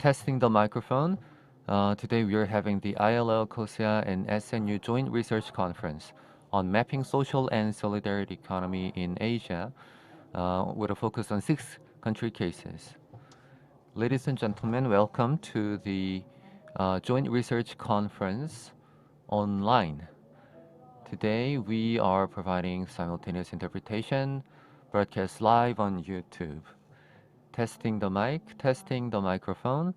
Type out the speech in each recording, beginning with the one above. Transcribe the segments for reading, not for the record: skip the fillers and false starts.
Testing the microphone. Today we are having the ILO, KoSEA, and SNU Joint Research Conference on mapping social and solidarity economy in Asia, with a focus on 6 country cases. Ladies and gentlemen, welcome to the Joint Research Conference online. Today we are providing simultaneous interpretation, broadcast live on YouTube. Testing the mic, testing the microphone.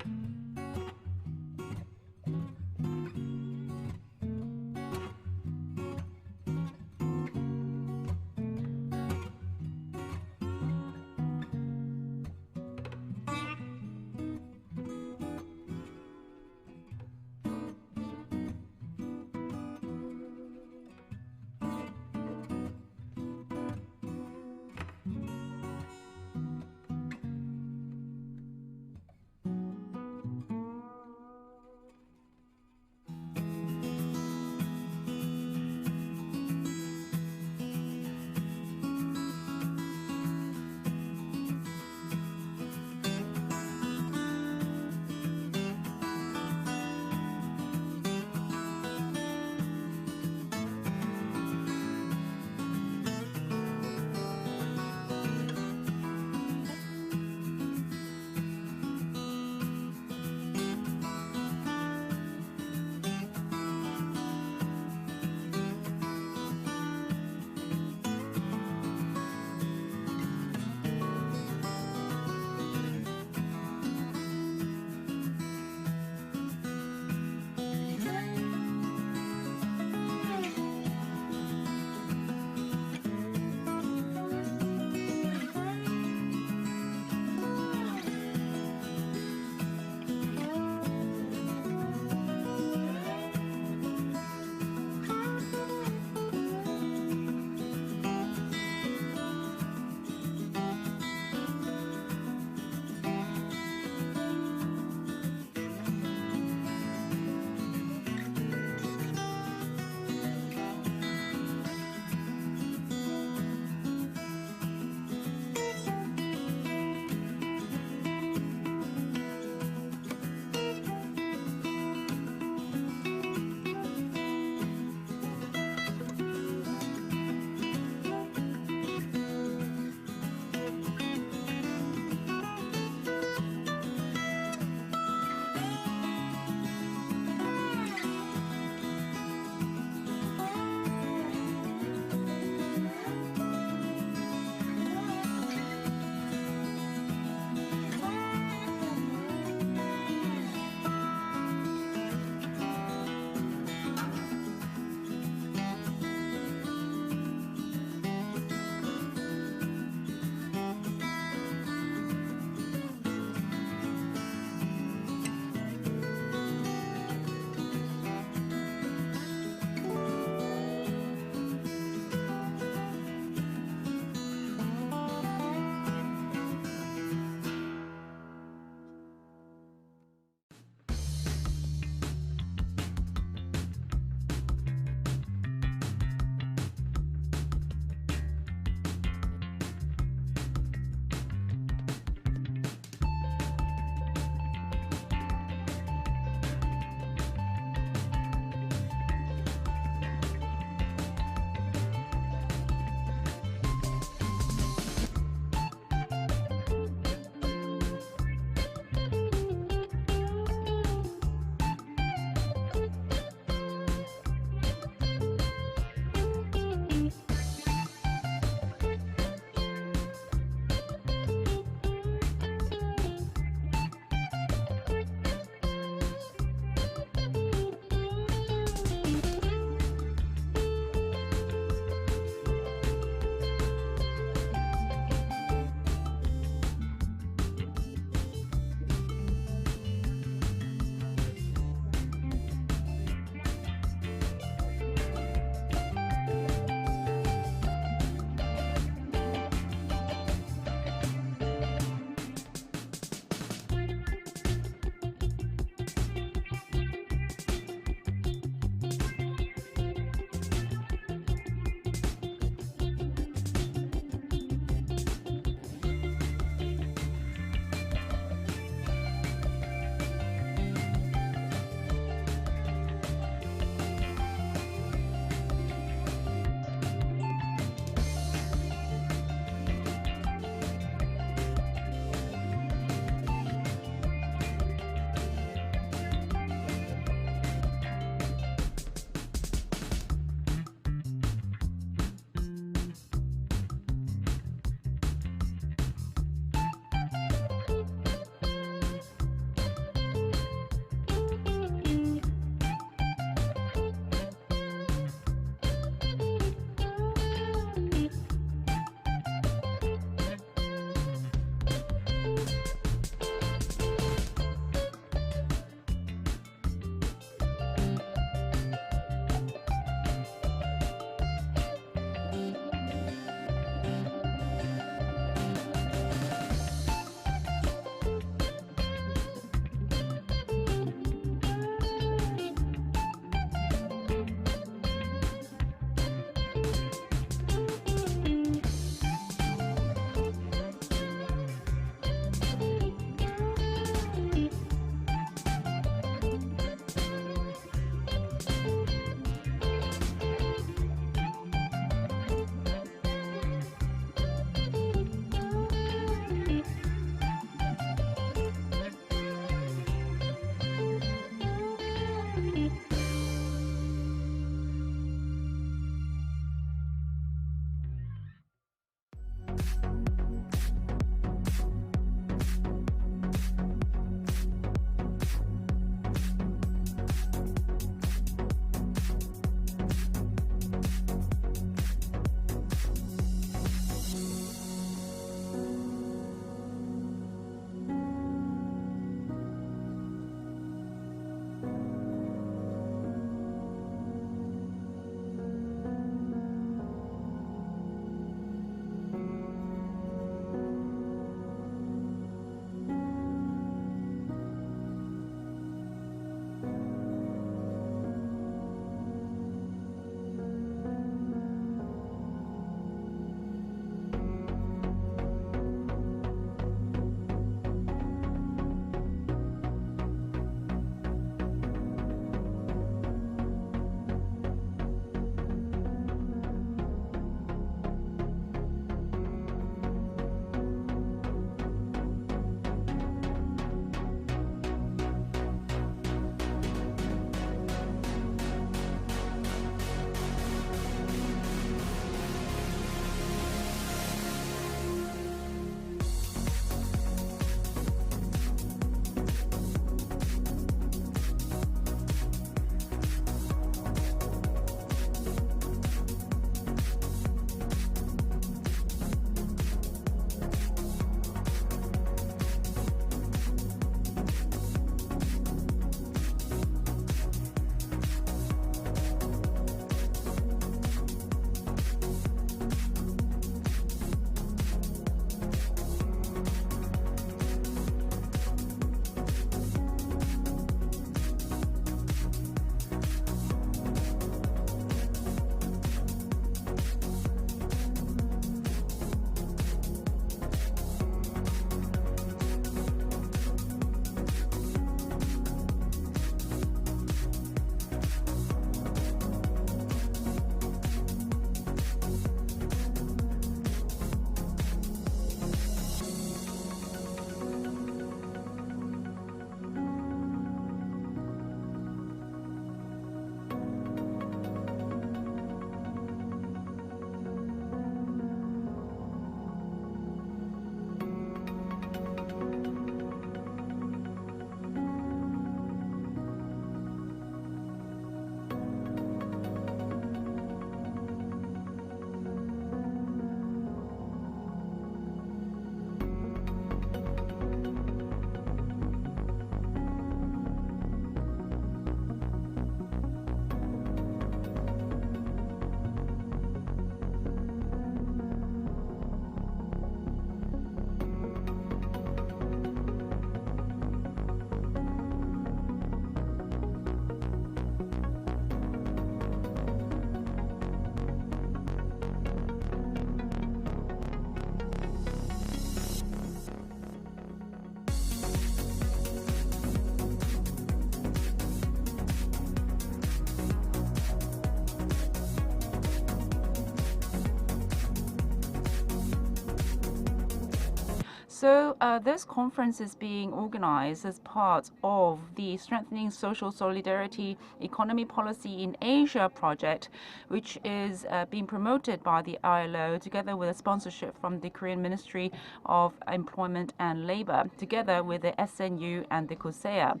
So this conference is being organized as part of the Strengthening Social Solidarity Economy Policy in Asia project, which is being promoted by the ILO together with a sponsorship from the Korean Ministry of Employment and Labor, together with the SNU and the KoSEA.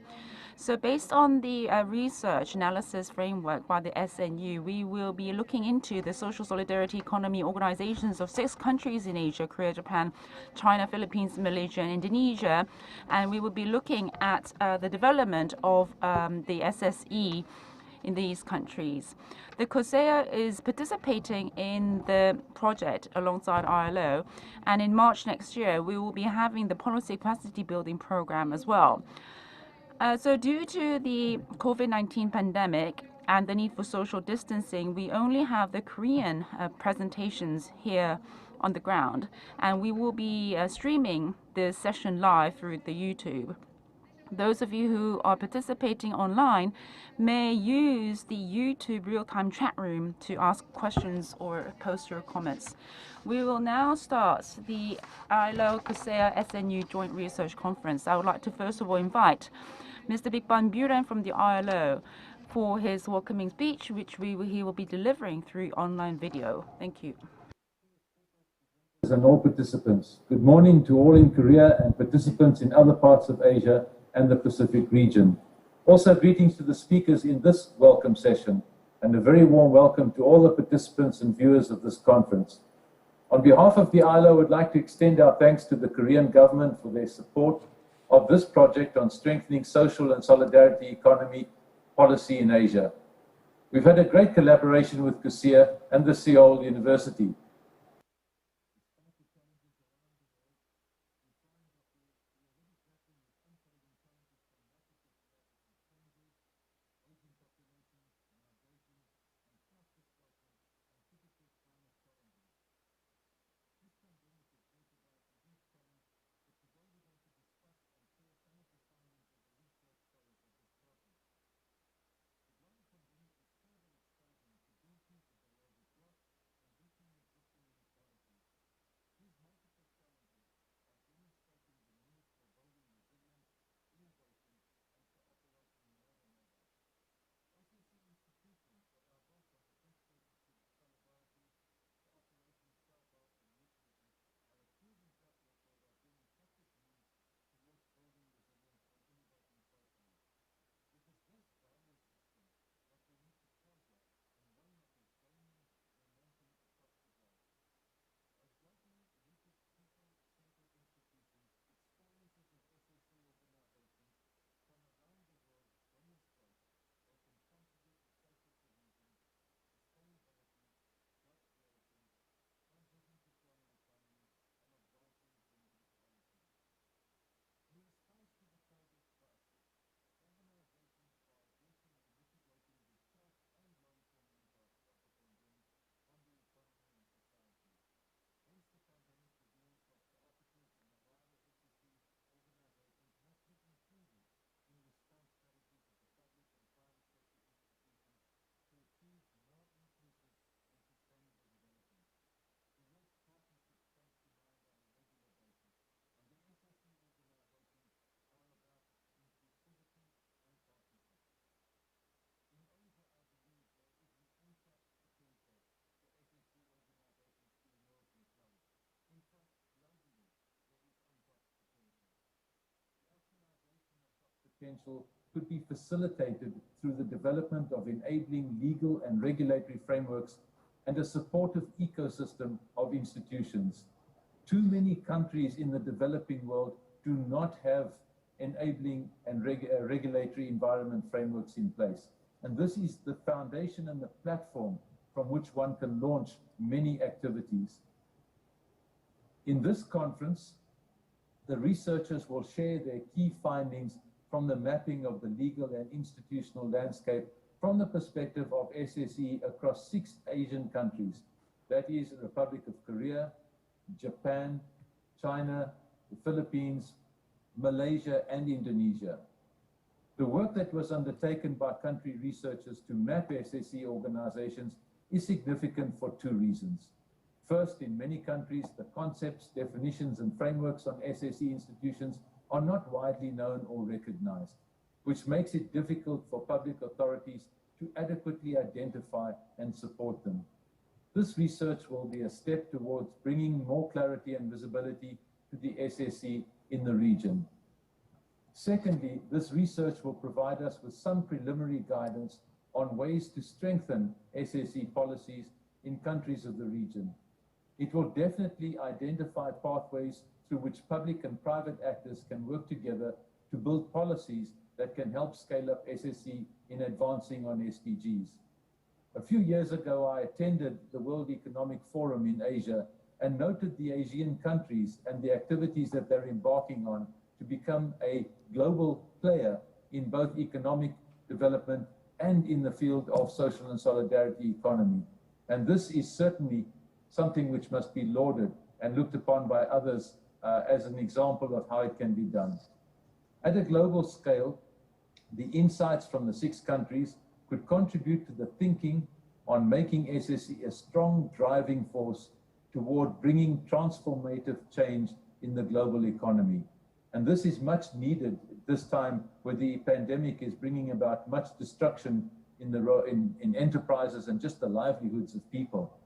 So based on the research analysis framework by the SNU, we will be looking into the social solidarity economy organizations of 6 countries in Asia: Korea, Japan, China, Philippines, Malaysia, and Indonesia. And we will be looking at the development of the SSE in these countries. The KoSEA is participating in the project alongside ILO, and in March next year, we will be having the policy capacity building program as well. So due to the COVID-19 pandemic and the need for social distancing, we only have the Korean presentations here on the ground, and we will be streaming this session live through the YouTube. Those of you who are participating online may use the YouTube real-time chat room to ask questions or post your comments. We will now start the ILO KoSEA SNU Joint Research Conference. I would like to first of all invite Mr. Bigban Buren from the ILO for his welcoming speech, which he will be delivering through online video. Thank you. And all participants. Good morning to all in Korea and participants in other parts of Asia and the Pacific region. Also, greetings to the speakers in this welcome session, and a very warm welcome to all the participants and viewers of this conference. On behalf of the ILO, I would like to extend our thanks to the Korean government for their support of this project on strengthening social and solidarity economy policy in Asia. We've had a great collaboration with KoSEA and the Seoul University. Potential could be facilitated through the development of enabling legal and regulatory frameworks and a supportive ecosystem of institutions. Too many countries in the developing world do not have enabling and regulatory environment frameworks in place. And this is the foundation and the platform from which one can launch many activities. In this conference, the researchers will share their key findings from the mapping of the legal and institutional landscape from the perspective of SSE across 6 Asian countries. That is the Republic of Korea, Japan, China, the Philippines, Malaysia, and Indonesia. The work that was undertaken by country researchers to map SSE organizations is significant for 2 reasons. First, in many countries, the concepts, definitions, and frameworks on SSE institutions are not widely known or recognized, which makes it difficult for public authorities to adequately identify and support them. This research will be a step towards bringing more clarity and visibility to the SSE in the region. Secondly, this research will provide us with some preliminary guidance on ways to strengthen SSE policies in countries of the region. It will definitely identify pathways through which public and private actors can work together to build policies that can help scale up SSE in advancing on SDGs. A few years ago, I attended the World Economic Forum in Asia and noted the Asian countries and the activities that they're embarking on to become a global player in both economic development and in the field of social and solidarity economy. And this is certainly something which must be lauded and looked upon by others as an example of how it can be done. At a global scale, the insights from the 6 countries could contribute to the thinking on making SSE a strong driving force toward bringing transformative change in the global economy. And this is much needed at this time where the pandemic is bringing about much destruction in enterprises and just the livelihoods of people.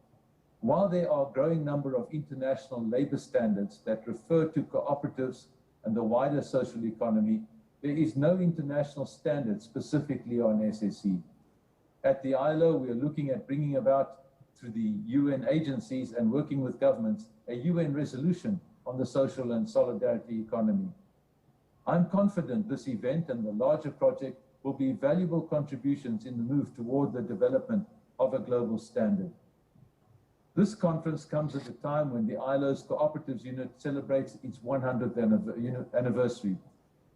While there are a growing number of international labor standards that refer to cooperatives and the wider social economy, there is no international standard specifically on SSE. At the ILO, we are looking at bringing about, through the UN agencies and working with governments, a UN resolution on the social and solidarity economy. I'm confident this event and the larger project will be valuable contributions in the move toward the development of a global standard. This conference comes at a time when the ILO's Cooperatives Unit celebrates its 100th anniversary.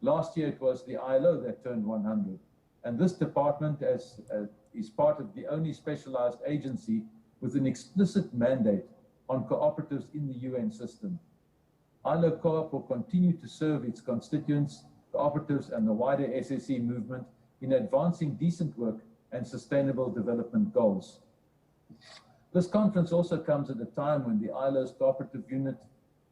Last year it was the ILO that turned 100, and this department is part of the only specialized agency with an explicit mandate on cooperatives in the UN system. ILO Co-op will continue to serve its constituents, cooperatives, and the wider SSE movement in advancing decent work and sustainable development goals. This conference also comes at a time when the ILO's cooperative unit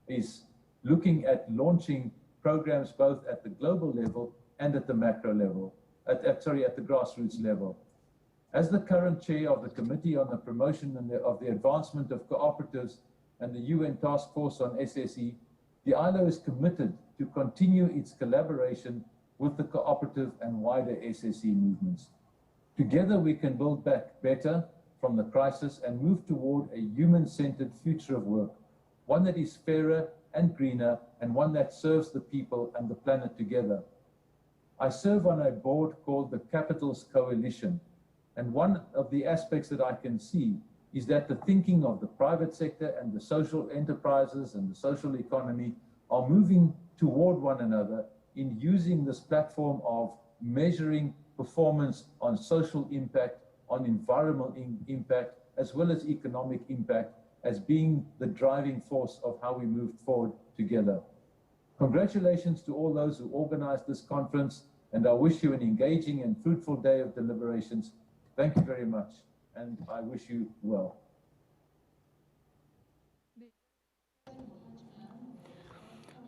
is looking at launching programs both at the global level and at the macro level, at the grassroots level. As the current chair of the Committee on the Promotion of the Advancement of Cooperatives and the UN Task Force on SSE, the ILO is committed to continue its collaboration with the cooperative and wider SSE movements. Together we can build back better from the crisis and move toward a human-centered future of work, one that is fairer and greener, and one that serves the people and the planet together. I serve on a board called the Capitals Coalition, and one of the aspects that I can see is that the thinking of the private sector and the social enterprises and the social economy are moving toward one another in using this platform of measuring performance on social impact, on environmental impact, as well as economic impact, as being the driving force of how we move forward together. Congratulations to all those who organized this conference, and I wish you an engaging and fruitful day of deliberations. Thank you very much, and I wish you well.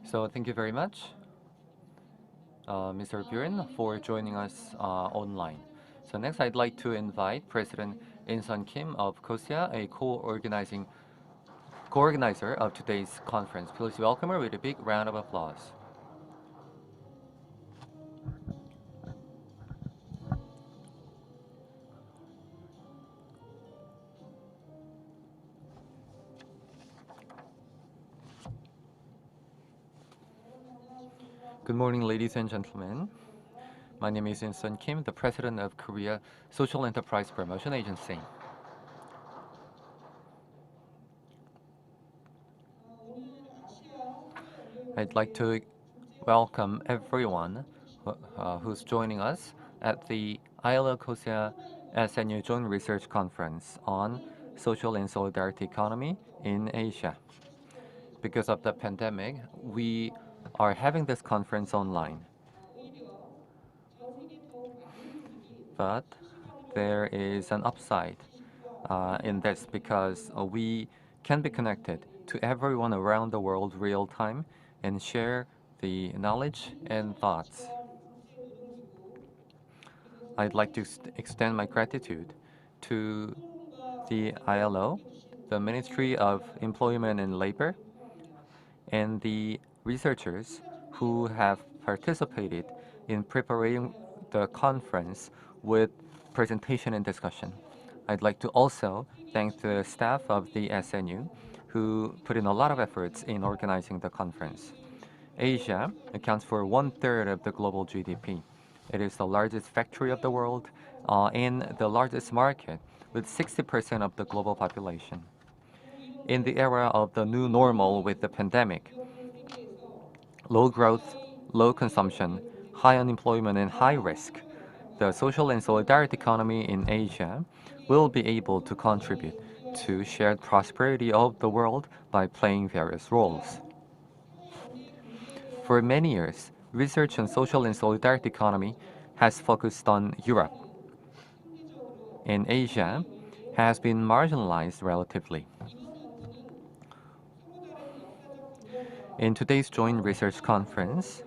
So thank you very much, Mr. Buren, for joining us online. So next, I'd like to invite President In-sun Kim of KoSEA, a co-organizer of today's conference. Please welcome her with a big round of applause. Good morning, ladies and gentlemen. My name is In-sun Kim, the president of Korea Social Enterprise Promotion Agency. I'd like to welcome everyone who's joining us at the ILO KoSEA SNU Joint Research Conference on Social and Solidarity Economy in Asia. Because of the pandemic, we are having this conference online. But there is an upside in this because we can be connected to everyone around the world real time and share the knowledge and thoughts. I'd like to extend my gratitude to the ILO, the Ministry of Employment and Labor, and the researchers who have participated in preparing the conference with presentation and discussion. I'd like to also thank the staff of the SNU who put in a lot of efforts in organizing the conference. Asia accounts for 1/3 of the global GDP. It is the largest factory of the world and the largest market with 60% of the global population. In the era of the new normal with the pandemic, low growth, low consumption, high unemployment, and high risk, the social and solidarity economy in Asia will be able to contribute to shared prosperity of the world by playing various roles. For many years, research on social and solidarity economy has focused on Europe, and Asia has been marginalized relatively. In today's joint research conference,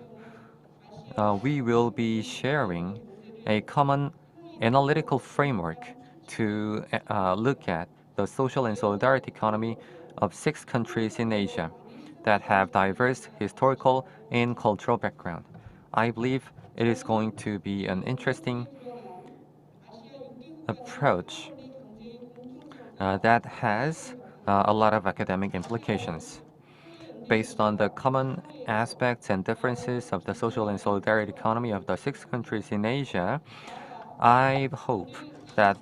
we will be sharing a common analytical framework to look at the social and solidarity economy of 6 countries in Asia that have diverse historical and cultural background. I believe it is going to be an interesting approach that has a lot of academic implications. Based on the common aspects and differences of the social and solidarity economy of the 6 countries in Asia, I hope that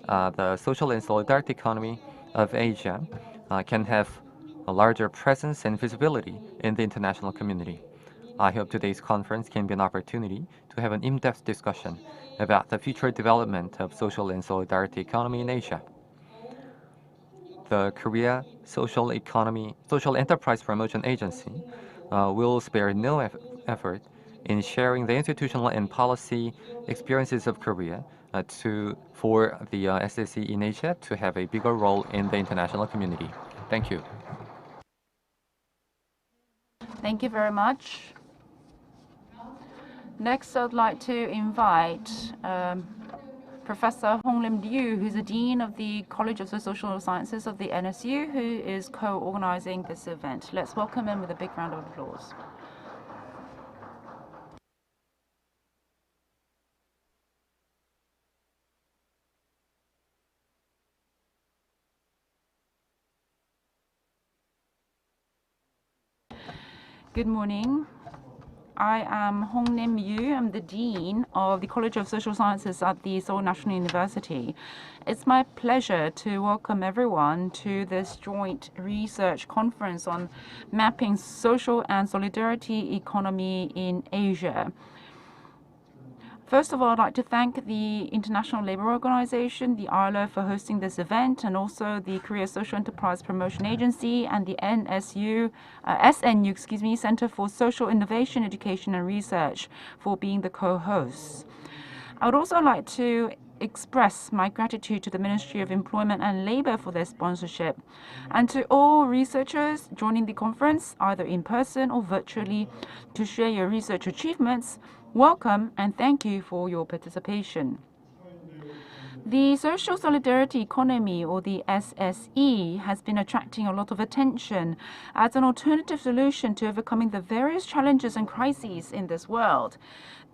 the social and solidarity economy of Asia can have a larger presence and visibility in the international community. I hope today's conference can be an opportunity to have an in-depth discussion about the future development of social and solidarity economy in Asia. The Korea Social Enterprise Promotion Agency will spare no effort in sharing the institutional and policy experiences of Korea for the SSE in Asia to have a bigger role in the international community. Thank you. Thank you very much. Next, I'd like to invite Professor Hong-Lim Liu, who's the Dean of the College of the Social Sciences of the NSU, who is co-organizing this event. Let's welcome him with a big round of applause. Good morning. I am Hong-Lim Liu. I'm the Dean of the College of Social Sciences at the Seoul National University. It's my pleasure to welcome everyone to this joint research conference on mapping social and solidarity economy in Asia. First of all, I'd like to thank the International Labour Organization, the ILO, for hosting this event, and also the Korea Social Enterprise Promotion Agency and the SNU Center for Social Innovation, Education and Research for being the co-hosts. I would also like to express my gratitude to the Ministry of Employment and Labour for their sponsorship, and to all researchers joining the conference, either in person or virtually, to share your research achievements. Welcome and thank you for your participation. The social solidarity economy, or the SSE, has been attracting a lot of attention as an alternative solution to overcoming the various challenges and crises in this world.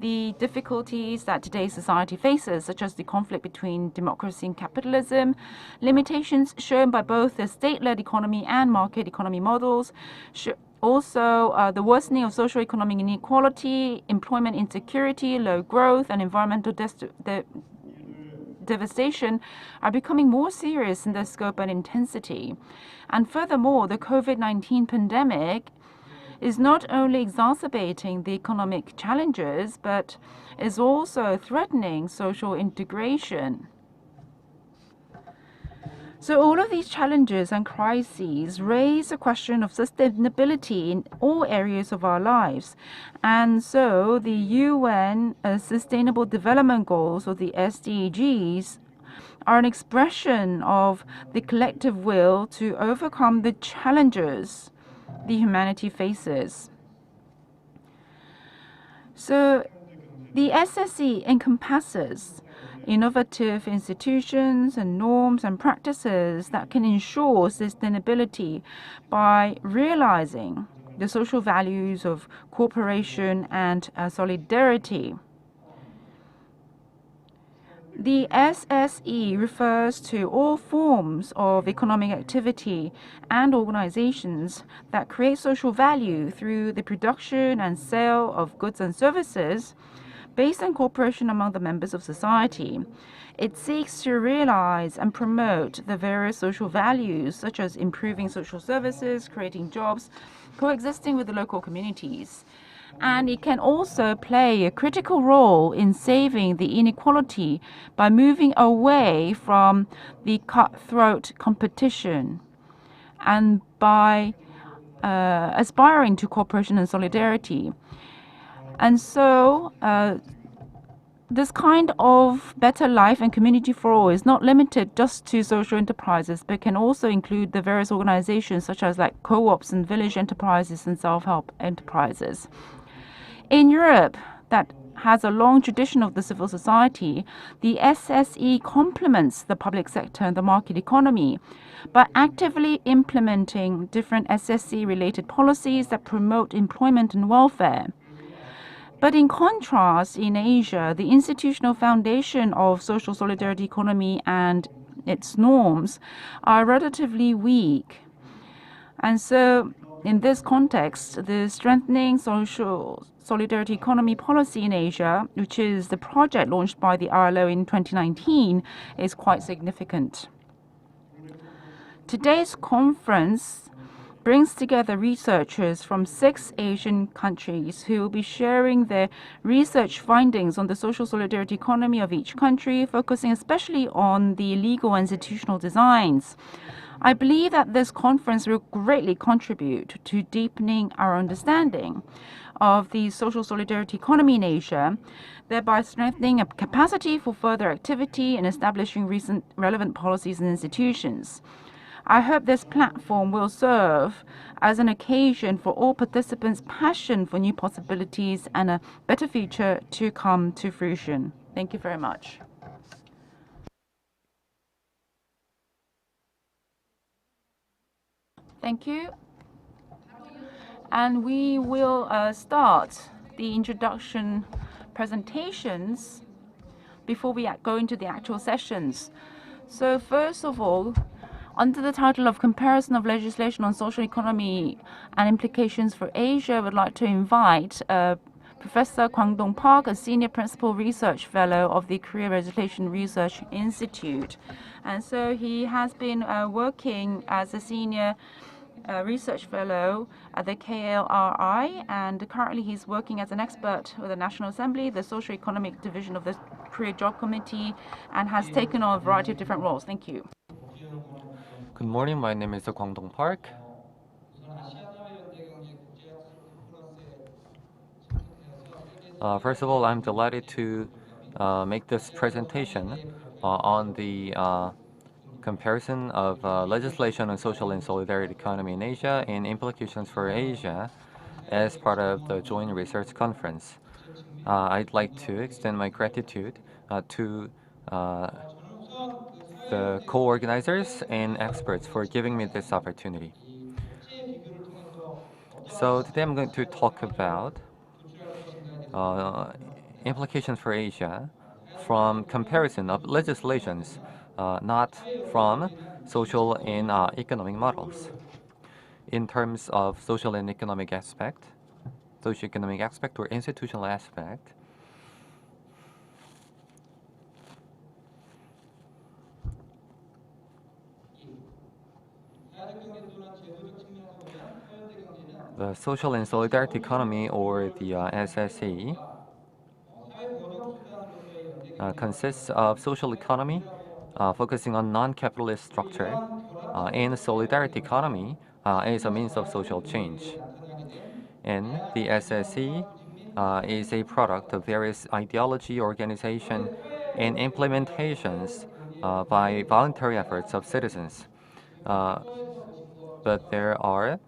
The difficulties that today's society faces, such as the conflict between democracy and capitalism, limitations shown by both the state-led economy and market economy models, also, the worsening of socio-economic inequality, employment insecurity, low growth, and environmental devastation are becoming more serious in their scope and intensity. And furthermore, the COVID-19 pandemic is not only exacerbating the economic challenges, but is also threatening social integration. So all of these challenges and crises raise the question of sustainability in all areas of our lives. And so the UN Sustainable Development Goals, or the SDGs, are an expression of the collective will to overcome the challenges the humanity faces. So the SSE encompasses innovative institutions and norms and practices that can ensure sustainability by realizing the social values of cooperation and solidarity. The SSE refers to all forms of economic activity and organizations that create social value through the production and sale of goods and services based on cooperation among the members of society. It seeks to realize and promote the various social values, such as improving social services, creating jobs, coexisting with the local communities. And it can also play a critical role in saving the inequality by moving away from the cutthroat competition and by aspiring to cooperation and solidarity. And so this kind of better life and community for all is not limited just to social enterprises, but can also include the various organizations such as like co-ops and village enterprises and self-help enterprises. In Europe, that has a long tradition of the civil society, the SSE complements the public sector and the market economy by actively implementing different SSE-related policies that promote employment and welfare. But in contrast, in Asia, the institutional foundation of social solidarity economy and its norms are relatively weak. And so, in this context, the strengthening social solidarity economy policy in Asia, which is the project launched by the ILO in 2019, is quite significant. Today's conference brings together researchers from 6 Asian countries who will be sharing their research findings on the social solidarity economy of each country, focusing especially on the legal and institutional designs. I believe that this conference will greatly contribute to deepening our understanding of the social solidarity economy in Asia, thereby strengthening a capacity for further activity and establishing recent relevant policies and institutions. I hope this platform will serve as an occasion for all participants' passion for new possibilities and a better future to come to fruition. Thank you very much. Thank you. And we will start the introduction presentations before we go into the actual sessions. So first of all, under the title of Comparison of Legislation on Social Economy and Implications for Asia, I would like to invite Professor Kwang-dong Park, a Senior Principal Research Fellow of the Korea Legislation Research Institute. And so he has been working as a Senior Research Fellow at the KLRI, and currently he's working as an expert with the National Assembly, the Social Economic Division of the Korea Job Committee, and has taken on a variety of different roles. Thank you. Good morning, my name is Kwang-dong Park. First of all, I'm delighted to make this presentation on the comparison of legislation on social and solidarity economy in Asia and implications for Asia as part of the Joint Research Conference. I'd like to extend my gratitude to the co-organizers and experts for giving me this opportunity. So today I'm going to talk about implications for Asia from comparison of legislations, not from social and economic models. In terms of social and economic aspect, socioeconomic aspect or institutional aspect, the social and solidarity economy, or the SSE, consists of social economy, focusing on non-capitalist structure, and solidarity economy is a means of social change. And the SSE is a product of various ideology, organization, and implementations by voluntary efforts of citizens. But there are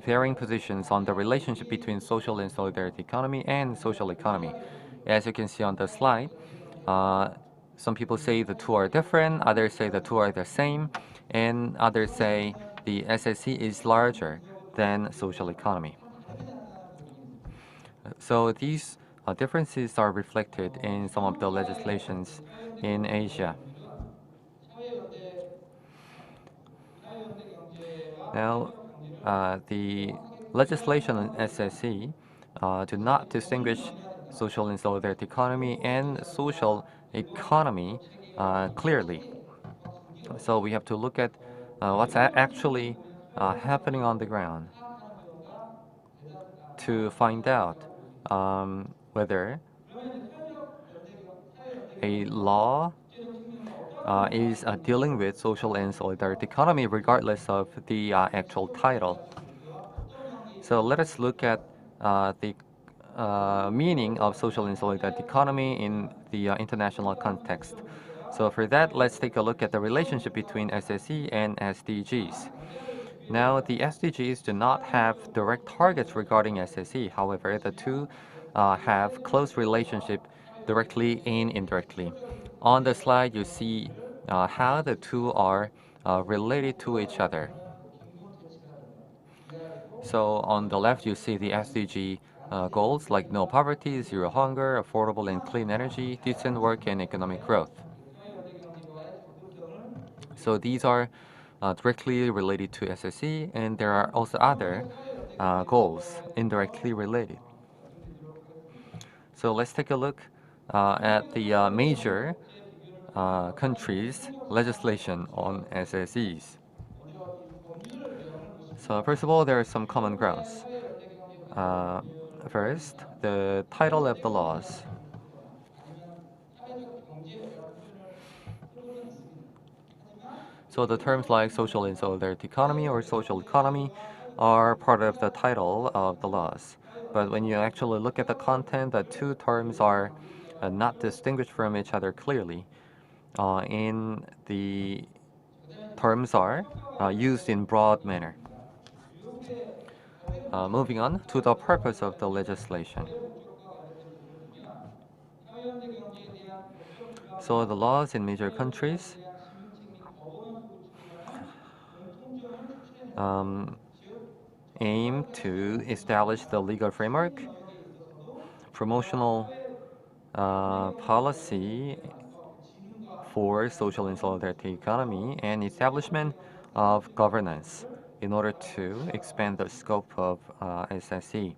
varying positions on the relationship between social and solidarity economy and social economy. As you can see on the slide, some people say the two are different, others say the two are the same, and others say the SSE is larger than social economy. So these differences are reflected in some of the legislations in Asia. Now, the legislation on SSE do not distinguish social and solidarity economy and social economy clearly. So we have to look at what's actually happening on the ground to find out whether a law is dealing with social and solidarity economy regardless of the actual title. So let us look at the meaning of social and solidarity economy in the international context. So for that, let's take a look at the relationship between SSE and SDGs. Now, the SDGs do not have direct targets regarding SSE. However, the two have close relationship directly and indirectly. On the slide, you see how the two are related to each other. So on the left, you see the SDG goals like no poverty, zero hunger, affordable and clean energy, decent work, and economic growth. So these are directly related to SSE, and there are also other goals indirectly related. So let's take a look at the major countries' legislation on SSEs. So first of all, there are some common grounds. Uh, First, the title of the laws. So the terms like social and solidarity economy or social economy are part of the title of the laws. But when you actually look at the content, the two terms are not distinguished from each other clearly. In the terms are used in broad manner. Moving on to the purpose of the legislation. So the laws in major countries um, aim to establish the legal framework, promotional policy for social and solidarity economy, and establishment of governance in order to expand the scope of SSE.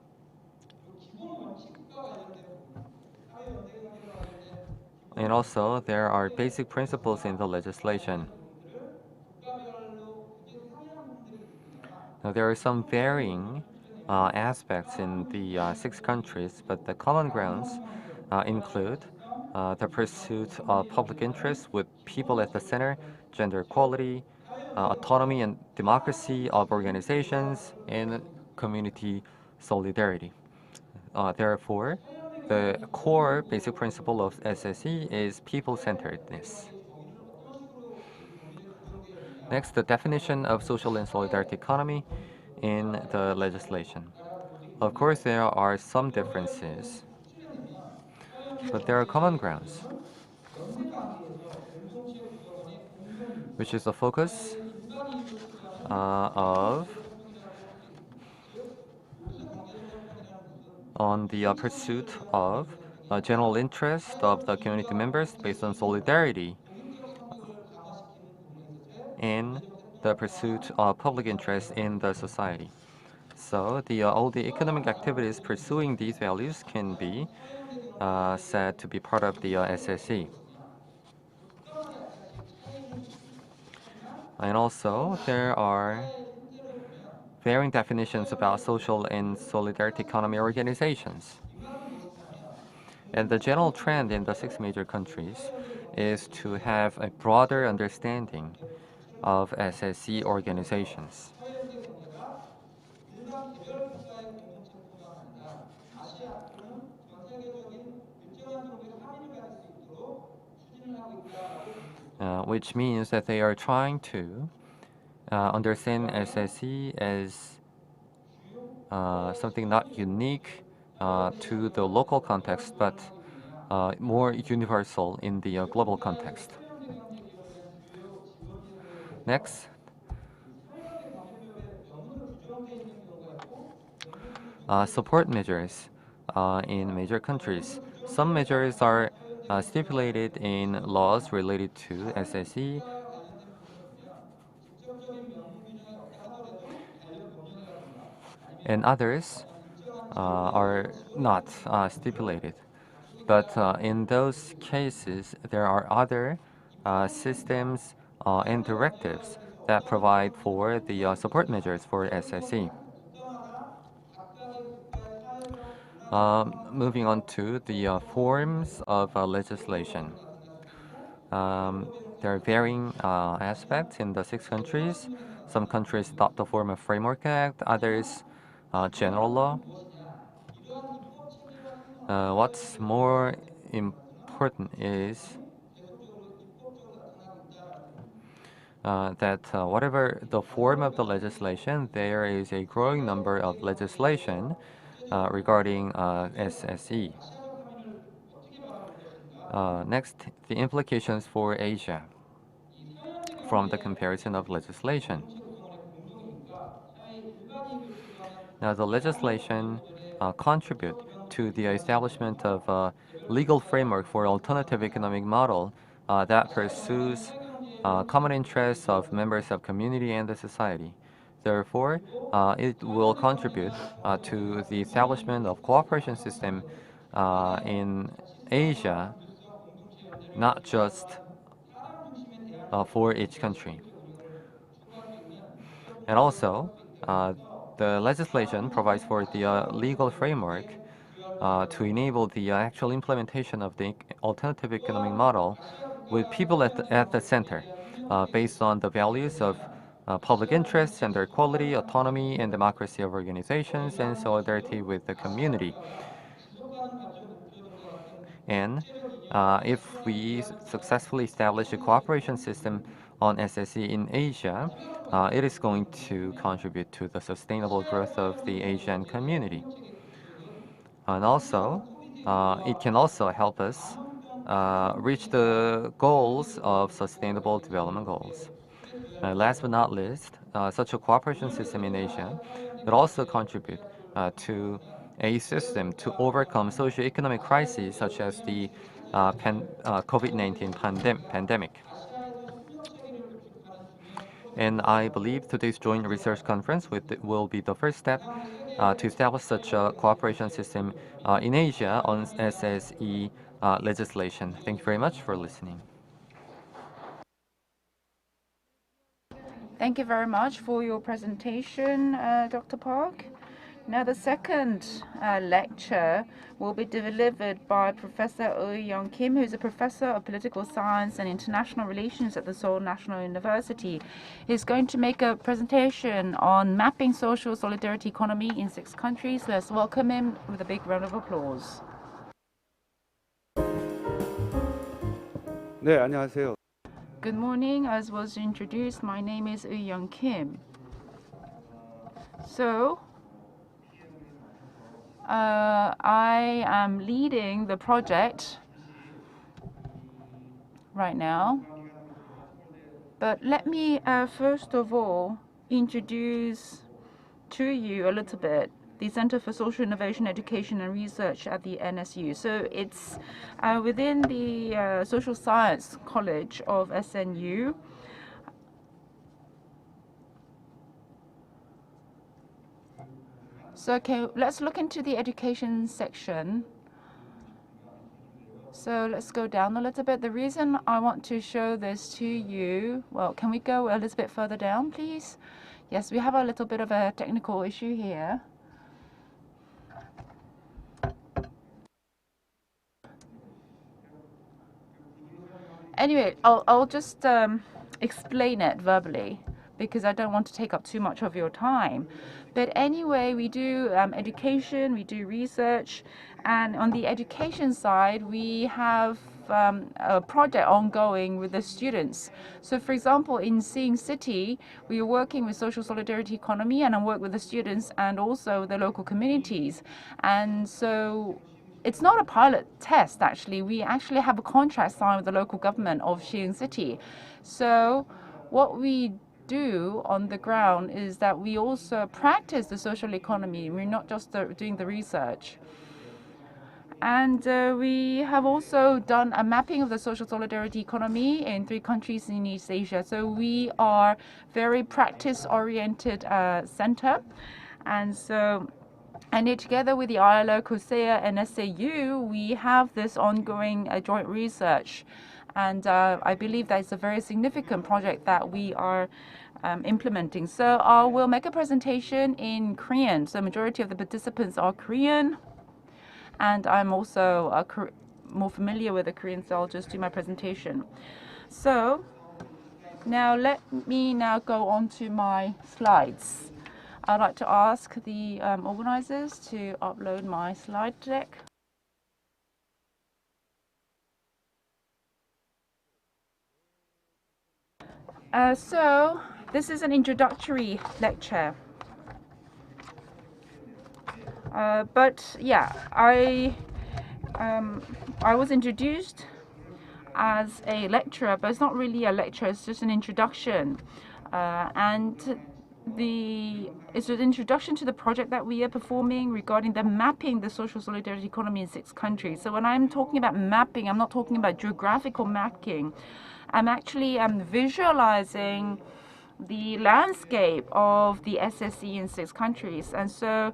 And also, there are basic principles in the legislation. Now, there are some varying aspects in the six countries, but the common grounds include the pursuit of public interest with people at the center, gender equality, autonomy and democracy of organizations, and community solidarity. Therefore, the core basic principle of SSE is people-centeredness. Next, the definition of social and solidarity economy in the legislation. Of course, there are some differences, but there are common grounds, which is the focus of on the pursuit of general interest of the community members based on solidarity and the pursuit of public interest in the society. So all the economic activities pursuing these values can be said to be part of the SSE. And also, there are varying definitions about social and solidarity economy organizations. And the general trend in the six major countries is to have a broader understanding of SSE organizations. Which means that they are trying to understand SSE as something not unique to the local context, but more universal in the global context. Next, support measures in major countries. Some measures are stipulated in laws related to SSE, and others are not stipulated. But in those cases, there are other systems and directives that provide for the support measures for SSE. Moving on to the forms of legislation. There are varying aspects in the six countries. Some countries adopt the form of Framework Act, others general law. What's more important is that whatever the form of the legislation, there is a growing number of legislation regarding SSE. Next, the implications for Asia from the comparison of legislation. Now, the legislation contribute to the establishment of a legal framework for alternative economic model that pursues common interests of members of community and the society. Therefore, it will contribute to the establishment of cooperation system in Asia, not just for each country. And also, the legislation provides for the legal framework to enable the actual implementation of the alternative economic model with people at the center, based on the values of public interest, gender equality, autonomy, and democracy of organizations, and solidarity with the community. And if we successfully establish a cooperation system on SSE in Asia, it is going to contribute to the sustainable growth of the Asian community. And also, it can also help us reach the goals of sustainable development goals. Last but not least, such a cooperation system in Asia would also contribute to a system to overcome socio-economic crises such as the COVID-19 pandemic. And I believe today's joint research conference will be the first step to establish such a cooperation system in Asia on SSE legislation. Thank you very much for listening. Thank you very much for your presentation, Dr. Park. Now, the second lecture will be delivered by Professor Eui-Young Kim, who is a professor of political science and international relations at the Seoul National University. He's going to make a presentation on mapping social solidarity economy in 6 countries. Let's welcome him with a big round of applause. 네, 안녕하세요. Good morning. As was introduced, my name is Eui-Young Kim. So, I am leading the project right now. But let me first of all introduce to you a little bit the Center for Social Innovation, Education and Research at the NSU. So it's within the Social Science College of SNU. So okay, let's look into the education section. So let's go down a little bit. The reason I want to show this to you, well, can we go a little bit further down, please? Yes, we have a little bit of a technical issue here. Anyway, I'll just explain it verbally because I don't want to take up too much of your time. But anyway, we do education, we do research, and on the education side, we have a project ongoing with the students. So for example, in Seeing City, we are working with social solidarity economy, and I work with the students and also the local communities. And so it's not a pilot test, actually. We actually have a contract signed with the local government of Seeing City. So what we do on the ground is that we also practice the social economy. We're not just doing the research. And we have also done a mapping of the social solidarity economy in 3 countries in East Asia. So we are very practice-oriented center. And so, together with the ILO, KoSEA, and SAU, we have this ongoing joint research. And I believe that it's a very significant project that we are implementing. So I will make a presentation in Korean. So majority of the participants are Korean. And I'm also more familiar with the Korean, so I'll just do my presentation. So now let me now go on to my slides. I'd like to ask the organizers to upload my slide deck. So this is an introductory lecture. But yeah, I was introduced as a lecturer, but it's not really a lecture, it's just an introduction. And it's an introduction to the project that we are performing regarding the mapping the social solidarity economy in 6 countries. So when I'm talking about mapping, I'm not talking about geographical mapping. I'm actually visualizing the landscape of the SSE in 6 countries. And so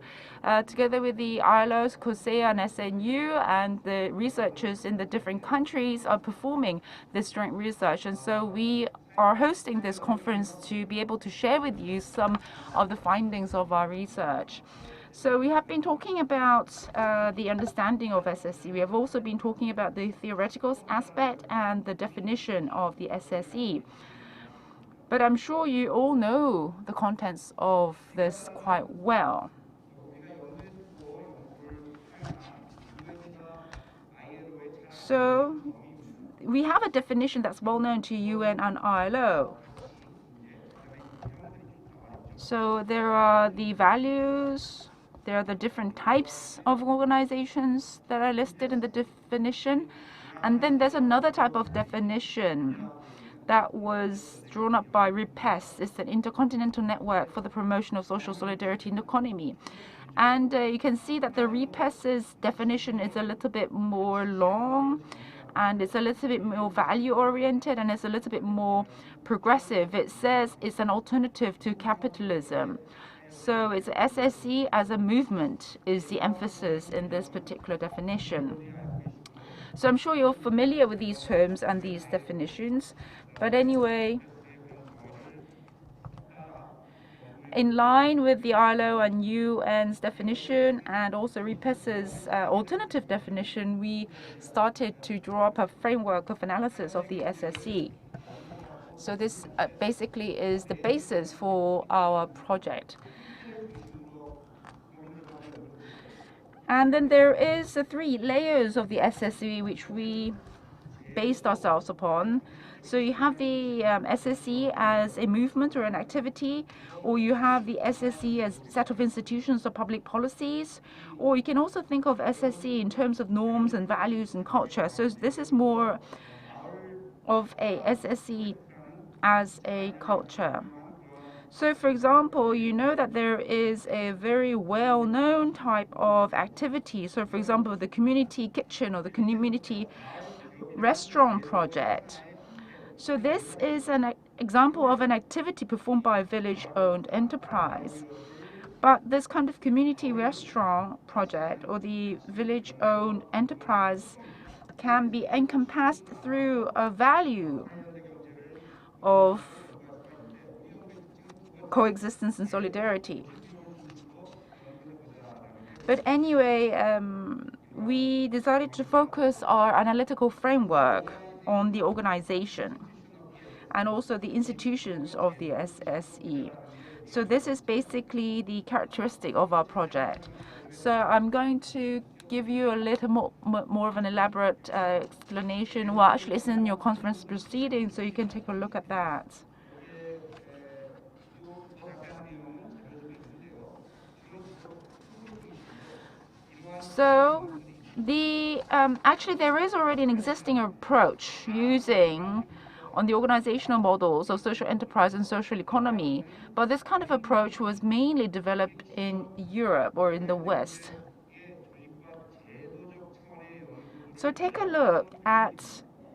together with the ILOs, KoSEA and SNU and the researchers in the different countries are performing this joint research. And so we are hosting this conference to be able to share with you some of the findings of our research. So we have been talking about the understanding of SSE. We have also been talking about the theoretical aspect and the definition of the SSE. But I'm sure you all know the contents of this quite well. So we have a definition that's well known to UN and ILO. So there are the values, there are the different types of organizations that are listed in the definition. And then there's another type of definition that was drawn up by RIPES. It's an intercontinental network for the promotion of social solidarity in the economy. And you can see that the RIPES's definition is a little bit more long, and it's a little bit more value-oriented, and it's a little bit more progressive. It says it's an alternative to capitalism. So it's SSE as a movement is the emphasis in this particular definition. So I'm sure you're familiar with these terms and these definitions. But anyway, in line with the ILO and UN's definition and also RIPES's alternative definition, we started to draw up a framework of analysis of the SSE. So this basically is the basis for our project. And then there is the 3 layers of the SSE which we based ourselves upon. So you have the SSE as a movement or an activity, or you have the SSE as a set of institutions or public policies, or you can also think of SSE in terms of norms and values and culture. So this is more of a SSE as a culture. So for example, you know that there is a very well-known type of activity. So for example, the community kitchen or the community restaurant project. So this is an example of an activity performed by a village-owned enterprise. But this kind of community restaurant project or the village-owned enterprise can be encompassed through a value of coexistence and solidarity. But anyway, we decided to focus our analytical framework on the organization and also the institutions of the SSE. So this is basically the characteristic of our project. So I'm going to give you a little more of an elaborate explanation. Well, actually, it's in your conference proceedings, so you can take a look at that. So actually there is already an existing approach using on the organizational models of social enterprise and social economy, but this kind of approach was mainly developed in Europe or in the West. So take a look at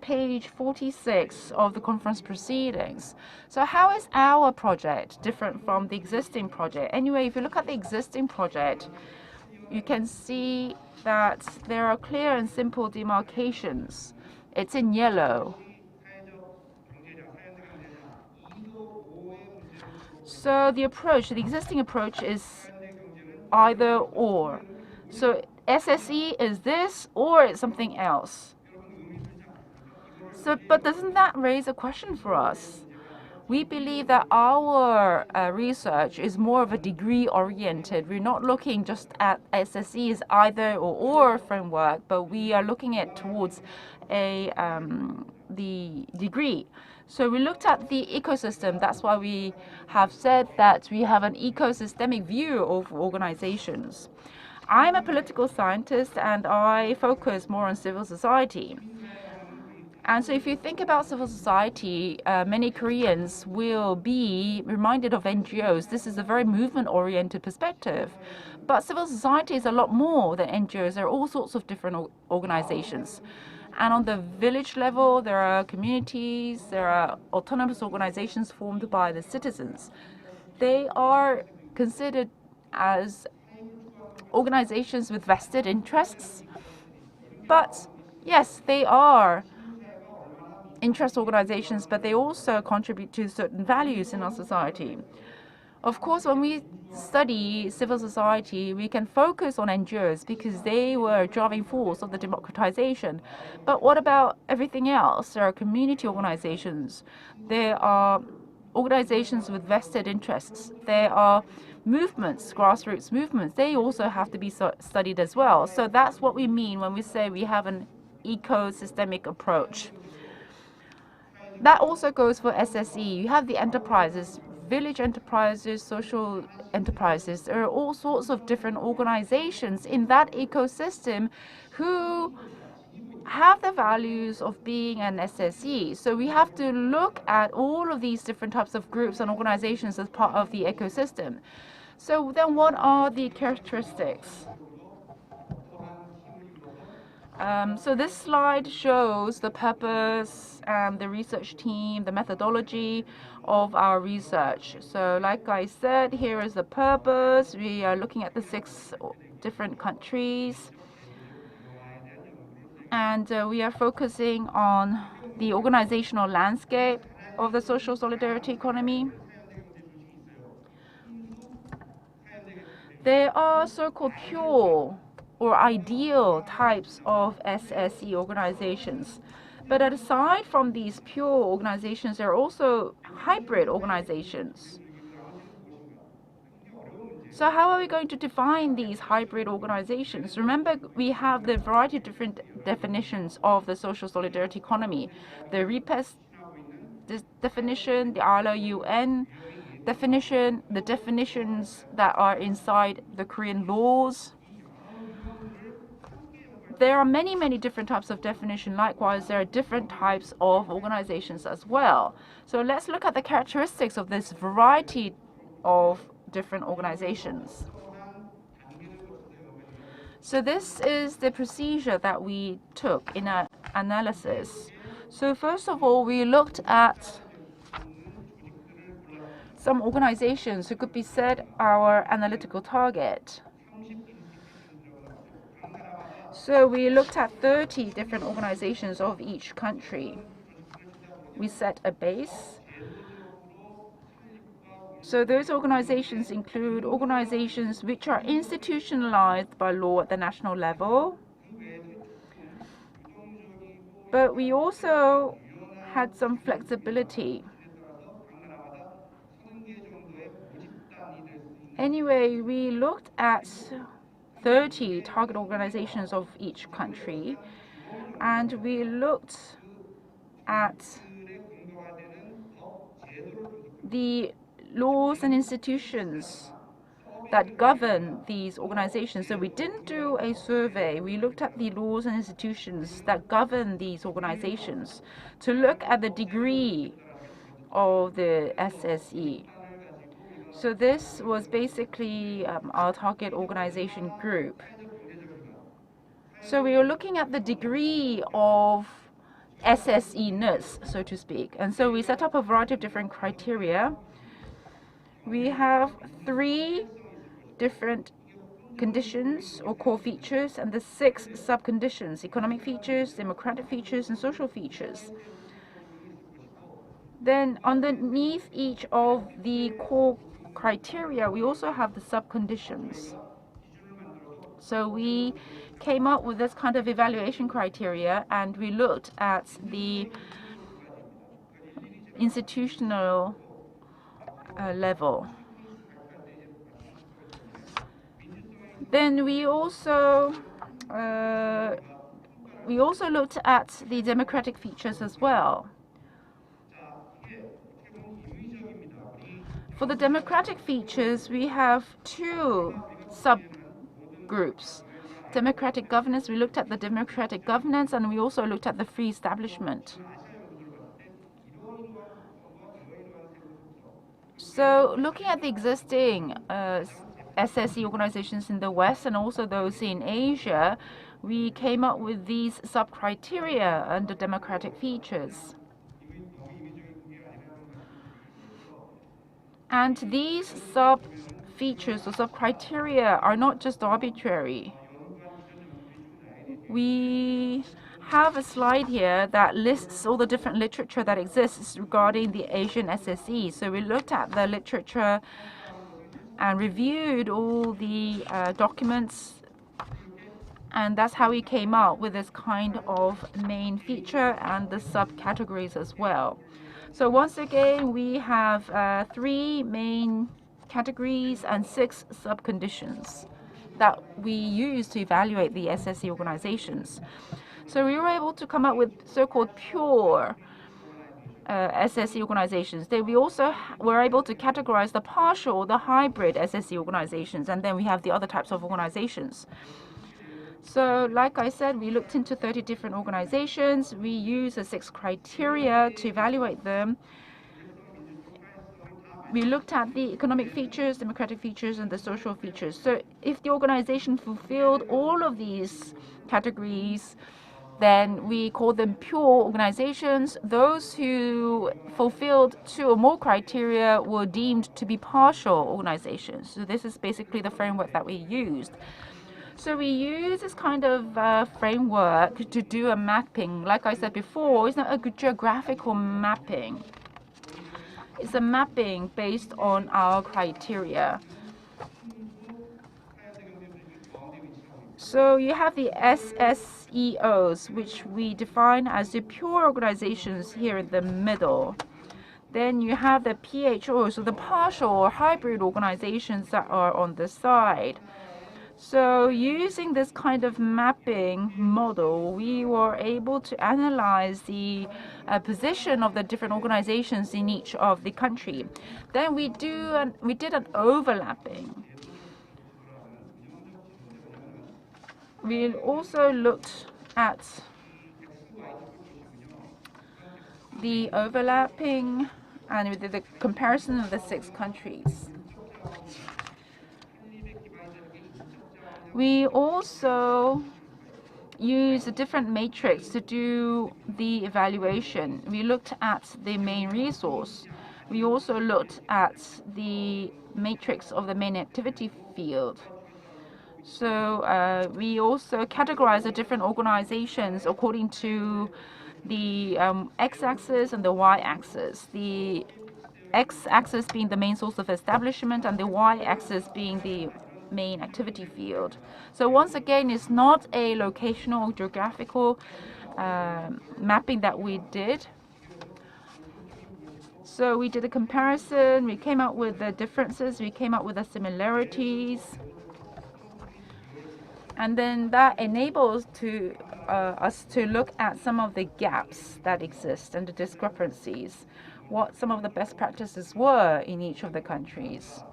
page 46 of the conference proceedings. So how is our project different from the existing project? Anyway, if you look at the existing project, you can see that there are clear and simple demarcations. It's in yellow. So the existing approach is either or. So SSE is this or it's something else. So, but doesn't that raise a question for us? We believe that our research is more of a degree oriented. We're not looking just at SSE as either or framework, but we are looking at towards the degree. So we looked at the ecosystem. That's why we have said that we have an ecosystemic view of organizations. I'm a political scientist and I focus more on civil society. And so if you think about civil society, many Koreans will be reminded of NGOs. This is a very movement-oriented perspective. But civil society is a lot more than NGOs. There are all sorts of different organizations. And on the village level, there are communities, there are autonomous organizations formed by the citizens. They are considered as organizations with vested interests. But yes, they are interest organizations, but they also contribute to certain values in our society. Of course, when we study civil society, we can focus on NGOs because they were a driving force of the democratization. But what about everything else? There are community organizations. There are organizations with vested interests. There are movements, grassroots movements. They also have to be studied as well. So that's what we mean when we say we have an ecosystemic approach. That also goes for SSE. You have the enterprises, village enterprises, social enterprises. There are all sorts of different organizations in that ecosystem who have the values of being an SSE. So we have to look at all of these different types of groups and organizations as part of the ecosystem. So then what are the characteristics? So this slide shows the purpose and the research team, the methodology of our research. So like I said, here is the purpose. We are looking at the 6 different countries. And we are focusing on the organizational landscape of the social solidarity economy. There are so-called pure or ideal types of SSE organizations. But aside from these pure organizations, there are also hybrid organizations. So how are we going to define these hybrid organizations? Remember, we have the variety of different definitions of the social solidarity economy. The REPES definition, the ILO UN definition, the definitions that are inside the Korean laws. There are many, many different types of definition. Likewise, there are different types of organizations as well. So let's look at the characteristics of this variety of different organizations. So this is the procedure that we took in our analysis. So first of all, we looked at some organizations who could be set our analytical target. So we looked at 30 different organizations of each country. We set a base. So those organizations include organizations which are institutionalized by law at the national level. But we also had some flexibility. Anyway, we looked at 30 target organizations of each country, and we looked at the laws and institutions that govern these organizations. So we didn't do a survey. We looked at the laws and institutions that govern these organizations to look at the degree of the SSE. So this was basically our target organization group. So we were looking at the degree of SSE-ness, so to speak. And so we set up a variety of different criteria. We have 3 different conditions or core features and the 6 sub-conditions: economic features, democratic features, and social features. Then underneath each of the core criteria, we also have the sub-conditions. So we came up with this kind of evaluation criteria, and we looked at the institutional level. Then we also looked at the democratic features as well. For the democratic features, we have 2 sub groups. Democratic governance, we looked at the democratic governance, and we also looked at the free establishment. So looking at the existing SSE organizations in the West and also those in Asia, we came up with these sub-criteria under democratic features. And these sub-features or sub-criteria are not just arbitrary. We have a slide here that lists all the different literature that exists regarding the Asian SSE. So we looked at the literature and reviewed all the documents, and that's how we came up with this kind of main feature and the subcategories as well. So once again, we have 3 main categories and 6 subconditions that we use to evaluate the SSE organizations. So we were able to come up with so-called pure SSE organizations. Then we also were able to categorize the partial, the hybrid SSE organizations, and then we have the other types of organizations. So like I said, we looked into 30 different organizations. We used the 6 criteria to evaluate them. We looked at the economic features, democratic features, and the social features. So if the organization fulfilled all of these categories, then we call them pure organizations. Those who fulfilled 2 or more criteria were deemed to be partial organizations. So this is basically the framework that we used. So we use this kind of framework to do a mapping. Like I said before, it's not a geographical mapping. It's a mapping based on our criteria. So you have the SSEOs, which we define as the pure organizations here in the middle. Then you have the PHOs, so the partial or hybrid organizations that are on the side. So using this kind of mapping model, we were able to analyze the position of the different organizations in each of the country. Then we did an overlapping. We also looked at the overlapping and we did the comparison of the 6 countries. We also use a different matrix to do the evaluation. We looked at the main resource. We also looked at the matrix of the main activity field. So we also categorize the different organizations according to the x-axis and the y-axis. The x-axis being the main source of establishment and the y-axis being the main activity field. So once again, it's not a locational geographical mapping that we did. So we did a comparison, we came up with the differences, we came up with the similarities, and then that enables us to look at some of the gaps that exist and the discrepancies, what some of the best practices were in each of the countries.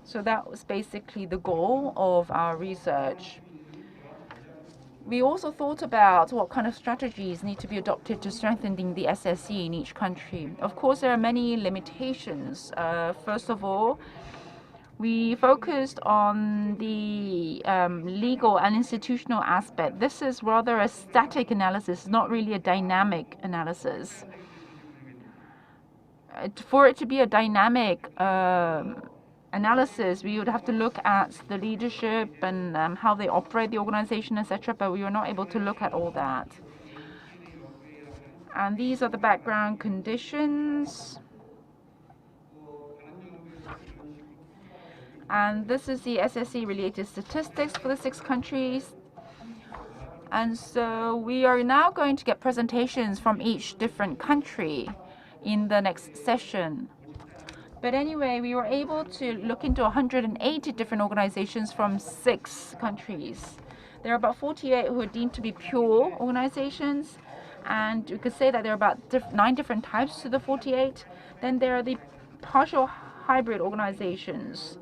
So that was basically the goal of our research. We also thought about what kind of strategies need to be adopted to strengthening the SSE in each country. Of course, there are many limitations. First of all, we focused on the legal and institutional aspect. This is rather a static analysis, not really a dynamic analysis. For it to be a dynamic analysis, we would have to look at the leadership and how they operate the organization, etc. But we were not able to look at all that. And these are the background conditions. And this is the SSE related statistics for the 6 countries. And so we are now going to get presentations from each different country in the next session. But anyway, we were able to look into 180 different organizations from 6 countries. There are about 48 who are deemed to be pure organizations, and you could say that there are about 9 different types to the 48. Then there are the partial hybrid organizations.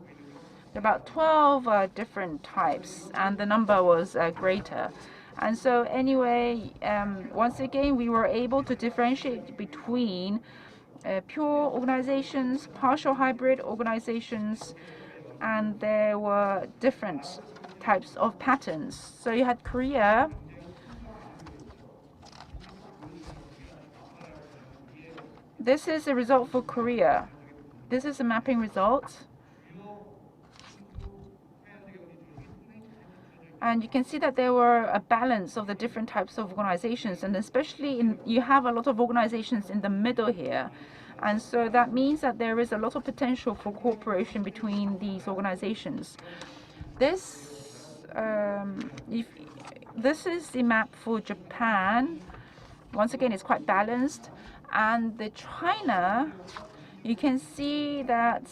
about 12 different types, and the number was greater. And so anyway, once again, we were able to differentiate between pure organizations, partial hybrid organizations, and there were different types of patterns. So you had Korea. This is the result for Korea. This is a mapping result. And you can see that there were a balance of the different types of organizations, and especially you have a lot of organizations in the middle here. And so that means that there is a lot of potential for cooperation between these organizations. This is the map for Japan. Once again, it's quite balanced. And the China, you can see that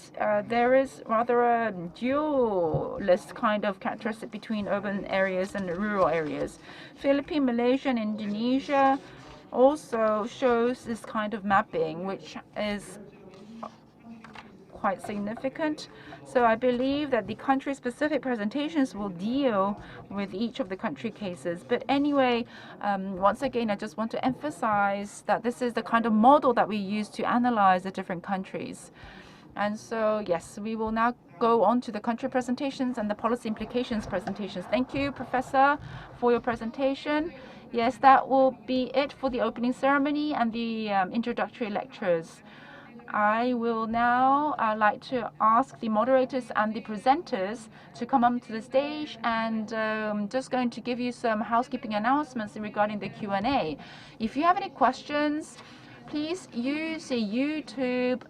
there is rather a dualist kind of characteristic between urban areas and rural areas. Philippines, Malaysia, and Indonesia also shows this kind of mapping, which is quite significant. So I believe that the country-specific presentations will deal with each of the country cases. But anyway, once again, I just want to emphasize that this is the kind of model that we use to analyze the different countries. And so, yes, we will now go on to the country presentations and the policy implications presentations. Thank you, Professor, for your presentation. Yes, that will be it for the opening ceremony and the introductory lectures. I will now like to ask the moderators and the presenters to come up to the stage, and just going to give you some housekeeping announcements regarding the Q&A. If you have any questions, please use a YouTube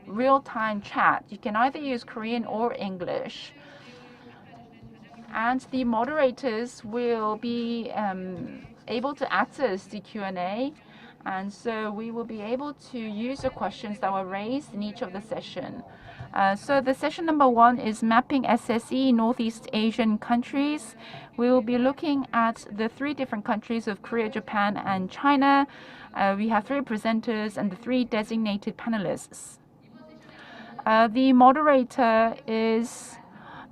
real-time chat. You can either use Korean or English. And the moderators will be able to access the Q&A, and so we will be able to use the questions that were raised in each of the session. So the session number 1 is mapping SSE Northeast Asian countries. We will be looking at the 3 different countries of Korea, Japan, and China. We have 3 presenters and the 3 designated panelists. The moderator is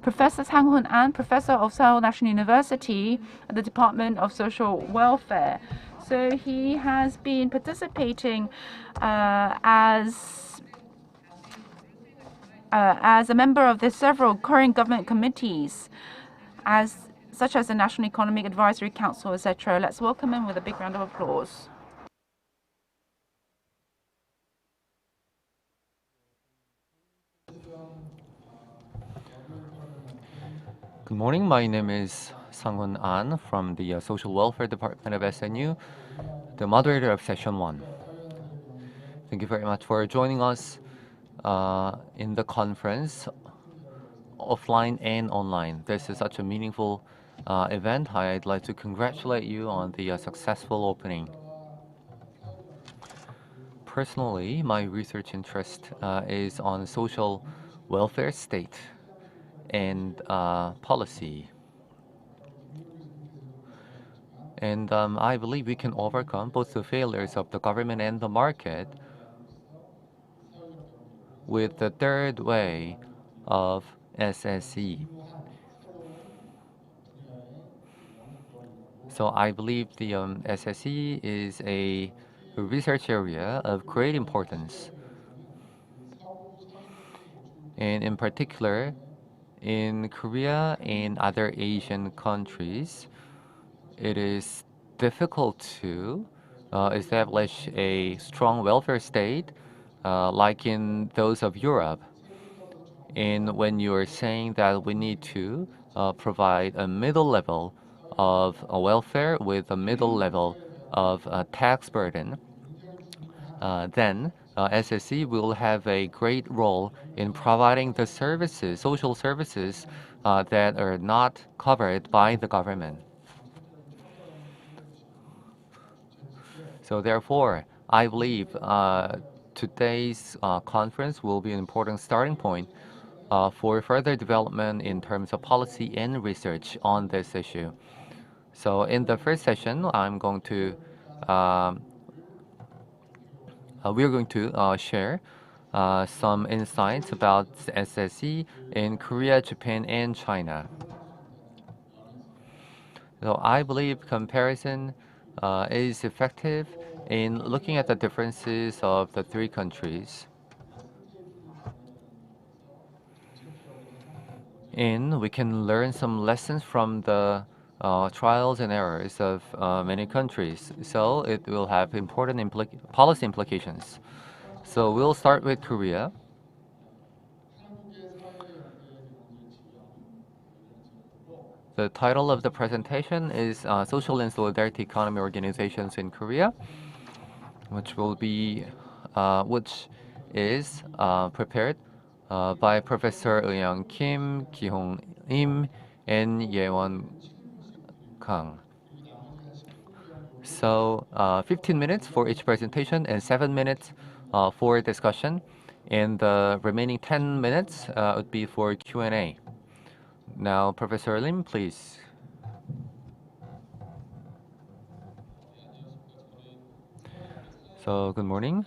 Professor Sang-Hoon An, Professor of Seoul National University at the Department of Social Welfare. So he has been participating as a member of the several current government committees, such as the National Economic Advisory Council, etc. Let's welcome him with a big round of applause. Good morning. My name is Sang-Hoon An from the Social Welfare Department of SNU, the moderator of session 1. Thank you very much for joining us in the conference, offline and online. This is such a meaningful event. I'd like to congratulate you on the successful opening. Personally, my research interest is on social welfare state and policy. And I believe we can overcome both the failures of the government and the market with the third way of SSE. So I believe the SSE is a research area of great importance. And in particular, in Korea and other Asian countries, it is difficult to establish a strong welfare state like in those of Europe. And when you are saying that we need to provide a middle level of welfare with a middle level of tax burden, then SSE will have a great role in providing the services, social services that are not covered by the government. So therefore, I believe today's conference will be an important starting point for further development in terms of policy and research on this issue. So in the first session, we're going to share some insights about SSE in Korea, Japan, and China. So I believe comparison is effective in looking at the differences of the three countries. And we can learn some lessons from the trials and errors of many countries. So it will have important policy implications. So we'll start with Korea. The title of the presentation is Social and Solidarity Economy Organizations in Korea, which will be, which is prepared by Professor Eun Kim, Ki-hong Im, and Yewon Kang. So 15 minutes for each presentation and 7 minutes for discussion. And the remaining 10 minutes would be for Q&A. Now, Professor Lim, please. So, good morning.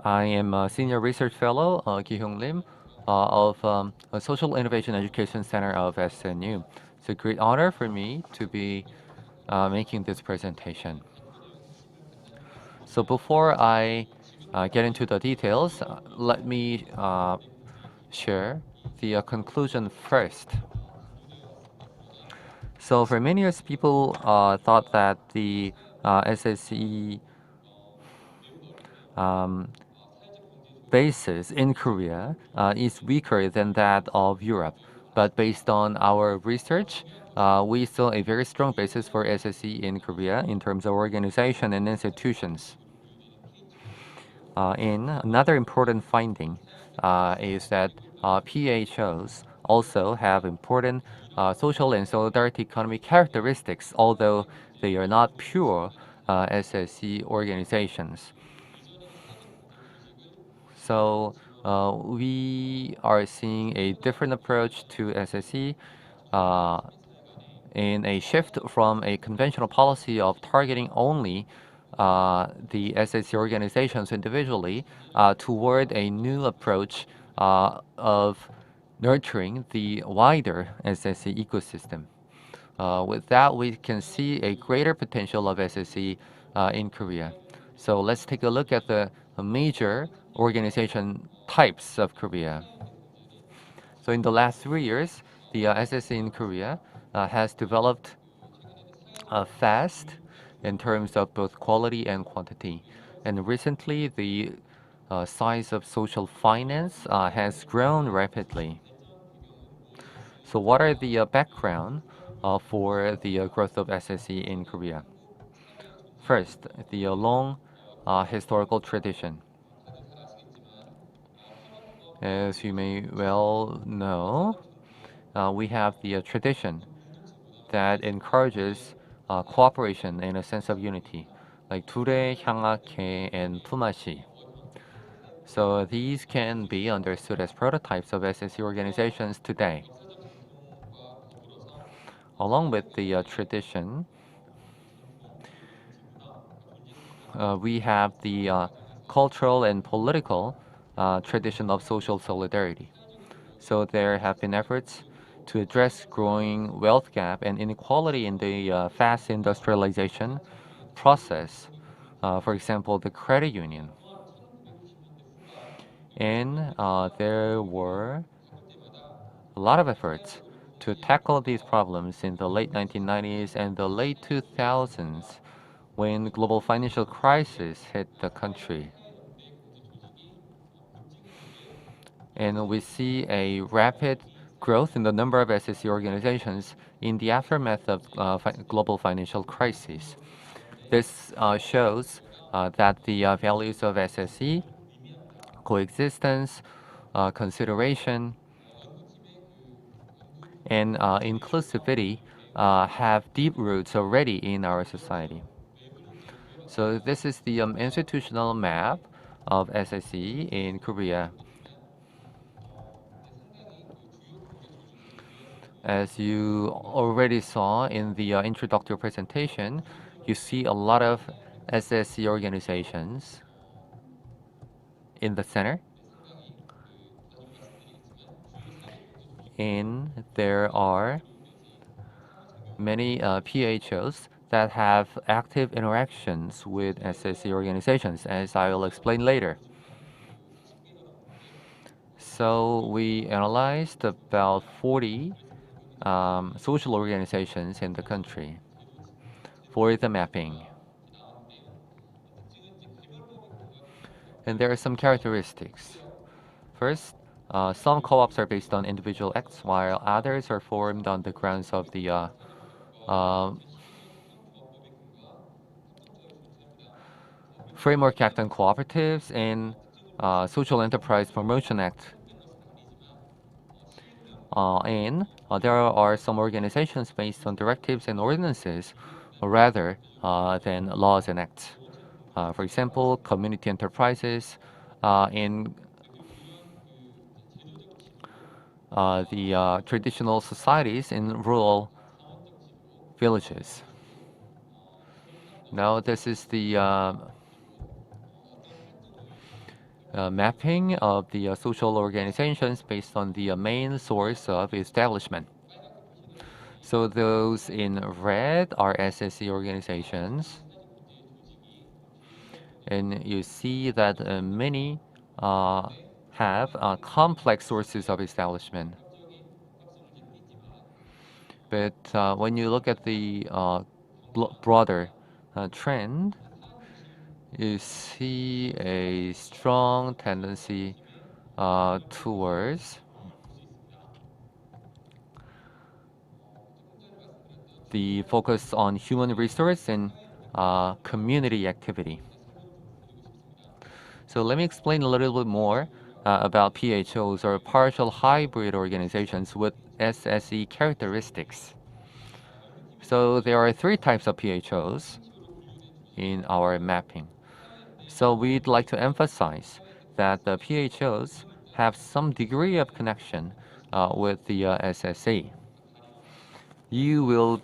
I am a Senior Research Fellow, Ki-hyung Lim, of a Social Innovation Education Center of SNU. It's a great honor for me to be making this presentation. So before I get into the details, let me share the conclusion first. So for many years, people thought that the SSE basis in Korea is weaker than that of Europe. But based on our research, we saw a very strong basis for SSE in Korea in terms of organization and institutions. And another important finding is that PHOs also have important social and solidarity economy characteristics, although they are not pure SSE organizations. So we are seeing a different approach to SSE in a shift from a conventional policy of targeting only the SSE organizations individually toward a new approach of nurturing the wider SSE ecosystem. With that, we can see a greater potential of SSE in Korea. So let's take a look at the major organization types of Korea. So in the last 3 years, the SSE in Korea has developed fast in terms of both quality and quantity. And recently, the size of social finance has grown rapidly. So what are the background for the growth of SSE in Korea? First, the long historical tradition. As you may well know, we have the tradition that encourages cooperation and a sense of unity, like Ture, Hyangake, and Pumashi. So these can be understood as prototypes of SSE organizations today. Along with the tradition, we have the cultural and political tradition of social solidarity. So there have been efforts to address growing wealth gap and inequality in the fast industrialization process. For example, the credit union. And there were a lot of efforts to tackle these problems in the late 1990s and the late 2000s when the global financial crisis hit the country. And we see a rapid growth in the number of SSE organizations in the aftermath of global financial crisis. This shows that the values of SSE, coexistence, consideration, and inclusivity have deep roots already in our society. So this is the institutional map of SSE in Korea. As you already saw in the introductory presentation, you see a lot of SSE organizations. in the center. And there are many PHOs that have active interactions with SSE organizations, as I will explain later. So we analyzed about 40 social organizations in the country for the mapping. And there are some characteristics. First, some co-ops are based on individual acts, while others are formed on the grounds of the uh, Framework Act on Cooperatives and Social Enterprise Promotion Act. And there are some organizations based on directives and ordinances rather than laws and acts. For example, community enterprises in the traditional societies in rural villages. Now, this is the mapping of the social organizations based on the main source of establishment. So those in red are SSE organizations. And you see that many have complex sources of establishment. But when you look at the broader trend, you see a strong tendency towards the focus on human resource and community activity. So let me explain a little bit more about PHOs, or partial hybrid organizations with SSE characteristics. So there are three types of PHOs in our mapping. So we'd like to emphasize that the PHOs have some degree of connection with the SSE. You will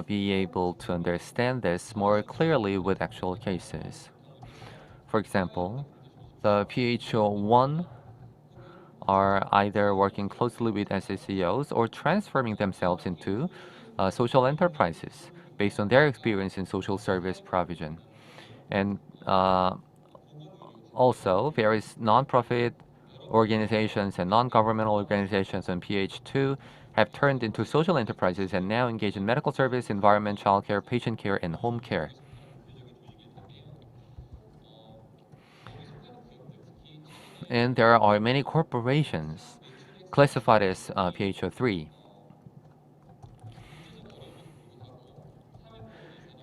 be able to understand this more clearly with actual cases. For example, the PHO1 are either working closely with SSEOs or transforming themselves into social enterprises based on their experience in social service provision. And also, various nonprofit organizations and non-governmental organizations in PH2 have turned into social enterprises and now engage in medical service, environment, childcare, patient care, and home care. And there are many corporations classified as PHO3.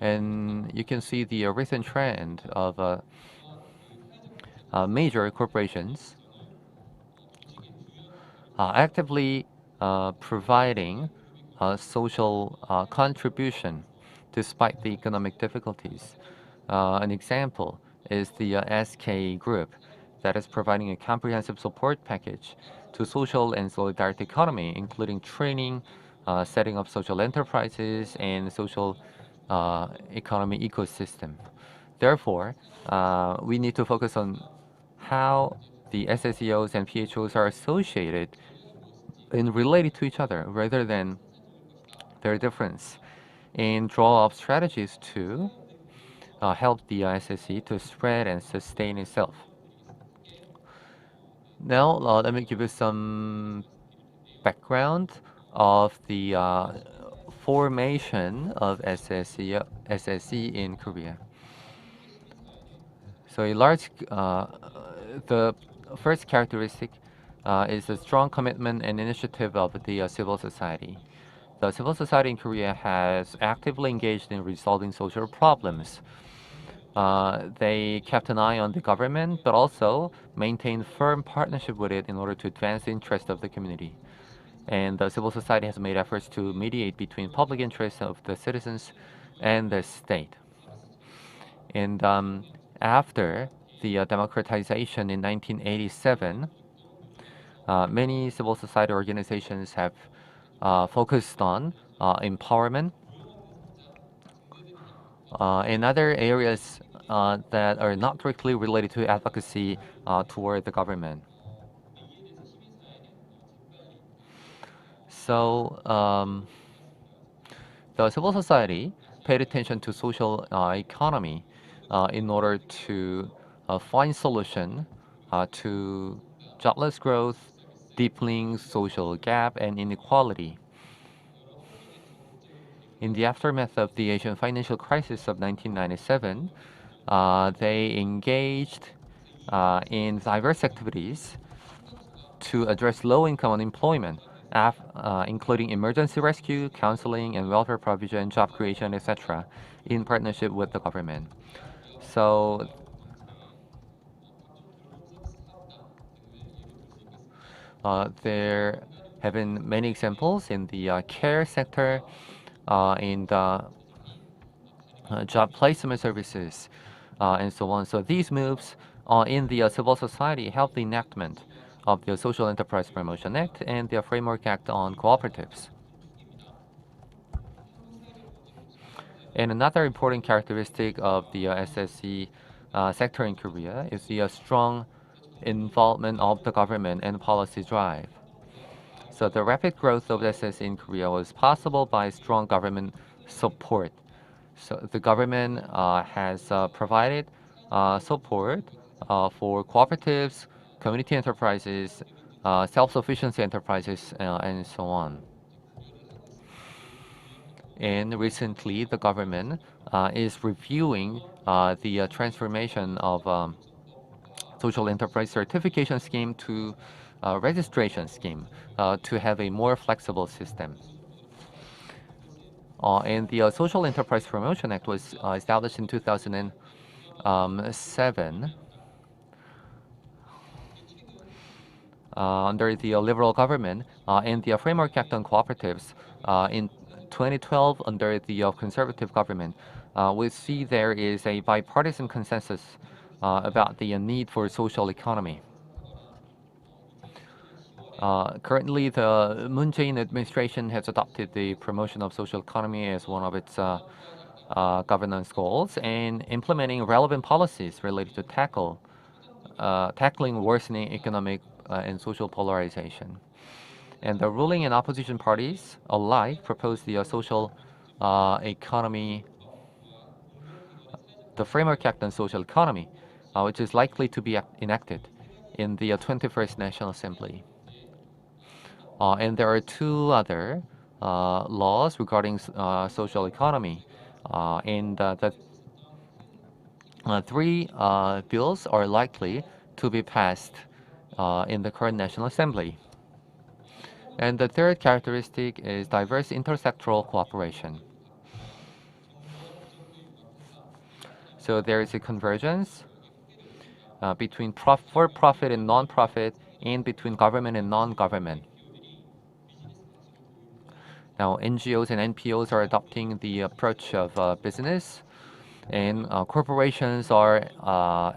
And you can see the recent trend of major corporations actively providing social contribution despite the economic difficulties. An example is the SK Group that is providing a comprehensive support package to social and solidarity economy, including training, setting up social enterprises, and social economy ecosystem. Therefore, we need to focus on how the SSEOs and PHOs are associated and related to each other rather than their difference, and draw up strategies to help the SSE to spread and sustain itself. Now, let me give you some background of the formation of SSE in Korea. So the first characteristic is the strong commitment and initiative of the civil society. The civil society in Korea has actively engaged in resolving social problems. They kept an eye on the government, but also maintained firm partnership with it in order to advance the interest of the community. And the civil society has made efforts to mediate between public interests of the citizens and the state. And after the democratization in 1987, many civil society organizations have focused on empowerment. In other areas that are not directly related to advocacy toward the government. So the civil society paid attention to social economy in order to find solution to jobless growth, deepening social gap and inequality. In the aftermath of the Asian financial crisis of 1997, they engaged in diverse activities to address low-income unemployment, including emergency rescue, counseling, and welfare provision, job creation, etc., in partnership with the government. So there have been many examples in the care sector, in the job placement services, and so on. So these moves in the civil society helped the enactment of the Social Enterprise Promotion Act and the Framework Act on Cooperatives. And another important characteristic of the SSE sector in Korea is the strong involvement of the government and policy drive. So the rapid growth of SSE in Korea was possible by strong government support. So the government has provided support for cooperatives, community enterprises, self-sufficiency enterprises, and so on. And recently, the government is reviewing the transformation of social enterprise certification scheme to registration scheme to have a more flexible system. And the Social Enterprise Promotion Act was established in 2007 under the Liberal government, and the Framework Act on Cooperatives in 2012 under the Conservative government. We see there is a bipartisan consensus about the need for social economy. Currently, the Moon Jae-in administration has adopted the promotion of social economy as one of its governance goals and implementing relevant policies related to tackling worsening economic and social polarization. And the ruling and opposition parties alike proposed the social economy, the Framework Act on Social Economy, which is likely to be enacted in the 21st National Assembly. And there are two other laws regarding social economy. And the three bills are likely to be passed in the current National Assembly. And the third characteristic is diverse intersectoral cooperation. So there is a convergence between for-profit and non-profit, and between government and non-government. Now, NGOs and NPOs are adopting the approach of business, and corporations are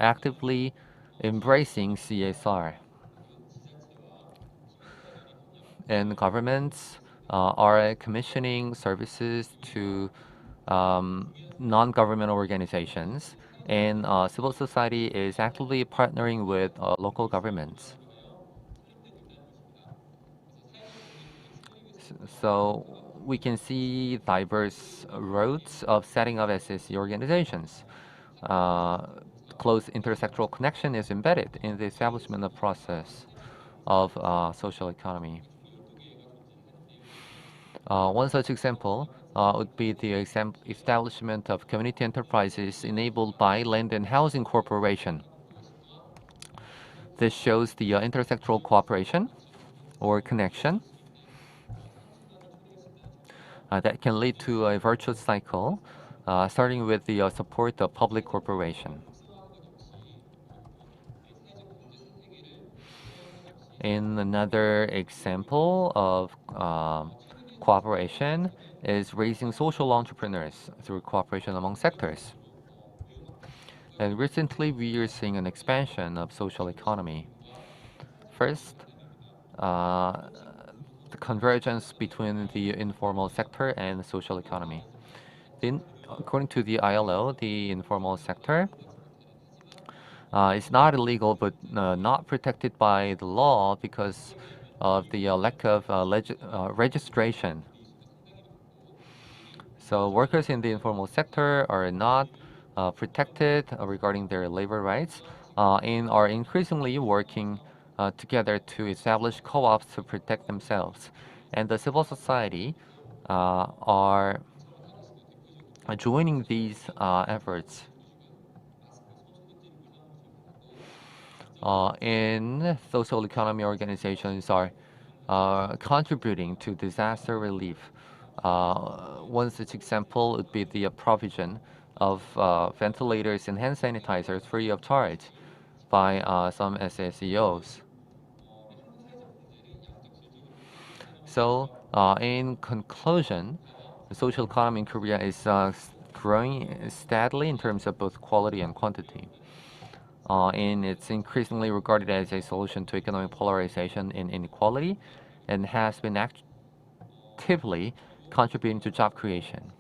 actively embracing CSR. And governments are commissioning services to non-government organizations, and civil society is actively partnering with local governments. So we can see diverse roads of setting up SSE organizations. Close intersectoral connection is embedded in the establishment of process of social economy. One such example would be the establishment of community enterprises enabled by Land and Housing Corporation. This shows the intersectoral cooperation or connection that can lead to a virtuous cycle, starting with the support of public corporation. In another example of cooperation is raising social entrepreneurs through cooperation among sectors. And recently, we are seeing an expansion of social economy. First, the convergence between the informal sector and the social economy. according to the ILO, the informal sector is not illegal but not protected by the law because of the lack of registration. So workers in the informal sector are not protected regarding their labor rights and are increasingly working together to establish co-ops to protect themselves. And the civil society are joining these efforts. And social economy organizations are contributing to disaster relief. One such example would be the provision of ventilators and hand sanitizers free of charge by some SSEOs. So, in conclusion, the social economy in Korea is growing steadily in terms of both quality and quantity. And it's increasingly regarded as a solution to economic polarization and inequality and has been actively contributing to job creation.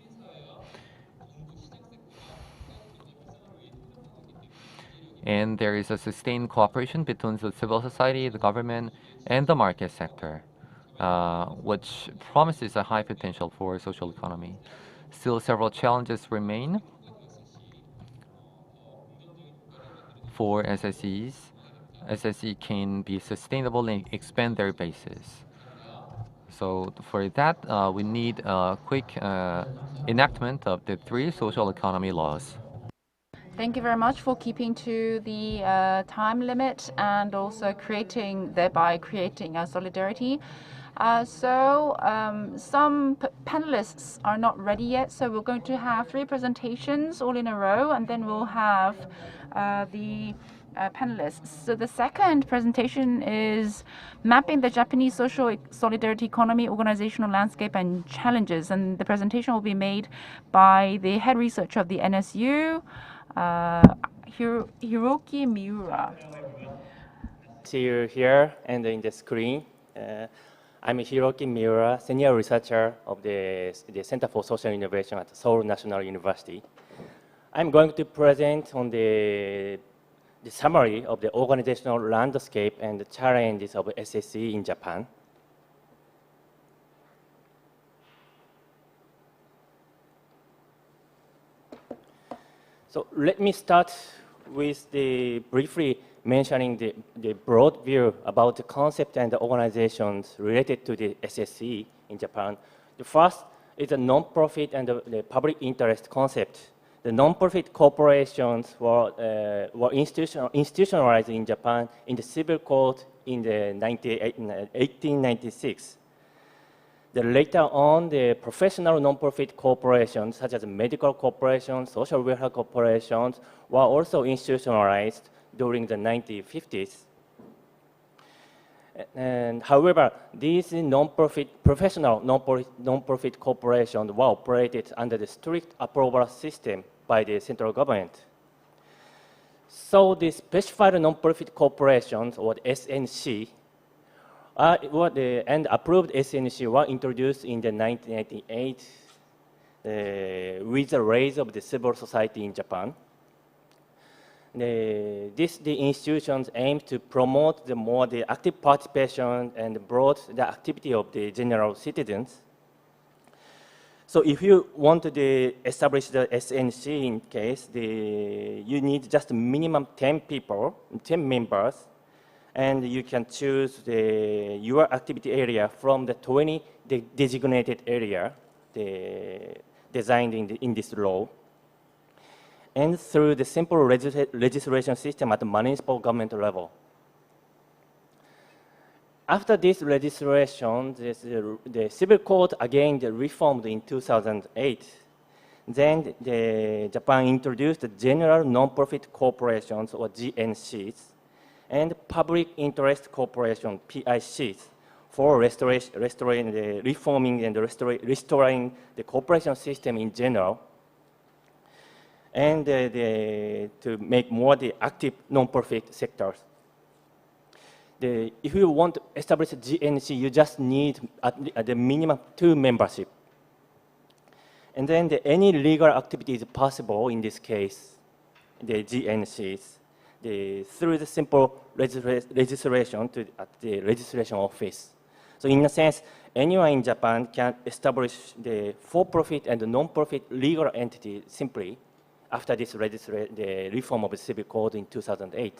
And there is a sustained cooperation between the civil society, the government, and the market sector, which promises a high potential for social economy. Still, several challenges remain for SSEs. SSE can be sustainable and expand their bases. So for that, we need a quick enactment of the 3 social economy laws. Thank you very much for keeping to the time limit and also thereby creating solidarity. Some panelists are not ready yet, so we're going to have 3 presentations all in a row, and then we'll have the panelists. So the second presentation is Mapping the Japanese Social Solidarity Economy, Organizational Landscape and Challenges, and the presentation will be made by the head researcher of the NSU, Hiroki Miura. See you here and in the screen. I'm Hiroki Miura, senior researcher of the Center for Social Innovation at Seoul National University. I'm going to present on the summary of the organizational landscape and the challenges of SSE in Japan. So let me start with briefly mentioning the broad view about the concept and the organizations related to the SSE in Japan. The first is the non-profit and the public interest concept. The non-profit corporations were institutionalized in Japan in the civil code in the 1896. Then later on, the professional non-profit corporations, such as medical corporations, social welfare corporations, were also institutionalized during the 1950s. And however, these professional non-profit corporations were operated under the strict approval system by the central government. So the specified non-profit corporations, or the SNC, and approved SNC were introduced in the 1998 with the rise of the civil society in Japan. The institutions aim to promote the active participation and broad the activity of the general citizens. So if you want to establish the SNC in case, you need just minimum 10 members, and you can choose your activity area from the 20 designated area designed in this law. And through the simple registration system at the municipal government level. After this registration, the civil code again reformed in 2008. Then Japan introduced the general non-profit corporations, or GNCs, and public interest corporation, PICs, for reforming and restoring the corporation system in general, and to make more the active non-profit sectors. If you want to establish a GNC, you just need at the minimum 2 membership. And then any legal activity is possible in this case, the GNCs, through the simple registration at the registration office. So in a sense, anyone in Japan can establish the for-profit and non-profit legal entity simply after this the reform of the Civil Code in 2008.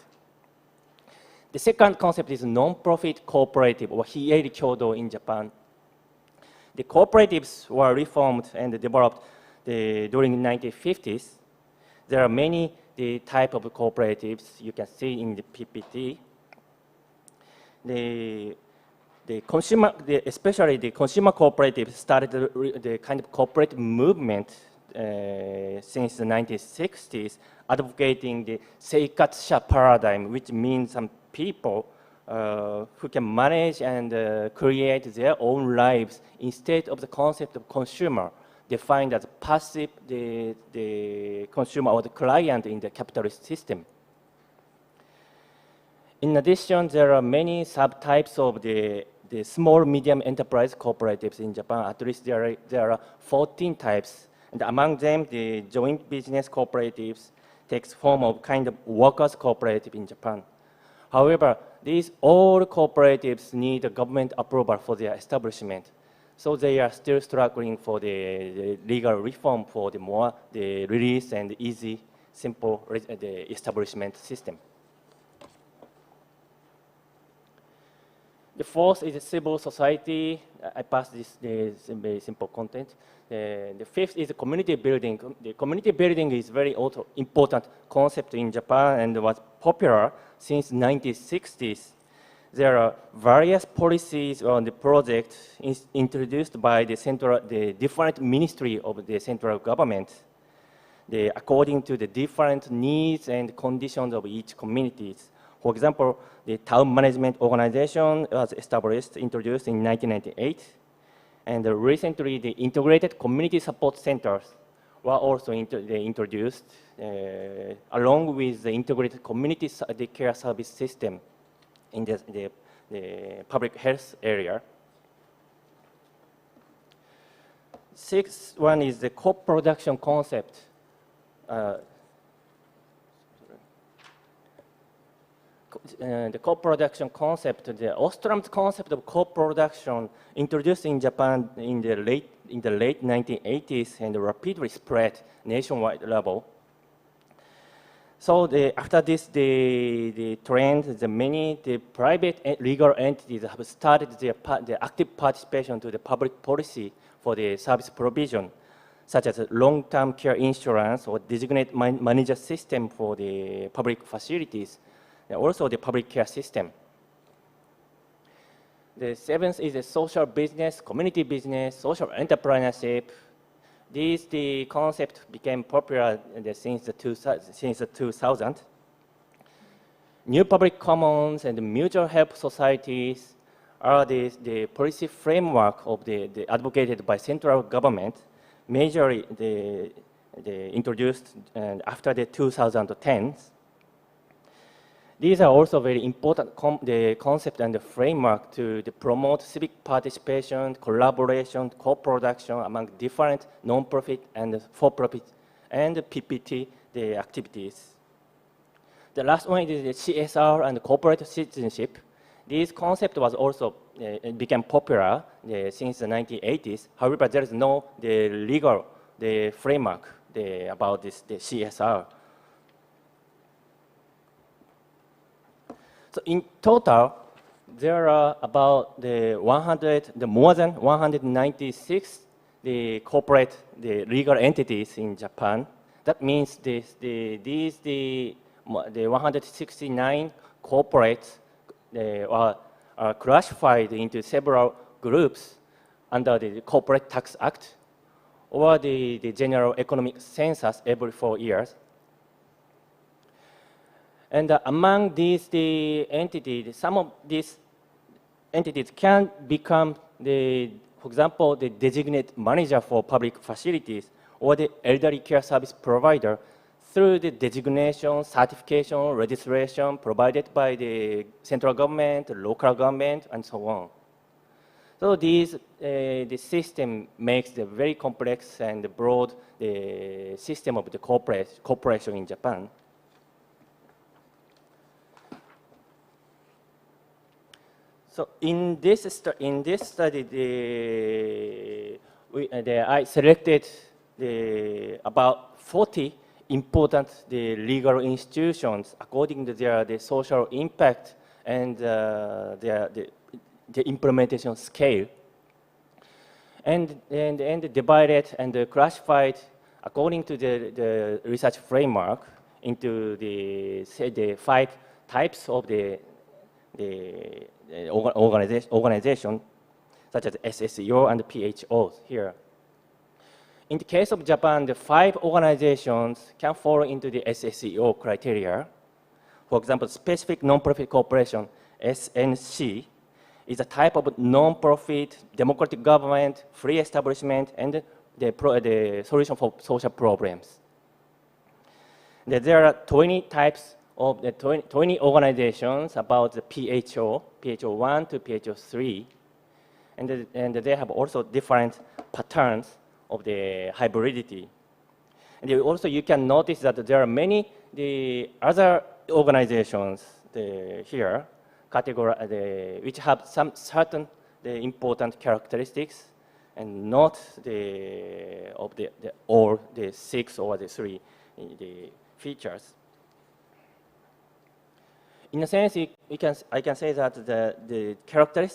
The second concept is non-profit cooperative, or Hieri Kyodo in Japan. The cooperatives were reformed and developed during the 1950s. There are many type of cooperatives you can see in the PPT. Especially the consumer cooperatives started the kind of cooperative movement since the 1960s, advocating the seikatsha paradigm, which means some people who can manage and create their own lives instead of the concept of consumer, defined as passive, the consumer or the client in the capitalist system. In addition, there are many subtypes of the small medium enterprise cooperatives in Japan. At least there are 14 types. And among them, the joint business cooperatives takes form of kind of workers' cooperative in Japan. However, these all cooperatives need a government approval for their establishment. So they are still struggling for the legal reform for the release and easy, simple the establishment system. The fourth is civil society. I passed this very simple content. The fifth is community building. The community building is very also important concept in Japan and was popular since 1960s. There are various policies on the project introduced by the different ministry of the central government, according to the different needs and conditions of each communities. For example, the town management organization was introduced in 1998. And recently, the integrated community support centers were also introduced, along with the integrated community care service system in the public health area. Sixth one is the co-production concept. The co-production concept, the Ostrom's concept of co-production introduced in Japan in the late 1980s and rapidly spread nationwide level. So after this, the trend, the private legal entities have started their active participation to the public policy for the service provision, such as long-term care insurance or designated manager system for the public facilities, and also the public care system. The seventh is the social business, community business, social entrepreneurship. The concept became popular since the 2000. New public commons and mutual help societies are the policy framework of the advocated by central government, majorly introduced after the 2010s. These are also very important the concept and the framework to promote civic participation, collaboration, co-production among different non-profit and for-profit and PPT the activities. The last one is the CSR and corporate citizenship. This concept was also became popular since the 1980s. However, there is no legal framework about the CSR. So in total, there are about more than 196 corporate legal entities in Japan. That means the 169 corporates are classified into several groups under the Corporate Tax Act or the General Economic Census every 4 years. And among these entities, some of these entities can become for example, the designated manager for public facilities or the elderly care service provider through the designation, certification, registration provided by the central government, local government, and so on. So the system makes the very complex and broad system of the cooperation in Japan. So in this study, I selected about 40 important legal institutions according to their social impact and the implementation scale, and divided and classified according to the research framework into the 5 types of the organization, such as SSEO and PHOs here. In the case of Japan, the 5 organizations can fall into the SSEO criteria. For example, specific non-profit corporation, SNC, is a type of non-profit, democratic government, free establishment, and the solution for social problems. There are 20 types of the 20 organizations about the PHO 1 to PHO 3, and they have also different patterns of the hybridity. And also you can notice that there are many other organizations here, which have some certain important characteristics, and not all the 6 or the 3 features. In a sense, I can say that the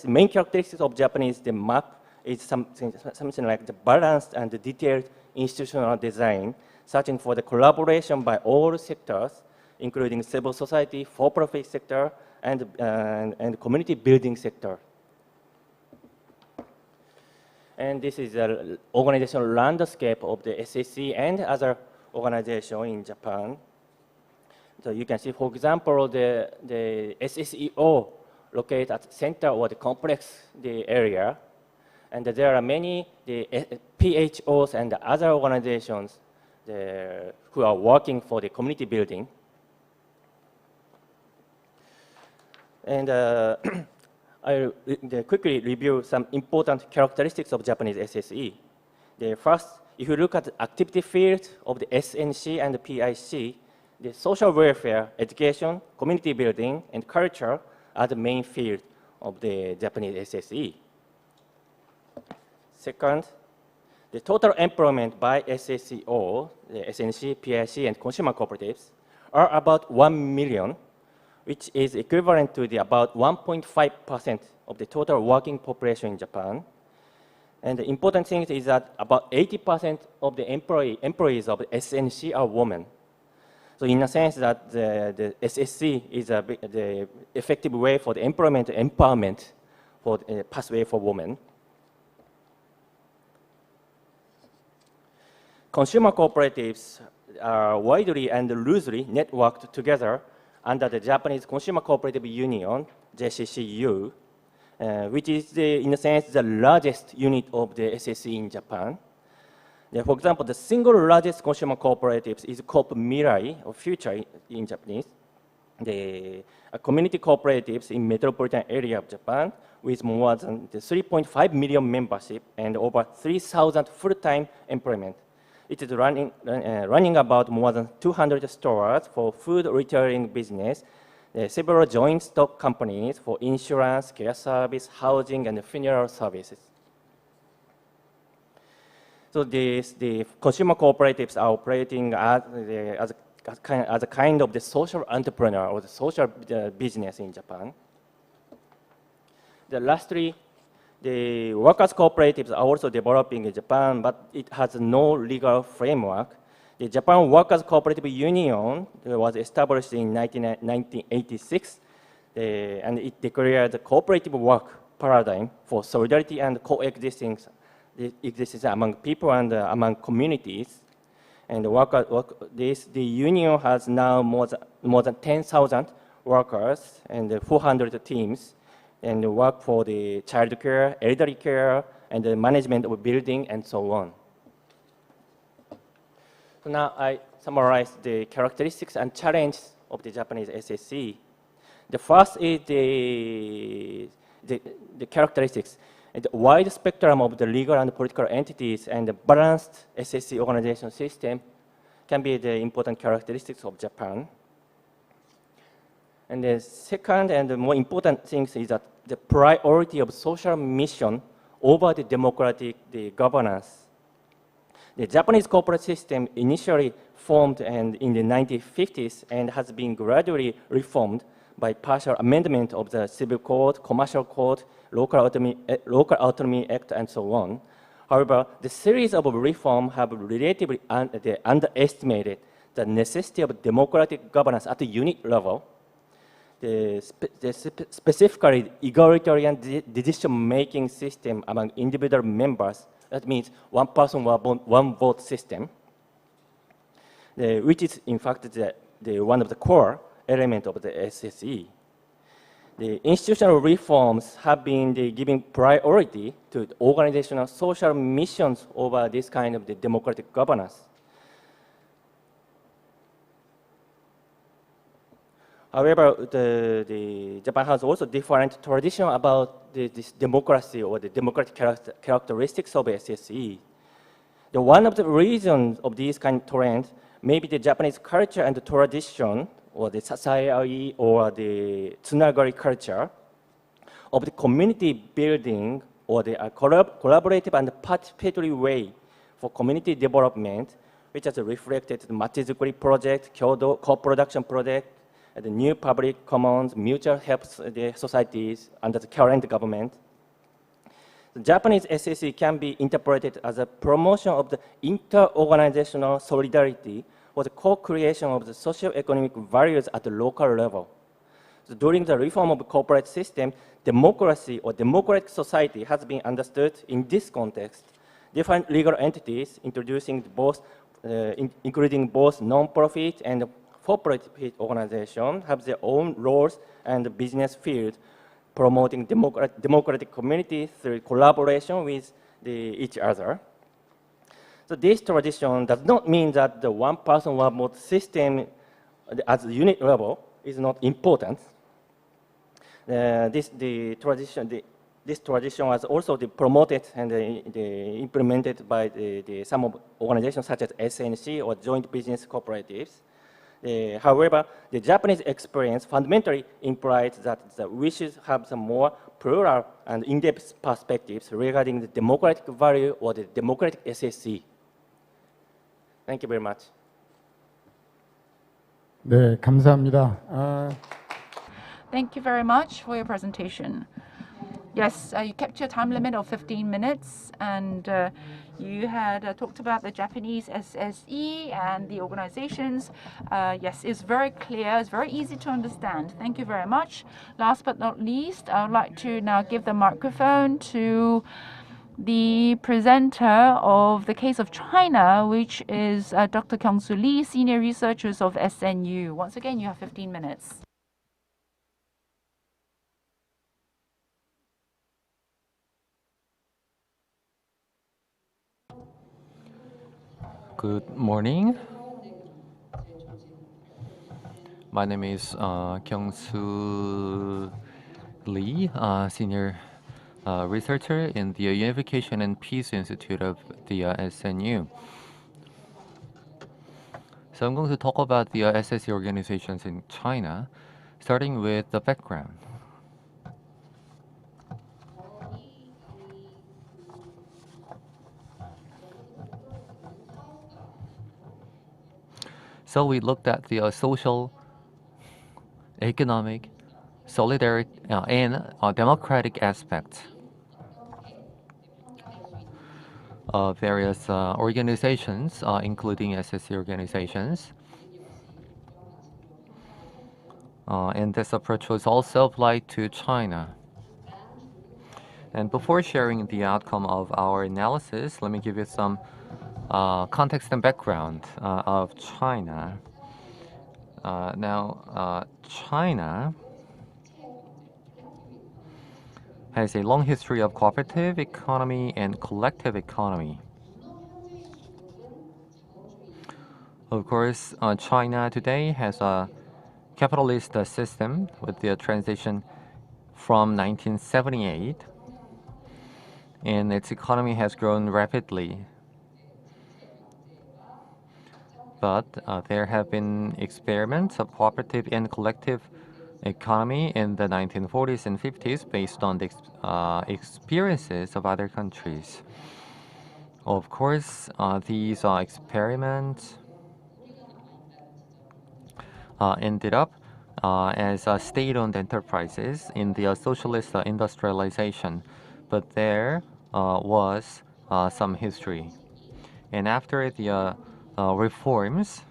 main characteristics of Japanese map is something like the balanced and the detailed institutional design, searching for the collaboration by all sectors, including civil society, for-profit sector, and community building sector. And this is the organizational landscape of the SSC and other organizations in Japan. So you can see, for example, the SSEO located at the center or the complex area, and there are many PHOs and other organizations who are working for the community building. And I quickly review some important characteristics of Japanese SSE. First, if you look at the activity field of the SNC and the PIC, the social welfare, education, community building, and culture are the main field of the Japanese SSE. Second, the total employment by SSEO, the SNC, PIC, and consumer cooperatives are about 1 million, which is equivalent to about 1.5% of the total working population in Japan. And the important thing is that about 80% of the employees of the SNC are women. So in a sense that the SSC is the effective way for the employment empowerment for the pathway for women. Consumer cooperatives are widely and loosely networked together under the Japanese Consumer Cooperative Union, JCCU, which is, in a sense, the largest unit of the SSE in Japan. For example, the single largest consumer cooperatives is called Mirai, or Future in Japanese. The community cooperatives in metropolitan area of Japan with more than 3.5 million membership and over 3,000 full-time employment. It is running about more than 200 stores for food retailing business, several joint stock companies for insurance, care service, housing, and funeral services. So the consumer cooperatives are operating as a kind of the social entrepreneur or the social business in Japan. Lastly, the workers' cooperatives are also developing in Japan, but it has no legal framework. The Japan Workers' Cooperative Union was established in 1986, and it declared the cooperative work paradigm for solidarity and coexistence among people and among communities. And the union has now more than 10,000 workers and 400 teams, and work for the child care, elderly care, and the management of building, and so on. So now I summarize the characteristics and challenges of the Japanese SSE. The first is the characteristics. The wide spectrum of the legal and political entities and the balanced SSE organization system can be the important characteristics of Japan. And the second and the more important thing is that the priority of social mission over the democratic governance. The Japanese corporate system initially formed in the 1950s and has been gradually reformed by partial amendment of the Civil Code, Commercial Code, Local Autonomy Act, and so on. However, the series of reforms have relatively underestimated the necessity of democratic governance at the unit level. Specifically, egalitarian decision-making system among individual members, that means one person, one vote system, which is in fact one of the core elements of the SSE. The institutional reforms have been giving priority to organizational social missions over this kind of the democratic governance. However, Japan has also different tradition about this democracy or the democratic characteristics of SSE. One of the reasons of these kind of trends may be the Japanese culture and the tradition, or the sasayai or the tsunagari culture of the community building or the collaborative and participatory way for community development, which has reflected the Machizukuri project, Kyodo co-production project, the new public commons, mutual help societies under the current government. The Japanese SSE can be interpreted as a promotion of the inter-organizational solidarity or the co-creation of the socio-economic values at the local level. So during the reform of the corporate system, democracy or democratic society has been understood in this context. Different legal entities including both non-profit and for-profit organizations have their own roles and business field, promoting democratic community through collaboration with each other. So this tradition does not mean that the one person, one vote system at the unit level is not important. This tradition was also promoted and implemented by some organizations such as SNC or joint business cooperatives. However, the Japanese experience fundamentally implies that we should have some more plural and in-depth perspectives regarding the democratic value or the democratic SSE. Thank you very much. 네, 감사합니다. Thank you very much for your presentation. Yes, you kept your time limit of 15 minutes, and you had talked about the Japanese SSE and the organizations. Yes, it's very clear, it's very easy to understand. Thank you very much. Last but not least, I would like to now give the microphone to the presenter of the case of China, which is Dr. Kyung-Soo Lee, Senior Researchers of SNU. Once again, you have 15 minutes. Good morning. My name is Kyung-Soo Lee, Senior Researcher in the Unification and Peace Institute of the SNU. So I'm going to talk about the SSE organizations in China, starting with the background. So we looked at the social, economic, solidarity, and democratic aspects of various organizations, including SSE organizations. And this approach was also applied to China. And before sharing the outcome of our analysis, let me give you some context and background of China. China has a long history of cooperative economy and collective economy. Of course, China today has a capitalist system with the transition from 1978. and its economy has grown rapidly. But there have been experiments of cooperative and collective economy in the 1940s and 50s based on the experiences of other countries. Of course, these experiments ended up as state-owned enterprises in the socialist industrialization, but there was some history. And after the reforms,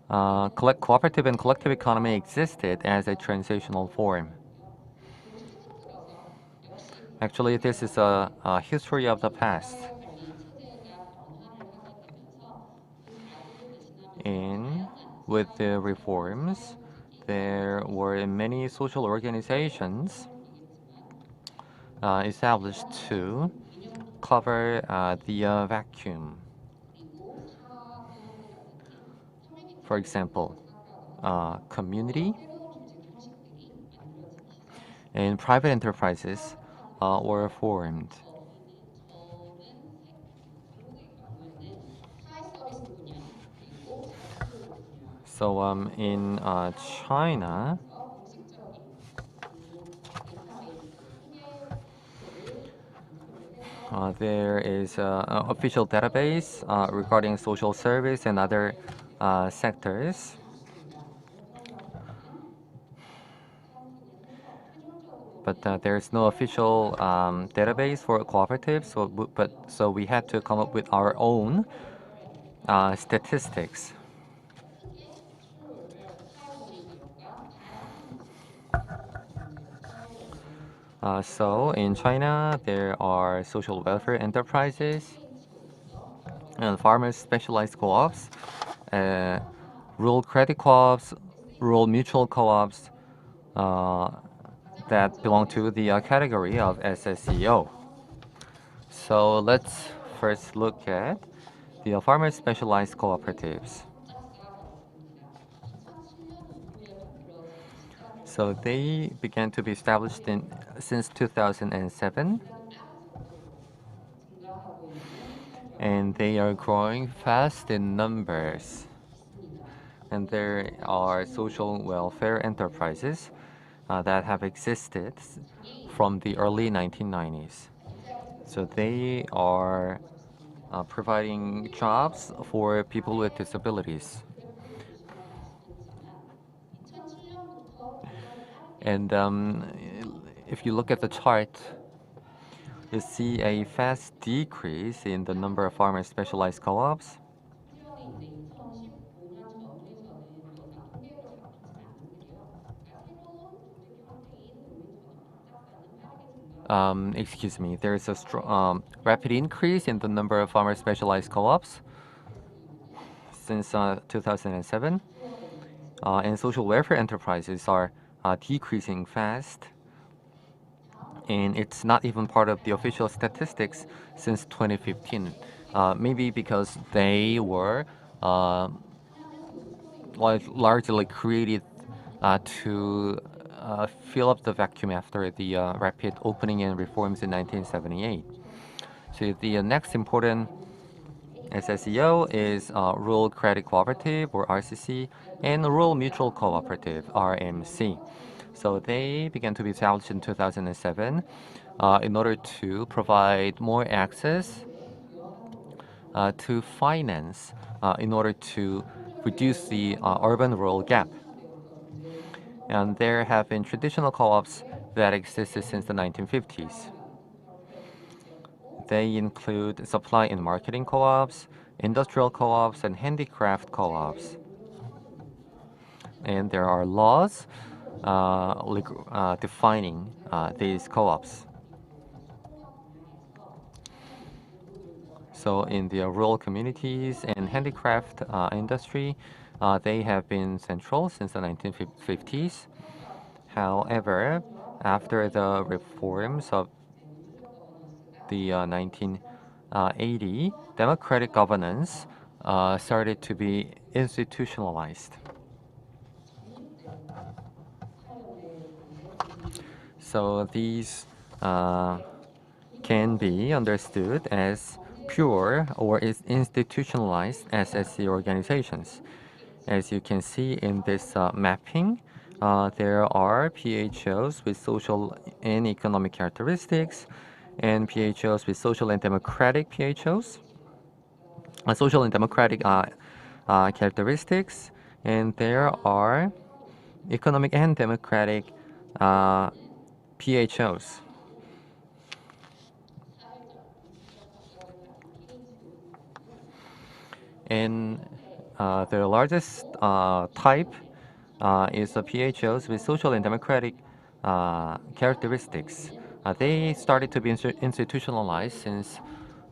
cooperative and collective economy existed as a transitional form. Actually, this is a history of the past. And with the reforms, there were many social organizations established to cover the vacuum. For example, community and private enterprises were formed. So in China, there is an official database regarding social service and other sectors. But there is no official database for cooperatives, so we had to come up with our own statistics. So in China, there are social welfare enterprises and farmers specialized co-ops, rural credit co-ops, rural mutual co-ops that belong to the category of SSEO. So let's first look at the farmer specialized cooperatives. So they began to be established since 2007, and they are growing fast in numbers. And there are social welfare enterprises that have existed from the early 1990s. So they are providing jobs for people with disabilities. And if you look at the chart, you see a fast decrease in the number of farmer specialized co-ops. Excuse me, there is a rapid increase in the number of farmer specialized co-ops since 2007. And social welfare enterprises are decreasing fast. And it's not even part of the official statistics since 2015. Maybe because they were largely created to fill up the vacuum after the rapid opening and reforms in 1978. So the next important SSEO is Rural Credit Cooperative, or RCC, and Rural Mutual Cooperative, RMC. So they began to be established in 2007 in order to provide more access to finance in order to reduce the urban-rural gap. And there have been traditional co-ops that existed since the 1950s. They include supply and marketing co-ops, industrial co-ops, and handicraft co-ops. And there are laws defining these co-ops. So in the rural communities and handicraft industry, they have been central since the 1950s. However, after the reforms of the 1980, democratic governance started to be institutionalized. So these can be understood as pure or is institutionalized SSC organizations. As you can see in this mapping, there are PHOs with social and economic characteristics, and PHOs with social and democratic PHOs, social and democratic characteristics, and there are economic and democratic PHOs. And the largest type is the PHOs with social and democratic characteristics. They started to be institutionalized since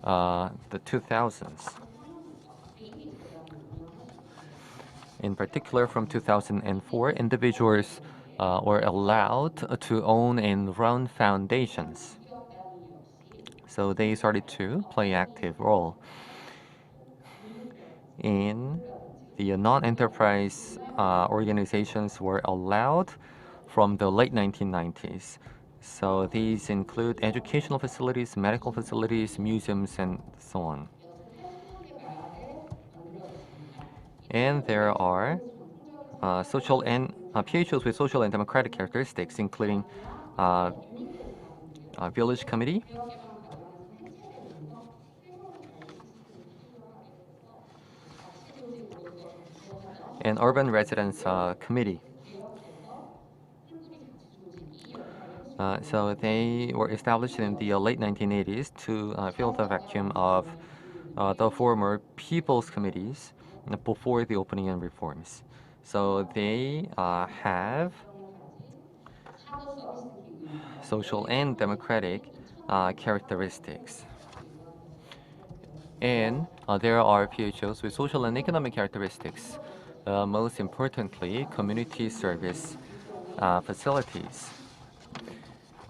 the 2000s. In particular, from 2004, individuals were allowed to own and run foundations. So they started to play active role in the non-enterprise organizations were allowed from the late 1990s. So these include educational facilities, medical facilities, museums, and so on. And there are social and PHOs with social and democratic characteristics, including village committee, and urban residence committee. So they were established in the late 1980s to fill the vacuum of the former people's committees before the opening and reforms. So they have social and democratic characteristics. And there are PHOs with social and economic characteristics. Most importantly, community service facilities.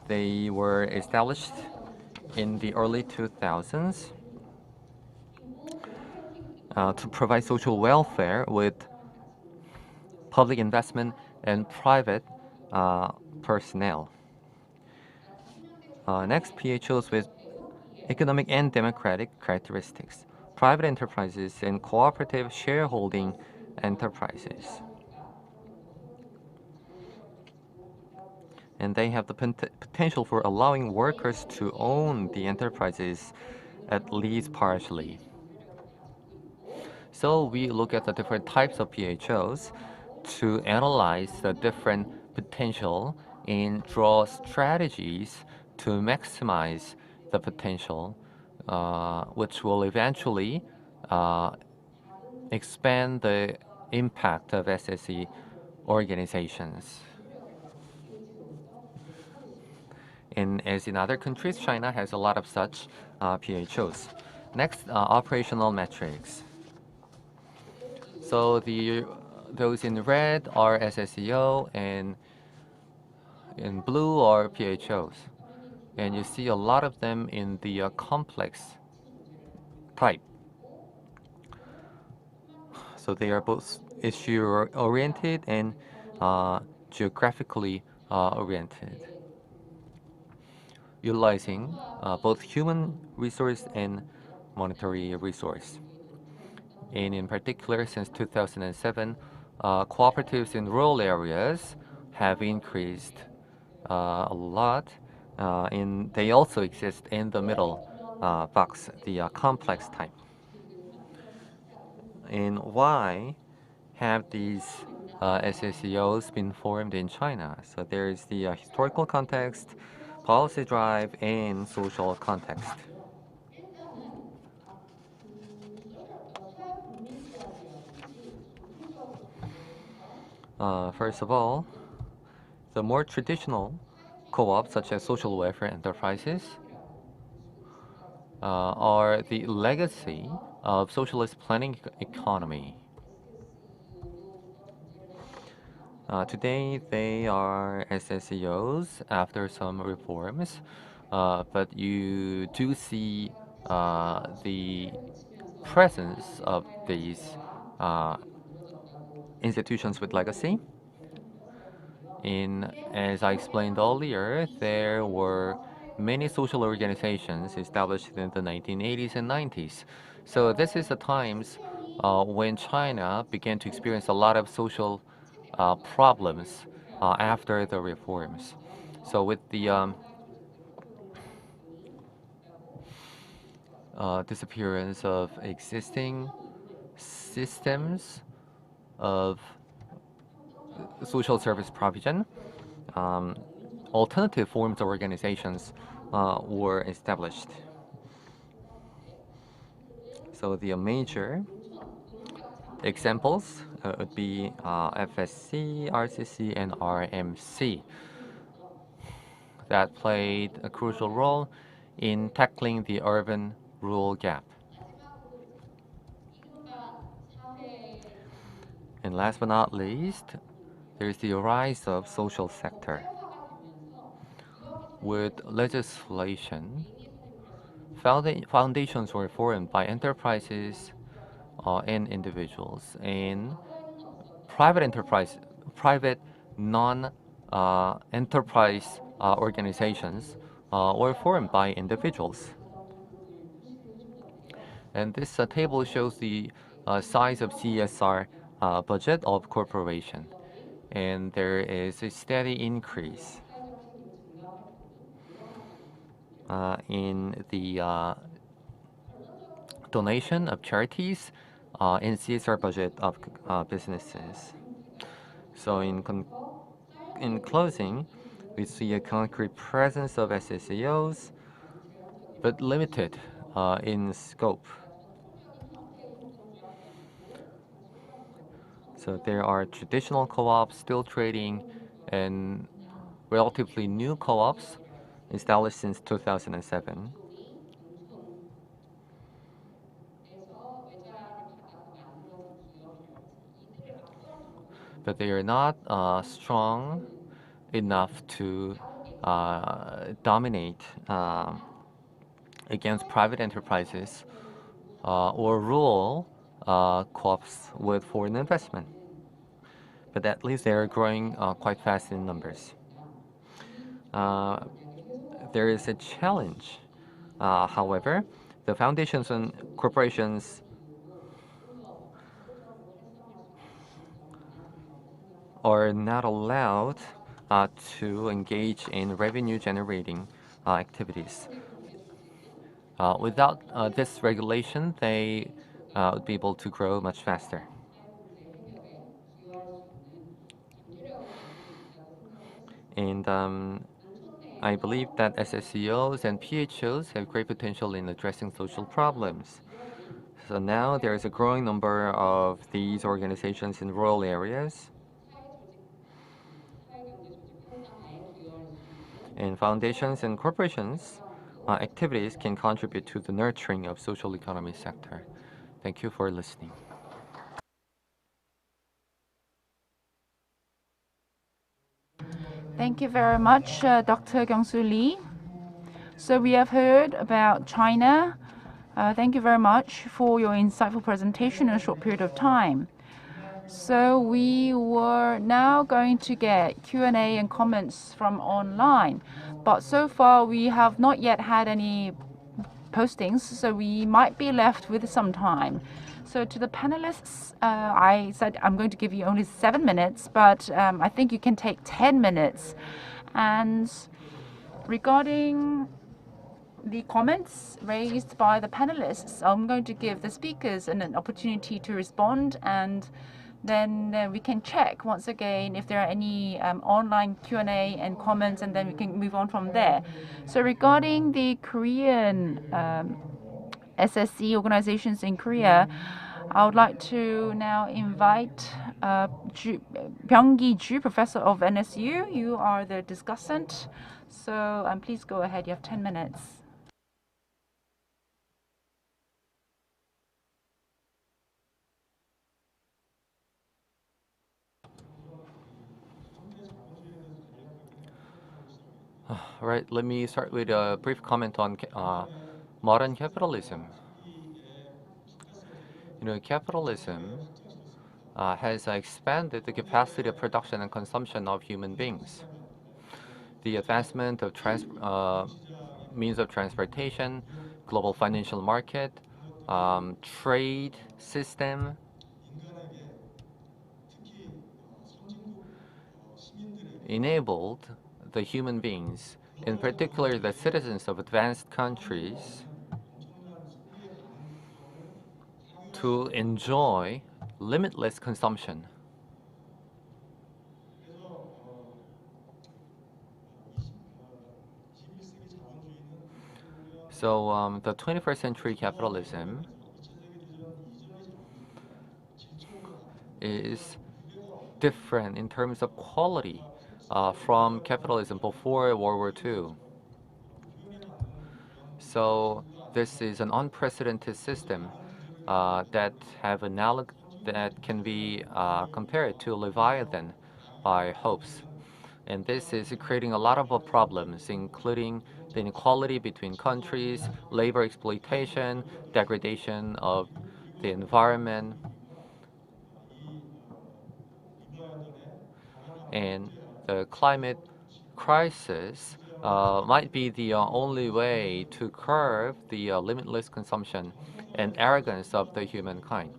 They were established in the early 2000s to provide social welfare with public investment and private personnel. Next, PHOs with economic and democratic characteristics. Private enterprises and cooperative shareholding enterprises. And they have the potential for allowing workers to own the enterprises at least partially. So we look at the different types of PHOs to analyze the different potential and draw strategies to maximize the potential, which will eventually expand the impact of SSE organizations. And as in other countries, China has a lot of such PHOs. Next, operational metrics. So those in red are SSEO, and in blue are PHOs. And you see a lot of them in the complex type. So they are both issue-oriented and geographically oriented, utilizing both human resource and monetary resource. And in particular, since 2007, cooperatives in rural areas have increased a lot, and they also exist in the middle box, the complex type. And why have these SSEOs been formed in China? So there is the historical context, policy drive, and social context. First of all, the more traditional co-ops, such as social welfare enterprises, are the legacy of socialist planning economy. Today, they are SSEOs after some reforms, but you do see the presence of these institutions with legacy. As I explained earlier, there were many social organizations established in the 1980s and 90s. So this is the times when China began to experience a lot of social problems after the reforms. So with the disappearance of existing systems of social service provision, um, alternative forms of organizations were established. So the major examples would be FSC, RCC, and RMC that played a crucial role in tackling the urban-rural gap. And last but not least, there's the rise of social sector. With legislation, foundations were formed by enterprises and individuals, and private enterprise, private non-enterprise organizations were formed by individuals. And this table shows the size of CSR budget of corporation, and there is a steady increase in the donation of charities and CSR budget of businesses. So in closing, we see a concrete presence of SSEOs, but limited in scope. So there are traditional co-ops still trading and relatively new co-ops established since 2007. But they are not strong enough to dominate against private enterprises or rule co-ops with foreign investment. But at least they are growing quite fast in numbers. There is a challenge. However, the foundations and corporations are not allowed to engage in revenue generating activities. Without this regulation, they would be able to grow much faster. And I believe that SSCOs and PHOs have great potential in addressing social problems. So now there is a growing number of these organizations in rural areas. And foundations and corporations activities can contribute to the nurturing of social economy sector. Thank you for listening. Thank you very much, Dr. Kyung-soo Lee. So we have heard about China. Thank you very much for your insightful presentation in a short period of time. So we were now going to get Q&A and comments from online, but so far we have not yet had any postings, so we might be left with some time. So to the panelists, I said I'm going to give you only 7 minutes, but I think you can take 10 minutes. And regarding the comments raised by the panelists, I'm going to give the speakers an opportunity to respond, and then we can check once again if there are any online Q&A and comments, and then we can move on from there. So regarding the Korean SSC organizations in Korea, I would like to now invite Byung-gi Ju, professor of NSU. You are the discussant, so please go ahead. You have 10 minutes. All right, let me start with a brief comment on modern capitalism. You know, capitalism has expanded the capacity of production and consumption of human beings. The advancement of means of transportation, global financial market, trade system, enabled the human beings, in particular the citizens of advanced countries, to enjoy limitless consumption. So the 21st century capitalism is different in terms of quality from capitalism before World War II. So this is an unprecedented system that have analog that can be compared to Leviathan by Hobbes. And this is creating a lot of problems, including the inequality between countries, labor exploitation, degradation of the environment, and the climate crisis might be the only way to curb the limitless consumption and arrogance of the humankind.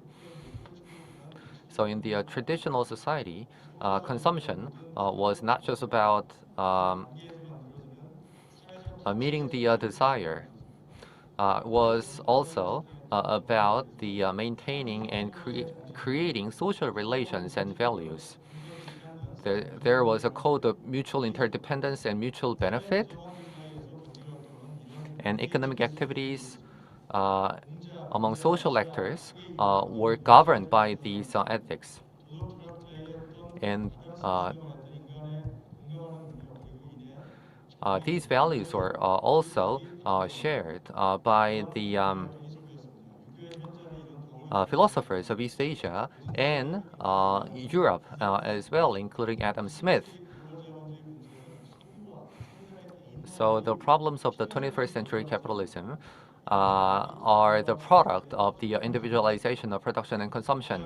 So in the traditional society, consumption was not just about meeting the desire, was also about the maintaining and creating social relations and values. There was a code of mutual interdependence and mutual benefit, and economic activities among social actors were governed by these ethics. And these values were also shared by the philosophers of East Asia and Europe as well, including Adam Smith. So the problems of the 21st century capitalism are the product of the individualization of production and consumption.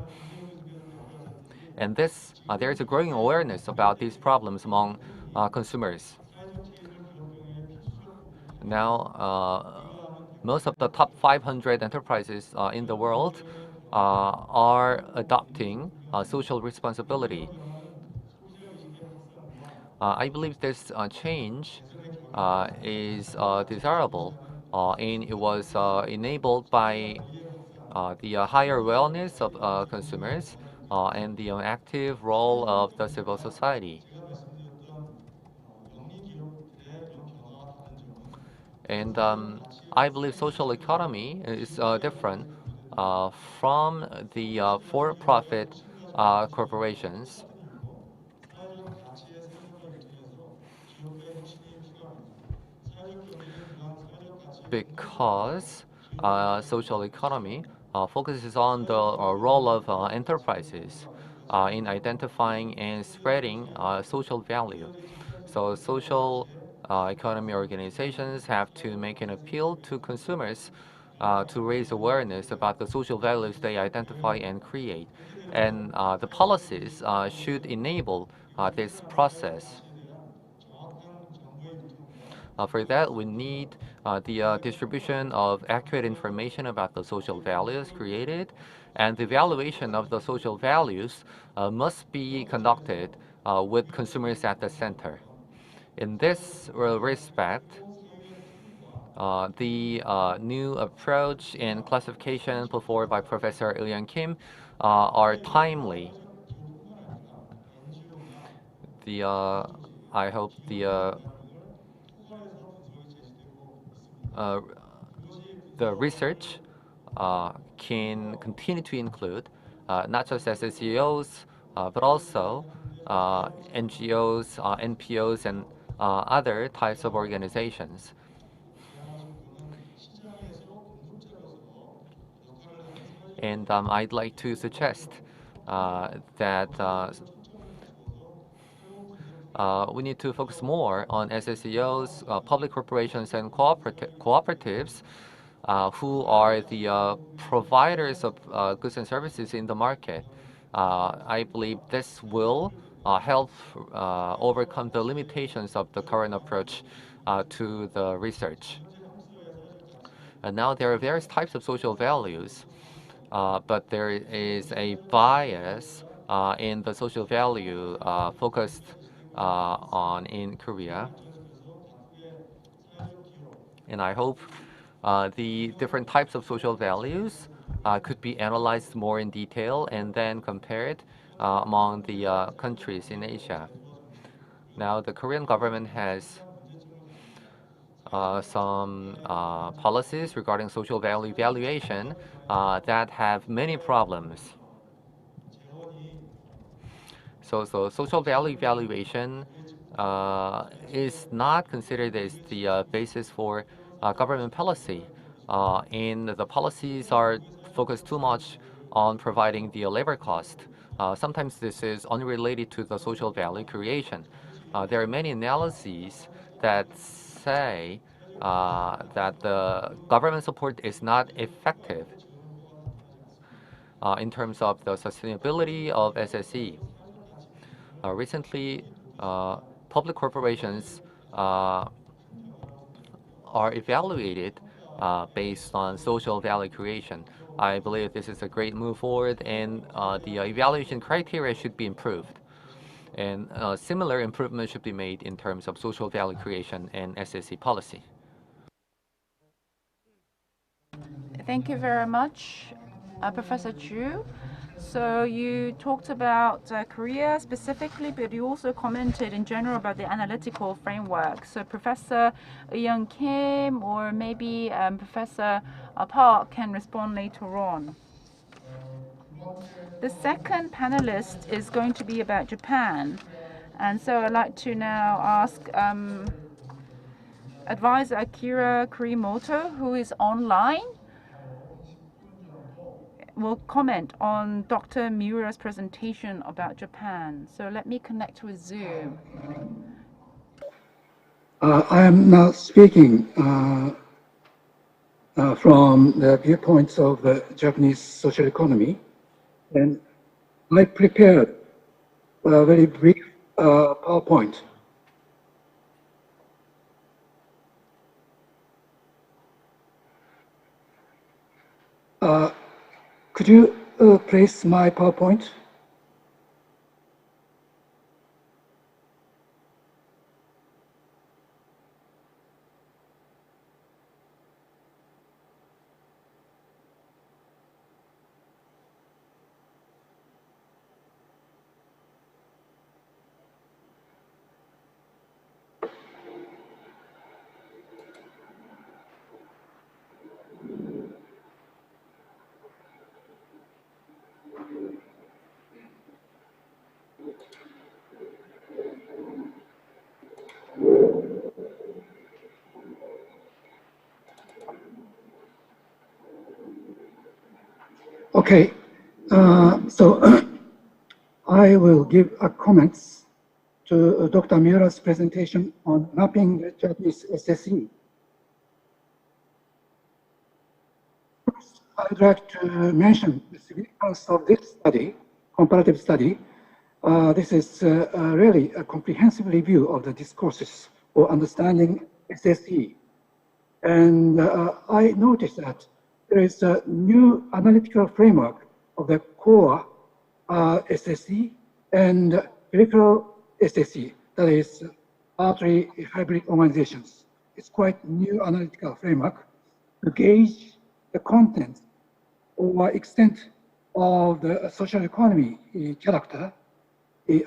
And this, there is a growing awareness about these problems among consumers. Now, most of the top 500 enterprises in the world are adopting social responsibility. I believe this change is desirable, and it was enabled by the higher awareness of consumers and the active role of the civil society. And I believe social economy is different from the for-profit corporations, because social economy focuses on the role of enterprises in identifying and spreading social value. So social economy organizations have to make an appeal to consumers to raise awareness about the social values they identify and create. And the policies should enable this process. For that, we need the distribution of accurate information about the social values created, and the evaluation of the social values must be conducted with consumers at the center. In this respect, the new approach and classification put forward by Professor Il Kim are timely. I hope uh, the research can continue to include not just SSEOs, but also NGOs, NPOs, and other types of organizations. And I'd like to suggest that we need to focus more on SSEOs, public corporations, and cooperatives who are the providers of goods and services in the market. I believe this will help overcome the limitations of the current approach to the research. And now there are various types of social values, but there is a bias in the social value focused on in Korea. And I hope the different types of social values could be analyzed more in detail and then compared among the countries in Asia. Now, the Korean government has some policies regarding social value evaluation that have many problems. So social value evaluation is not considered as the basis for government policy. And the policies are focused too much on providing the labor cost. Sometimes this is unrelated to the social value creation. There are many analyses that say that the government support is not effective in terms of the sustainability of SSE. Recently, public corporations are evaluated based on social value creation. I believe this is a great move forward, and the evaluation criteria should be improved. And similar improvement should be made in terms of social value creation and SSE policy. Thank you very much, Professor Chu. So you talked about Korea specifically, but you also commented in general about the analytical framework. So Professor Young Kim or maybe Professor Park can respond later on. The second panelist is going to be about Japan. And so I'd like to now ask Advisor Akira Kurimoto, who is online, will comment on Dr. Miura's presentation about Japan. So let me connect with Zoom. I am now speaking from the viewpoints of the Japanese social economy, and I prepared a very brief PowerPoint. Could you place my PowerPoint? Okay, so I will give comments to Dr. Miura's presentation on mapping the Japanese SSE. First, I'd like to mention the significance of this study, comparative study. This is really a comprehensive review of the discourses for understanding SSE. And I noticed that there is a new analytical framework of the core SSE and peripheral SSE, that is partly hybrid organizations. It's quite new analytical framework to gauge the content or extent of the social economy character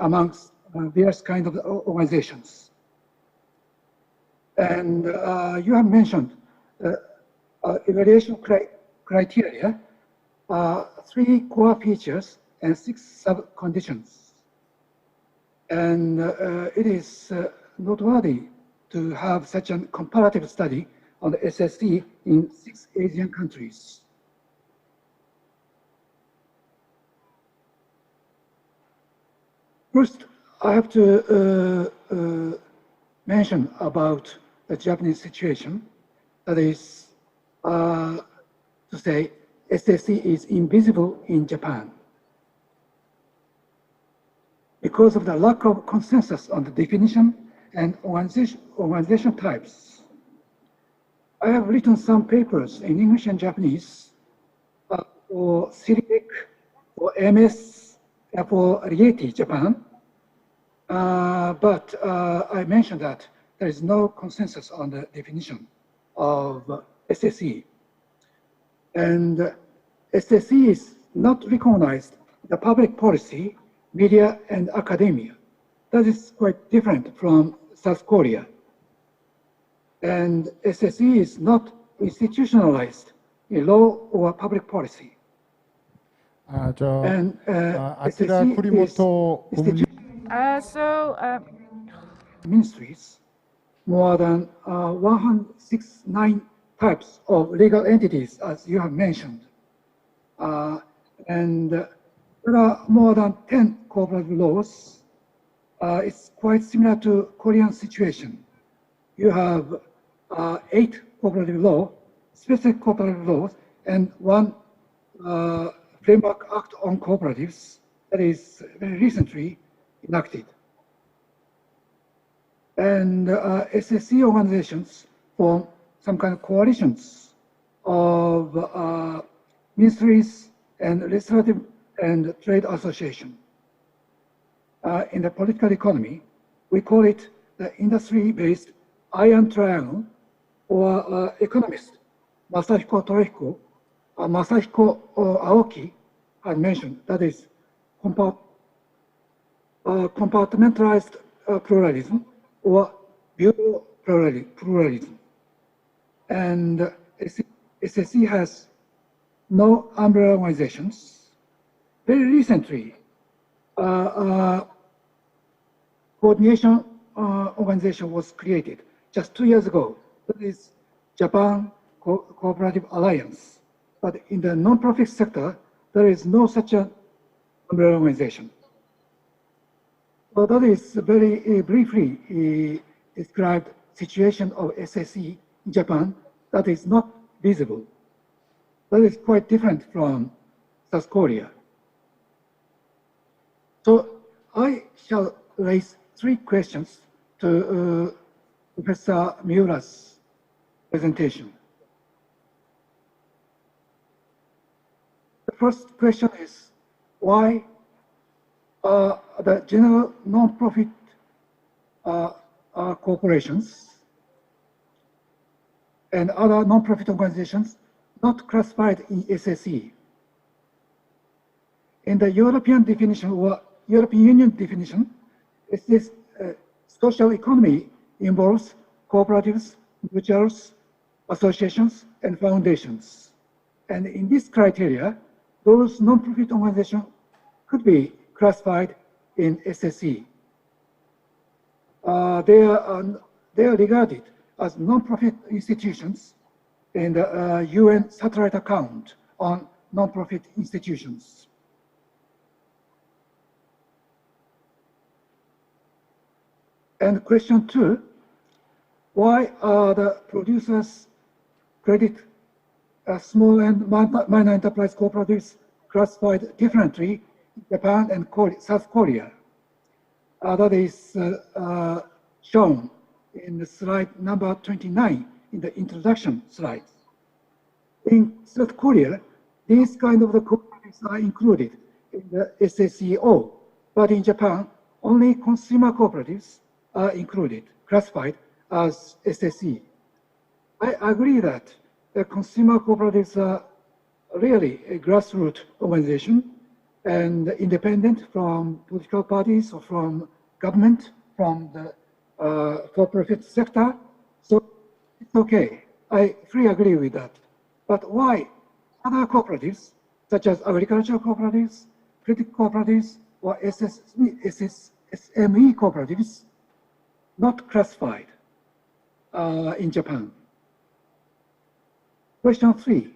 amongst various kinds of organizations. And you have mentioned evaluation criteria, 3 core features and 6 sub-conditions. And it is noteworthy to have such a comparative study on the SSE in 6 Asian countries. First, I have to mention about the Japanese situation. That is to say, SSE is invisible in Japan. because of the lack of consensus on the definition and organization types. I have written some papers in English and Japanese for CIRIEC, for MS, and for RIETI Japan. But I mentioned that there is no consensus on the definition of SSE. And SSE is not recognized in the public policy, media, and academia. That is quite different from South Korea. And SSE is not institutionalized in law or public policy. And SSE is ministries, more than 169 types of legal entities, as you have mentioned. And there are more than 10 cooperative laws. It's quite similar to Korean situation. You have 8 cooperative law, specific cooperative laws, and 1 framework act on cooperatives that is very recently enacted. And SSE organizations form some kind of coalitions of ministries and legislative and trade association. In the political economy, we call it the industry-based iron triangle, or economist Masahiko Aoki had mentioned, that is compartmentalized pluralism or bureau pluralism. And SSE has no umbrella organizations. Very recently, coordination organization was created just 2 years ago. That is Japan Cooperative Alliance. But in the non-profit sector, there is no such an umbrella organization. So that is very briefly described situation of SSE in Japan that is not visible. That is quite different from South Korea. So I shall raise 3 questions to Professor Miura's presentation. The first question is why the general non-profit corporations and other non-profit organizations not classified in SSE. In the European definition or European Union definition, it says social economy involves cooperatives, mutuals, associations, and foundations. And in this criteria, those non-profit organizations could be classified in SSE. They are regarded as non-profit institutions in the UN satellite account on non-profit institutions. And question 2, why are the producers credit small and minor enterprise cooperatives classified differently in Japan and South Korea? That is shown in the slide number 29 in the introduction slides. In South Korea, these kind of the cooperatives are included in the SSEO, but in Japan, only consumer cooperatives are included, classified as SSE. I agree that the consumer cooperatives are really a grassroots organization and independent from political parties or from government, from the for-profit sector. So it's okay. I fully agree with that. But why other cooperatives, such as agricultural cooperatives, credit cooperatives, or SME cooperatives, not classified in Japan? Question 3.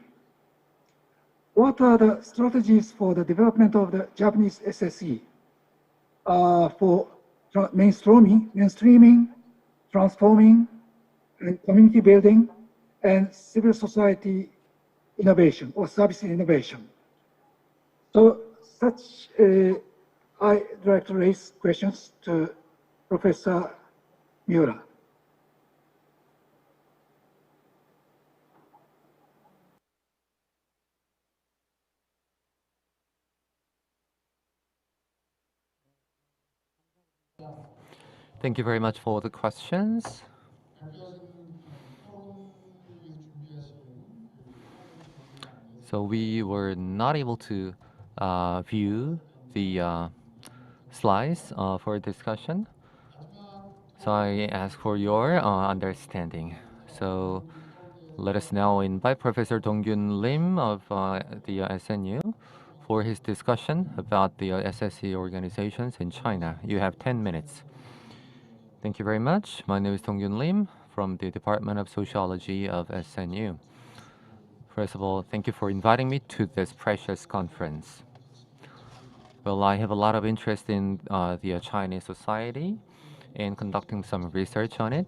What are the strategies for the development of the Japanese SSE for mainstreaming, transforming, and community building, and civil society innovation or service innovation? So such I'd like to raise questions to Professor Miura. Thank you very much for the questions. So we were not able to view the slides for discussion. So I ask for your understanding. So let us now invite Professor Donggyun Lim of the SNU for his discussion about the SSE organizations in China. You have 10 minutes. Thank you very much. My name is Donggyun Lim from the Department of Sociology of SNU. First of all, thank you for inviting me to this precious conference. Well, I have a lot of interest in the Chinese society and conducting some research on it,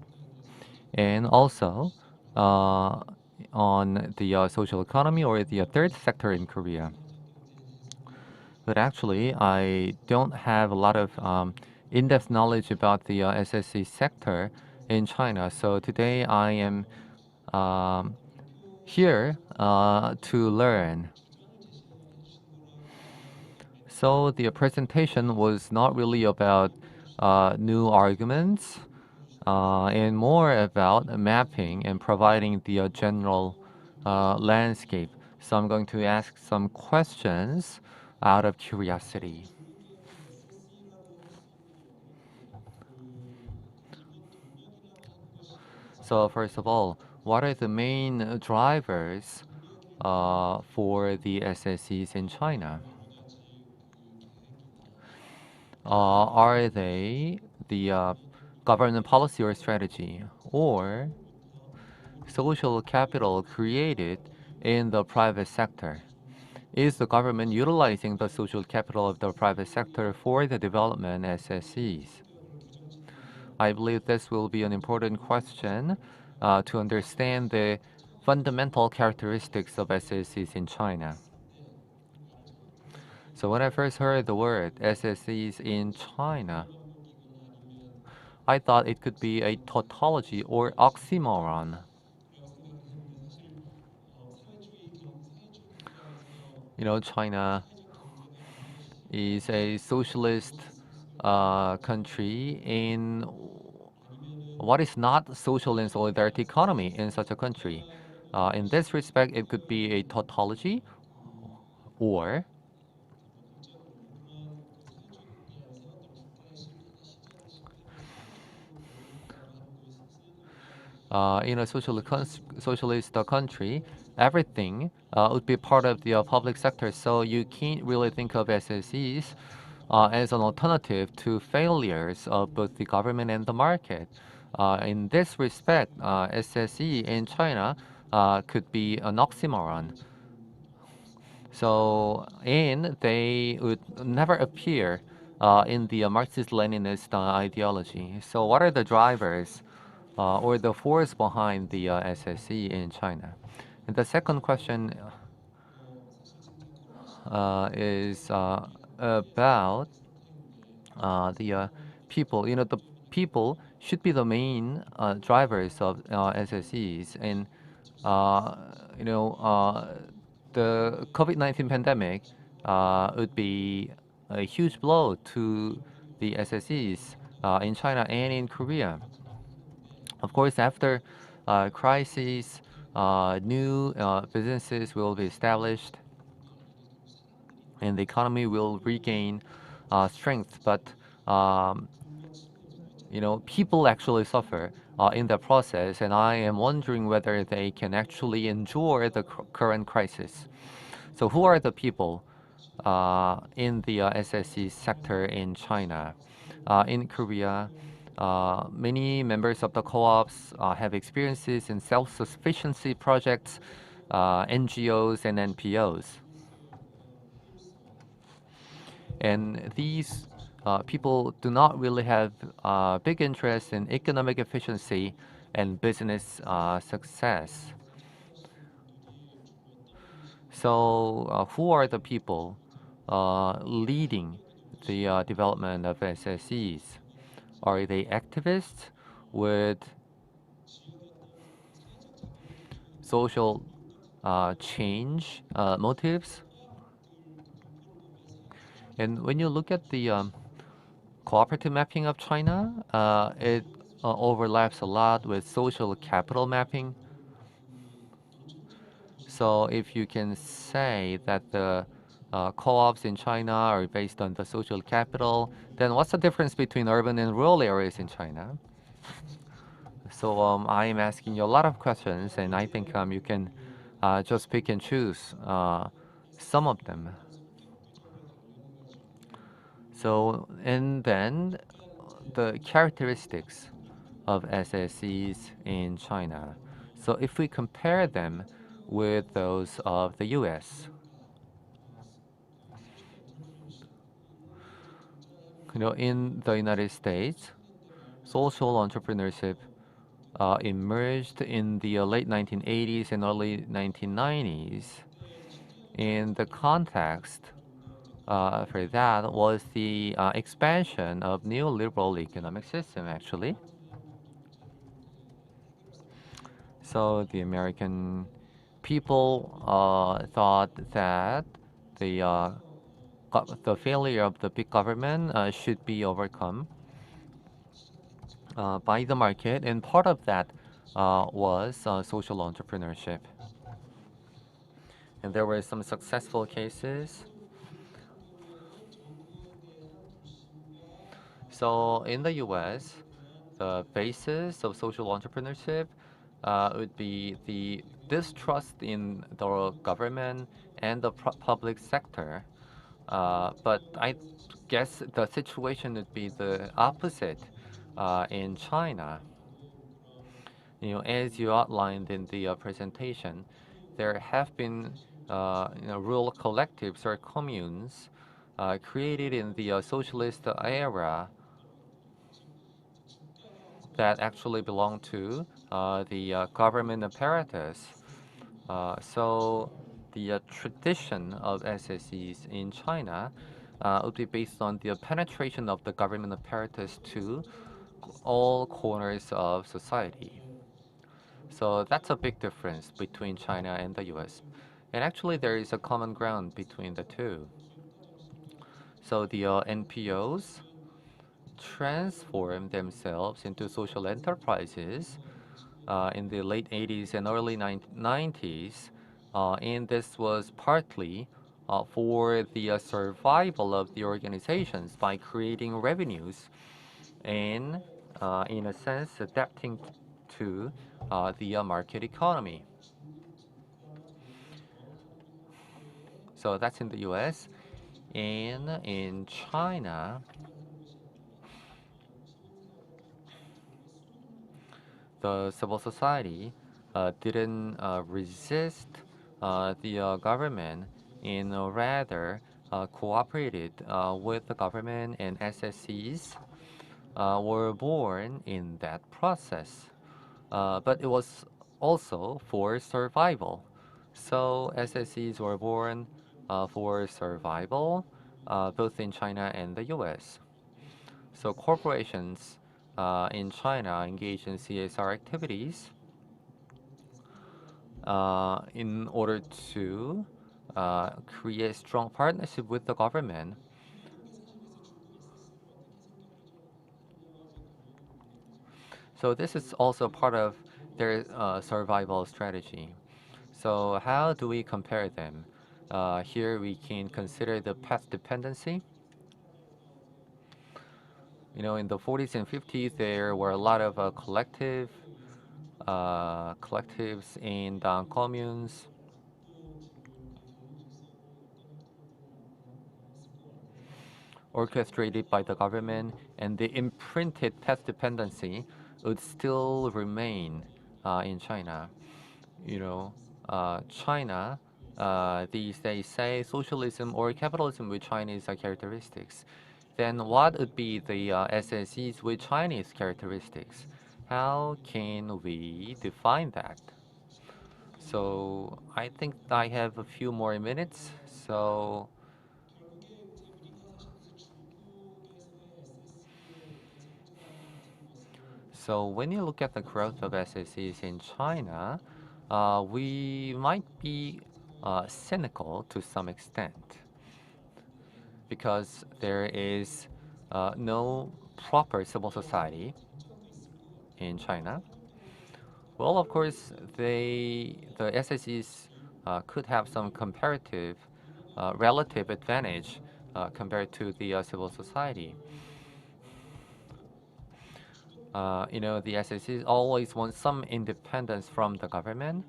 and also on the social economy or the third sector in Korea. But actually, I don't have a lot of in-depth knowledge about the SSC sector in China. So today I am here to learn. So the presentation was not really about new arguments and more about mapping and providing the general landscape. So I'm going to ask some questions out of curiosity. So first of all, what are the main drivers for the SSEs in China? Are they the government policy or strategy, or social capital created in the private sector? Is the government utilizing the social capital of the private sector for the development SSEs? I believe this will be an important question to understand the fundamental characteristics of SSEs in China. So when I first heard the word SSEs in China, I thought it could be a tautology or oxymoron. You know, China is a socialist country in what is not social and solidarity economy in such a country. In this respect, it could be a tautology or in a socialist country, everything would be part of the public sector. So you can't really think of SSEs as an alternative to failures of both the government and the market. In this respect, SSE in China could be an oxymoron. So, and they would never appear in the Marxist-Leninist ideology. So, what are the drivers or the force behind the SSE in China? And the second question is about the people. You know, the people should be the main drivers of SSEs, and uh, you know, the COVID-19 pandemic would be a huge blow to the SSEs in China and in Korea. Of course, after crisis, new businesses will be established and the economy will regain strength. But um, you know, people actually suffer in the process, and I am wondering whether they can actually endure the current crisis. So, who are the people in the SSE sector in China? In Korea, many members of the co-ops have experiences in self-sufficiency projects, NGOs, and NPOs. And these people do not really have big interest in economic efficiency and business success. So, who are the people leading the development of SSEs? Are they activists with social change motives? And when you look at the cooperative mapping of China, it overlaps a lot with social capital mapping. So if you can say that the co-ops in China are based on the social capital, then what's the difference between urban and rural areas in China? So I am asking you a lot of questions, and I think you can just pick and choose some of them. So, and then the characteristics of SSEs in China. So if we compare them with those of the US, in the United States, social entrepreneurship emerged in the late 1980s and early 1990s. In the context for that was the expansion of neoliberal economic system, actually. So the American people thought that the the failure of the big government should be overcome by the market, and part of that was social entrepreneurship. And there were some successful cases. So in the U.S., the basis of social entrepreneurship would be the distrust in the government and the public sector. But I guess the situation would be the opposite in China. As you outlined in the presentation, there have been rural collectives or communes created in the socialist era that actually belong to the government apparatus. So the tradition of SSEs in China would be based on the penetration of the government apparatus to all corners of society. So that's a big difference between China and the US. And actually, there is a common ground between the two. So the NPOs transform themselves into social enterprises in the late 80s and early 90s. And this was partly for the survival of the organizations by creating revenues and, in a sense, adapting to the market economy. So that's in the US. And in China, the civil society didn't resist the government and rather cooperated with the government, and SSCs were born in that process. But it was also for survival. So SSCs were born for survival, both in China and the US. So corporations in China engage in CSR activities in order to create strong partnership with the government. So this is also part of their survival strategy. So how do we compare them? Here we can consider the path dependency. In the 40s and 50s, there were a lot of collectives and communes. Orchestrated by the government, and the imprinted path dependency would still remain in China. China, these days say socialism or capitalism with Chinese characteristics. Then what would be the SSEs with Chinese characteristics? How can we define that? So I think I have a few more minutes. So So when you look at the growth of SSEs in China, we might be cynical to some extent because there is no proper civil society in China. Well, of course, the SSEs could have some comparative, relative advantage compared to the civil society. The SSEs always want some independence from the government.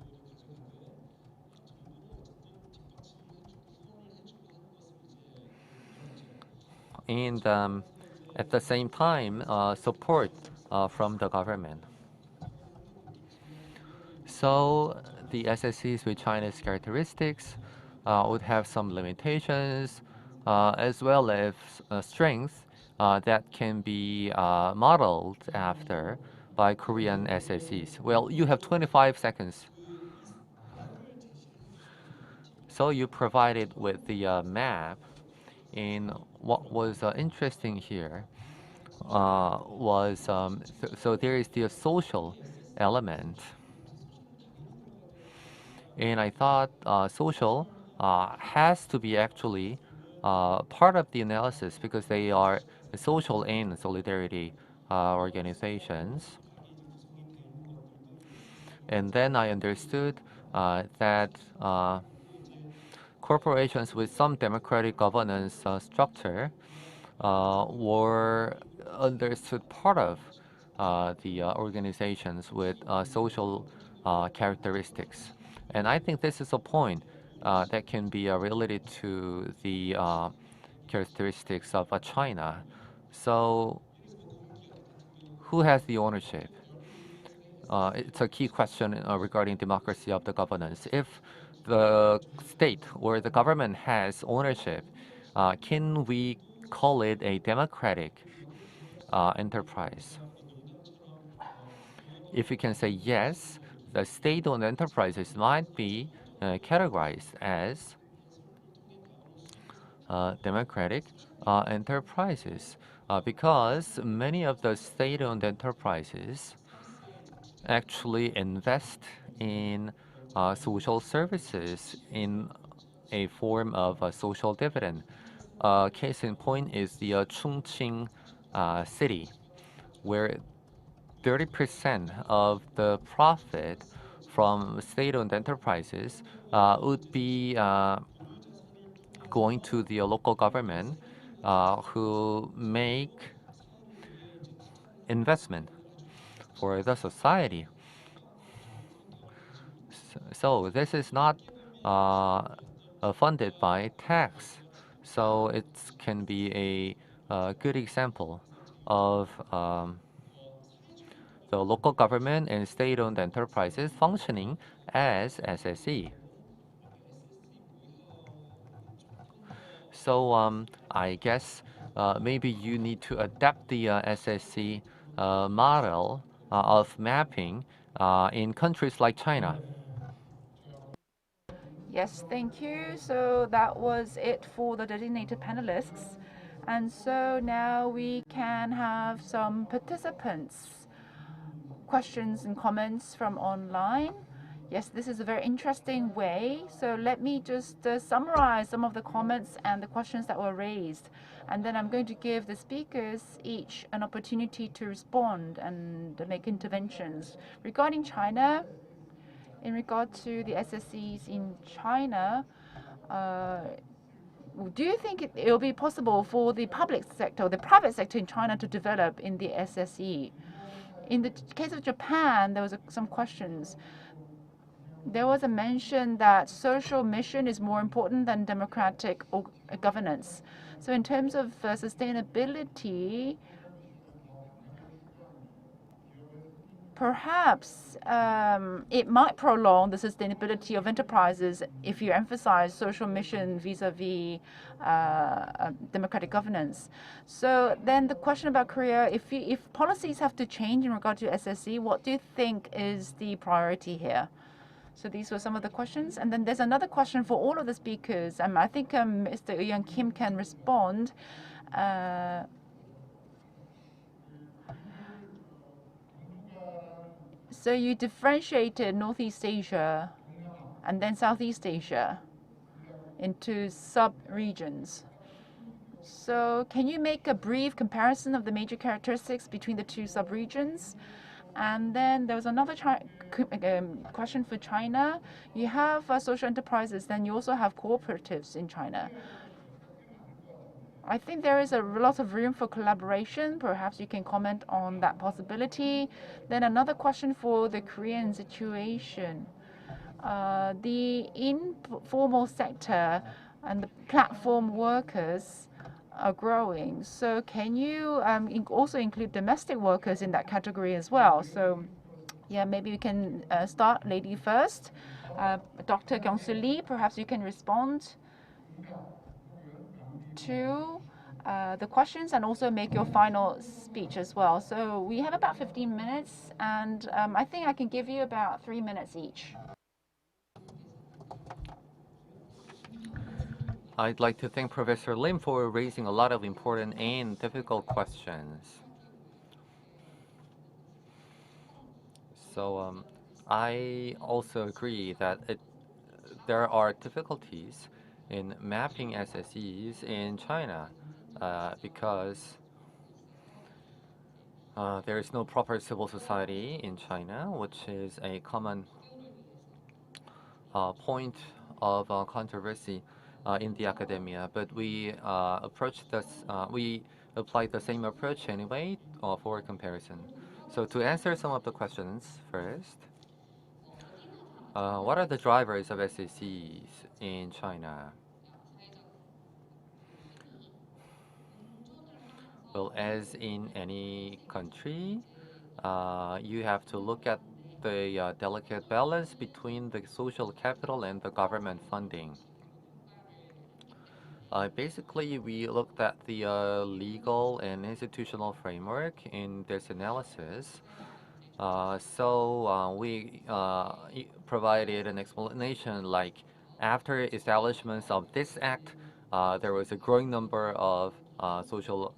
And at the same time, support from the government. So the SSEs with China's characteristics would have some limitations as well as strengths that can be modeled after by Korean SSEs. Well, you have 25 seconds. So you provided with the map, and what was interesting here was so there is the social element. And I thought social has to be actually part of the analysis because they are social and solidarity organizations. And then I understood that corporations with some democratic governance structure were understood part of the organizations with social characteristics. And I think this is a point that can be related to the characteristics of China. So, who has the ownership? It's a key question regarding democracy of the governance. If the state or the government has ownership, can we call it a democratic enterprise? If we can say yes, the state-owned enterprises might be categorized as democratic enterprises because many of the state-owned enterprises actually invest in social services in a form of a social dividend. Case in point is the Chongqing city, where 30% of the profit from state-owned enterprises would be going to the local government who make investment for the society. So this is not funded by tax. So it can be a good example of the local government and state-owned enterprises functioning as SSE. So I guess maybe you need to adapt the SSE model of mapping in countries like China. Yes, thank you. So that was it for the designated panelists. And so now we can have some participants' questions and comments from online. Yes, this is a very interesting way. So let me just summarize some of the comments and the questions that were raised. And then I'm going to give the speakers each an opportunity to respond and make interventions. Regarding China, in regard to the SSEs in China, do you think it will be possible for the public sector, the private sector in China to develop in the SSE? In the case of Japan, there was some questions. There was a mention that social mission is more important than democratic governance. So in terms of sustainability, perhaps it might prolong the sustainability of enterprises if you emphasize social mission vis-a-vis democratic governance. So then the question about Korea, if policies have to change in regard to SSE, what do you think is the priority here? So these were some of the questions. And then there's another question for all of the speakers. I think Mr. Eun Kim can respond. So you differentiated Northeast Asia and then Southeast Asia into sub-regions. So can you make a brief comparison of the major characteristics between the two sub-regions? And then there was another question for China. You have social enterprises, then you also have cooperatives in China. I think there is a lot of room for collaboration. Perhaps you can comment on that possibility. Then another question for the Korean situation. The informal sector and the platform workers are growing. So can you also include domestic workers in that category as well? So yeah, maybe we can start lady first. Dr. Kyung-Soo Lee, perhaps you can respond to the questions and also make your final speech as well. So we have about 15 minutes, and I think I can give you about 3 minutes each. I'd like to thank Professor Lim for raising a lot of important and difficult questions. So I also agree that there are difficulties in mapping SSEs in China because there is no proper civil society in China, which is a common point of controversy in the academia. But we we applied the same approach anyway for comparison. So to answer some of the questions first, what are the drivers of SACs in China? Well, as in any country, you have to look at the delicate balance between the social capital and the government funding. Basically, we looked at the legal and institutional framework in this analysis. We provided an explanation like after establishment of this act, there was a growing number of social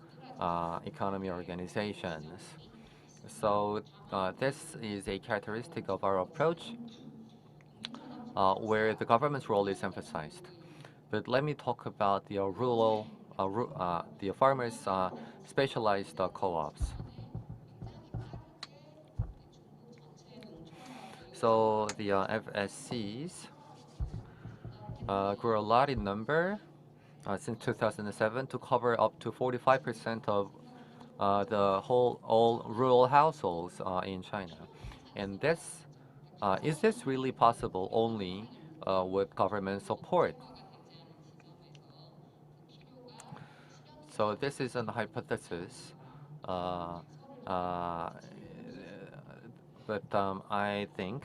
economy organizations. So this is a characteristic of our approach where the government's role is emphasized. But let me talk about the the farmers' specialized co-ops. So the FSCs grew a lot in number since 2007 to cover up to 45% of all rural households in China. And is this really possible only with government support? So this is an hypothesis, uh, uh, but I think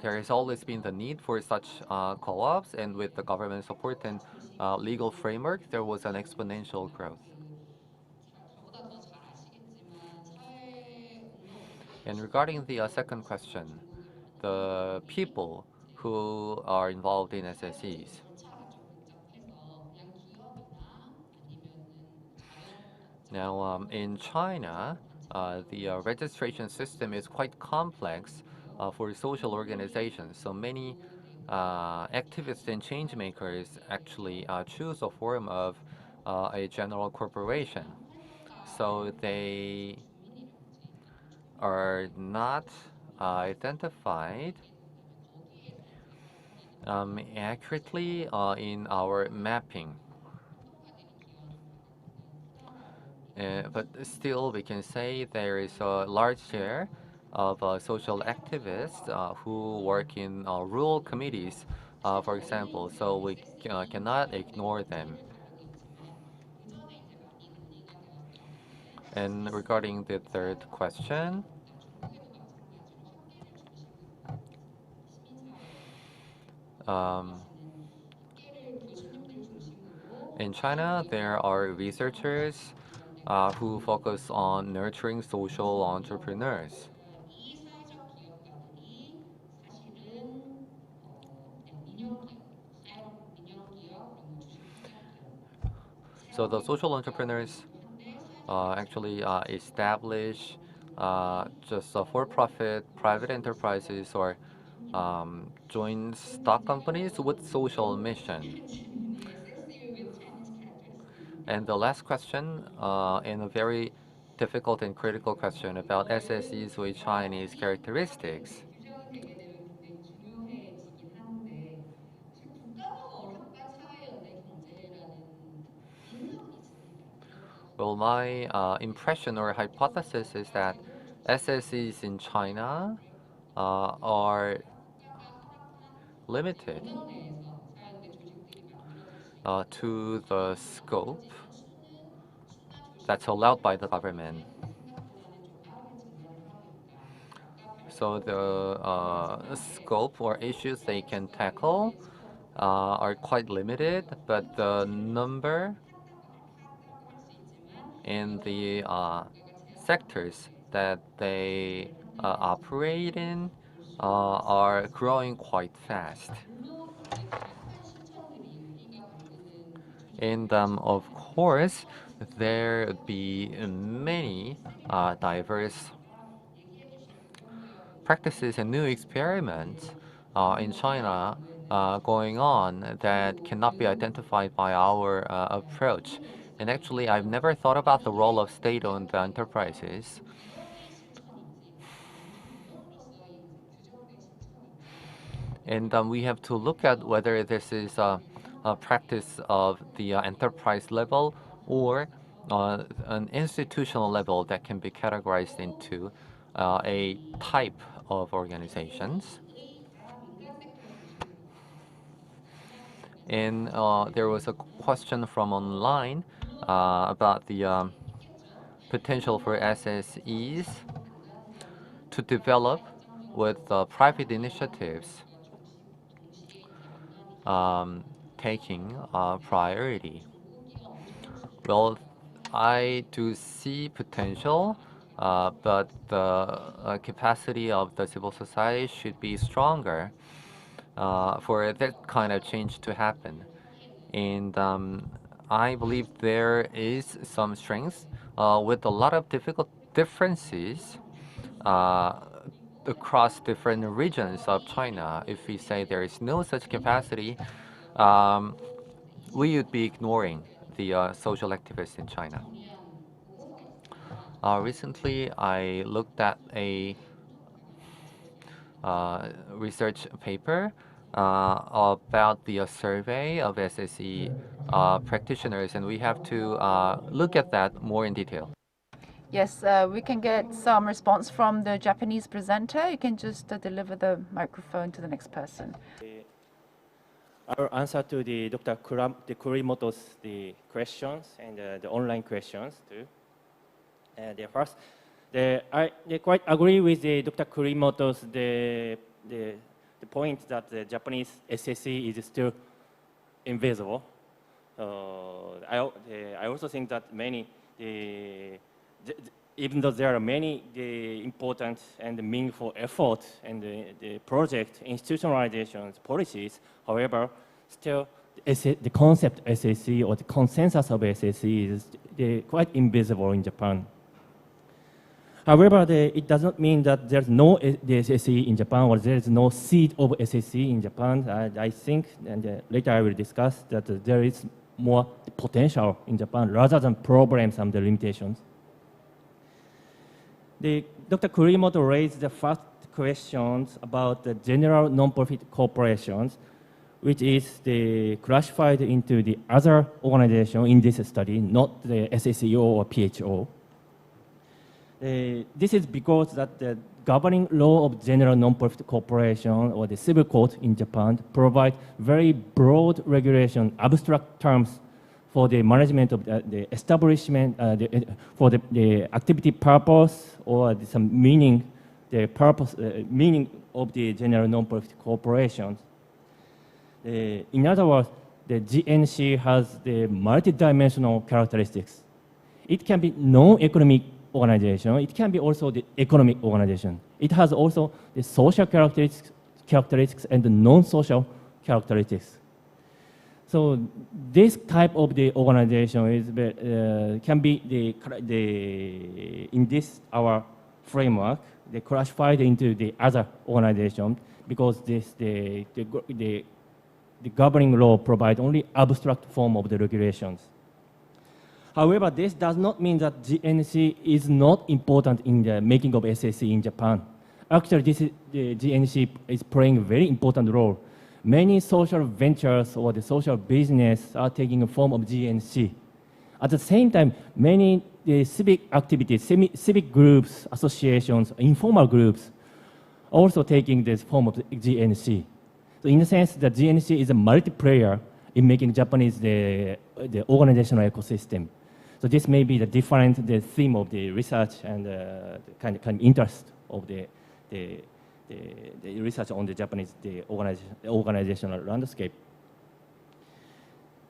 there has always been the need for such co-ops, and with the government support and legal framework, there was an exponential growth. And regarding the second question, the people who are involved in SSEs. Now, in China, the registration system is quite complex for social organizations. So many activists and change makers actually choose a form of a general corporation. So they are not identified accurately in our mapping. But still, we can say there is a large share of social activists who work in rural committees, for example, so we cannot ignore them. And regarding the third question, um, in China, there are researchers who focus on nurturing social entrepreneurs. So the social entrepreneurs actually establish just for-profit private enterprises or joint stock companies with social mission? And the last question, and a very difficult and critical question about SSEs with Chinese characteristics. Well, my impression or hypothesis is that SSEs in China are limited to the scope that's allowed by the government. So the scope or issues they can tackle are quite limited, but the number in the sectors that they operate in are growing quite fast. And of course, there be many diverse practices and new experiments in China going on that cannot be identified by our approach. And actually, I've never thought about the role of state-owned enterprises. And we have to look at whether this is a practice of the enterprise level or an institutional level that can be categorized into a type of organizations. And there was a question from online about the potential for SSEs to develop with private initiatives taking priority. Well, I do see potential, but the capacity of the civil society should be stronger for that kind of change to happen. And I believe there is some strength with a lot of difficult differences across different regions of China. If we say there is no such capacity, we would be ignoring the social activists in China. Recently, I looked at a research paper about the survey of SSE practitioners, and we have to look at that more in detail. Yes, we can get some response from the Japanese presenter. You can just deliver the microphone to the next person. Our answer to the Dr. Kurimoto's questions and the online questions too. The first, I quite agree with Dr. Kurimoto's the point that the Japanese SSE is still invisible. I also think that many even though there are many important and meaningful efforts and the project institutionalizations policies, however, still the concept SSE or the consensus of SSE is quite invisible in Japan. However, it does not mean that there's no SSE in Japan or there is no seed of SSE in Japan. I think, and later I will discuss, that there is more potential in Japan rather than problems and the limitations. Dr. Kurimoto raised the first questions about the general non-profit corporations, which is classified into the other organization in this study, not the SSEO or PHO. This is because that the governing law of general non-profit corporation or the civil code in Japan provide very broad regulation, abstract terms for the management of the establishment, for the activity purpose or some meaning, the purpose, meaning of the general non-profit corporations. In other words, the GNC has the multidimensional characteristics. It can be non-economic organization. It can be also the economic organization. It has also the social characteristics and the non-social characteristics. So this type of the organization is can be in this our framework, they classified into the other organization because the governing law provides only abstract form of the regulations. However, this does not mean that GNC is not important in the making of SSE in Japan. Actually, the GNC is playing a very important role. Many social ventures or the social business are taking a form of GNC. At the same time, many civic activities, civic groups, associations, informal groups, also taking this form of the GNC. So in a sense, the GNC is a multiplayer in making Japanese the organizational ecosystem. So this may be the theme of the research and the kind of interest of the research on the Japanese organizational landscape.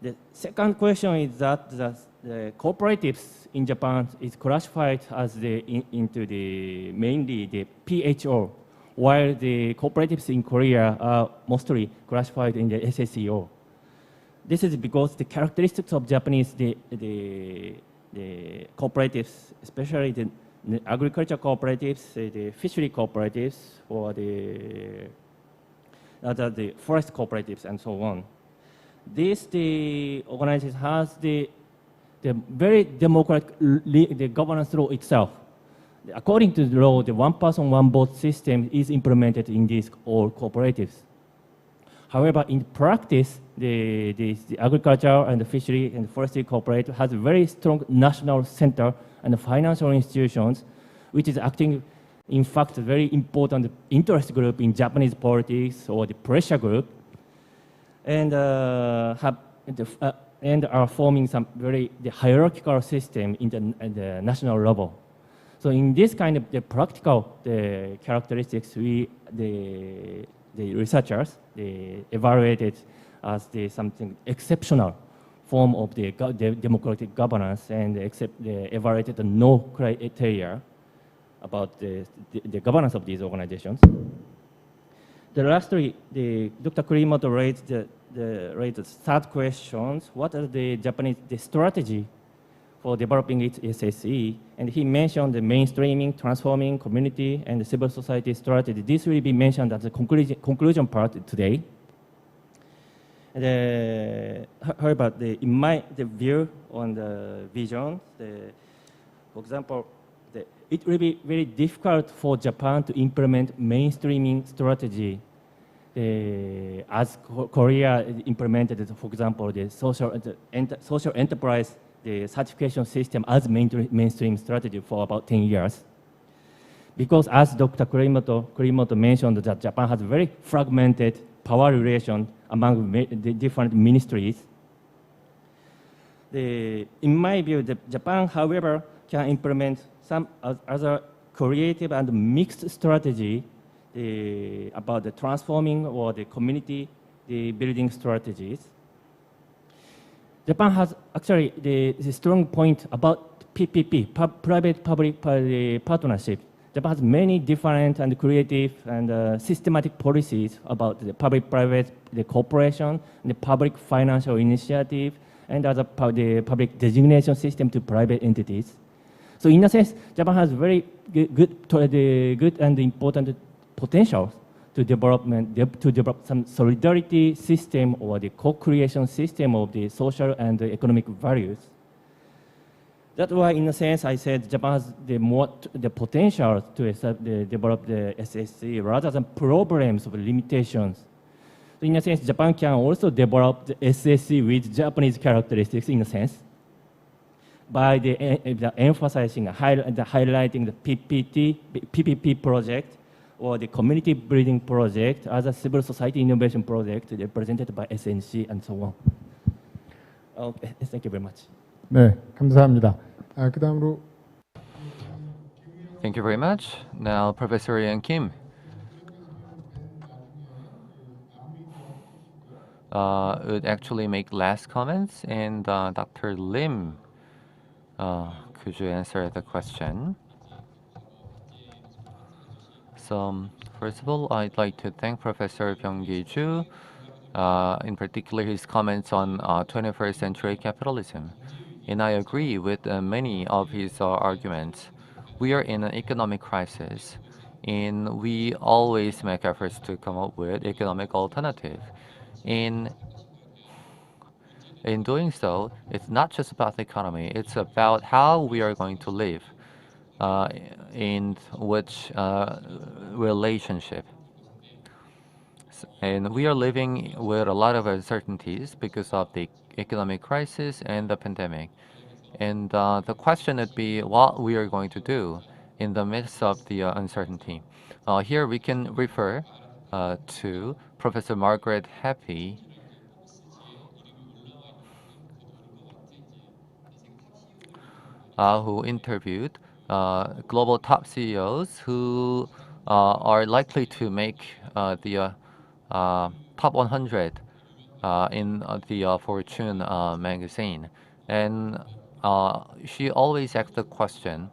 The second question is that the cooperatives in Japan is classified as into mainly the PHO, while the cooperatives in Korea are mostly classified in the SSEO. This is because the characteristics of Japanese the cooperatives, especially the agriculture cooperatives, the fishery cooperatives, or the forest cooperatives, and so on. The organization has the very democratic the governance law itself. According to the law, the one-person, one-vote system is implemented in these all cooperatives. However, in practice, the agriculture and the fishery and the forestry cooperative has a very strong national center and financial institutions, which is acting, in fact, a very important interest group in Japanese politics or the pressure group, and are forming some very hierarchical system in the national level. So in this kind of the practical characteristics, the researchers evaluated as something exceptional form of the democratic governance, and they evaluated the no criteria about the governance of these organizations. Lastly, Dr. Kurimoto raised the third questions. What are the Japanese strategy for developing its SSE? And he mentioned the mainstreaming, transforming community, and the civil society strategy. This will be mentioned at the conclusion part today. However, in my view on the vision, for example, it will be very difficult for Japan to implement mainstreaming strategy as Korea implemented, for example, the social enterprise the certification system as mainstream strategy for about 10 years. Because as Dr. Kurimoto mentioned, that Japan has very fragmented power relation among the different ministries. In my view, Japan, however, can implement some other creative and mixed strategy about the transforming or the community building strategies. Japan has actually the strong point about PPP, private-public partnership. Japan has many different and creative and systematic policies about the public-private cooperation, the public financial initiative, and the public designation system to private entities. So in a sense, Japan has very good and important potential to develop some solidarity system or the co-creation system of the social and the economic values. That's why, in a sense, I said Japan has the potential to develop the SSC rather than problems of limitations. So in a sense, Japan can also develop the SSC with Japanese characteristics, in a sense, by emphasizing, highlighting the PPP project or the community building project as a civil society innovation project represented by SNC and so on. Okay, thank you very much. 네, 감사합니다. 그다음으로 Thank you very much. Now, Professor Yang Kim would actually make last comments, and Dr. Lim, could you answer the question? So, first of all, I'd like to thank Professor Byung-Gi Ju, in particular his comments on 21st century capitalism. And I agree with many of his arguments. we are in an economic crisis, and we always make efforts to come up with economic alternative. In in doing so, it's not just about the economy, it's about how we are going to live, uh, in which relationship. And we are living with a lot of uncertainties because of the economic crisis and the pandemic. And the question would be what we are going to do in the midst of the uncertainty. Here we can refer to Professor Margaret Happy, who interviewed global top CEOs who are likely to make the top 100 in the Fortune magazine. And she always asked the question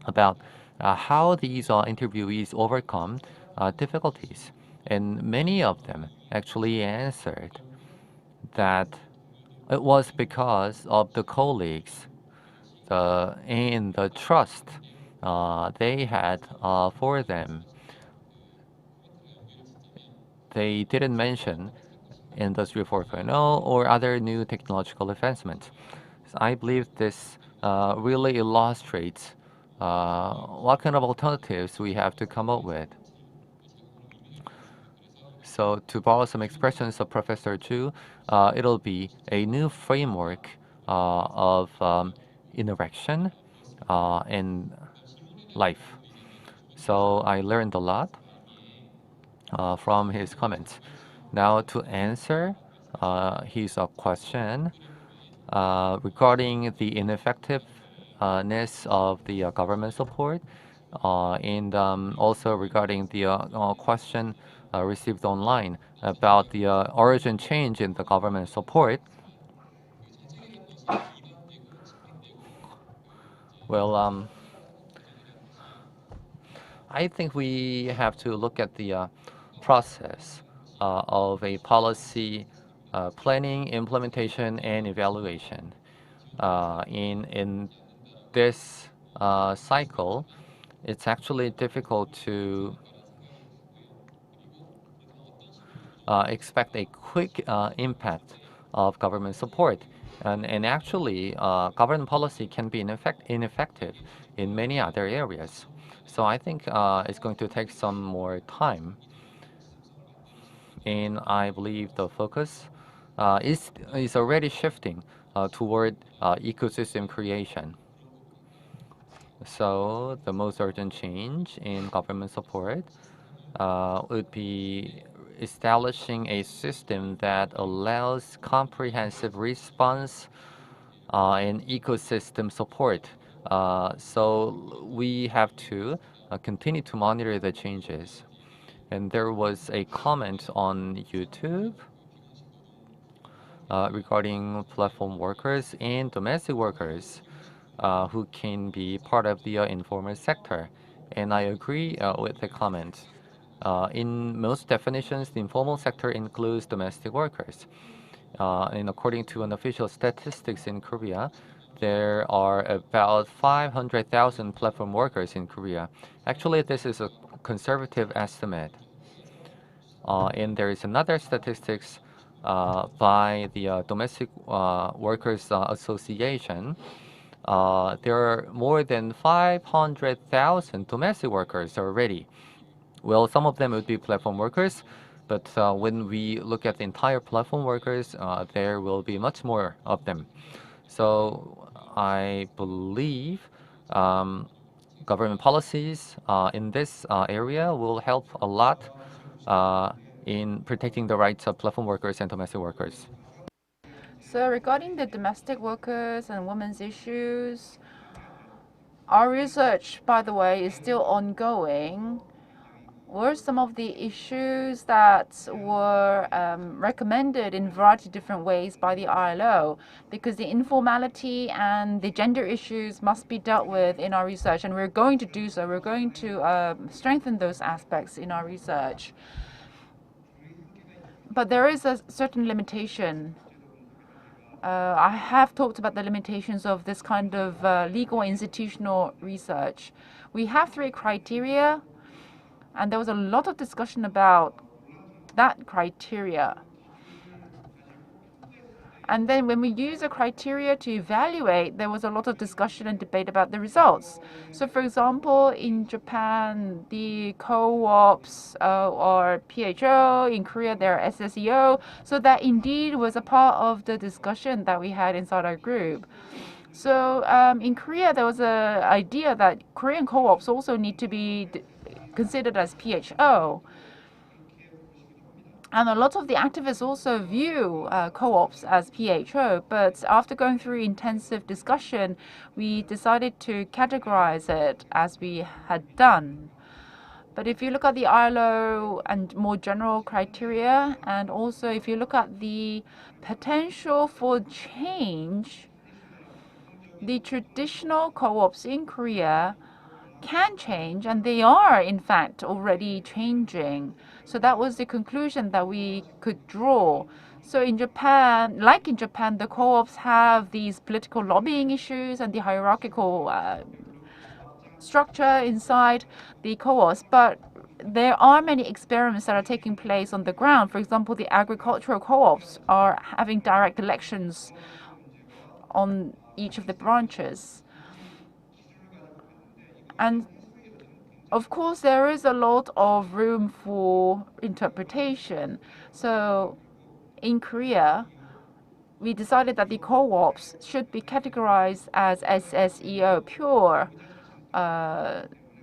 about how these interviewees overcome difficulties. And many of them actually answered that it was because of the colleagues and the trust they had for them. They didn't mention Industry 4.0 or other new technological advancements. So I believe this really illustrates what kind of alternatives we have to come up with. So to borrow some expressions of Professor Chu, it'll be a new framework of interaction in life. So I learned a lot from his comments. Now to answer his question regarding the ineffectiveness of the government support, and also regarding the question received online about the urgent change in the government support. Well, I think we have to look at the process of a policy planning, implementation, and evaluation. In this cycle, it's actually difficult to expect a quick impact of government support. And actually, government policy can be ineffective in many other areas. So I think it's going to take some more time. And I believe the focus is already shifting toward ecosystem creation. So the most urgent change in government support would be establishing a system that allows comprehensive response and ecosystem support. So we have to continue to monitor the changes. And there was a comment on YouTube regarding platform workers and domestic workers who can be part of the informal sector. And I agree with the comment. In most definitions, the informal sector includes domestic workers. And according to an official statistics in Korea, there are about 500,000 platform workers in Korea. Actually, this is a conservative estimate. And there is another statistics by the Domestic Workers Association. There are more than 500,000 domestic workers already. Well, some of them would be platform workers, but when we look at the entire platform workers, there will be much more of them. So I believe government policies in this area will help a lot in protecting the rights of platform workers and domestic workers. So regarding the domestic workers and women's issues, our research, by the way, is still ongoing. Were some of the issues that were recommended in a variety of different ways by the ILO, because the informality and the gender issues must be dealt with in our research, and we're going to do so. We're going to strengthen those aspects in our research. But there is a certain limitation. I have talked about the limitations of this kind of legal institutional research. We have 3 criteria, and there was a lot of discussion about that criteria. And then when we use a criteria to evaluate, there was a lot of discussion and debate about the results. So for example, in Japan, the co-ops or PHO, in Korea, they're SSEO. So that indeed was a part of the discussion that we had inside our group. So in Korea, there was an idea that Korean co-ops also need to be considered as PHO. And a lot of the activists also view co-ops as PHO, but after going through intensive discussion, we decided to categorize it as we had done. But if you look at the ILO and more general criteria, and also if you look at the potential for change, the traditional co-ops in Korea can change, and they are in fact already changing. So that was the conclusion that we could draw. So in Japan, like in Japan, the co-ops have these political lobbying issues and the hierarchical structure inside the co-ops, but there are many experiments that are taking place on the ground. For example, the agricultural co-ops are having direct elections on each of the branches. And of course, there is a lot of room for interpretation. So in Korea, we decided that the co-ops should be categorized as SSEO, pure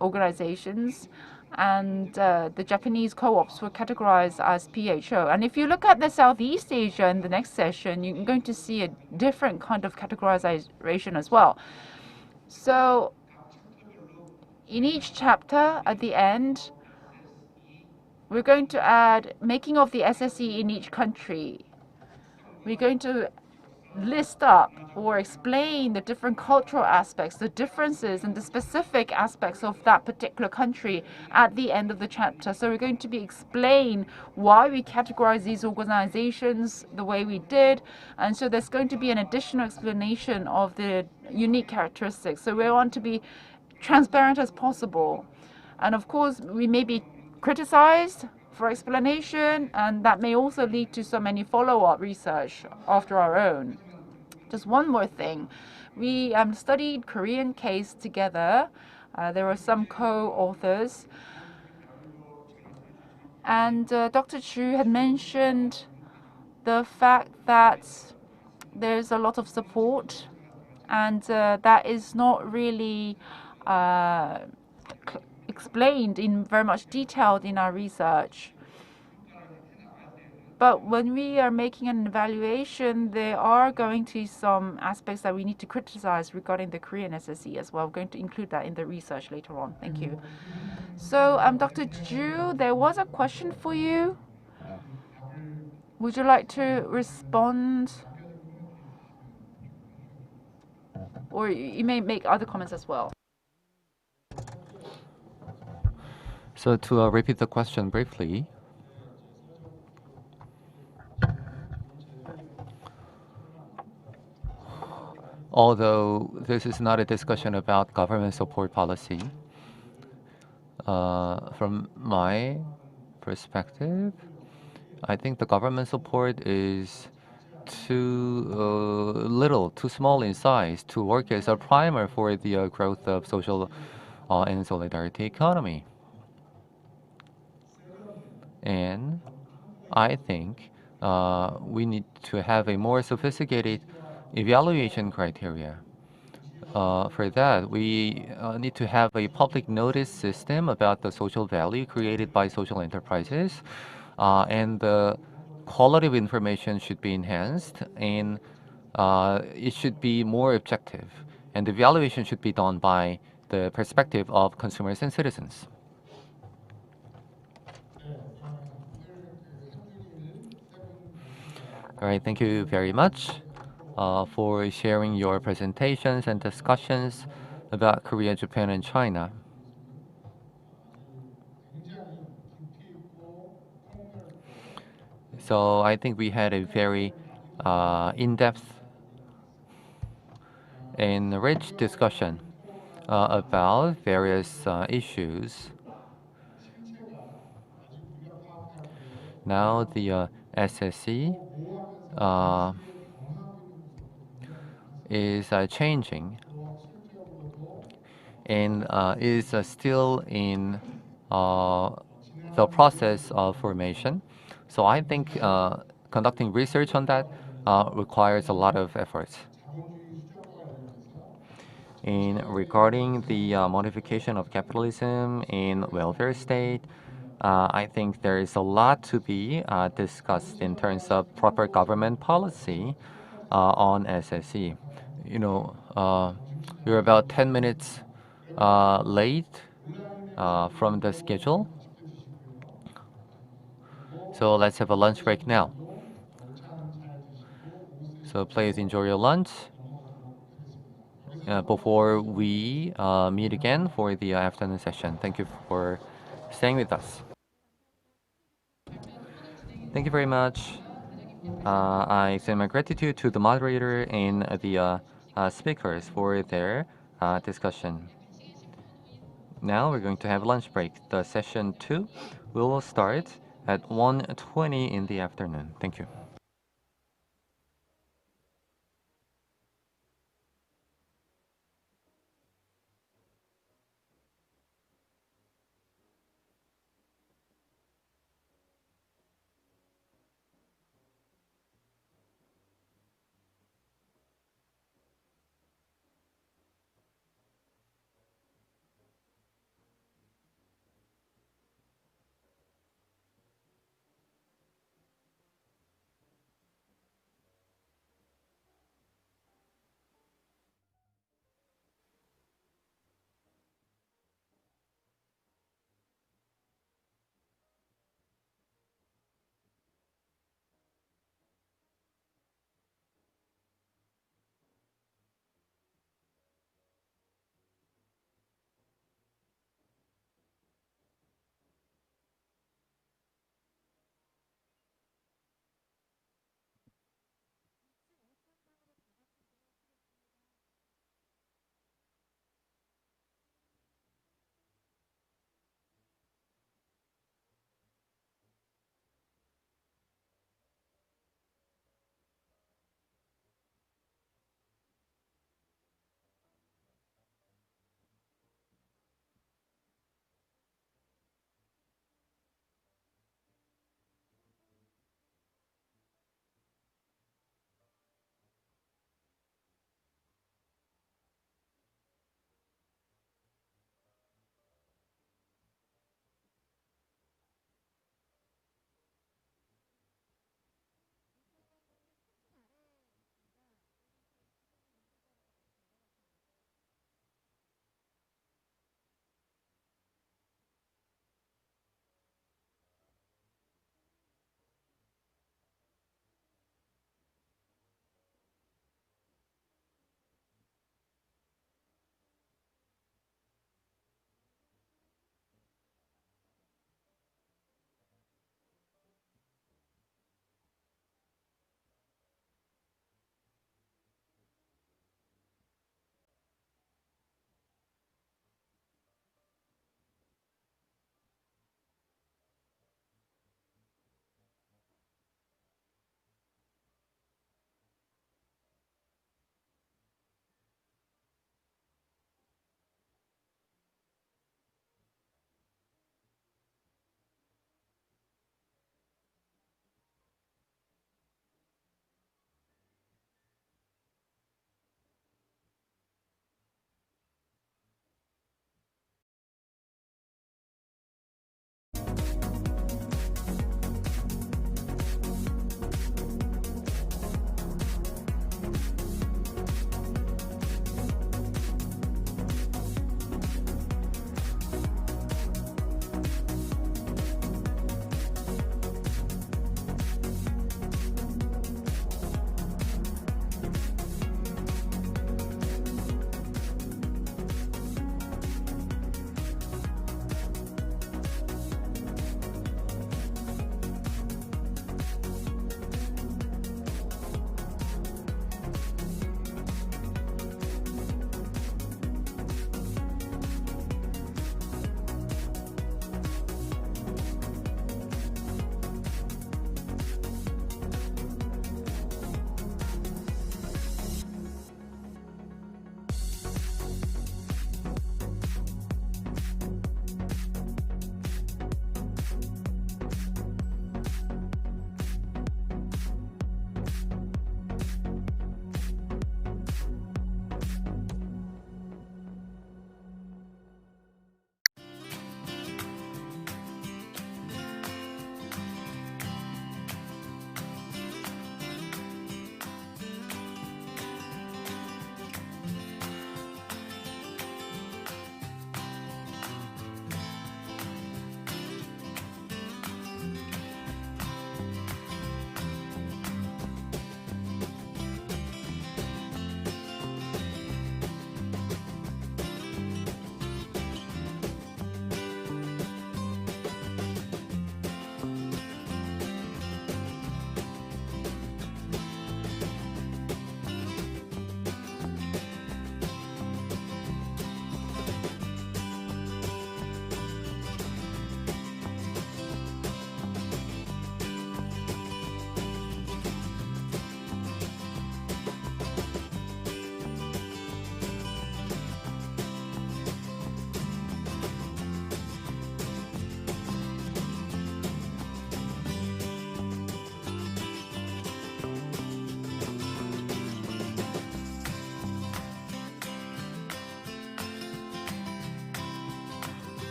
organizations, and the Japanese co-ops were categorized as PHO. And if you look at the Southeast Asia in the next session, you're going to see a different kind of categorization as well. So in each chapter at the end, we're going to add making of the SSE in each country. We're going to list up or explain the different cultural aspects, the differences and the specific aspects of that particular country at the end of the chapter. So we're going to explain why we categorize these organizations the way we did. And so there's going to be an additional explanation of the unique characteristics. So we want to be transparent as possible. And of course, we may be criticized for explanation, and that may also lead to so many follow-up research after our own. Just one more thing. We studied Korean case together. There were some co-authors. And Dr. Chu had mentioned the fact that there's a lot of support, and that is not really explained in very much detail in our research. But when we are making an evaluation, there are going to be some aspects that we need to criticize regarding the Korean SSE as well. We're going to include that in the research later on. Thank you. So, Dr. Ju, there was a question for you. Would you like to respond? Or you may make other comments as well. So to repeat the question briefly, although this is not a discussion about government support policy, from my perspective, I think the government support is too little, too small in size to work as a primer for the growth of social and solidarity economy. And I think we need to have a more sophisticated evaluation criteria. For that, we need to have a public notice system about the social value created by social enterprises, and the quality of information should be enhanced, and it should be more objective, and the evaluation should be done by the perspective of consumers and citizens. All right, thank you very much for sharing your presentations and discussions about Korea, Japan, and China. So I think we had a very in-depth rich discussion about various issues. Now the SSC is changing and is still in the process of formation. So I think conducting research on that requires a lot of efforts. In regarding the modification of capitalism in welfare state, I think there is a lot to be discussed in terms of proper government policy on SSE. You know, we're about 10 minutes late from the schedule. So let's have a lunch break now. So please enjoy your lunch before we meet again for the afternoon session. Thank you for staying with us. Thank you very much. I extend my gratitude to the moderator and the speakers for their discussion. Now we're going to have lunch break. The session 2 will start at 1:20 in the afternoon. Thank you.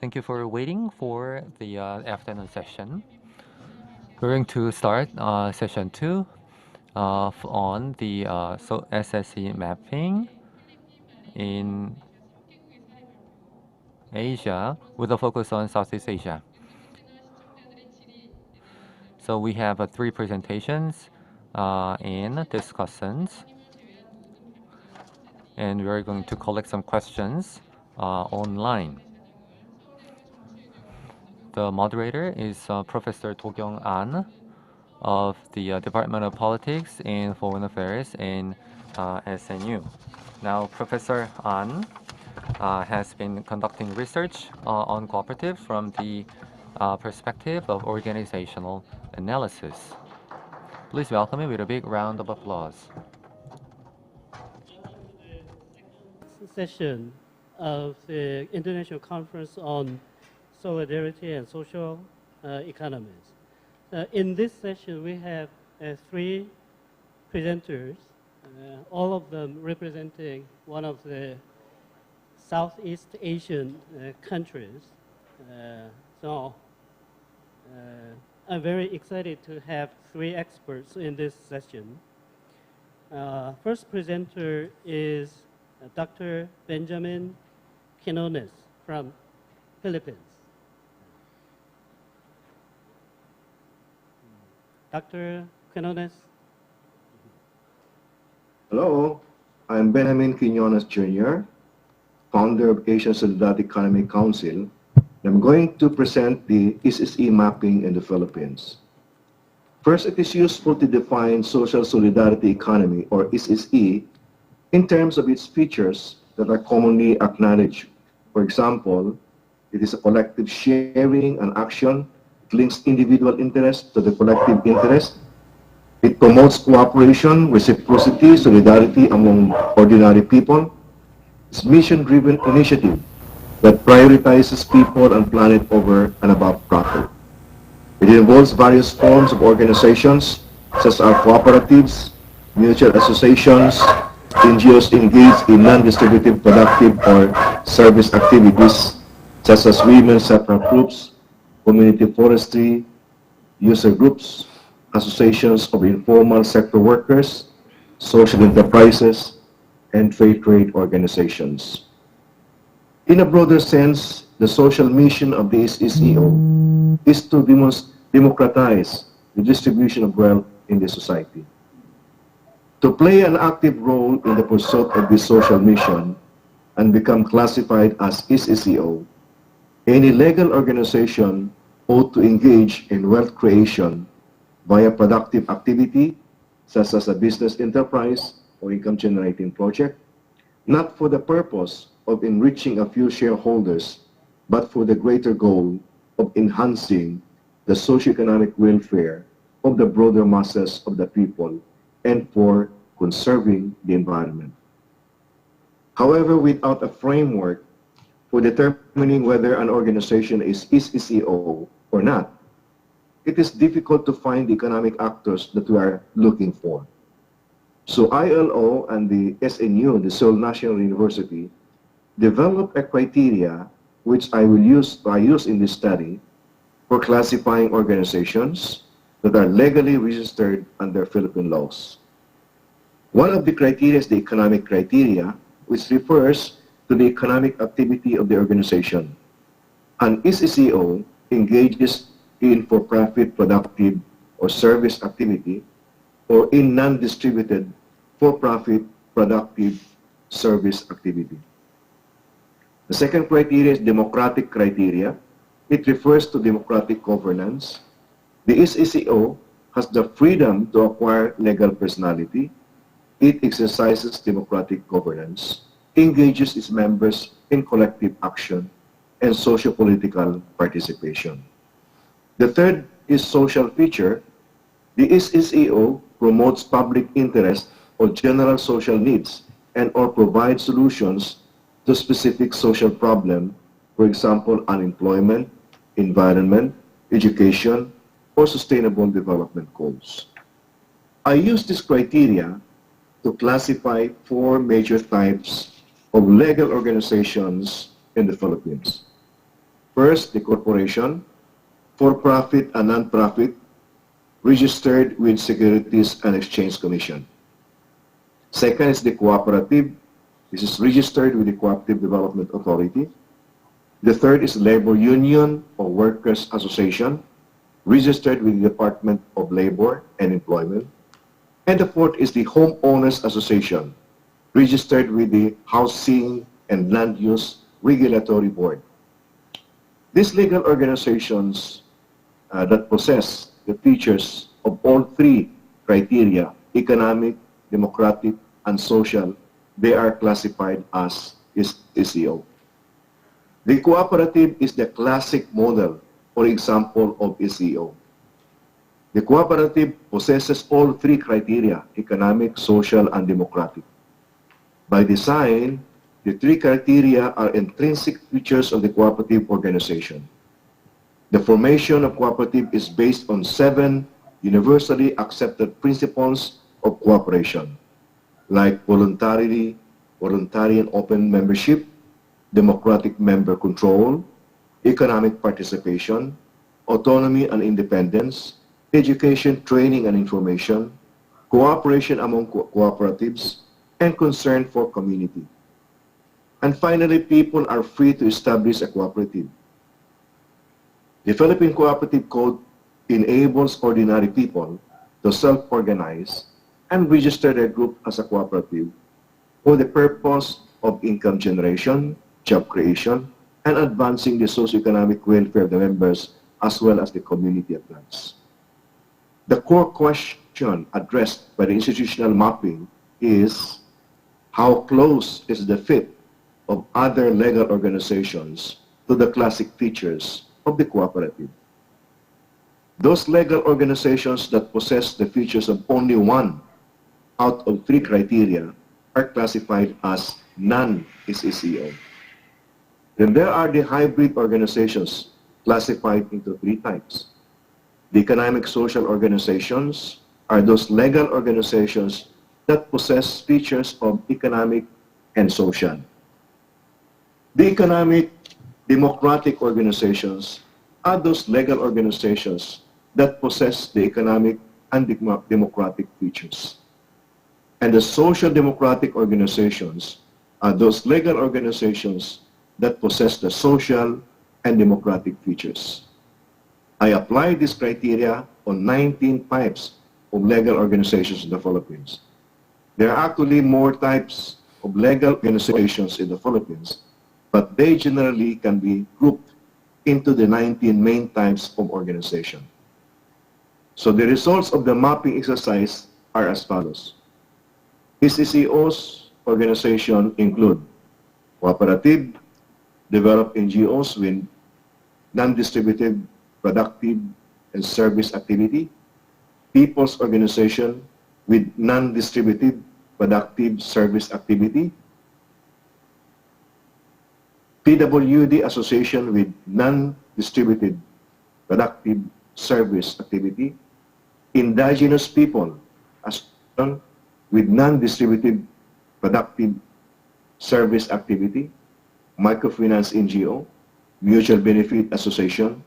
thank you for waiting for the afternoon session. We're going to start session 2 on the SSE mapping in Asia with a focus on Southeast Asia. So we have 3 presentations and discussions, and we're going to collect some questions online. The moderator is Professor Do-kyung An of the Department of Politics and Foreign Affairs in SNU. Now, Professor An has been conducting research on cooperatives from the perspective of organizational analysis. Please welcome him with a big round of applause. Session of the International Conference on Solidarity and Social Economies. In this session, we have 3 presenters, all of them representing one of the Southeast Asian countries. So I'm very excited to have 3 experts in this session. First presenter is Dr. Benjamin Quinones from Philippines. Dr. Quinones. Hello, I'm Benjamin Quinones Jr., founder of Asian Solidarity Economic Council. I'm going to present the SSE mapping in the Philippines. First, it is useful to define social solidarity economy, or SSE, in terms of its features that are commonly acknowledged. For example, it is a collective sharing and action. It links individual interest to the collective interest. It promotes cooperation, reciprocity, solidarity among ordinary people. It's a mission-driven initiative that prioritizes people and planet over and above profit. It involves various forms of organizations, such as cooperatives, mutual associations, NGOs engaged in non-distributive productive or service activities, such as women's self-help groups, community forestry, user groups, associations of informal sector workers, social enterprises, and fair trade organizations. In a broader sense, the social mission of the SSEO is to democratize the distribution of wealth in the society. To play an active role in the pursuit of this social mission and become classified as SSEO, any legal organization ought to engage in wealth creation via productive activity, such as a business enterprise or income-generating project, not for the purpose of enriching a few shareholders, but for the greater goal of enhancing the socioeconomic welfare of the broader masses of the people and for conserving the environment. However, without a framework for determining whether an organization is SSEO or not, it is difficult to find the economic actors that we are looking for. So ILO and the SNU, the Seoul National University, developed a criteria which I use in this study for classifying organizations that are legally registered under Philippine laws. One of the criteria is the economic criteria, which refers to the economic activity of the organization. An SSEO engages in for-profit productive or service activity or in non-distributed for-profit productive service activity. The second criteria is democratic criteria. It refers to democratic governance. The SSEO has the freedom to acquire legal personality. It exercises democratic governance, engages its members in collective action, and socio-political participation. The third is social feature. The SSEO promotes public interest or general social needs and or provides solutions to specific social problems, for example, unemployment, environment, education, or sustainable development goals. I use this criteria to classify 4 major types of legal organizations in the Philippines. First, the corporation, for-profit and non-profit, registered with Securities and Exchange Commission. Second is the cooperative. This is registered with the Cooperative Development Authority. The third is labor union or workers association, registered with the Department of Labor and Employment. And the fourth is the homeowners association, registered with the Housing and Land Use Regulatory Board. These legal organizations that possess the features of all three criteria, economic, democratic, and social, they are classified as SEO. The cooperative is the classic model or example of SEO. The cooperative possesses all three criteria, economic, social, and democratic. By design, the three criteria are intrinsic features of the cooperative organization. The formation of cooperative is based on 7 universally accepted principles of cooperation, like voluntary and open membership, democratic member control, economic participation, autonomy and independence, education, training and information, cooperation among cooperatives, and concern for community. And finally, people are free to establish a cooperative. The Philippine Cooperative Code enables ordinary people to self-organize and register their group as a cooperative for the purpose of income generation, job creation, and advancing the socioeconomic welfare of the members as well as the community at large. The core question addressed by the institutional mapping is how close is the fit of other legal organizations to the classic features of the cooperative. Those legal organizations that possess the features of only one out of 3 criteria are classified as non-SEO. Then there are the hybrid organizations classified into 3 types. The economic social organizations are those legal organizations that possess features of economic and social. The economic democratic organizations are those legal organizations that possess the economic and democratic features. And the social democratic organizations are those legal organizations that possess the social and democratic features. I applied this criteria on 19 types of legal organizations in the Philippines. There are actually more types of legal organizations in the Philippines, but they generally can be grouped into the 19 main types of organization. So the results of the mapping exercise are as follows. SEO's organization include cooperative, developed NGOs with non-distributed, productive, and service activity, people's organization with non-distributed, productive service activity, PWD association with non-distributed, productive service activity, indigenous people association with non-distributed, productive service activity, microfinance NGO, mutual benefit association,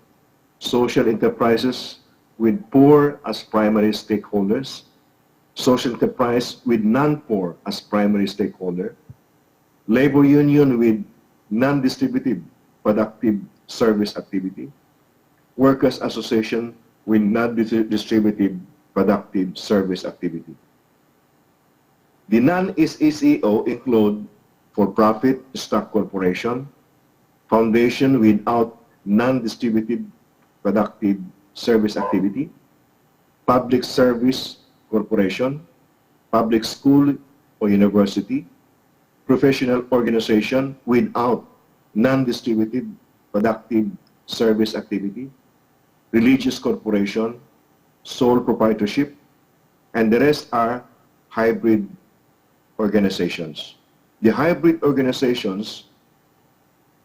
social enterprises with poor as primary stakeholders, social enterprise with non-poor as primary stakeholder, labor union with non-distributed productive service activity, workers association with non-distributed productive service activity. The non-SEO include for-profit stock corporation, foundation without non-distributed productive service activity, public service corporation, public school or university, professional organization without non-distributed productive service activity, religious corporation, sole proprietorship, and the rest are hybrid organizations. The hybrid organizations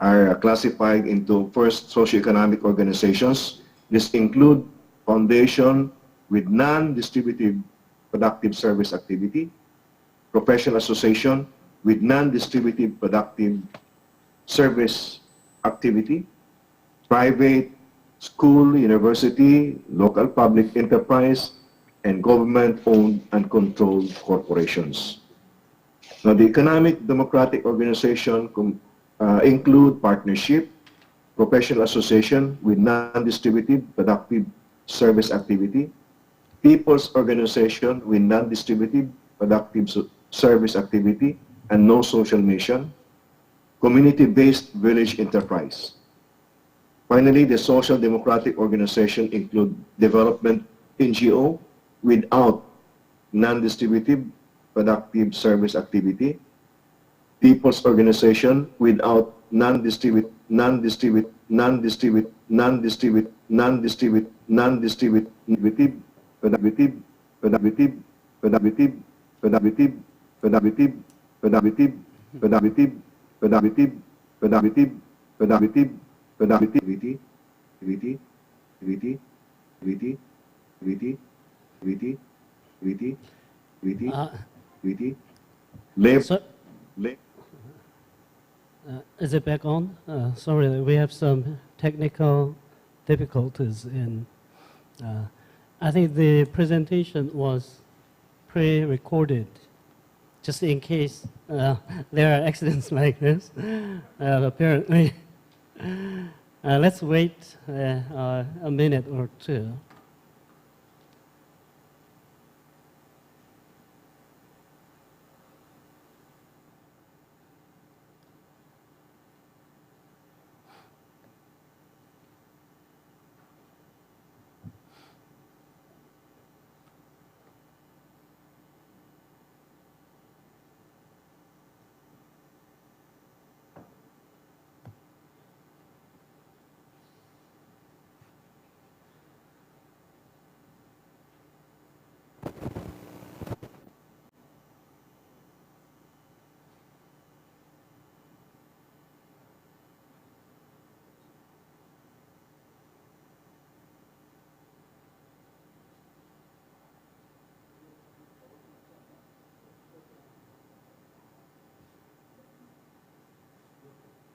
are classified into first socioeconomic organizations. This include foundation with non-distributive productive service activity, professional association with non-distributive productive service activity, private, school, university, local public enterprise, and government-owned and controlled corporations. Now, the economic democratic organization include partnership, professional association with non-distributive productive service activity, people's organization with non-distributive productive service activity and no social mission, community-based village enterprise. Finally, the social democratic organization include development NGO without non-distributive productive service activity, people's organization without non-distributive productive So, is it back on? Sorry, we have some technical difficulties in. I think the presentation was pre-recorded, just in case there are accidents like this. Apparently, let's wait a minute or two.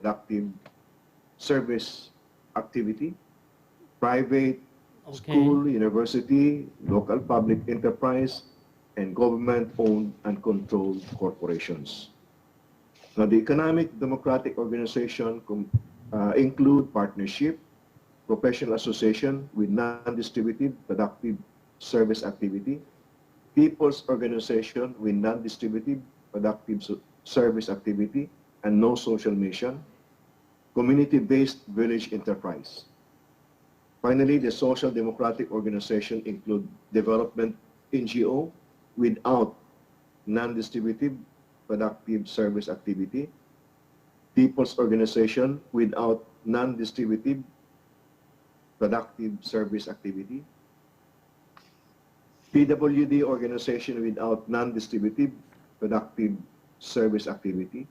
productive service activity, private, Okay. school, university, local public enterprise, and government-owned and controlled corporations. Now, the economic democratic organization include partnership, professional association with non-distributive productive service activity, people's organization with non-distributive productive service activity and no social mission, community-based village enterprise. Finally, the social democratic organization include development NGO without non-distributive productive service activity, people's organization without non-distributive productive service activity, PWD organization without non-distributive productive service activity,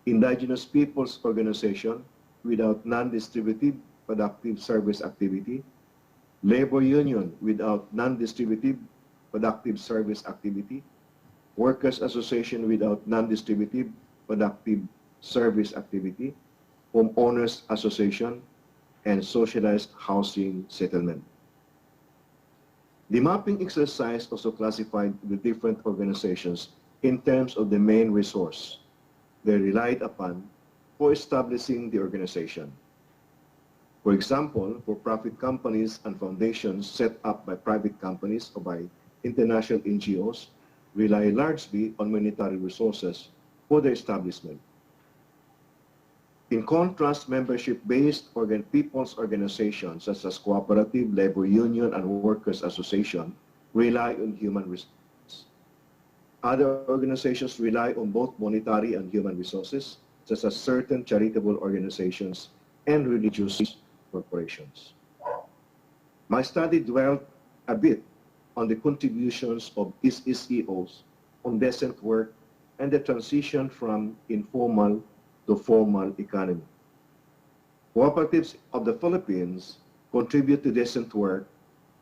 indigenous peoples organization without non-distributive productive service activity, labor union without non-distributive productive service activity, workers association without non-distributive productive service activity, homeowners association, and socialized housing settlement. The mapping exercise also classified the different organizations in terms of the main resource they relied upon for establishing the organization. For example, for-profit companies and foundations set up by private companies or by international NGOs rely largely on monetary resources for their establishment. In contrast, membership-based people's organizations such as cooperative, labor union, and workers association rely on human resources. Other organizations rely on both monetary and human resources, such as certain charitable organizations and religious corporations. My study dwelt a bit on the contributions of SSEOs on decent work and the transition from informal to formal economy. Cooperatives of the Philippines contribute to decent work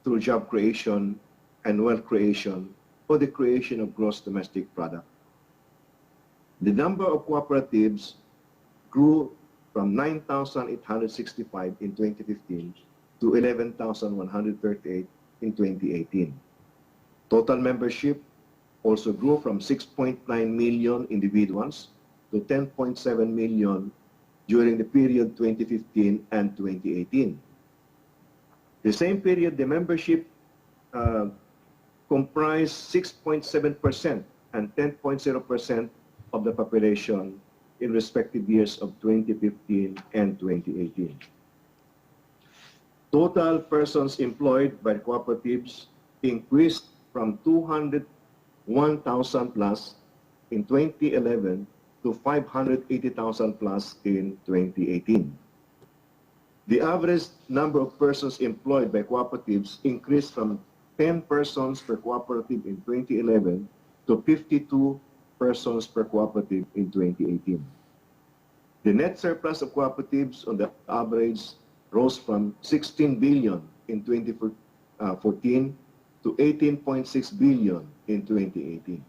through job creation and wealth creation or the creation of gross domestic product. The number of cooperatives grew from 9,865 in 2015 to 11,138 in 2018. Total membership also grew from 6.9 million individuals to 10.7 million during the period 2015 and 2018. The same period, the membership comprised 6.7% and 10.0% of the population in respective years of 2015 and 2018. Total persons employed by cooperatives increased from 201,000 plus in 2011 to 580,000 plus in 2018. The average number of persons employed by cooperatives increased from 10 persons per cooperative in 2011 to 52 persons per cooperative in 2018. The net surplus of cooperatives on the average rose from 16 billion in 2014 to 18.6 billion in 2018.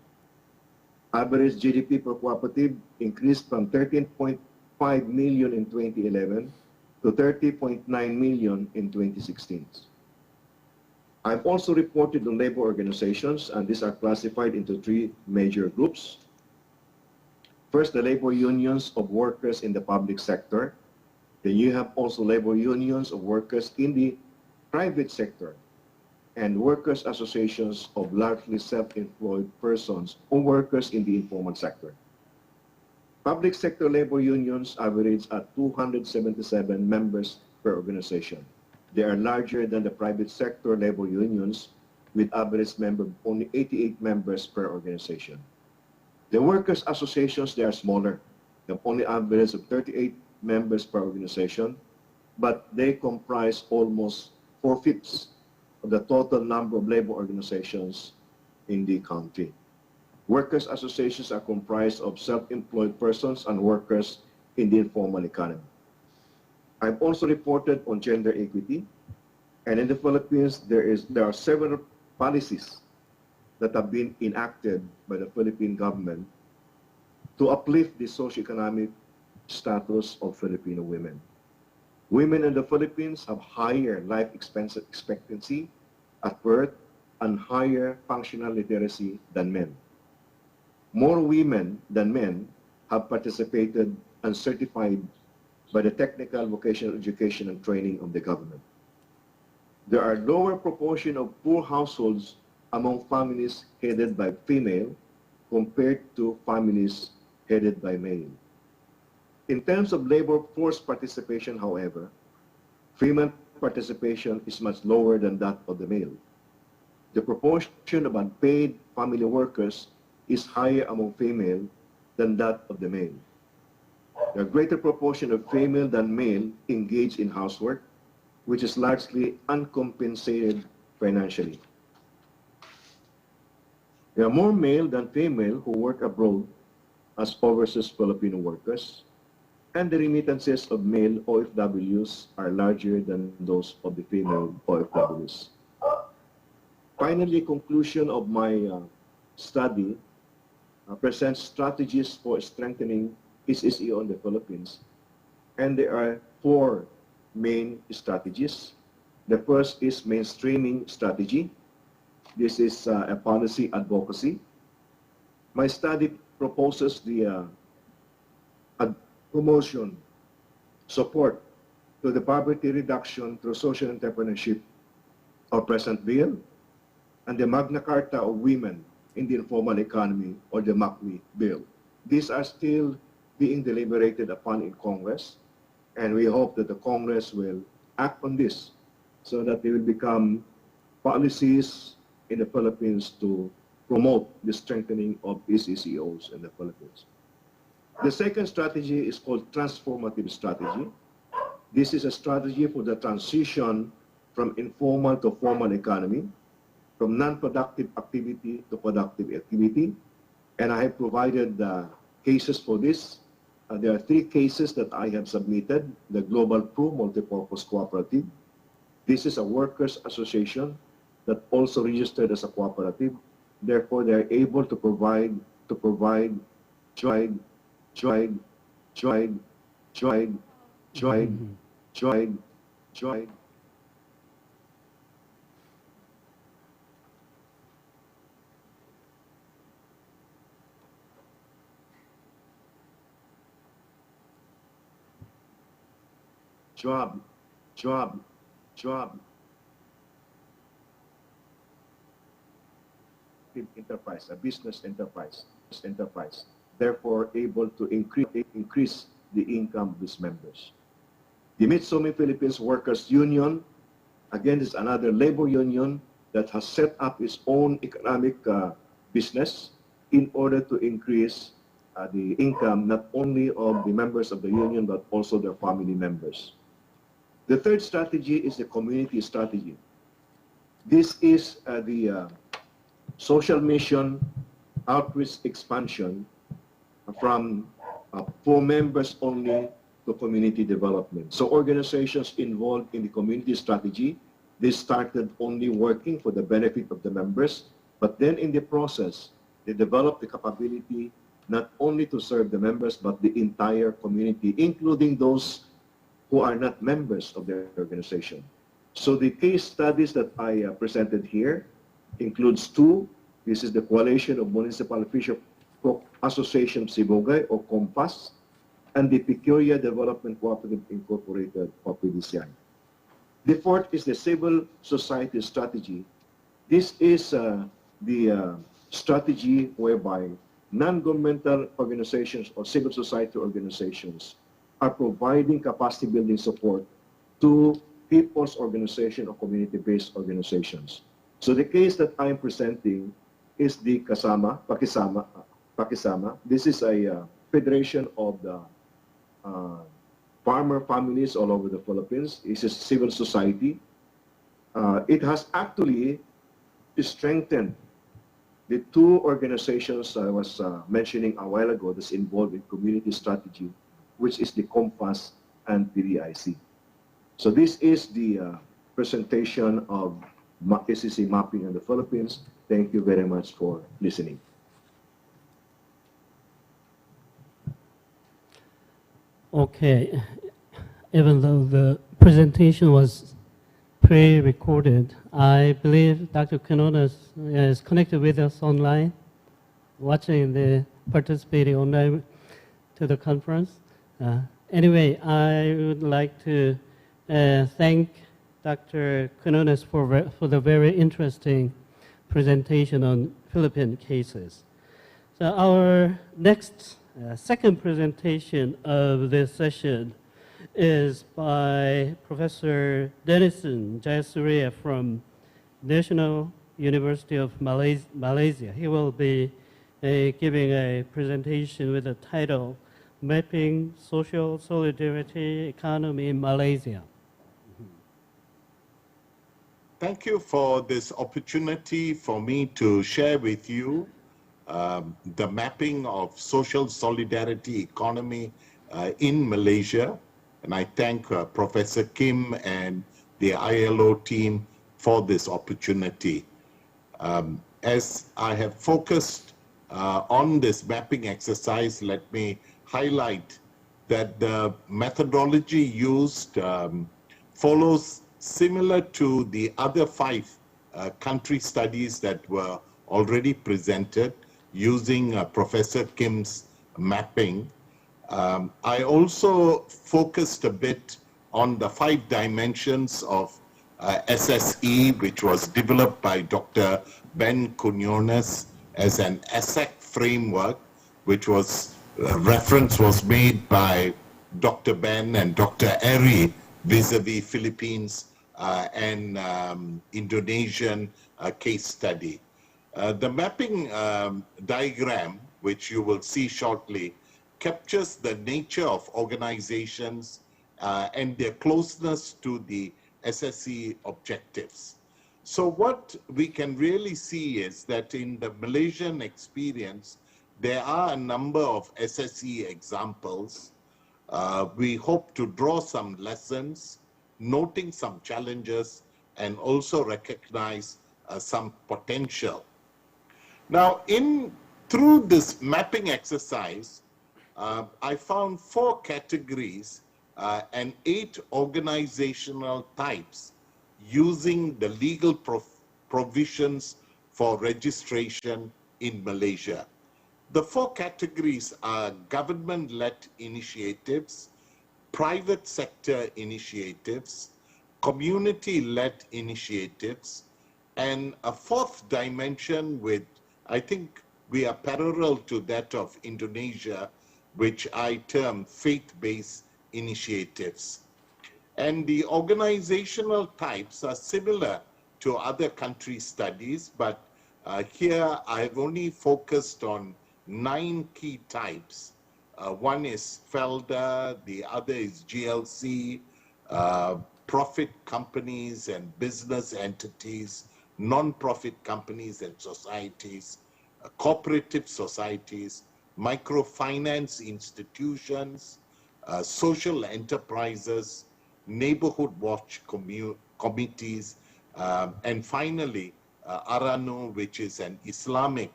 Average GDP per cooperative increased from 13.5 million in 2011 to 30.9 million in 2016. I've also reported on labor organizations, and these are classified into three major groups. First, the labor unions of workers in the public sector. Then you have also labor unions of workers in the private sector and workers' associations of largely self-employed persons or workers in the informal sector. Public sector labor unions average at 277 members per organization. They are larger than the private sector labor unions with average member of only 88 members per organization. The workers' associations, they are smaller. They have only average of 38 members per organization, but they comprise almost 4/5 of the total number of labor organizations in the country. Workers' associations are comprised of self-employed persons and workers in the informal economy. I've also reported on gender equity, and in the Philippines, there are several policies that have been enacted by the Philippine government to uplift the socioeconomic status of Filipino women. Women in the Philippines have higher life expectancy at birth and higher functional literacy than men. More women than men have participated and certified by the technical vocational education and training of the government. There are lower proportion of poor households among families headed by female compared to families headed by male. In terms of labor force participation, however, female participation is much lower than that of the male. The proportion of unpaid family workers is higher among female than that of the male. A greater proportion of female than male engage in housework, which is largely uncompensated financially. There are more male than female who work abroad as overseas Filipino workers, and the remittances of male OFWs are larger than those of the female OFWs. Finally, conclusion of my study presents strategies for strengthening SSE on the Philippines, and there are 4 main strategies. The first is mainstreaming strategy. This is a policy advocacy. My study proposes the promotion, support to the poverty reduction through social entrepreneurship of present bill, and the Magna Carta of Women in the Informal Economy, or the MACWI bill. These are still being deliberated upon in Congress, and we hope that the Congress will act on this so that they will become policies in the Philippines to promote the strengthening of SECOs in the Philippines. The second strategy is called transformative strategy. This is a strategy for the transition from informal to formal economy, from non-productive activity to productive activity, and I have provided cases for this. There are 3 cases that I have submitted. The Global Pro Multipurpose Cooperative. This is a workers' association that also registered as a cooperative. Therefore, they are able to provide join, join, join. Job, job, job. Enterprise, a business enterprise, therefore able to increase the income of its members. The Mitsumi Philippines Workers Union, again, is another labor union that has set up its own economic business in order to increase the income not only of the members of the union but also their family members. The third strategy is the community strategy. This is the social mission outreach expansion from for members only to community development. So organizations involved in the community strategy, they started only working for the benefit of the members, but then in the process, they developed the capability not only to serve the members, but the entire community, including those who are not members of their organization. So the case studies that I presented here includes two. This is the Coalition of Municipal Fisher Folk Association Sibugay, or COMPAS, and the Peculiar Development Cooperative Incorporated, or PDCI. The fourth is the civil society strategy. This is the strategy whereby non-governmental organizations or civil society organizations are providing capacity building support to people's organization or community-based organizations. So the case that I'm presenting is the Pakisama. This is a federation of the farmer families all over the Philippines. It's a civil society. It has actually strengthened the two organizations I was mentioning a while ago that's involved in community strategy, which is the COMPAS and PDIC. So this is the presentation of SCC mapping in the Philippines. Thank you very much for listening. Okay, even though the presentation was pre-recorded, I believe Dr. Quinones is connected with us online, participating online to the conference. Anyway, I would like to thank Dr. Quinones for the very interesting presentation on Philippine cases. So our next second presentation of this session is by Professor Denison Jayasuriya from National University of Malaysia. He will be giving a presentation with the title, Mapping Social Solidarity Economy in Malaysia. Thank you for this opportunity for me to share with you the mapping of social solidarity economy in Malaysia. And I thank Professor Kim and the ILO team for this opportunity. As I have focused on this mapping exercise, let me highlight that the methodology used follows similar to the other 5 country studies that were already presented using Professor Kim's mapping. I also focused a bit on the 5 dimensions of SSE, which was developed by Dr. Ben Quinones as an ASEC framework, which was reference was made by Dr. Ben and Dr. Eri vis-a-vis Philippines and Indonesian case study. The mapping diagram, which you will see shortly, captures the nature of organizations and their closeness to the SSE objectives. So what we can really see is that in the Malaysian experience, there are a number of SSE examples. We hope to draw some lessons, noting some challenges, and also recognize some potential. Now, through this mapping exercise, I found 4 categories and 8 organizational types using the legal provisions for registration in Malaysia. The 4 categories are government-led initiatives, private sector initiatives, community-led initiatives, and a 4th dimension with, I think we are parallel to that of Indonesia, which I term faith-based initiatives. And the organizational types are similar to other country studies, but here I've only focused on 9 key types. One is FELDA, the other is GLC, profit companies and business entities, non-profit companies and societies, cooperative societies, microfinance institutions, social enterprises, neighborhood watch committees, and finally, Aranu, which is an Islamic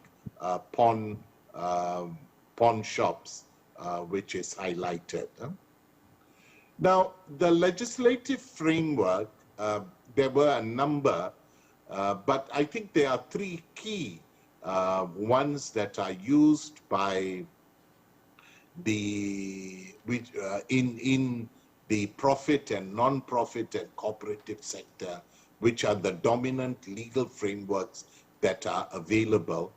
pawn shops, which is highlighted. Now, the legislative framework, there were a number, but I think there are 3 key ones that are used by in the profit and non-profit and cooperative sector, which are the dominant legal frameworks that are available.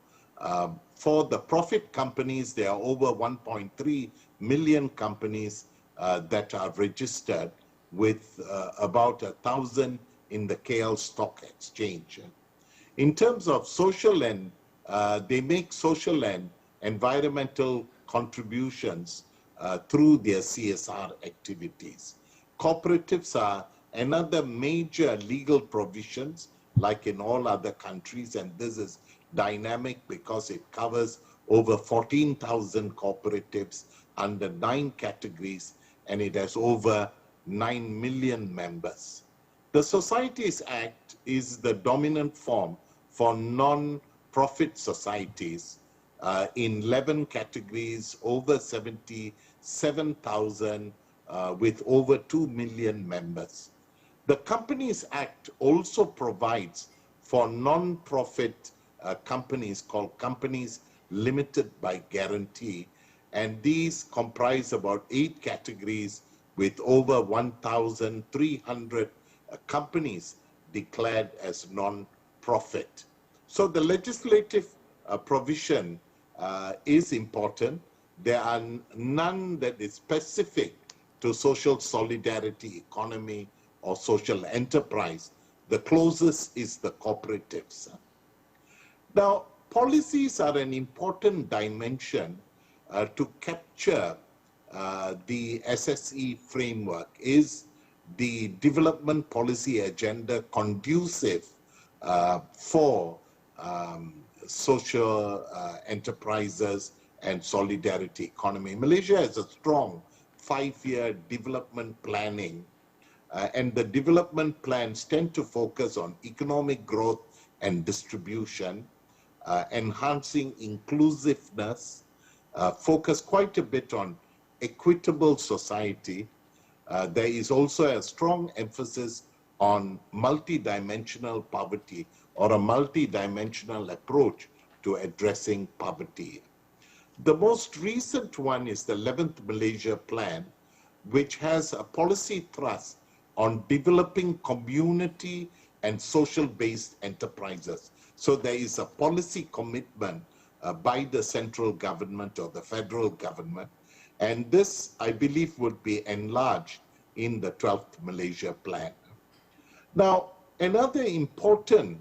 For the profit companies, there are over 1.3 million companies that are registered, with about 1,000 in the KL Stock Exchange. In terms of social and they make social and environmental contributions through their CSR activities. Cooperatives are another major legal provisions, like in all other countries, and this is dynamic because it covers over 14,000 cooperatives under 9 categories, and it has over 9 million members. The Societies Act is the dominant form for non-profit societies in 11 categories, over 77,000 with over 2 million members. The Companies Act also provides for non-profit companies called companies limited by guarantee, and these comprise about 8 categories with over 1,300 companies declared as non-profit. So the legislative provision is important. There are none that is specific to social solidarity economy or social enterprise. The closest is the cooperatives. Now, policies are an important dimension to capture the SSE framework. Is the development policy agenda conducive for social enterprises and solidarity economy? Malaysia has a strong 5-year development planning, and the development plans tend to focus on economic growth and distribution, enhancing inclusiveness, focus quite a bit on equitable society. There is also a strong emphasis on multidimensional poverty, or a multidimensional approach to addressing poverty. The most recent one is the 11th Malaysia Plan, which has a policy thrust on developing community and social-based enterprises. So there is a policy commitment by the central government or the federal government, and this, I believe, would be enlarged in the 12th Malaysia Plan. Now, another important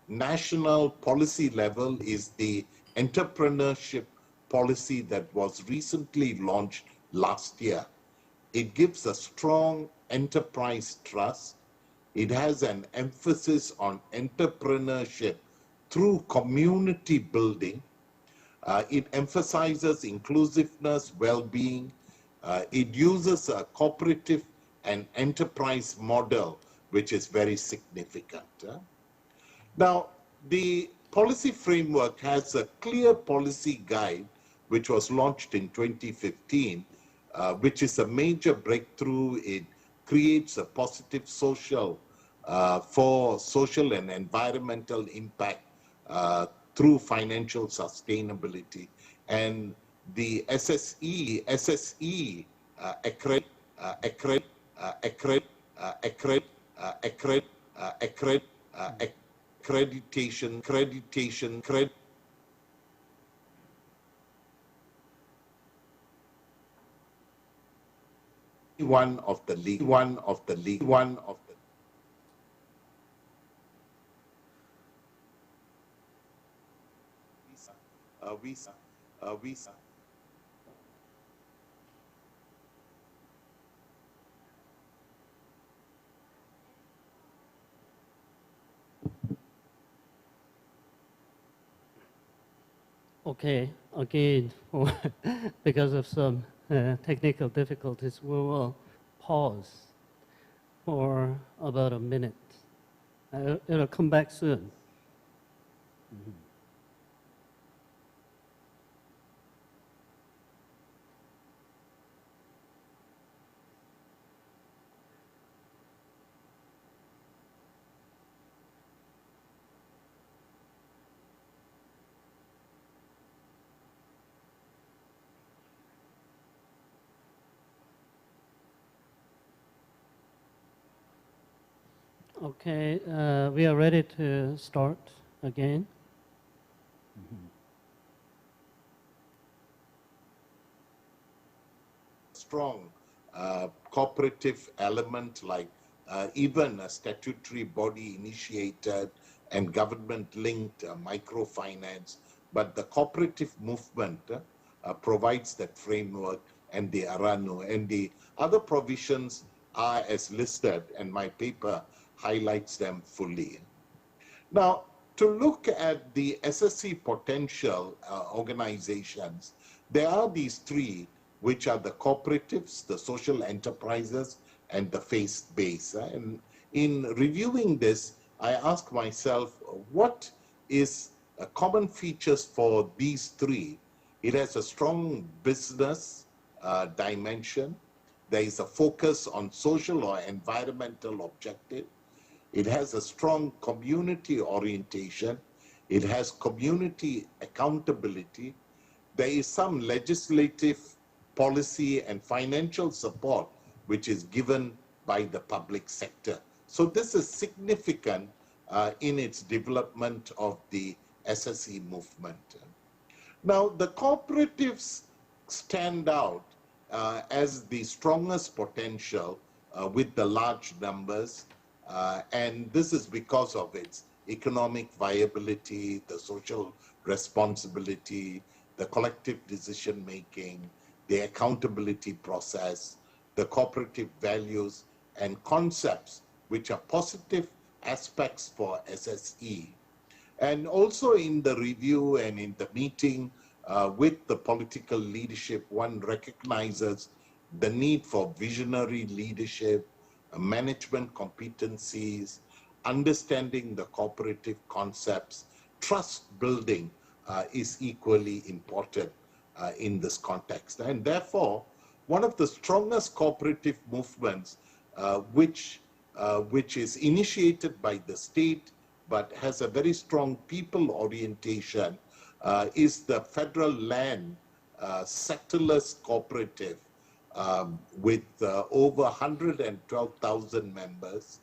national policy level is the entrepreneurship policy that was recently launched last year. It gives a strong enterprise trust. It has an emphasis on entrepreneurship through community building. It emphasizes inclusiveness, well-being. It uses a cooperative and enterprise model, which is very significant. Now, the policy framework has a clear policy guide, which was launched in 2015, which is a major breakthrough. It creates a positive social for social and environmental impact through financial sustainability. And the SSE accredit, accreditation, one of the league, one of the league, one of the visa. Okay, again, because of some technical difficulties, we will pause for about a minute. It'll come back soon. Okay, we are ready to start again. Strong cooperative element, like even a statutory body initiated and government linked microfinance, but the cooperative movement provides that framework, and the Arano and the other provisions are as listed, and my paper highlights them fully. Now, to look at the SSC potential organizations, there are these three, which are the cooperatives, the social enterprises, and the faith-based. And in reviewing this, I ask myself, what is common features for these three? It has a strong business dimension. There is a focus on social or environmental objective. It has a strong community orientation. It has community accountability. There is some legislative policy and financial support which is given by the public sector. So this is significant in its development of the SSE movement. Now, the cooperatives stand out as the strongest potential with the large numbers, and this is because of its economic viability, the social responsibility, the collective decision making, the accountability process, the cooperative values and concepts, which are positive aspects for SSE. And also in the review and in the meeting with the political leadership, one recognizes the need for visionary leadership, management competencies, understanding the cooperative concepts. Trust building is equally important in this context. And therefore, one of the strongest cooperative movements which is initiated by the state but has a very strong people orientation is the Federal Land Settlers Cooperative, with over 112,000 members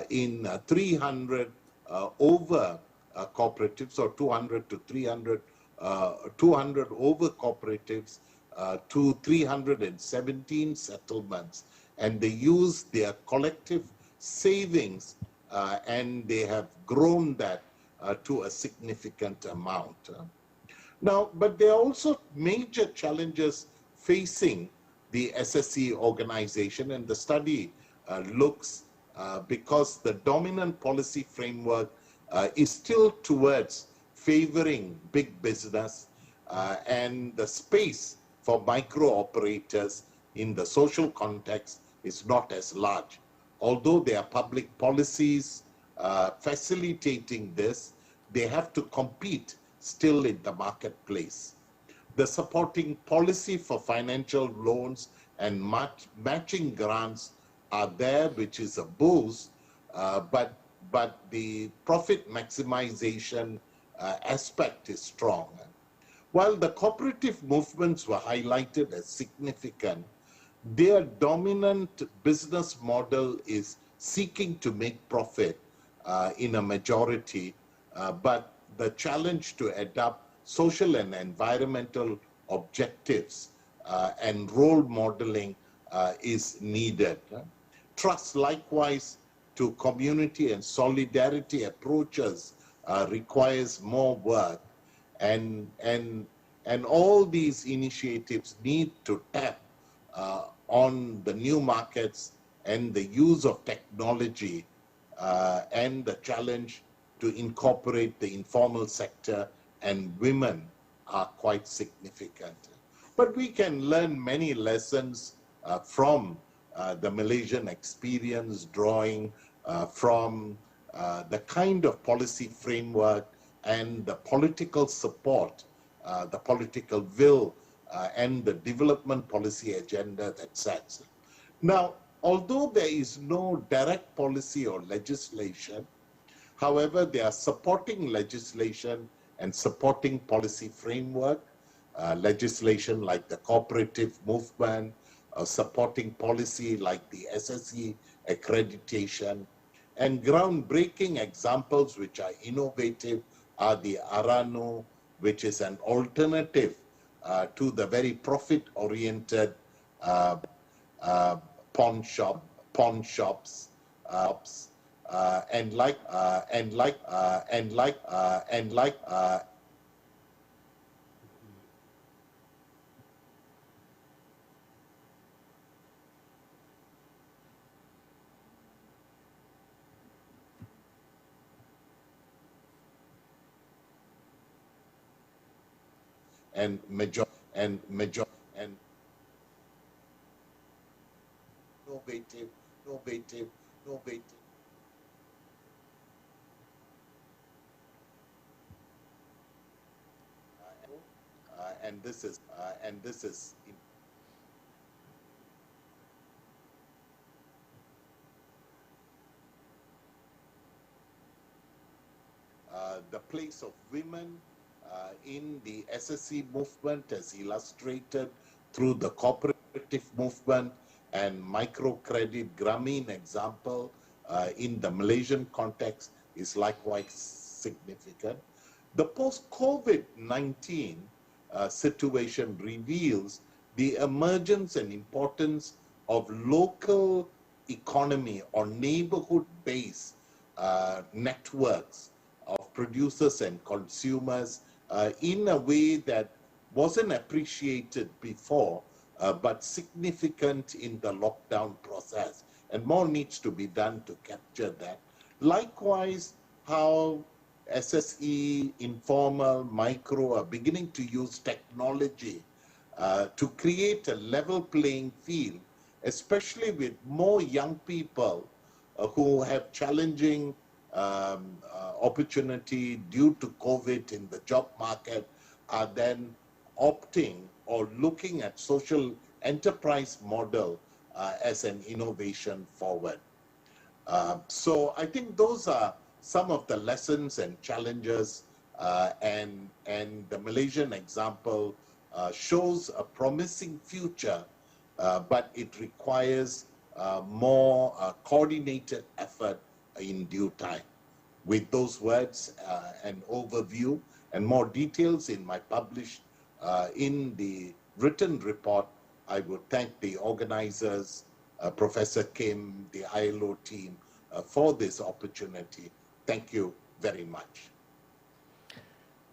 in 300 over cooperatives, or 200 to 300, 200 over cooperatives to 317 settlements. And they use their collective savings and they have grown that to a significant amount. Now, but there are also major challenges facing the SSE organization, and the study looks, because the dominant policy framework is still towards favoring big business, and the space for micro operators in the social context is not as large. Although there are public policies facilitating this, they have to compete still in the marketplace. The supporting policy for financial loans and matching grants are there, which is a boost, but the profit maximization aspect is strong. While the cooperative movements were highlighted as significant, their dominant business model is seeking to make profit in a majority, but the challenge to adapt social and environmental objectives and role modeling is needed. Trust, likewise, to community and solidarity approaches requires more work, and all these initiatives need to tap on the new markets and the use of technology and the challenge to incorporate the informal sector and women are quite significant. But we can learn many lessons from the Malaysian experience, drawing from the kind of policy framework and the political support, the political will, and the development policy agenda that sets. Now, although there is no direct policy or legislation, however, there are supporting legislation and supporting policy framework, legislation like the cooperative movement, supporting policy like the SSE accreditation, and groundbreaking examples which are innovative are the Arano, which is an alternative to the very profit-oriented pawn shops, and like and major and innovative. And this is the place of women in the SSE movement as illustrated through the cooperative movement and microcredit Grameen example in the Malaysian context is likewise significant. The post-COVID-19 situation reveals the emergence and importance of local economy or neighborhood-based networks of producers and consumers in a way that wasn't appreciated before, but significant in the lockdown process. And more needs to be done to capture that. Likewise, how SSE, informal, micro are beginning to use technology to create a level playing field, especially with more young people who have challenging opportunity due to COVID in the job market, are then opting or looking at social enterprise model as an innovation forward. So I think those are some of the lessons and challenges, and the Malaysian example shows a promising future, but it requires more coordinated effort in due time. With those words, an overview and more details in my published in the written report, I would thank the organizers, Professor Kim, the ILO team, for this opportunity. Thank you very much.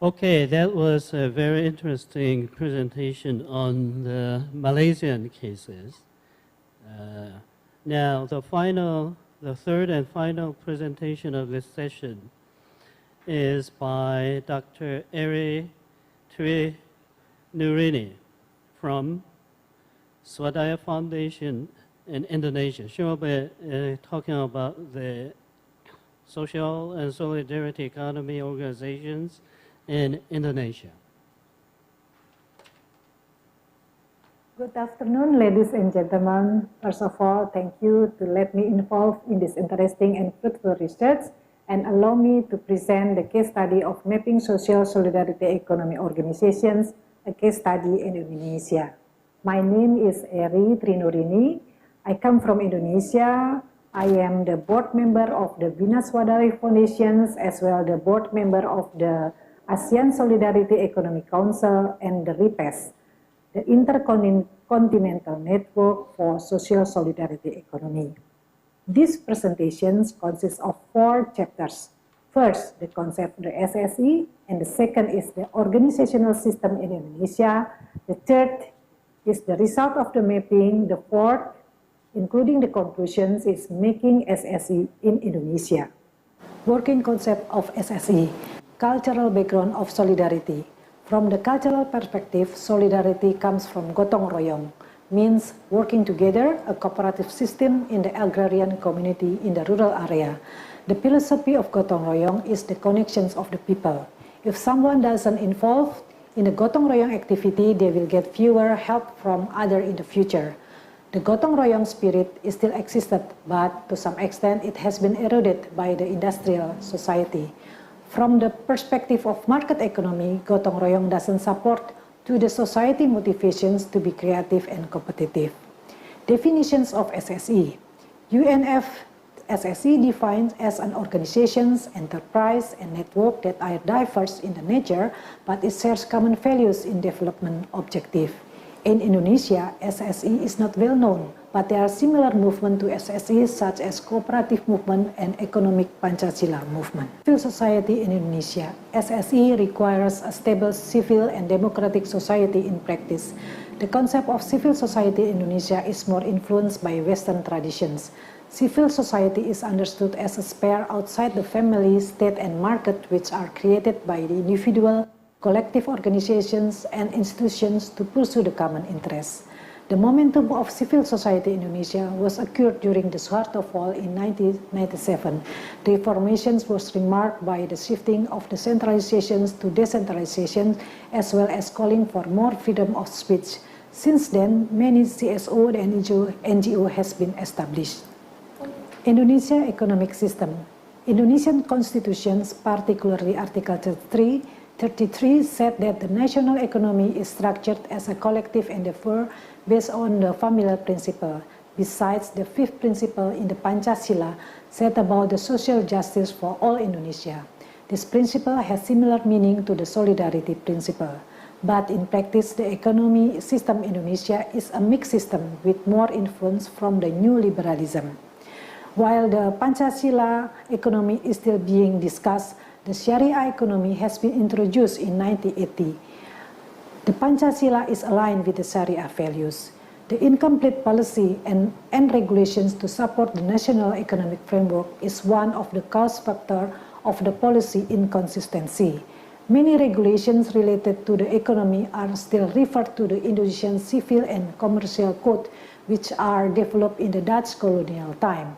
Okay, that was a very interesting presentation on the Malaysian cases. Now, the third and final presentation of this session is by Dr. Eri Tri Nurini from Swadaya Foundation in Indonesia. She will be talking about the social and solidarity economy organizations in Indonesia. Good afternoon, ladies and gentlemen. First of all, thank you to let me involved in this interesting and fruitful research and allow me to present the case study of mapping social solidarity economy organizations, a case study in Indonesia. My name is Eri Trinurini. I come from Indonesia. I am the board member of the Bina Swadari Foundations as well the board member of the ASEAN Solidarity Economic Council and the RIPES, the Intercontinental Network for Social Solidarity Economy. These presentations consist of 4 chapters. First, the concept of the SSE, and the second is the organizational system in Indonesia. The third is the result of the mapping. The fourth, including the conclusions, is making SSE in Indonesia. Working concept of SSE, cultural background of solidarity. From the cultural perspective, solidarity comes from gotong royong, means working together, a cooperative system in the agrarian community in the rural area. The philosophy of gotong royong is the connections of the people. If someone doesn't involve in the gotong royong activity, they will get fewer help from others in the future. The gotong royong spirit is still existed, but to some extent it has been eroded by the industrial society. From the perspective of market economy, gotong royong doesn't support to the society motivations to be creative and competitive. Definitions of SSE. UNF SSE defines as an organization's enterprise and network that are diverse in the nature, but it shares common values in development objective. In Indonesia, SSE is not well known, but there are similar movements to SSE such as cooperative movement and economic Pancasila movement. Civil society in Indonesia. SSE requires a stable civil and democratic society in practice. The concept of civil society in Indonesia is more influenced by Western traditions. Civil society is understood as a sphere outside the family, state, and market, which are created by the individual, collective organizations, and institutions to pursue the common interests. The momentum of civil society in Indonesia was occurred during the Suharto fall in 1997. The reformations was remarked by the shifting of the centralizations to decentralization, as well as calling for more freedom of speech. Since then, many CSO and NGO has been established. Indonesia economic system. Indonesian constitutions, particularly Article 33 said that the national economy is structured as a collective endeavor based on the familial principle. Besides, the 5th principle in the Pancasila said about the social justice for all Indonesia. This principle has similar meaning to the solidarity principle. But in practice, the economy system in Indonesia is a mixed system with more influence from the new liberalism. While the Pancasila economy is still being discussed, the Sharia economy has been introduced in 1980. The Pancasila is aligned with the Sharia values. The incomplete policy and regulations to support the national economic framework is one of the cause factors of the policy inconsistency. Many regulations related to the economy are still referred to the Indonesian Civil and Commercial Code, which are developed in the Dutch colonial time.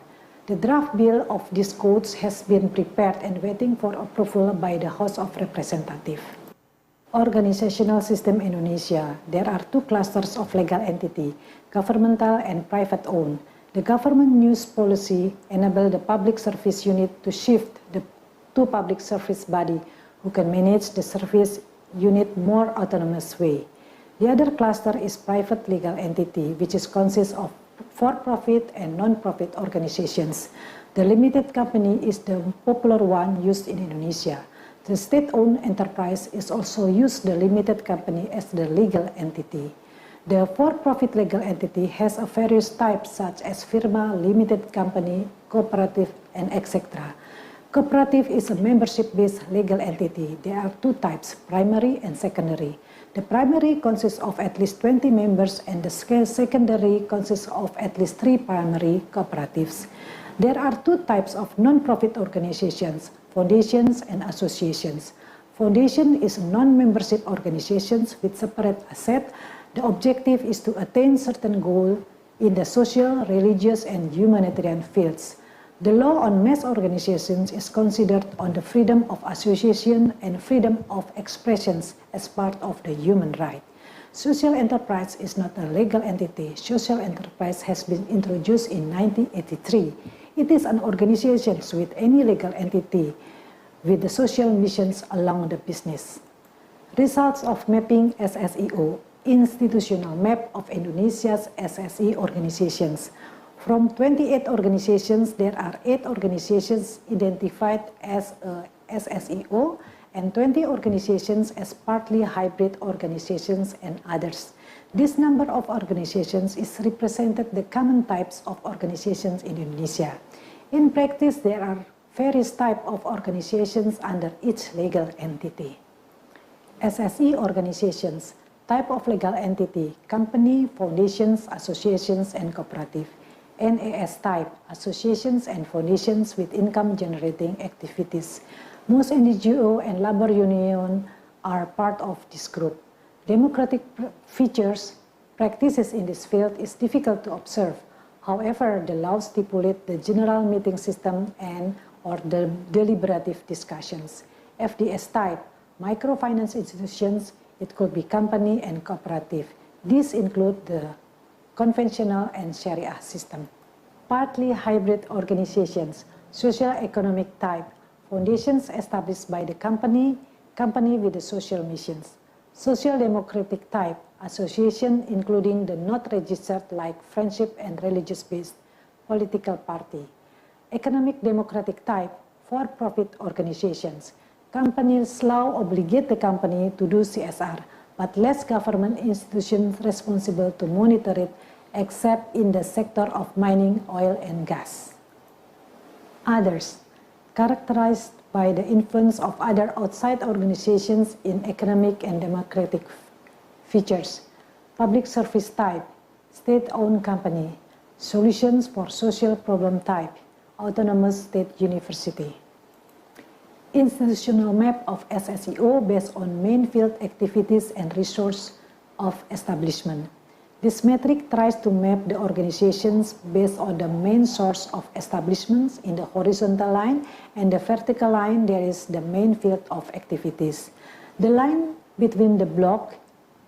The draft bill of these codes has been prepared and waiting for approval by the House of Representatives. Organizational system Indonesia. There are 2 clusters of legal entity, governmental and private owned. The government news policy enabled the public service unit to shift to public service body who can manage the service unit more autonomous way. The other cluster is private legal entity, which consists of for-profit and non-profit organizations. The limited company is the popular one used in Indonesia. The state-owned enterprise is also used the limited company as the legal entity. The for-profit legal entity has a various types such as firma, limited company, cooperative, and etc. Cooperative is a membership-based legal entity. There are 2 types, primary and secondary. The primary consists of at least 20 members and the secondary consists of at least 3 primary cooperatives. There are 2 types of non-profit organizations, foundations and associations. Foundation is non-membership organizations with separate asset. The objective is to attain certain goal in the social, religious, and humanitarian fields. The law on mass organizations is considered on the freedom of association and freedom of expressions as part of the human right. Social enterprise is not a legal entity. Social enterprise has been introduced in 1983. It is an organization with any legal entity with the social missions along the business. Results of mapping SSEO, institutional map of Indonesia's SSE organizations. From 28 organizations, there are 8 organizations identified as a SSEO and 20 organizations as partly hybrid organizations and others. This number of organizations is represented the common types of organizations in Indonesia. In practice, there are various types of organizations under each legal entity. SSE organizations, type of legal entity, company, foundations, associations, and cooperative. NAS type, associations and foundations with income-generating activities. Most NGO and labor union are part of this group. Democratic features, practices in this field is difficult to observe. However, the law stipulate the general meeting system and or the deliberative discussions. FDS type, microfinance institutions, it could be company and cooperative. These include the conventional and Sharia system. Partly hybrid organizations, social economic type, foundations established by the company with the social missions. Social democratic type, association including the not registered like friendship and religious-based political party. Economic democratic type, for-profit organizations. Companies law obligate the company to do CSR, but less government institutions responsible to monitor it except in the sector of mining, oil, and gas. Others, characterized by the influence of other outside organizations in economic and democratic features. Public service type, state-owned company. Solutions for social problem type, autonomous state university. Institutional map of SSEO based on main field activities and resource of establishment. This metric tries to map the organizations based on the main source of establishments in the horizontal line, and the vertical line there is the main field of activities. The line between the block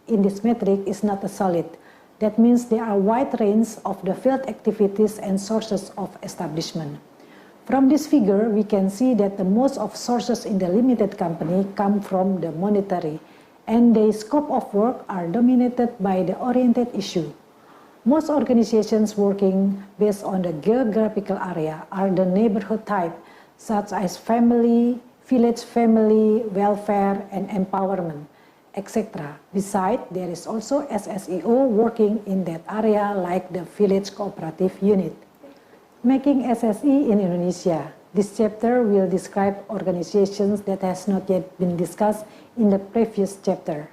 in this metric is not a solid. That means there are wide range of the field activities and sources of establishment. From this figure, we can see that the most of sources in the limited company come from the monetary, and the scope of work are dominated by the oriented issue. Most organizations working based on the geographical area are the neighborhood type, such as family, village family, welfare, and empowerment, etc. Besides, there is also SSEO working in that area like the village cooperative unit. Making SSE in Indonesia. This chapter will describe organizations that has not yet been discussed in the previous chapter.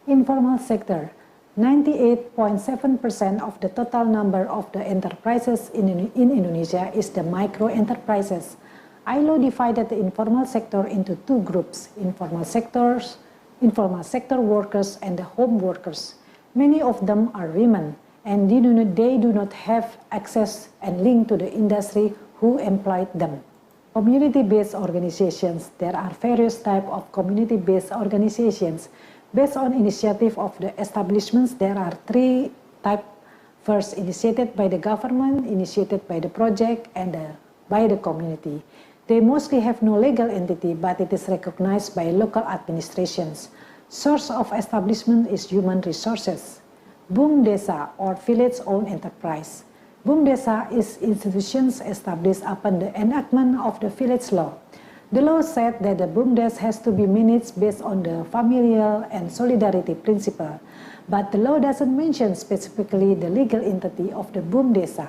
Informal sector. 98.7% of the total number of the enterprises in Indonesia is the micro enterprises. ILO divided the informal sector into two groups, informal sector workers and the home workers. Many of them are women, and they do not have access and link to the industry who employed them. Community-based organizations. There are various types of community-based organizations. Based on initiative of the establishments, there are three types. First, initiated by the government, initiated by the project, and by the community. They mostly have no legal entity, but it is recognized by local administrations. Source of establishment is human resources. BUM Desa or village-owned enterprise. BUM Desa is institutions established upon the enactment of the village law. The law said that the BUM Desa has to be managed based on the familial and solidarity principle, but the law doesn't mention specifically the legal entity of the BUM Desa.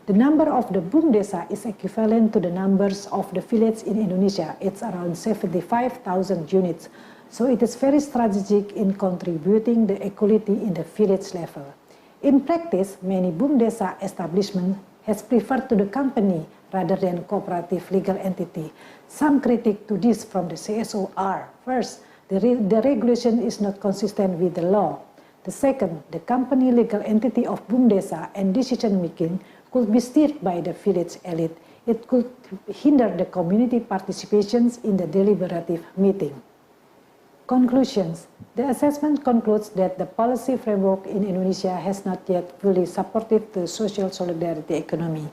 The number of the BUM Desa is equivalent to the numbers of the village in Indonesia. It's around 75,000 units. So it is very strategic in contributing the equality in the village level. In practice, many BUM Desa establishments has preferred to the company rather than cooperative legal entity. Some critique to this from the CSO are, first, the regulation is not consistent with the law. The second, the company legal entity of BUM Desa and decision making could be steered by the village elite. It could hinder the community participations in the deliberative meeting. Conclusions. The assessment concludes that the policy framework in Indonesia has not yet fully supported the social solidarity economy.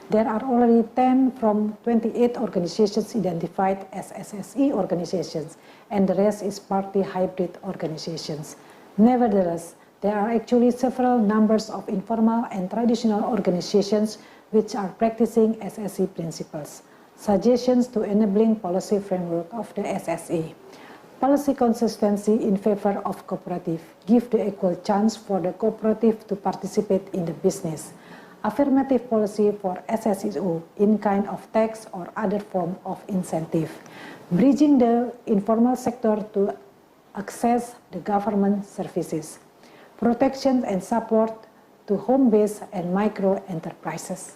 There are already 10 from 28 organizations identified as SSE organizations, and the rest is partly hybrid organizations. Nevertheless, there are actually several numbers of informal and traditional organizations which are practicing SSE principles. Suggestions to enabling policy framework of the SSE. Policy consistency in favor of cooperative. Give the equal chance for the cooperative to participate in the business. Affirmative policy for SSEO in kind of tax or other form of incentive. Bridging the informal sector to access the government services. Protection and support to home-based and micro enterprises.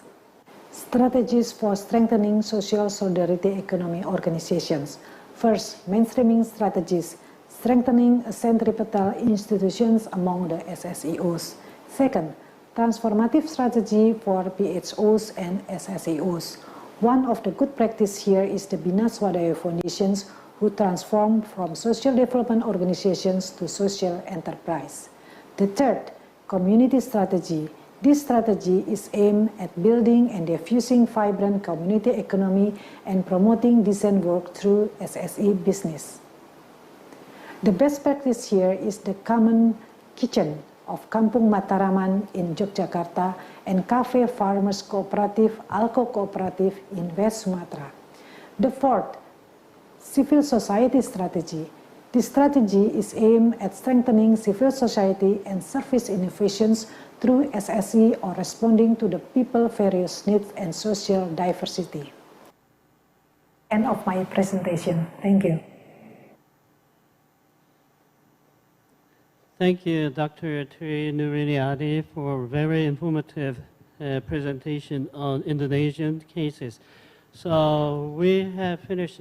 Strategies for strengthening social solidarity economy organizations. First, mainstreaming strategies, strengthening centripetal institutions among the SSEOs. Second, transformative strategy for PHOs and SSEOs. One of the good practice here is the Bina Swadaya Foundations, who transformed from social development organizations to social enterprise. The third, community strategy. This strategy is aimed at building and diffusing vibrant community economy and promoting decent work through SSE business. The best practice here is the common kitchen of Kampung Mataraman in Yogyakarta and Cafe Farmers Cooperative, Alco Cooperative in West Sumatra. The fourth, civil society strategy. This strategy is aimed at strengthening civil society and service innovations through SSE or responding to the people's various needs and social diversity. End of my presentation. Thank you. Thank you, Dr. Tri Nuriniadi, for a very informative presentation on Indonesian cases. So we have finished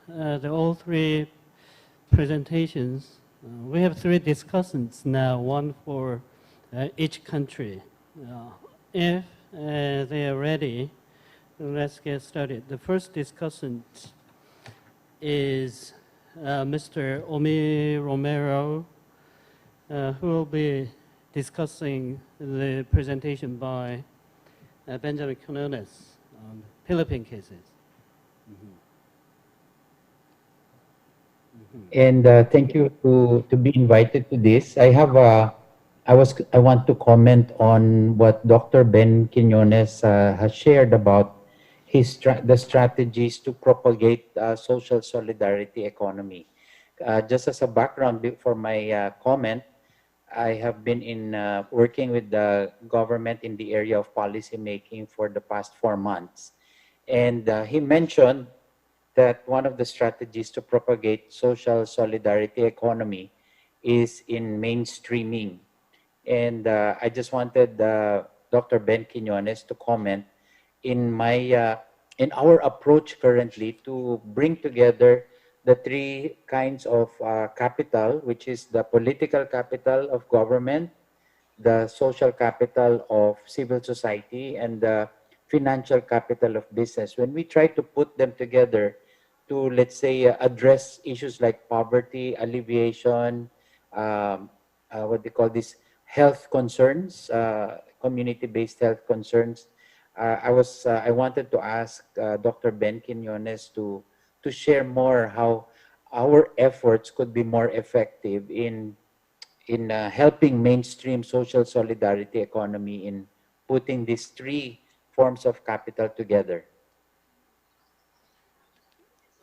all three presentations. We have three discussants now, one for each country. If they are ready, let's get started. The first discussant is Mr. Omi Romero, who will be discussing the presentation by Benjamin Quinones on Philippine cases. And thank you to be invited to this. I want to comment on what Dr. Ben Quinones has shared about the strategies to propagate social solidarity economy. Just as a background for my comment, I have been working with the government in the area of policy making for the past 4 months. And he mentioned that one of the strategies to propagate social solidarity economy is in mainstreaming. And I just wanted Dr. Ben Quinones to comment in our approach currently to bring together the three kinds of capital, which is the political capital of government, the social capital of civil society, and the financial capital of business. When we try to put them together to, let's say, address issues like poverty, alleviation, what they call this, health concerns, community-based health concerns. I wanted to ask Dr. Ben Quinones to share more how our efforts could be more effective in helping mainstream social solidarity economy in putting these three forms of capital together.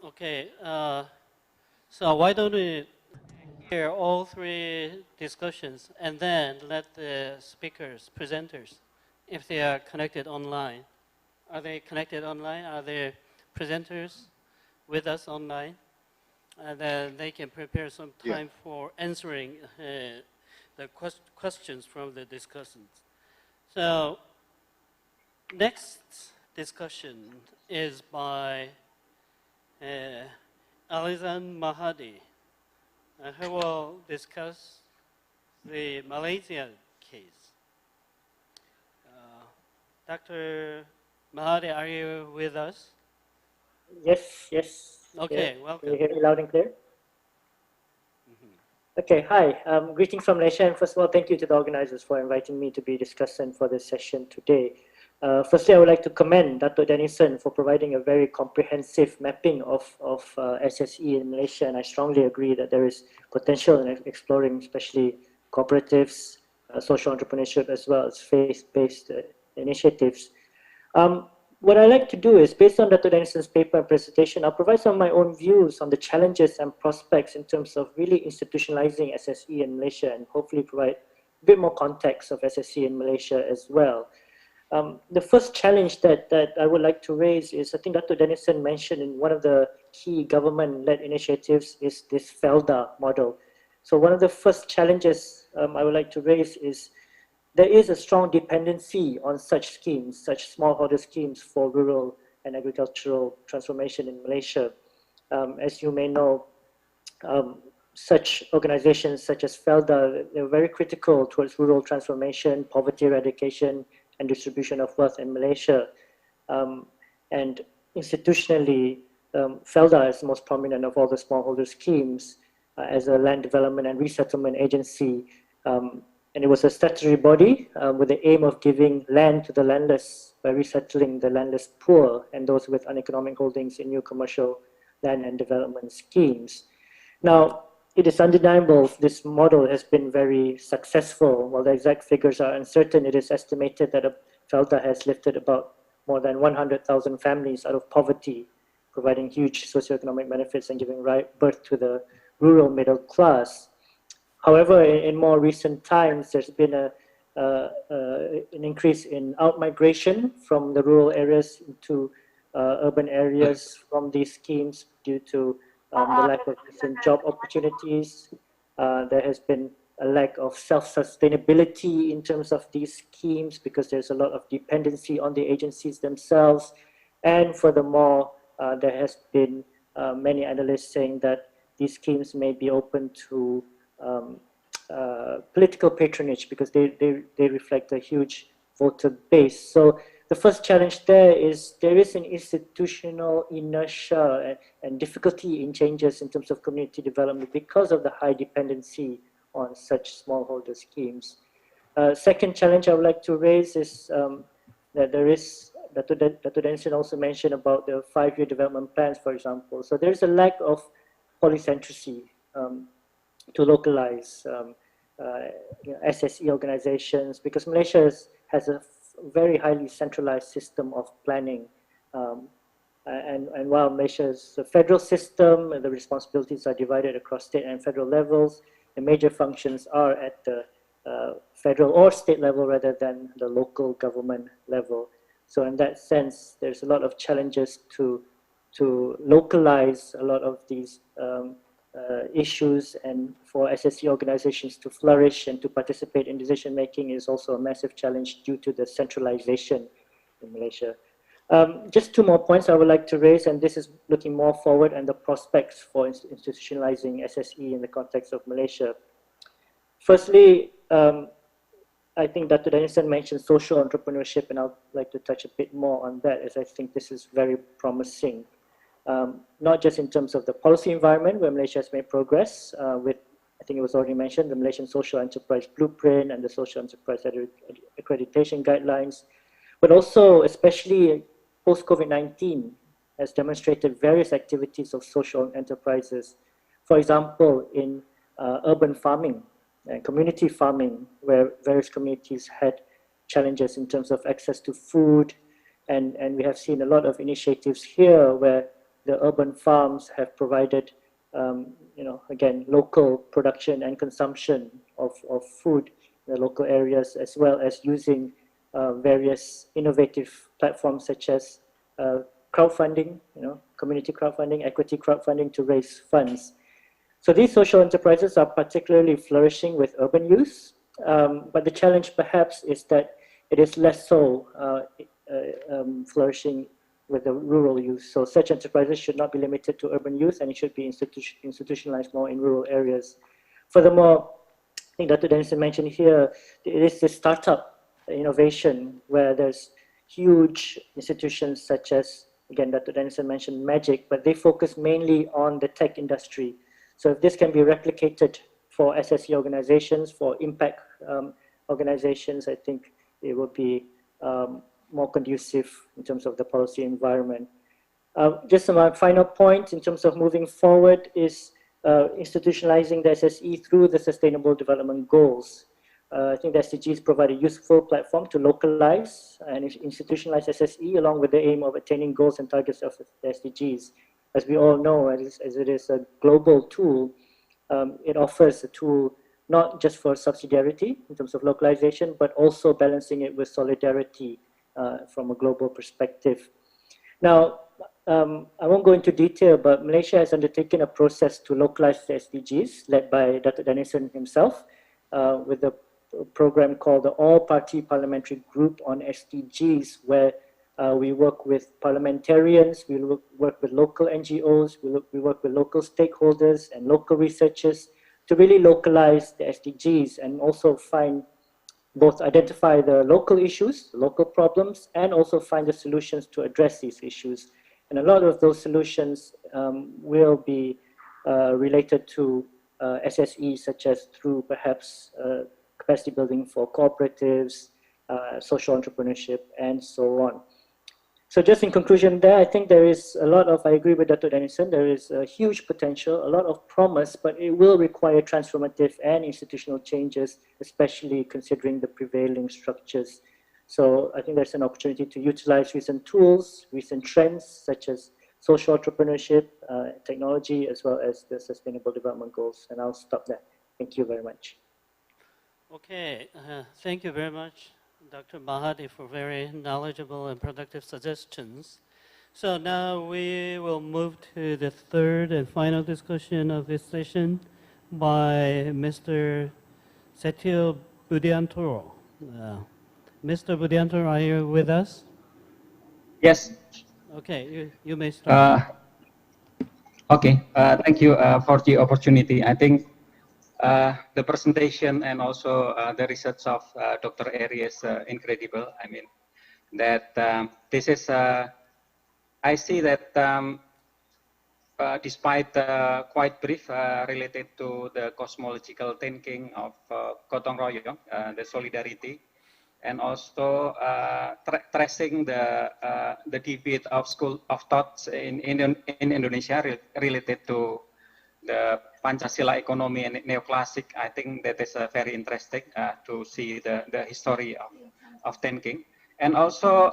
Okay, so why don't we hear all three discussions and then let the speakers, presenters, if they are connected online. Are they connected online? Are there presenters with us online? And then they can prepare some time for answering the questions from the discussants. So next discussion is by Alizan Mahadi, who will discuss the Malaysia case. Dr. Mahadi, are you with us? Yes, yes. Okay, yeah. welcome. Can you hear me loud and clear? Okay, hi. Greetings from Malaysia, and first of all, thank you to the organizers for inviting me to be discussant for this session today. Firstly, I would like to commend Dr. Dennison for providing a very comprehensive mapping of SSE in Malaysia, and I strongly agree that there is potential in exploring especially cooperatives, social entrepreneurship, as well as faith-based initiatives. What I like to do is, based on Dr. Dennison's paper and presentation, I'll provide some of my own views on the challenges and prospects in terms of really institutionalizing SSE in Malaysia, and hopefully provide a bit more context of SSE in Malaysia as well. The first challenge that I would like to raise is, I think Dr. Dennison mentioned in one of the key government-led initiatives is this FELDA model. So one of the first challenges I would like to raise is there is a strong dependency on such schemes, such smallholder schemes for rural and agricultural transformation in Malaysia. As you may know, such organizations such as FELDA, they're very critical towards rural transformation, poverty eradication, and distribution of wealth in Malaysia. And institutionally, FELDA is the most prominent of all the smallholder schemes as a land development and resettlement agency. And it was a statutory body with the aim of giving land to the landless by resettling the landless poor and those with uneconomic holdings in new commercial land and development schemes. Now, it is undeniable this model has been very successful. While the exact figures are uncertain, it is estimated that FELDA has lifted about more than 100,000 families out of poverty, providing huge socioeconomic benefits and giving birth to the rural middle class. However, in more recent times, there's been an increase in outmigration from the rural areas into urban areas from these schemes due to the lack of decent job opportunities. There has been a lack of self-sustainability in terms of these schemes because there's a lot of dependency on the agencies themselves. And furthermore, there has been many analysts saying that these schemes may be open to political patronage because they reflect a huge voter base. So the first challenge there is an institutional inertia and difficulty in changes in terms of community development because of the high dependency on such smallholder schemes. Second challenge I would like to raise is that there is, Dr. Denison also mentioned about the 5-year development plans, for example. So there's a lack of polycentricity to localize SSE organizations because Malaysia has a very highly centralized system of planning. And while Malaysia is a federal system, the responsibilities are divided across state and federal levels, the major functions are at the federal or state level rather than the local government level. So in that sense, there's a lot of challenges to localize a lot of these issues, and for SSE organizations to flourish and to participate in decision making is also a massive challenge due to the centralization in Malaysia. Just 2 more points I would like to raise, and this is looking more forward and the prospects for institutionalizing SSE in the context of Malaysia. Firstly, I think Dr. Dennison mentioned social entrepreneurship, and I'd like to touch a bit more on that as I think this is very promising. Not just in terms of the policy environment where Malaysia has made progress with, I think it was already mentioned, the Malaysian Social Enterprise Blueprint and the Social Enterprise Accreditation Guidelines, but also especially post-COVID-19 has demonstrated various activities of social enterprises. For example, in urban farming and community farming, where various communities had challenges in terms of access to food, and we have seen a lot of initiatives here where the urban farms have provided, again, local production and consumption of food in the local areas, as well as using various innovative platforms such as crowdfunding, community crowdfunding, equity crowdfunding to raise funds. So these social enterprises are particularly flourishing with urban use, but the challenge perhaps is that it is less so flourishing with the rural use. So such enterprises should not be limited to urban use, and it should be institutionalized more in rural areas. Furthermore, I think Dr. Dennison mentioned here, it is the startup innovation where there's huge institutions such as, again, Dr. Dennison mentioned Magic, but they focus mainly on the tech industry. So if this can be replicated for SSE organizations, for impact organizations, I think it will be more conducive in terms of the policy environment. Just my final point in terms of moving forward is institutionalizing the SSE through the Sustainable Development Goals. I think the SDGs provide a useful platform to localize and institutionalize SSE along with the aim of attaining goals and targets of the SDGs. As we all know, as it is a global tool, it offers a tool not just for subsidiarity in terms of localization, but also balancing it with solidarity from a global perspective. Now, I won't go into detail, but Malaysia has undertaken a process to localize the SDGs led by Dr. Danielson himself with a program called the All-Party Parliamentary Group on SDGs, where we work with parliamentarians, we work with local NGOs, we work with local stakeholders and local researchers to really localize the SDGs and also both identify the local issues, local problems, and also find the solutions to address these issues. And a lot of those solutions will be related to SSE, such as through perhaps capacity building for cooperatives, social entrepreneurship, and so on. So just in conclusion there, I think there is a lot of, I agree with Dr. Danielson, there is a huge potential, a lot of promise, but it will require transformative and institutional changes, especially considering the prevailing structures. So I think there's an opportunity to utilize recent tools, recent trends, such as social entrepreneurship, technology, as well as the Sustainable Development Goals. And I'll stop there. Thank you very much. Okay, thank you very much, Dr. Mahadi, for very knowledgeable and productive suggestions. So now we will move to the third and final discussion of this session by Mr. Setio Budiantoro. Mr. Budiantoro, are you with us? Yes. Okay, you may start. Okay, thank you for the opportunity. I think the presentation and also the research of Dr. Eri is incredible. I mean, that this is, I see that despite quite brief related to the cosmological thinking of Gotong Royong, the solidarity, and also tracing the debate of school of thoughts in Indonesia related to the Pancasila economy and neoclassic. I think that is very interesting to see the history of thinking. And also,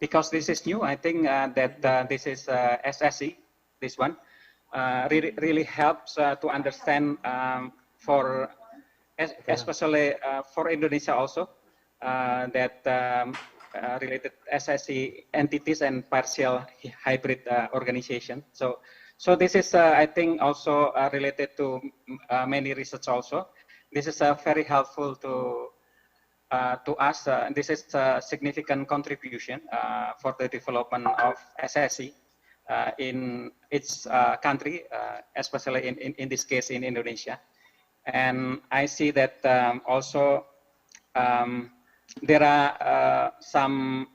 because this is new, I think that this is SSE, this one, really helps to understand for, especially for Indonesia also, that related SSE entities and partial hybrid organization. So this is, I think, also related to many research also. This is very helpful to us. This is a significant contribution for the development of SSE in its country, especially in this case in Indonesia. And I see that also there are some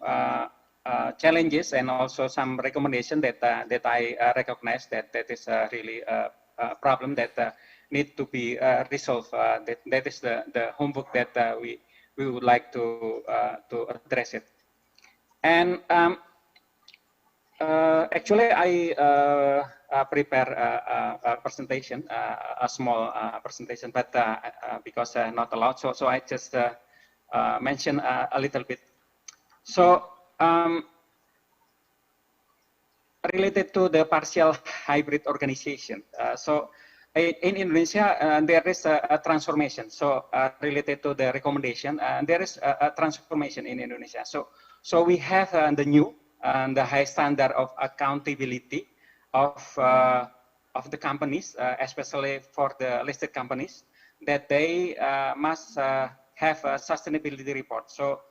challenges and also some recommendation that I recognize that is really a problem that need to be resolved. That is the homework that we would like to address it. And actually, I prepare a presentation, a small presentation, but because not allowed, so I just mention a little bit. So related to the partial hybrid organization. So in Indonesia, there is a transformation. So related to the recommendation, there is a transformation in Indonesia. So we have the new the high standard of accountability of the companies, especially for the listed companies, that they must have a sustainability report. So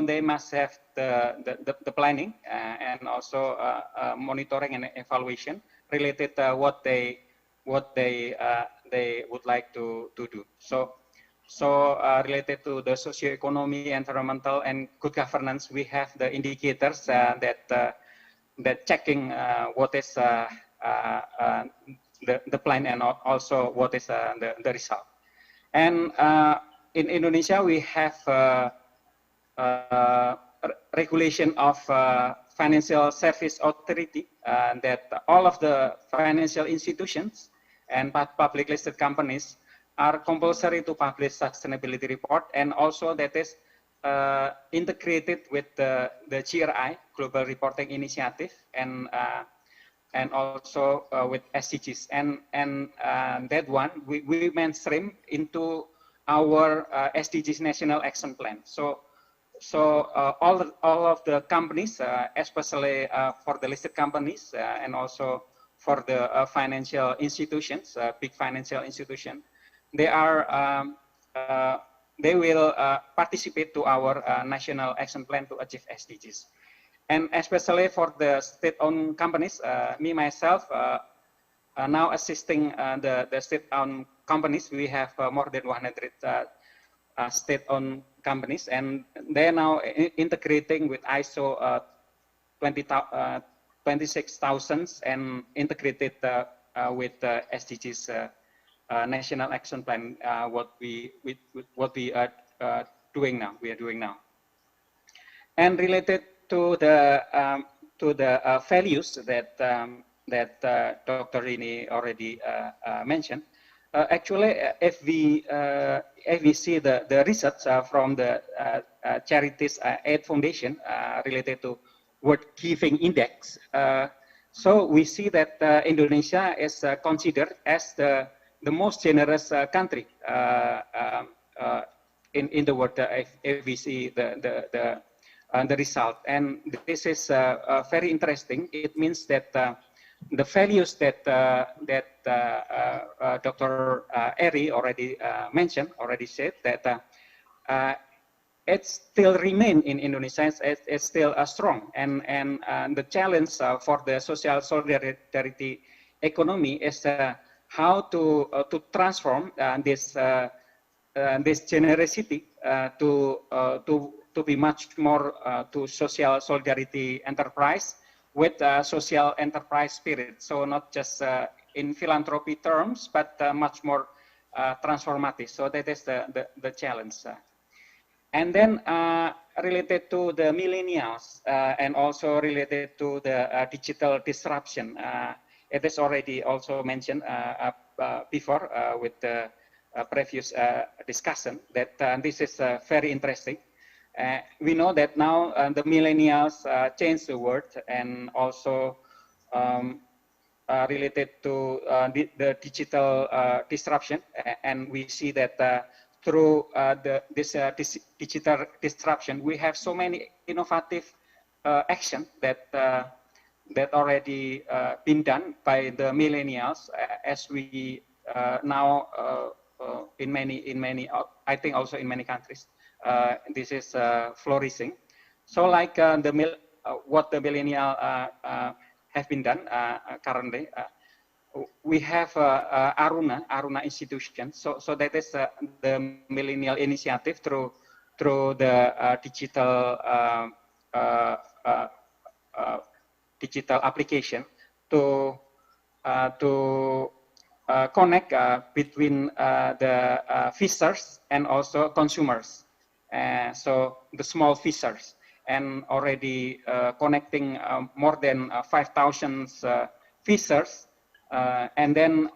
they must have the planning and also monitoring and evaluation related to what they would like to do. So related to the socioeconomy, environmental, and good governance, we have the indicators that checking what is the plan and also what is the result. And in Indonesia, we have regulation of Financial Service Authority that all of the financial institutions and public listed companies are compulsory to publish sustainability report, and also that is integrated with the GRI, Global Reporting Initiative, and also with SDGs. And that one, we mainstream into our SDGs National Action Plan. So all of the companies, especially for the listed companies and also for the financial institutions, big financial institutions, they will participate to our national action plan to achieve SDGs. And especially for the state-owned companies, me myself now assisting the state-owned companies. We have more than 100 state-owned companies, and they are now integrating with ISO 26000 and integrated with SDGs National Action Plan. What we are doing now. And related to the values that Dr. Rini already mentioned. Actually, if we see the research from the Charities Aid Foundation related to World Giving Index, so we see that Indonesia is considered as the most generous country in the world. If we see the result, and this is very interesting. It means that the values that Dr. Eri already said, that it still remain in Indonesia. It's still strong, and the challenge for the social solidarity economy is how to transform this generosity to be much more to social solidarity enterprise with social enterprise spirit. So not just in philanthropy terms, but much more transformative. So that is the challenge. And then related to the millennials and also related to the digital disruption, it is already also mentioned before with the previous discussion that this is very interesting. We know that now the millennials change the world, and also related to the digital disruption, and we see that through this digital disruption, we have so many innovative action that already been done by the millennials, as we now in many I think also in many countries. This is flourishing. So like what the millennial have been done currently, we have Aruna institution. So that is the millennial initiative through the digital digital application to connect between the fishers and also consumers. So the small fishers, and already connecting more than 5,000 fishers, and then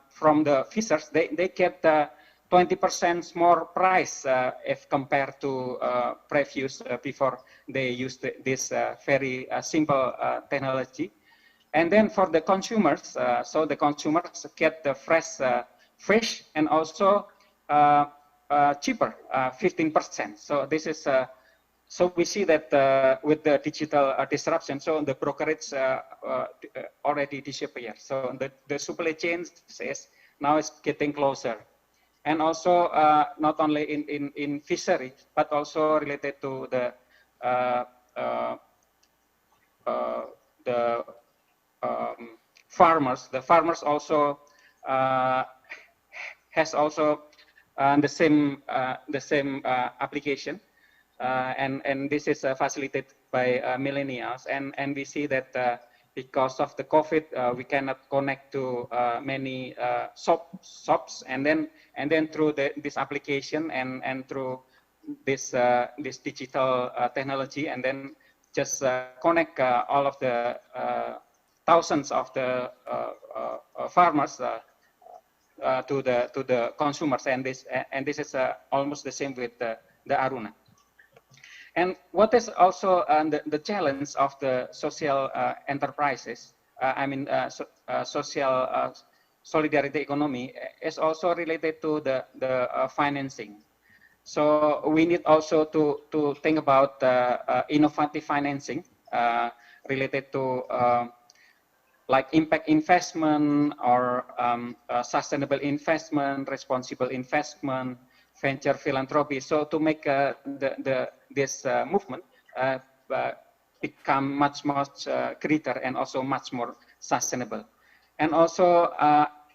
from the fishers they get 20% more price if compared to previous before they used this very simple technology. And then for the consumers, so the consumers get the fresh fish, and also cheaper, 15%. So this is so we see that with the digital disruption, so the brokerage already disappeared. So the supply chain is now is getting closer, and also not only in fishery, but also related to the farmers. The farmers also has also the same application, and this is facilitated by millennials, and we see that because of the COVID, we cannot connect to many shops, and then through this application and through this digital technology, and then just connect all of the thousands of the farmers to the consumers, and this is almost the same with the Aruna. And what is also the challenge of the social enterprises, social solidarity economy, is also related to the financing. So we need also to think about innovative financing related to like impact investment or sustainable investment, responsible investment, venture philanthropy. So to make this movement become much greater and also much more sustainable. And also,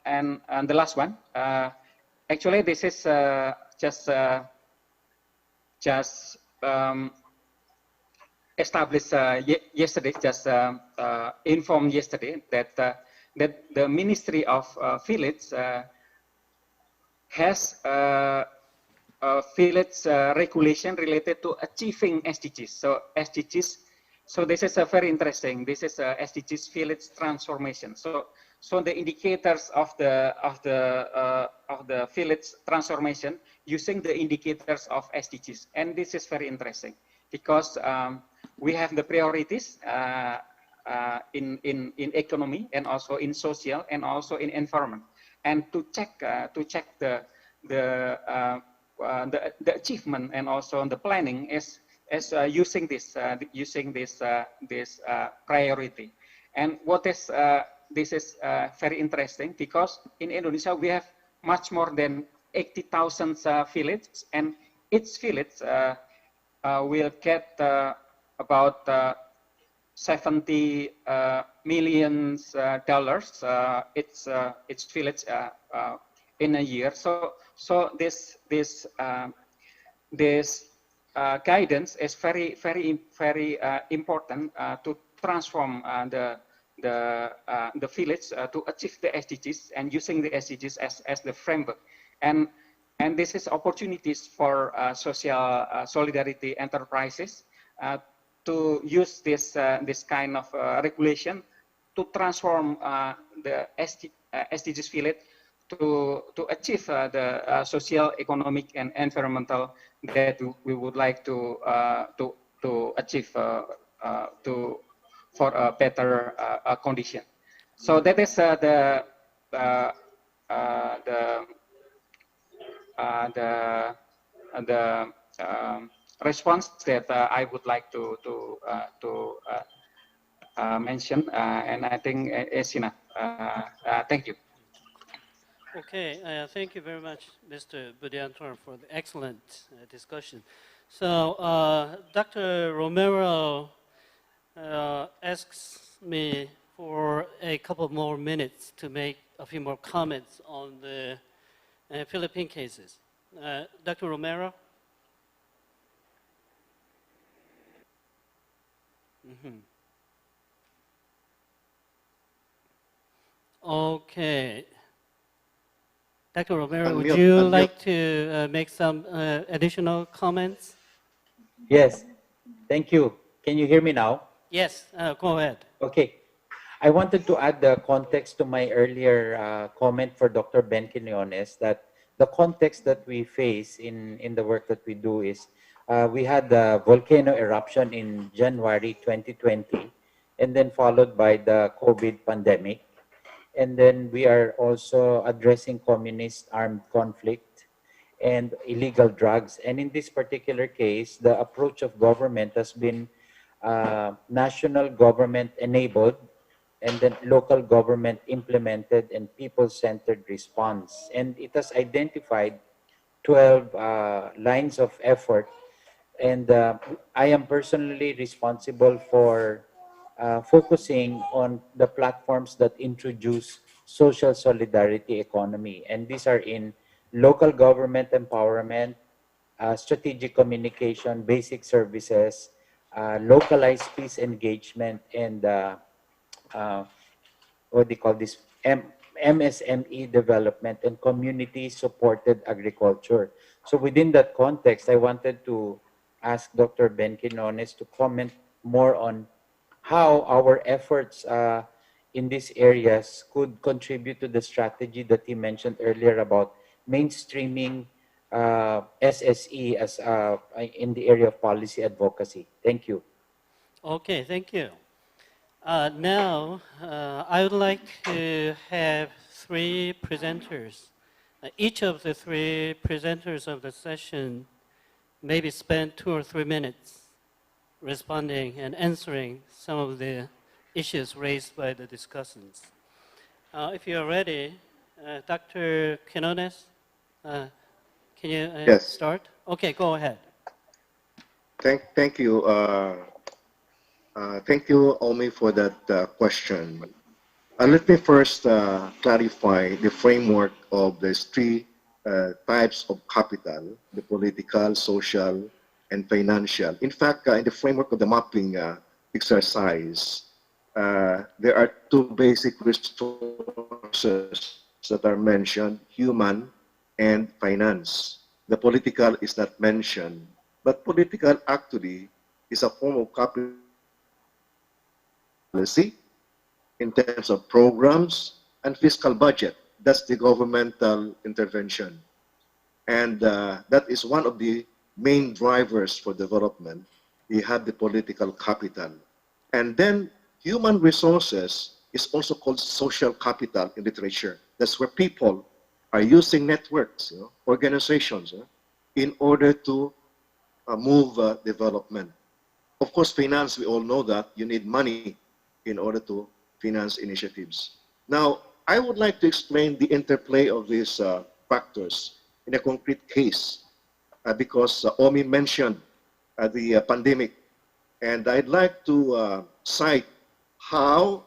and the last one, actually this is just established yesterday, just informed yesterday that that the Ministry of Village has village regulation related to achieving SDGs. So SDGs. So this is very interesting. This is SDGs village transformation. So the indicators of the village transformation using the indicators of SDGs, and this is very interesting because we have the priorities in economy and also in social and also in environment, and to check the achievement and also the planning is using this priority. And what is this is very interesting because in Indonesia we have much more than 80,000 villages, and each village will get about $70 million its village in a year. So this guidance is very important to transform the village to achieve the SDGs and using the SDGs as the framework. And this is opportunities for social solidarity enterprises to use this kind of regulation to transform the SDGs village to achieve the social, economic, and environmental that we would like to achieve for a better condition. So that is the response that I would like to mention, and I think is enough. Thank you. Okay, thank you very much, Mr. Budiantor, for the excellent discussion. So Dr. Romero asks me for a couple more minutes to make a few more comments on the Philippine cases. Dr. Romero? Mm-hmm. Okay. Dr. Romero, would you like to make some additional comments? Yes, thank you. Can you hear me now? Yes, go ahead. Okay. I wanted to add the context to my earlier comment for Dr. Ben Quinones, that the context that we face in the work that we do is we had the volcano eruption in January 2020, and then followed by the COVID pandemic. And then we are also addressing communist armed conflict and illegal drugs. And in this particular case, the approach of government has been national government enabled, and then local government implemented, and people-centered response. And it has identified 12 lines of effort. And I am personally responsible for focusing on the platforms that introduce social solidarity economy. And these are in local government empowerment, strategic communication, basic services, localized peace engagement, and what they call this, MSME development and community-supported agriculture. So within that context, I wanted to ask Dr. Ben Quinones to comment more on how our efforts in these areas could contribute to the strategy that he mentioned earlier about mainstreaming SSE as in the area of policy advocacy. Thank you. Okay, thank you. Now, I would like to have three presenters. Each of the three presenters of the session maybe spend 2 or 3 minutes responding and answering some of the issues raised by the discussants. If you're ready, Dr. Quinones, can you Yes. start? Okay, go ahead. Thank you. Thank you, Omi, for that question. Let me first clarify the framework of these three types of capital: the political, social, and financial. In fact, in the framework of the mapping exercise, there are two basic resources that are mentioned: human and finance. The political is not mentioned, but political actually is a form of capital policy in terms of programs and fiscal budget. That's the governmental intervention. And that is one of the main drivers for development. You have the political capital. And then human resources is also called social capital in literature. That's where people are using networks, organizations, in order to move development. Of course, finance, we all know that you need money in order to finance initiatives. Now, I would like to explain the interplay of these factors in a concrete case because Omi mentioned the pandemic, and I'd like to cite how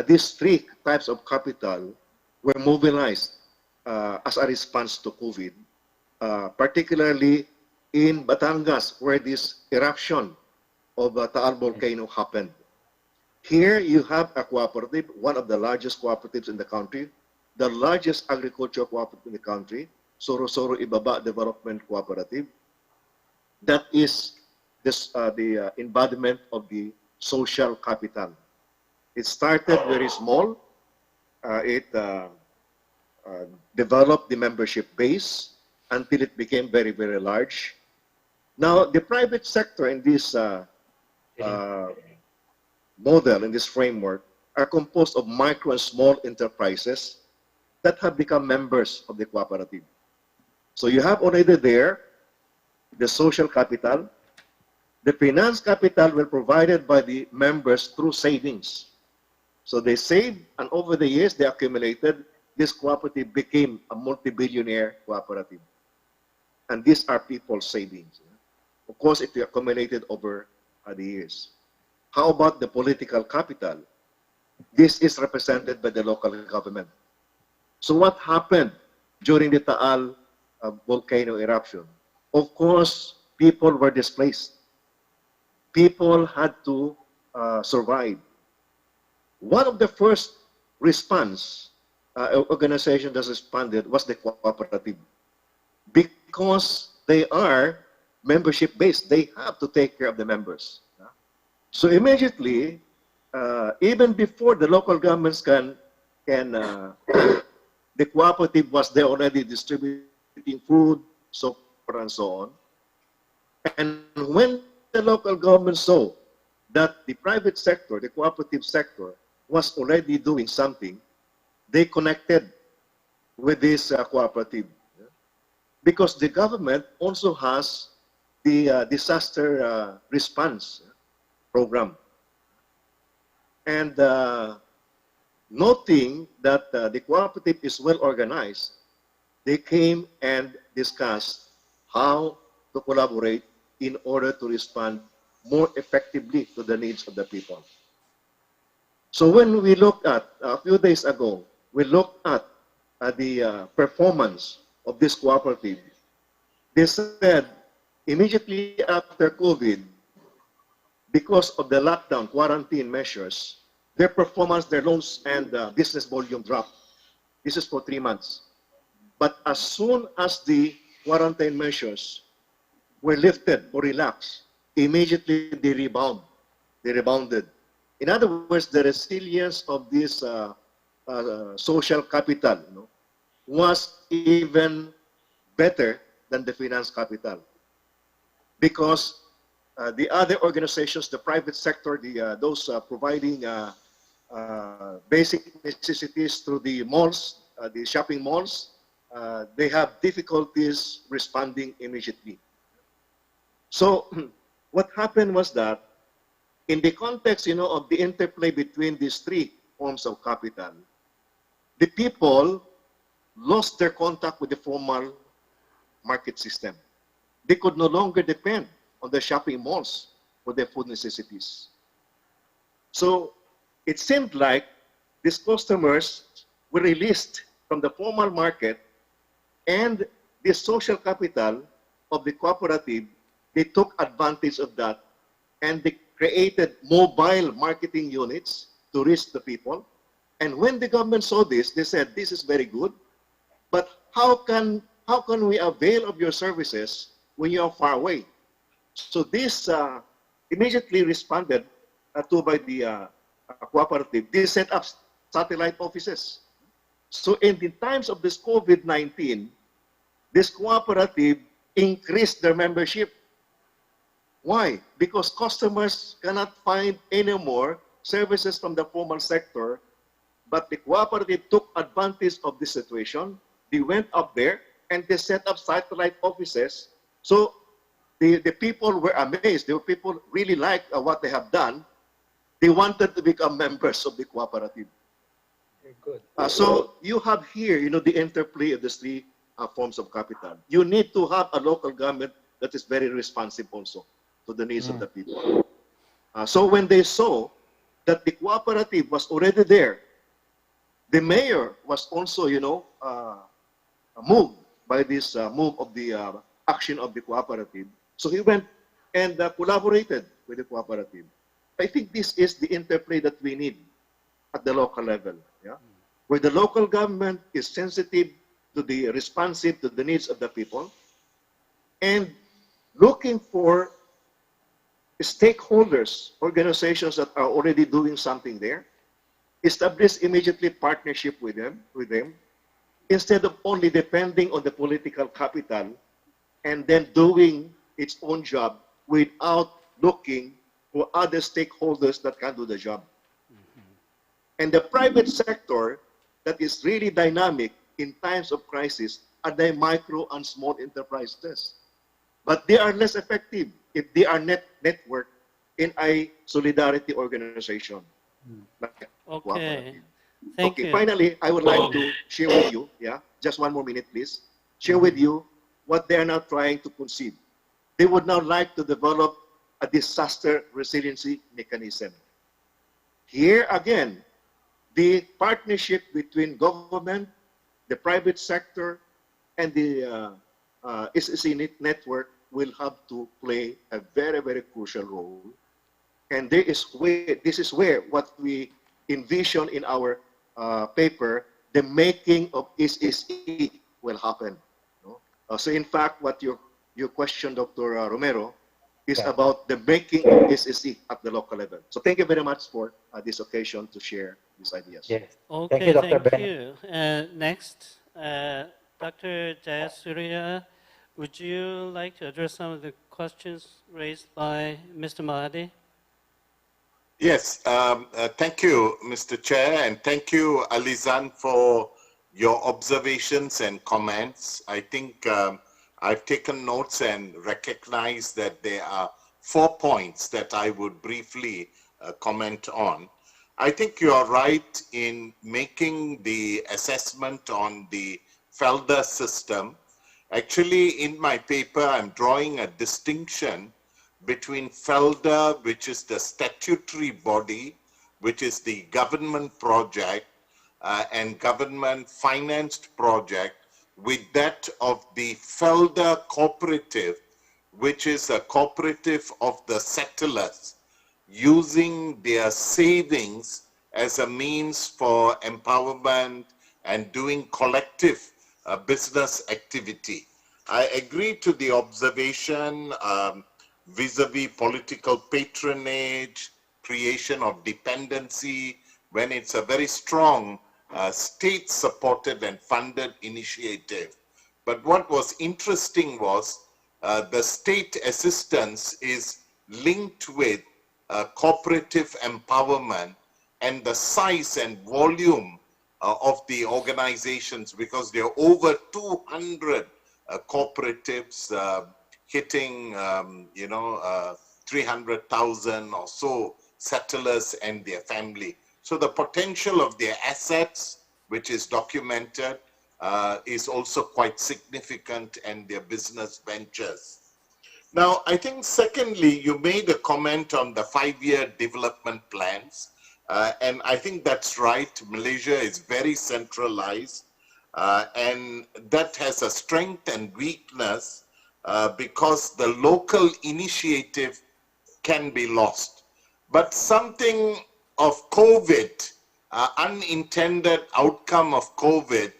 these three types of capital were mobilized as a response to COVID, particularly in Batangas, where this eruption of Taal volcano happened. Here you have a cooperative, one of the largest cooperatives in the country, the largest agricultural cooperative in the country, Soro-Soro Ibaba Development Cooperative. That is this, the embodiment of the social capital. It started very small. It developed the membership base until it became very, very large. Now, the private sector in this model, in this framework, are composed of micro and small enterprises that have become members of the cooperative. So you have already there the social capital. The finance capital were provided by the members through savings. So they saved, and over the years they accumulated. This cooperative became a multi-billionaire cooperative. And these are people's savings. Of course, it accumulated over the years. How about the political capital? This is represented by the local government. So what happened during the Taal volcano eruption? Of course, people were displaced. People had to survive. One of the first response organization that responded was the cooperative, because they are membership based. They have to take care of the members. So immediately, even before the local governments can the cooperative was there already distributing food, so forth and so on. And when the local government saw that the private sector, the cooperative sector, was already doing something, they connected with this cooperative. Because the government also has the disaster response program. And noting that the cooperative is well organized, they came and discussed how to collaborate in order to respond more effectively to the needs of the people. So when we looked at, a few days ago, we looked at the performance of this cooperative. They said immediately after COVID, because of the lockdown, quarantine measures, their performance, their loans and business volume dropped. This is for 3 months. But as soon as the quarantine measures were lifted or relaxed, immediately they rebounded. In other words, the resilience of this social capital, was even better than the finance capital, because the other organizations, the private sector, those providing basic necessities through the malls, the shopping malls, they have difficulties responding immediately. So what happened was that in the context, of the interplay between these three forms of capital, the people lost their contact with the formal market system. They could no longer depend on the shopping malls for their food necessities. So it seemed like these customers were released from the formal market, and the social capital of the cooperative, they took advantage of that, and they created mobile marketing units to reach the people. And when the government saw this, they said, this is very good, but how can we avail of your services when you are far away? So this immediately responded to by the cooperative. They set up satellite offices. So in the times of this COVID-19, this cooperative increased their membership. Why? Because customers cannot find any more services from the formal sector, but the cooperative took advantage of this situation. They went up there and they set up satellite offices. So the people were amazed. The people really liked what they have done. They wanted to become members of the cooperative. Very good. So you have here, the interplay of the three forms of capital. You need to have a local government that is very responsive also to the needs of the people. So when they saw that the cooperative was already there, the mayor was also, moved by this move of the action of the cooperative. So he went and collaborated with the cooperative. I think this is the interplay that we need at the local level, where the local government is sensitive to the responsive to the needs of the people, and looking for stakeholders, organizations that are already doing something there, establish immediately partnership with them, instead of only depending on the political capital and then doing its own job without looking for other stakeholders that can do the job. And the private sector that is really dynamic in times of crisis are the micro and small enterprises. But they are less effective if they are networked in a solidarity organization. Like Okay. Thank you. Finally, I would like to share with you, just one more minute, please. Share with you what they are now trying to conceive. They would now like to develop a disaster resiliency mechanism. Here again, the partnership between government, the private sector, and the SNU network will have to play a very, very crucial role. And this is where what we envision in our paper, the making of SSE will happen. So in fact, what your question, Dr. Romero, is about the making of SSE at the local level. So thank you very much for this occasion to share these ideas. Yes. Okay, thank you, Dr. thank Ben. you. Next, Dr. Jayasuriya, would you like to address some of the questions raised by Mr. Mahadi? Yes, thank you, Mr. Chair, and thank you, Alizan, for your observations and comments. I think I've taken notes and recognized that there are 4 points that I would briefly comment on. I think you are right in making the assessment on the Felder system. Actually, in my paper, I'm drawing a distinction between Felder, which is the statutory body, which is the government project and government financed project, with that of the Felder cooperative, which is a cooperative of the settlers, using their savings as a means for empowerment and doing collective business activity. I agree to the observation vis-a-vis political patronage, creation of dependency, when it's a very strong state-supported and funded initiative. But what was interesting was the state assistance is linked with cooperative empowerment and the size and volume of the organizations, because there are over 200 cooperatives hitting, 300,000 or so settlers and their family. So the potential of their assets, which is documented, is also quite significant, and their business ventures. Now, I think secondly, you made a comment on the 5-year development plans. And I think that's right. Malaysia is very centralized, and that has a strength and weakness because the local initiative can be lost. But something of COVID, unintended outcome of COVID,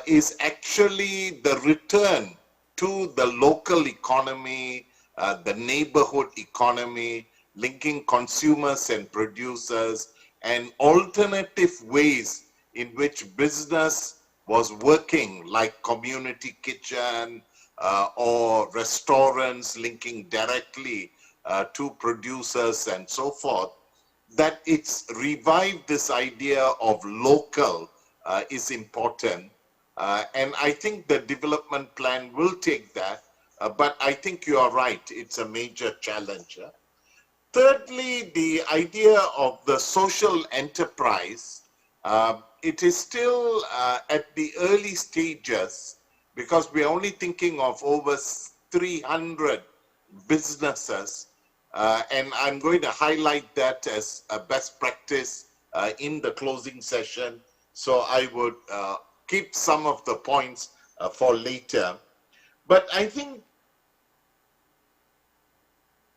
is actually the return to the local economy, the neighborhood economy, linking consumers and producers, and alternative ways in which business was working, like community kitchen or restaurants linking directly to producers and so forth, that it's revived this idea of local is important. And I think the development plan will take that, but I think you are right, it's a major challenge. Thirdly, the idea of the social enterprise, it is still at the early stages, because we're only thinking of over 300 businesses. And I'm going to highlight that as a best practice in the closing session. So I would keep some of the points for later. But I think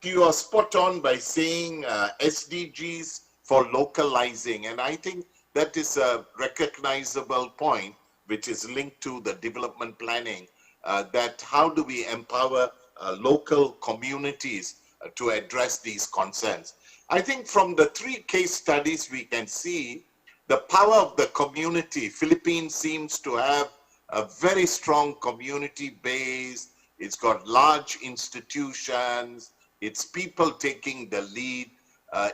you are spot on by saying SDGs for localizing. And I think that is a recognizable point, which is linked to the development planning, that how do we empower local communities to address these concerns. I think from the 3 case studies we can see the power of the community. Philippines seems to have a very strong community base. It's got large institutions. It's people taking the lead.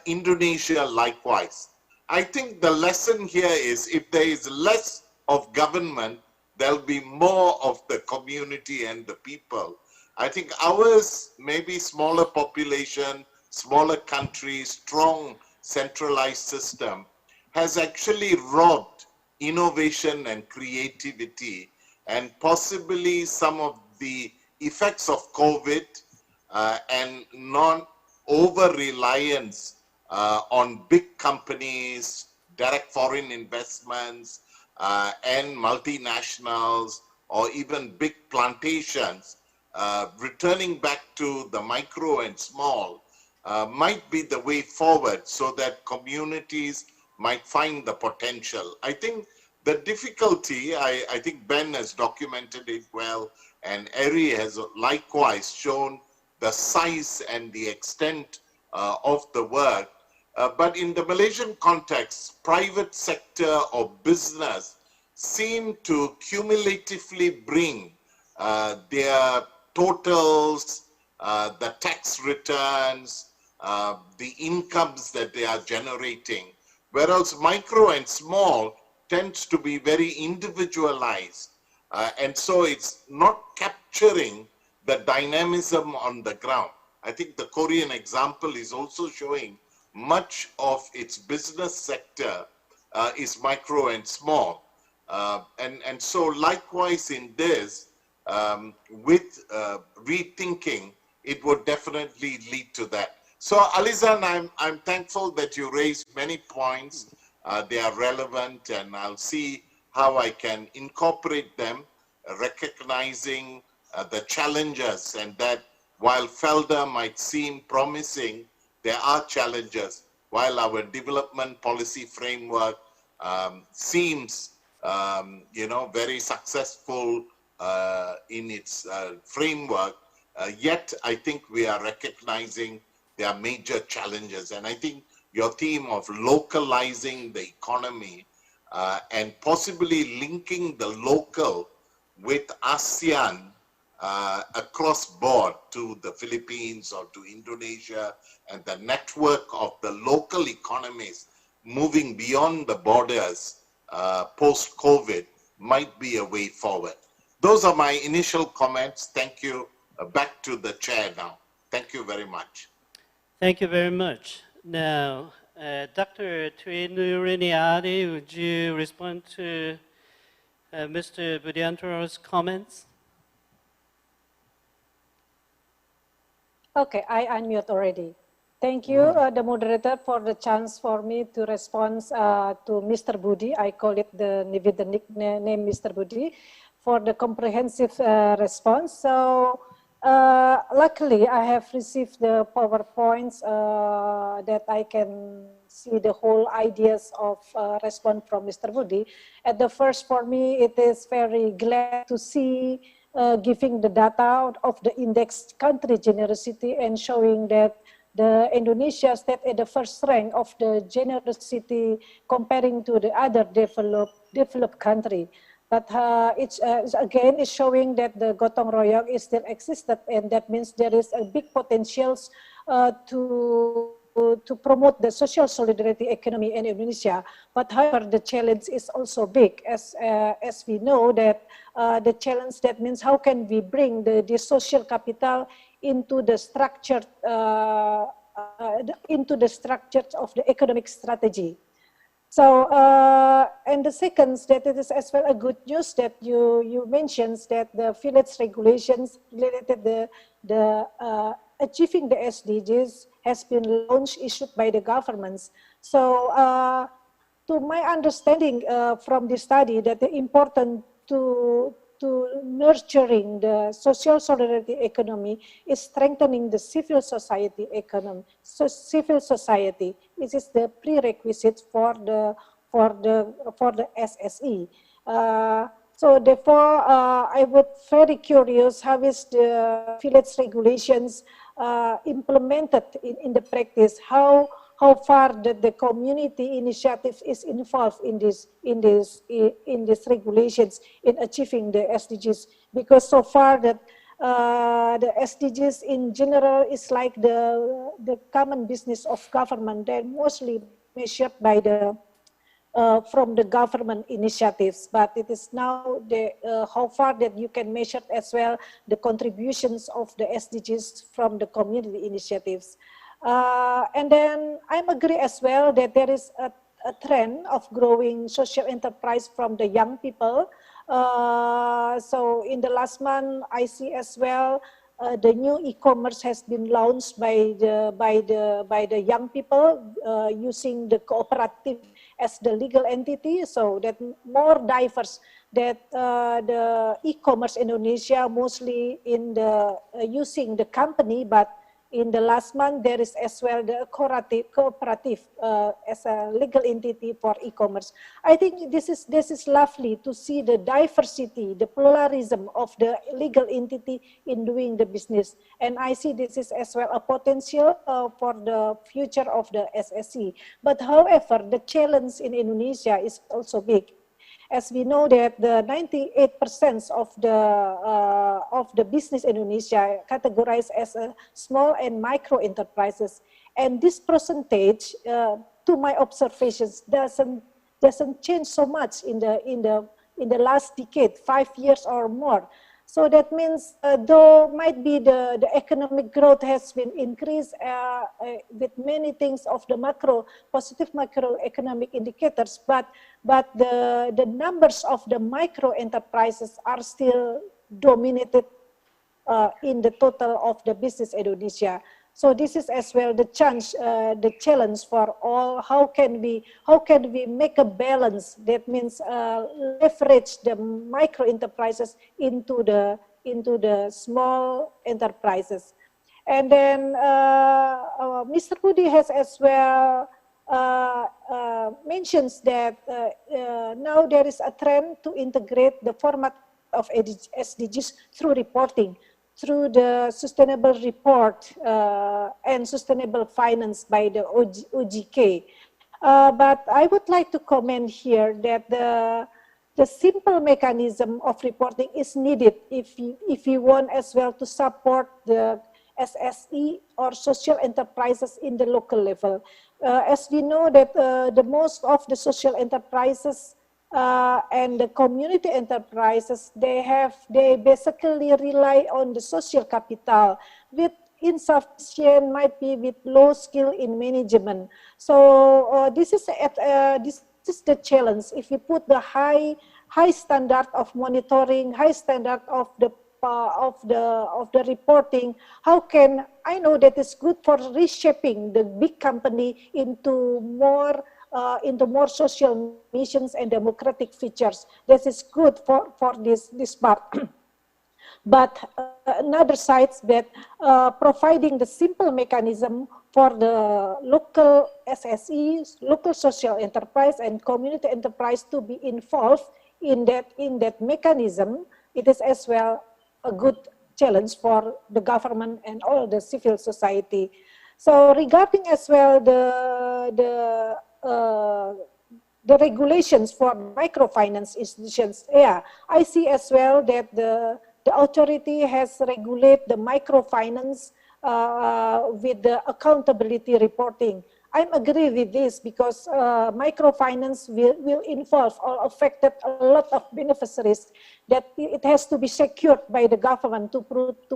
Indonesia likewise. I think the lesson here is if there is less of government, there'll be more of the community and the people. I think ours, maybe smaller population, smaller country, strong centralized system, has actually robbed innovation and creativity, and possibly some of the effects of COVID and non-over-reliance on big companies, direct foreign investments, and multinationals, or even big plantations, returning back to the micro and small might be the way forward, so that communities might find the potential. I think the difficulty, I think Ben has documented it well, and Eri has likewise shown the size and the extent of the work. But in the Malaysian context, private sector or business seem to cumulatively bring their totals, the tax returns, the incomes that they are generating, whereas micro and small tends to be very individualized. And so it's not capturing the dynamism on the ground. I think the Korean example is also showing much of its business sector is micro and small. And so likewise in this, with rethinking, it would definitely lead to that. So Alizan, I'm thankful that you raised many points. They are relevant, and I'll see how I can incorporate them, recognizing the challenges, and that while Felder might seem promising, there are challenges. while our development policy framework seems, very successful in its framework, yet I think we are recognizing there are major challenges. And I think your theme of localizing the economy and possibly linking the local with ASEAN across board to the Philippines or to Indonesia, and the network of the local economies moving beyond the borders post-COVID might be a way forward. Those are my initial comments. Thank you. Back to the chair now. Thank you very much. Thank you very much. Now, Dr. Trinurini, would you respond to Mr. Budianto's comments? Okay, I unmute already. Thank you, the moderator, for the chance for me to respond to Mr. Budi. I call it with the nickname Mr. Budi, for the comprehensive response. So, luckily, I have received the PowerPoints that I can see the whole ideas of response from Mr. Budi. At the first, for me, it is very glad to see giving the data of the index country generosity and showing that the Indonesia stayed at the first rank of the generosity comparing to the other developed country. But it's showing that the gotong royong is still existed, and that means there is a big potentials to promote the social solidarity economy in Indonesia. But however, the challenge is also big, as we know that the challenge, that means how can we bring the social capital into the structure of the economic strategy. So, and the second, that it is as well a good news that you mentioned that the village regulations related the achieving the SDGs has been launched, issued by the governments. So, to my understanding from the study, that the important to nurturing the social solidarity economy is strengthening the civil society economy. So civil society, which is the prerequisite for the SSE. So therefore, I would very curious how is the village regulations implemented in the practice. How far the community initiative is involved in these regulations in achieving the SDGs, because so far that the SDGs in general is like the common business of government. They're mostly measured by the from the government initiatives, but it is now how far that you can measure as well the contributions of the SDGs from the community initiatives. And then I agree as well that there is a trend of growing social enterprise from the young people. So in the last month, I see as well the new e-commerce has been launched by the young people using the cooperative as the legal entity, so that more diverse, that the e-commerce Indonesia mostly in the using the company, but in the last month there is as well the cooperative as a legal entity for e-commerce. I think this is lovely to see the diversity, the pluralism of the legal entity in doing the business, and I see this is as well a potential for the future of the SSE. But however, the challenge in Indonesia is also big. As we know that the 98% of the business Indonesia categorized as a small and micro enterprises, and this percentage, to my observations, doesn't change so much in the last decade, 5 years or more. So that means, though might be the economic growth has been increased with many things of the positive macroeconomic indicators, but the numbers of the micro enterprises are still dominated in the total of the business Indonesia. So this is as well the challenge for all. How can we make a balance? That means leverage the micro enterprises into the small enterprises. And then Mr. Budi has as well mentions that now there is a trend to integrate the format of SDGs through reporting, through the sustainable report and sustainable finance by the OGK. But I would like to comment here that the simple mechanism of reporting is needed if you want as well to support the SSE or social enterprises in the local level. As we know that the most of the social enterprises and the community enterprises, they basically rely on the social capital with insufficient, might be with low skill in management. So this is the challenge. If you put the high standard of monitoring, high standard of the reporting, how can I know that it's good for reshaping the big company into more social missions and democratic features? This is good for this part. But another side that providing the simple mechanism for the local SSEs, local social enterprise and community enterprise to be involved in that mechanism, it is as well a good challenge for the government and all the civil society. So regarding as well the regulations for microfinance institutions, yeah, I see as well that the authority has regulated the microfinance with the accountability reporting. I agree with this because microfinance will involve or affected a lot of beneficiaries that it has to be secured by the government to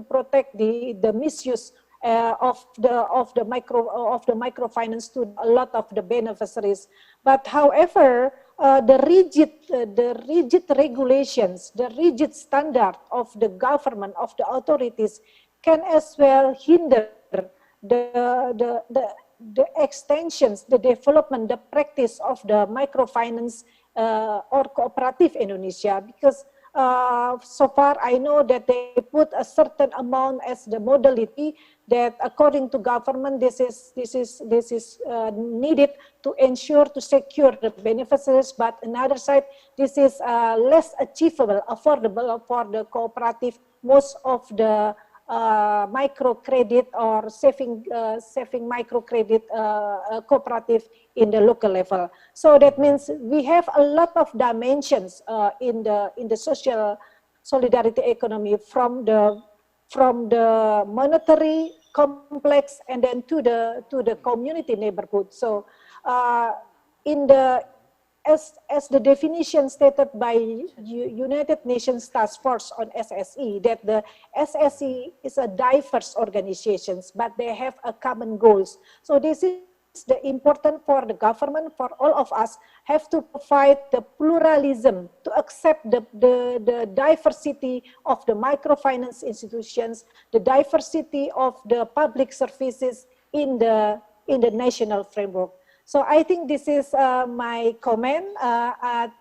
protect the misuse of the microfinance to a lot of the beneficiaries. But however, the rigid regulations, the rigid standard of the government, of the authorities, can as well hinder the extensions, the development, the practice of the microfinance or cooperative Indonesia, because so far I know that they put a certain amount as the modality that according to government this is needed to ensure to secure the beneficiaries, but another side this is less achievable, affordable for the cooperative. Most of the microcredit or saving microcredit cooperative in the local level. So that means we have a lot of dimensions in the social solidarity economy, from the monetary complex and then to the community neighborhood. So in the as the definition stated by United Nations Task Force on SSE, that the SSE is a diverse organizations, but they have a common goals. So this is the important for the government, for all of us, have to provide the pluralism, to accept the diversity of the microfinance institutions, the diversity of the public services in the national framework. So I think this is my comment.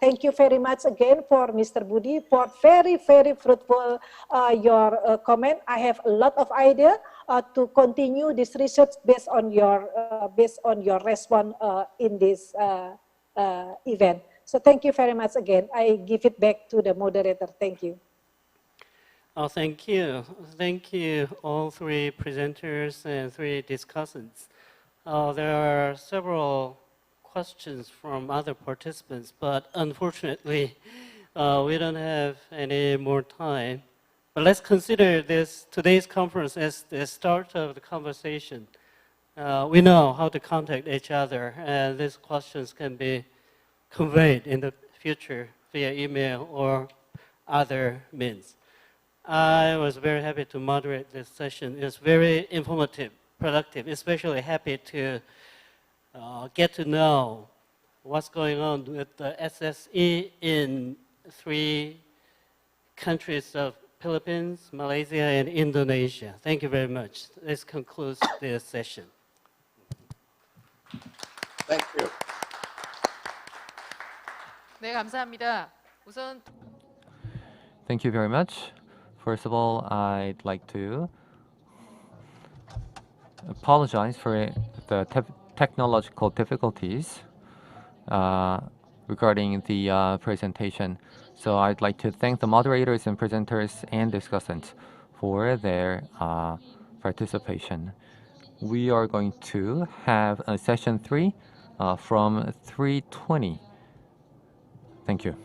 Thank you very much again for Mr. Budi for very, very fruitful your comment. I have a lot of idea to continue this research based on your response in this event. So thank you very much again. I give it back to the moderator. Thank you. Oh, thank you. Thank you, all three presenters and three discussants. There are several questions from other participants, but unfortunately, we don't have any more time. But let's consider today's conference as the start of the conversation. We know how to contact each other, and these questions can be conveyed in the future via email or other means. I was very happy to moderate this session. It's very informative, productive, especially happy to get to know what's going on with the SSE in 3 countries of Philippines, Malaysia, and Indonesia. Thank you very much. This concludes this session. Thank you. 네, 감사합니다. 우선 Thank you very much. First of all, I'd like to apologize for the technological difficulties regarding the presentation. So I'd like to thank the moderators and presenters and discussants for their participation. We are going to have a session 3 from 3:20. Thank you.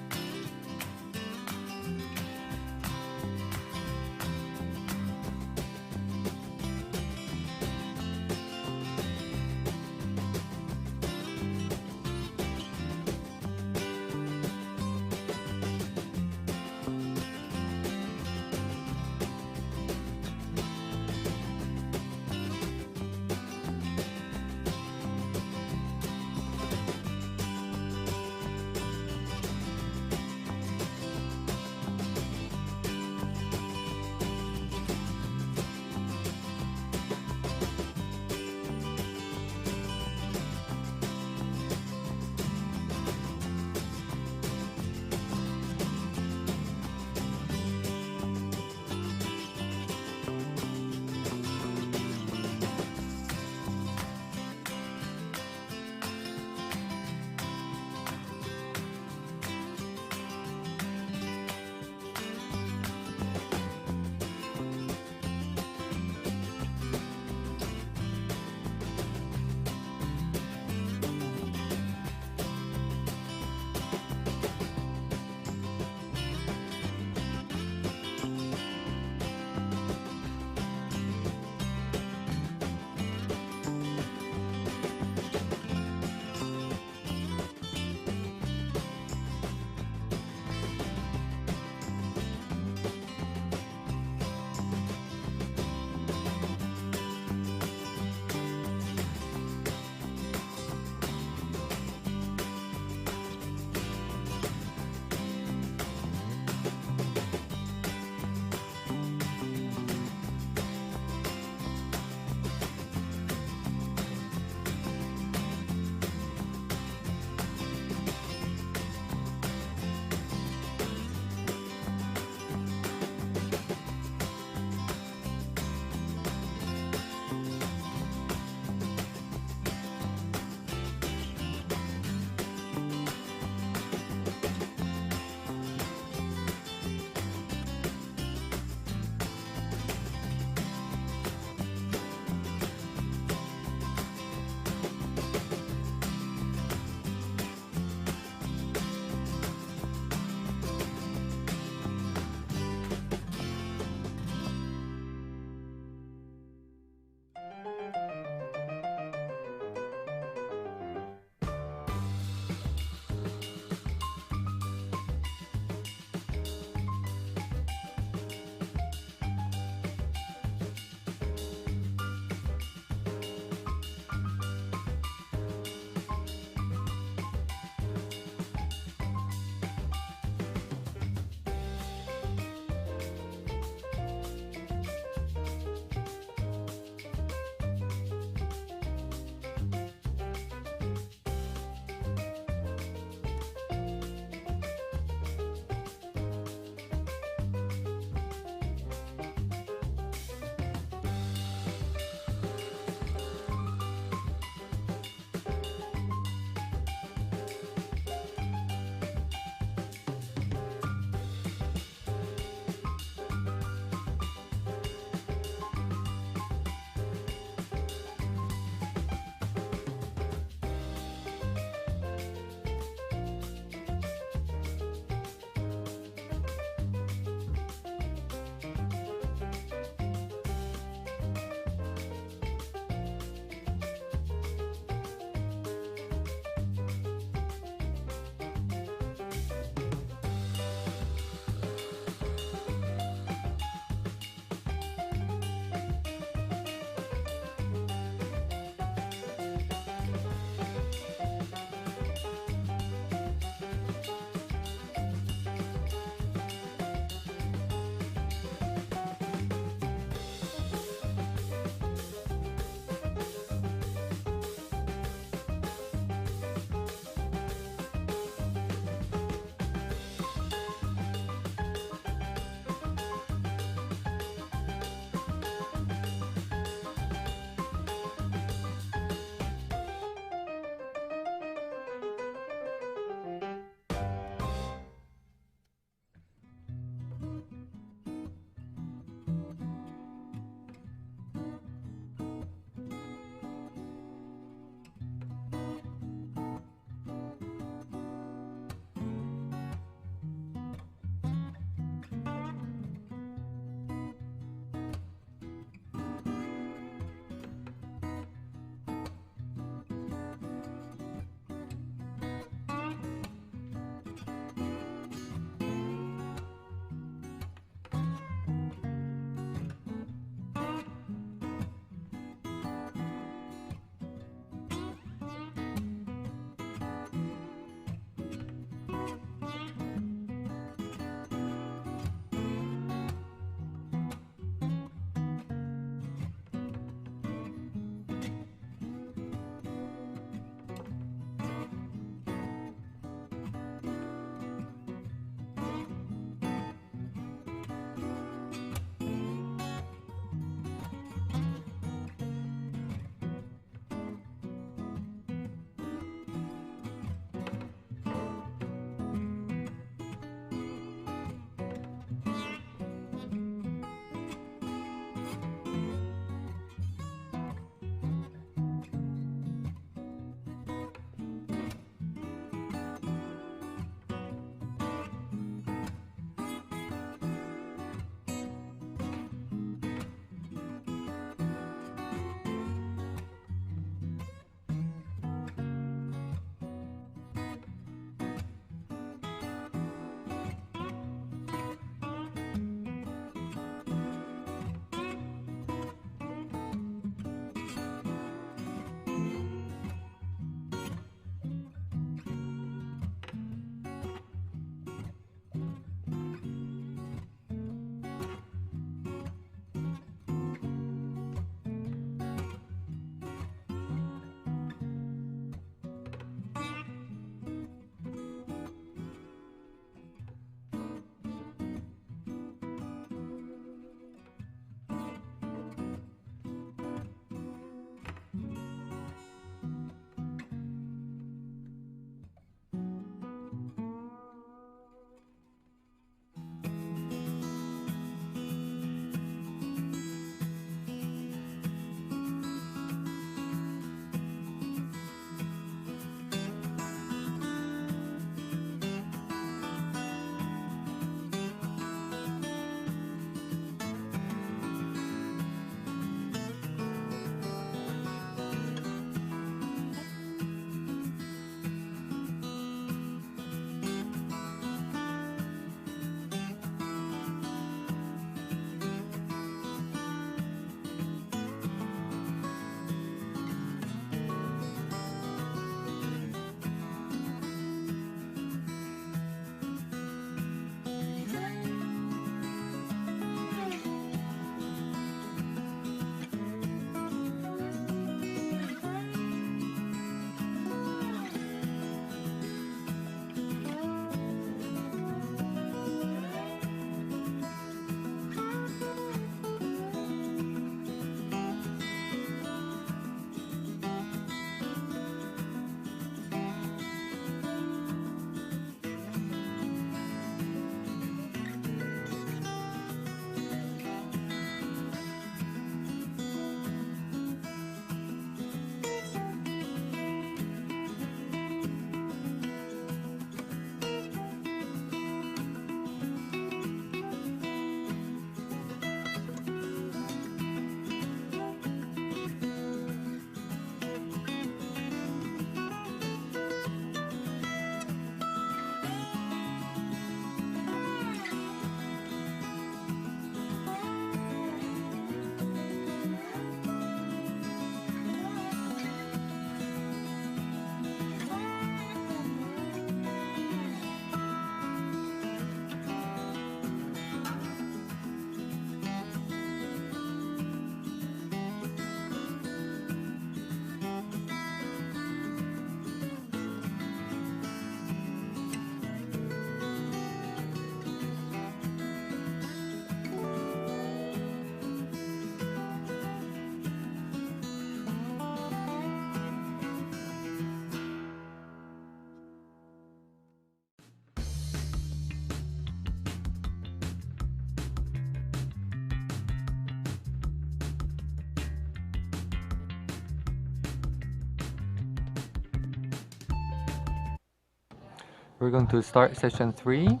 We're going to start session 3.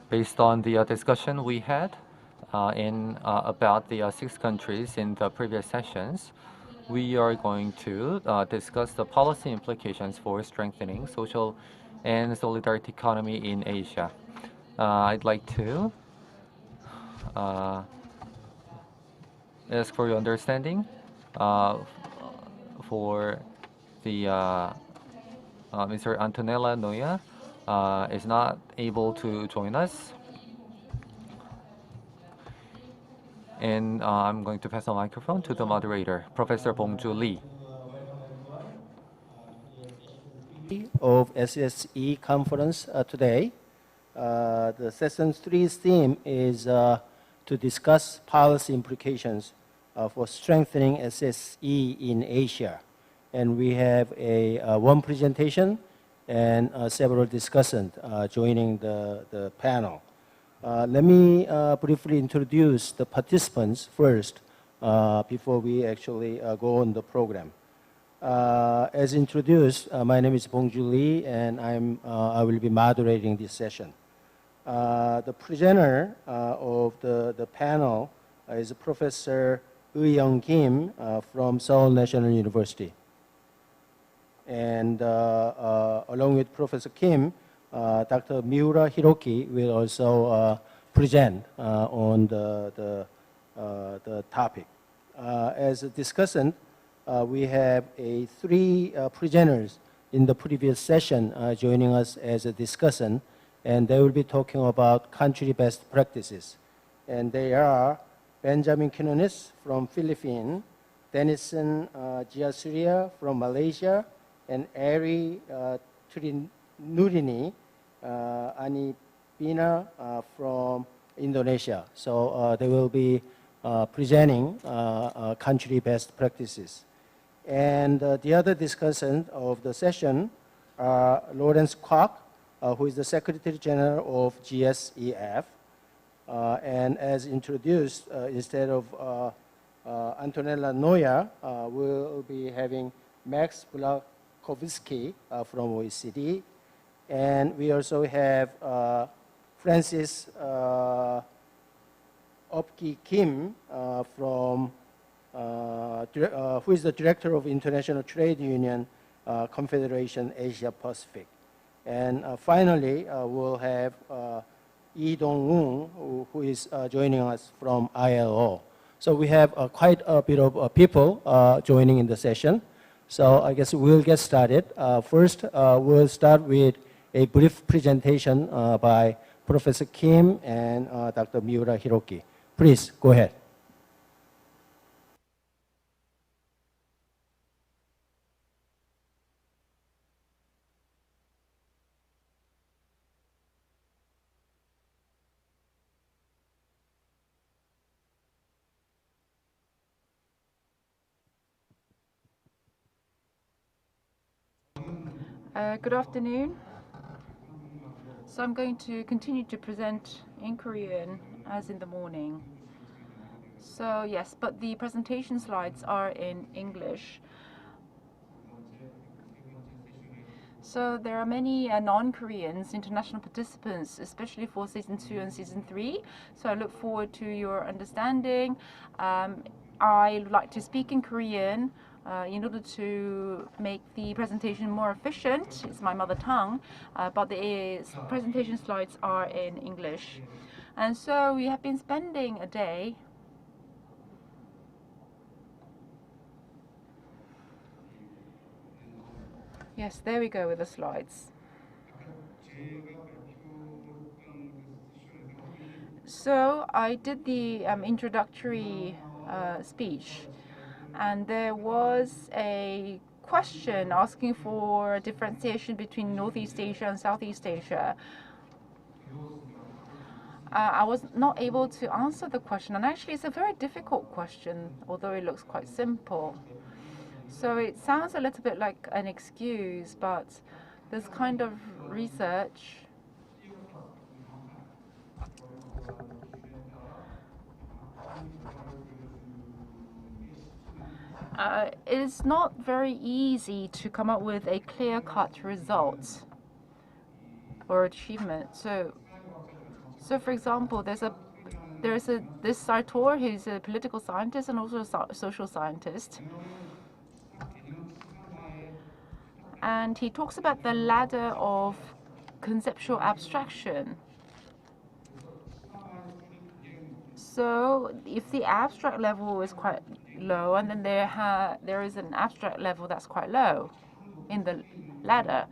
Based on the discussion we had about the 6 countries in the previous sessions, we are going to discuss the policy implications for strengthening social and solidarity economy in Asia. I'd like to ask for your understanding for the Mr. Antonella Noya is not able to join us. And I'm going to pass the microphone to the moderator, Professor Bongju Lee. Of SSE conference today. The session 3's theme is to discuss policy implications for strengthening SSE in Asia. And we have one presentation and several discussants joining the panel. Let me briefly introduce the participants first before we actually go on the program. As introduced, my name is Bongju Lee, and I will be moderating this session. The presenter of the panel is Professor Eui-young Kim from Seoul National University. And along with Professor Kim, Dr. Miura Hiroki will also present on the topic. As a discussant, we have 3 presenters in the previous session joining us as a discussant, and they will be talking about country best practices. And they are Benjamin Quinones from Philippines, Denison Giasuria from Malaysia, and Eri Nurini Anipina from Indonesia. So they will be presenting country best practices. And the other discussant of the session are Lawrence Kwok, who is the Secretary General of GSEF. And as introduced, instead of Antonella Noya, we'll be having Max Bulakovsky from OECD. And we also have Francis Opki Kim from who is the Director of International Trade Union Confederation Asia Pacific. And finally, we'll have Lee Dong-woong, who is joining us from ILO. So we have quite a bit of people joining in the session. So I guess we'll get started. First, we'll start with a brief presentation by Professor Kim and Dr. Miura Hiroki. Please, go ahead. Good afternoon. So I'm going to continue to present in Korean as in the morning. So yes, but the presentation slides are in English. So there are many non-Koreans, international participants, especially for Season 2 and Season 3. So I look forward to your understanding. I would like to speak in Korean in order to make the presentation more efficient. It's my mother tongue, but the presentation slides are in English. And so we have been spending a day Yes, there we go with the slides. So I did the introductory speech, and there was a question asking for differentiation between Northeast Asia and Southeast Asia. I was not able to answer the question, and actually it's a very difficult question, although it looks quite simple. So it sounds a little bit like an excuse, but this kind of research it is not very easy to come up with a clear-cut result or achievement. So for example, this Sartor, who's a political scientist and also a social scientist, and he talks about the ladder of conceptual abstraction. So if the abstract level is quite low, and then there is an abstract level that's quite low in the ladder,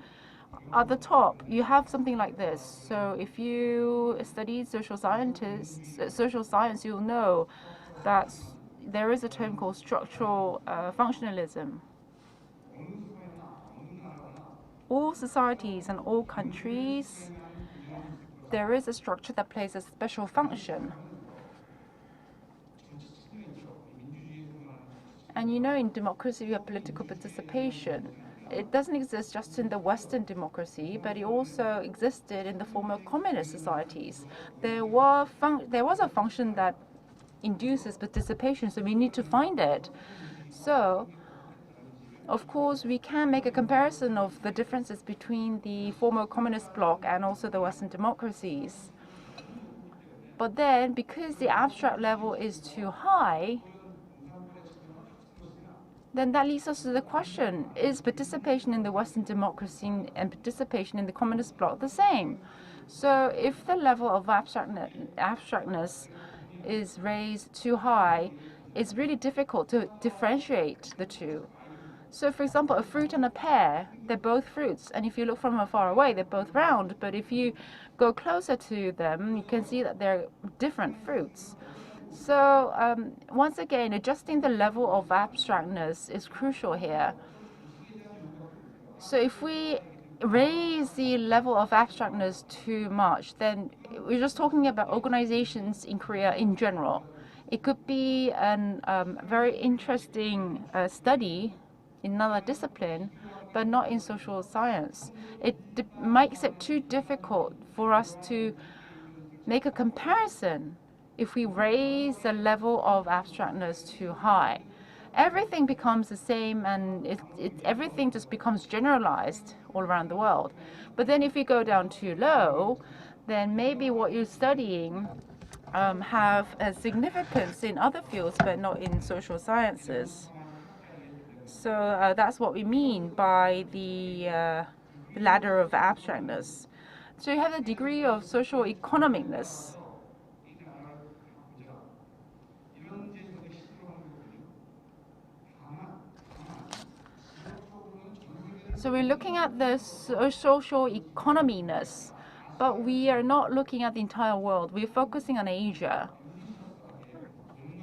at the top you have something like this. So if you study social science, you'll know that there is a term called structural functionalism. All societies and all countries, there is a structure that plays a special function. And you know, in democracy, you have political participation. It doesn't exist just in the Western democracy, but it also existed in the former communist societies. There was a function that induces participation, so we need to find it. So, of course, we can make a comparison of the differences between the former communist bloc and also the Western democracies. But then, because the abstract level is too high, then that leads us to the question, is participation in the Western democracy and participation in the communist bloc the same? So if the level of abstractness is raised too high, it's really difficult to differentiate the two. So for example, a fruit and a pear, they're both fruits, and if you look from far away, they're both round, but if you go closer to them, you can see that they're different fruits. So once again, adjusting the level of abstractness is crucial here. So if we raise the level of abstractness too much, then we're just talking about organizations in Korea in general. It could be a very interesting study in another discipline, but not in social science. It makes it too difficult for us to make a comparison if we raise the level of abstractness too high. Everything becomes the same, and everything just becomes generalized all around the world. But then if you go down too low, then maybe what you're studying have a significance in other fields, but not in social sciences. So that's what we mean by the ladder of abstractness. So you have the degree of social economicness. So we're looking at the social economy-ness, but we are not looking at the entire world. We're focusing on Asia.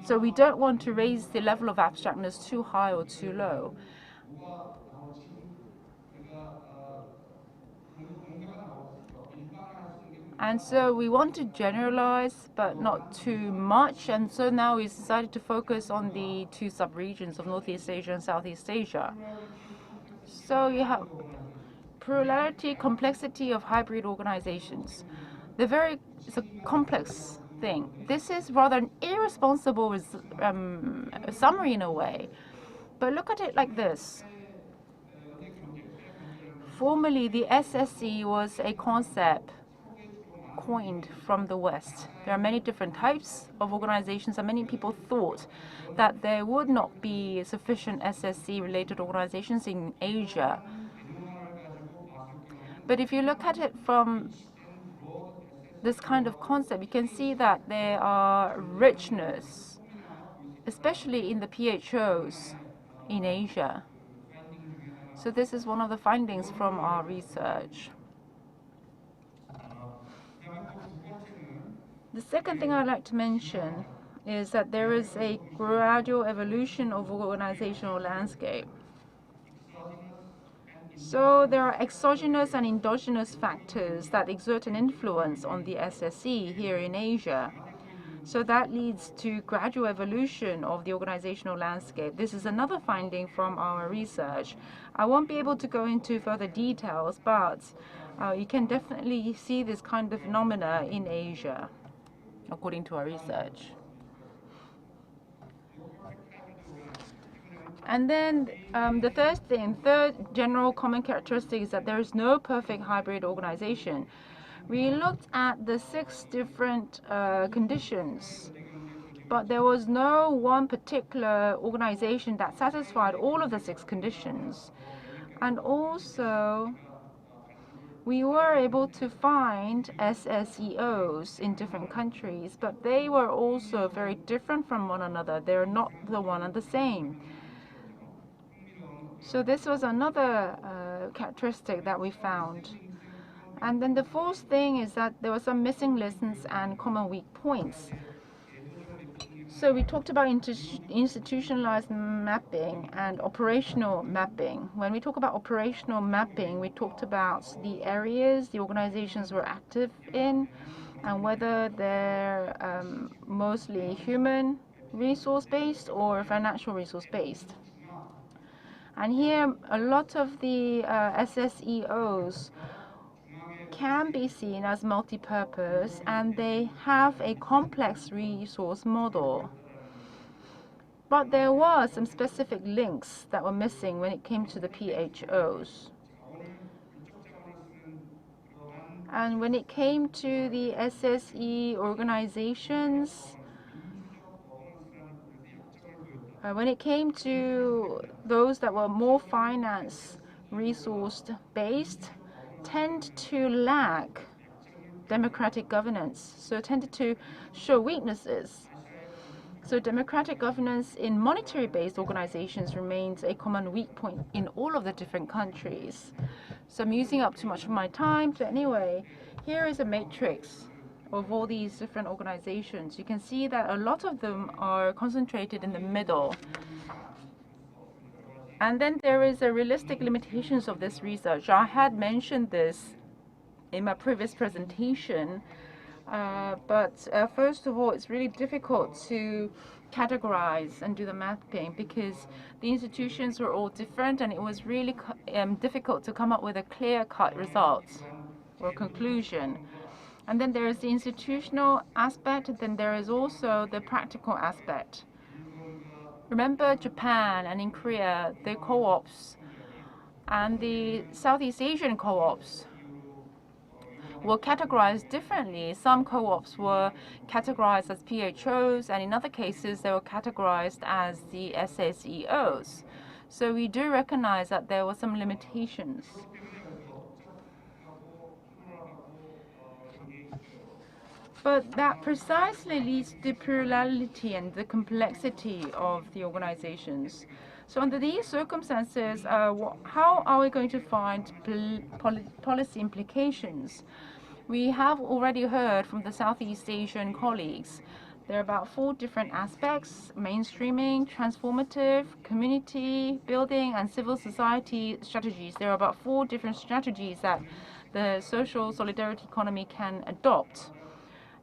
So we don't want to raise the level of abstractness too high or too low. And so we want to generalize, but not too much. And so now we decided to focus on the two sub-regions of Northeast Asia and Southeast Asia. So you have plurality, complexity of hybrid organizations. It's a complex thing. This is rather an irresponsible summary in a way. But look at it like this. Formerly, the SSE was a concept coined from the West. There are many different types of organizations, and many people thought that there would not be sufficient SSE-related organizations in Asia. But if you look at it from this kind of concept, you can see that there are richness, especially in the PHOs in Asia. So this is one of the findings from our research. The second thing I'd like to mention is that there is a gradual evolution of organizational landscape. So there are exogenous and endogenous factors that exert an influence on the SSE here in Asia. So that leads to gradual evolution of the organizational landscape. This is another finding from our research. I won't be able to go into further details, but you can definitely see this kind of phenomena in Asia, according to our research. And then the third general common characteristic is that there is no perfect hybrid organization. We looked at the 6 different conditions, but there was no one particular organization that satisfied all of the 6 conditions. And also, we were able to find SSEOs in different countries, but they were also very different from one another. They're not the one and the same. So this was another characteristic that we found. And then the fourth thing is that there were some missing lessons and common weak points. So we talked about institutionalized mapping and operational mapping. When we talk about operational mapping, we talked about the areas the organizations were active in and whether they're mostly human resource-based or financial resource-based. And here, a lot of the SSEOs can be seen as multi-purpose, and they have a complex resource model. But there were some specific links that were missing when it came to the PHOs. And when it came to the SSE organizations, when it came to those that were more finance resource based, tend to lack democratic governance, so tended to show weaknesses. So democratic governance in monetary-based organizations remains a common weak point in all of the different countries. So I'm using up too much of my time, but anyway, here is a matrix of all these different organizations. You can see that a lot of them are concentrated in the middle. And then there is a realistic limitations of this research. I had mentioned this in my previous presentation, but first of all, it's really difficult to categorize and do the mapping because the institutions were all different, and it was really difficult to come up with a clear-cut result or conclusion. And then there is the institutional aspect, and then there is also the practical aspect. Remember Japan and in Korea, the co-ops and the Southeast Asian co-ops were categorized differently. Some co-ops were categorized as PHOs, and in other cases, they were categorized as the SSEOs. So we do recognize that there were some limitations. But that precisely leads to the plurality and the complexity of the organizations. So under these circumstances, how are we going to find policy implications? We have already heard from the Southeast Asian colleagues. There are about 4 different aspects: mainstreaming, transformative, community building, and civil society strategies. There are about 4 different strategies that the social solidarity economy can adopt.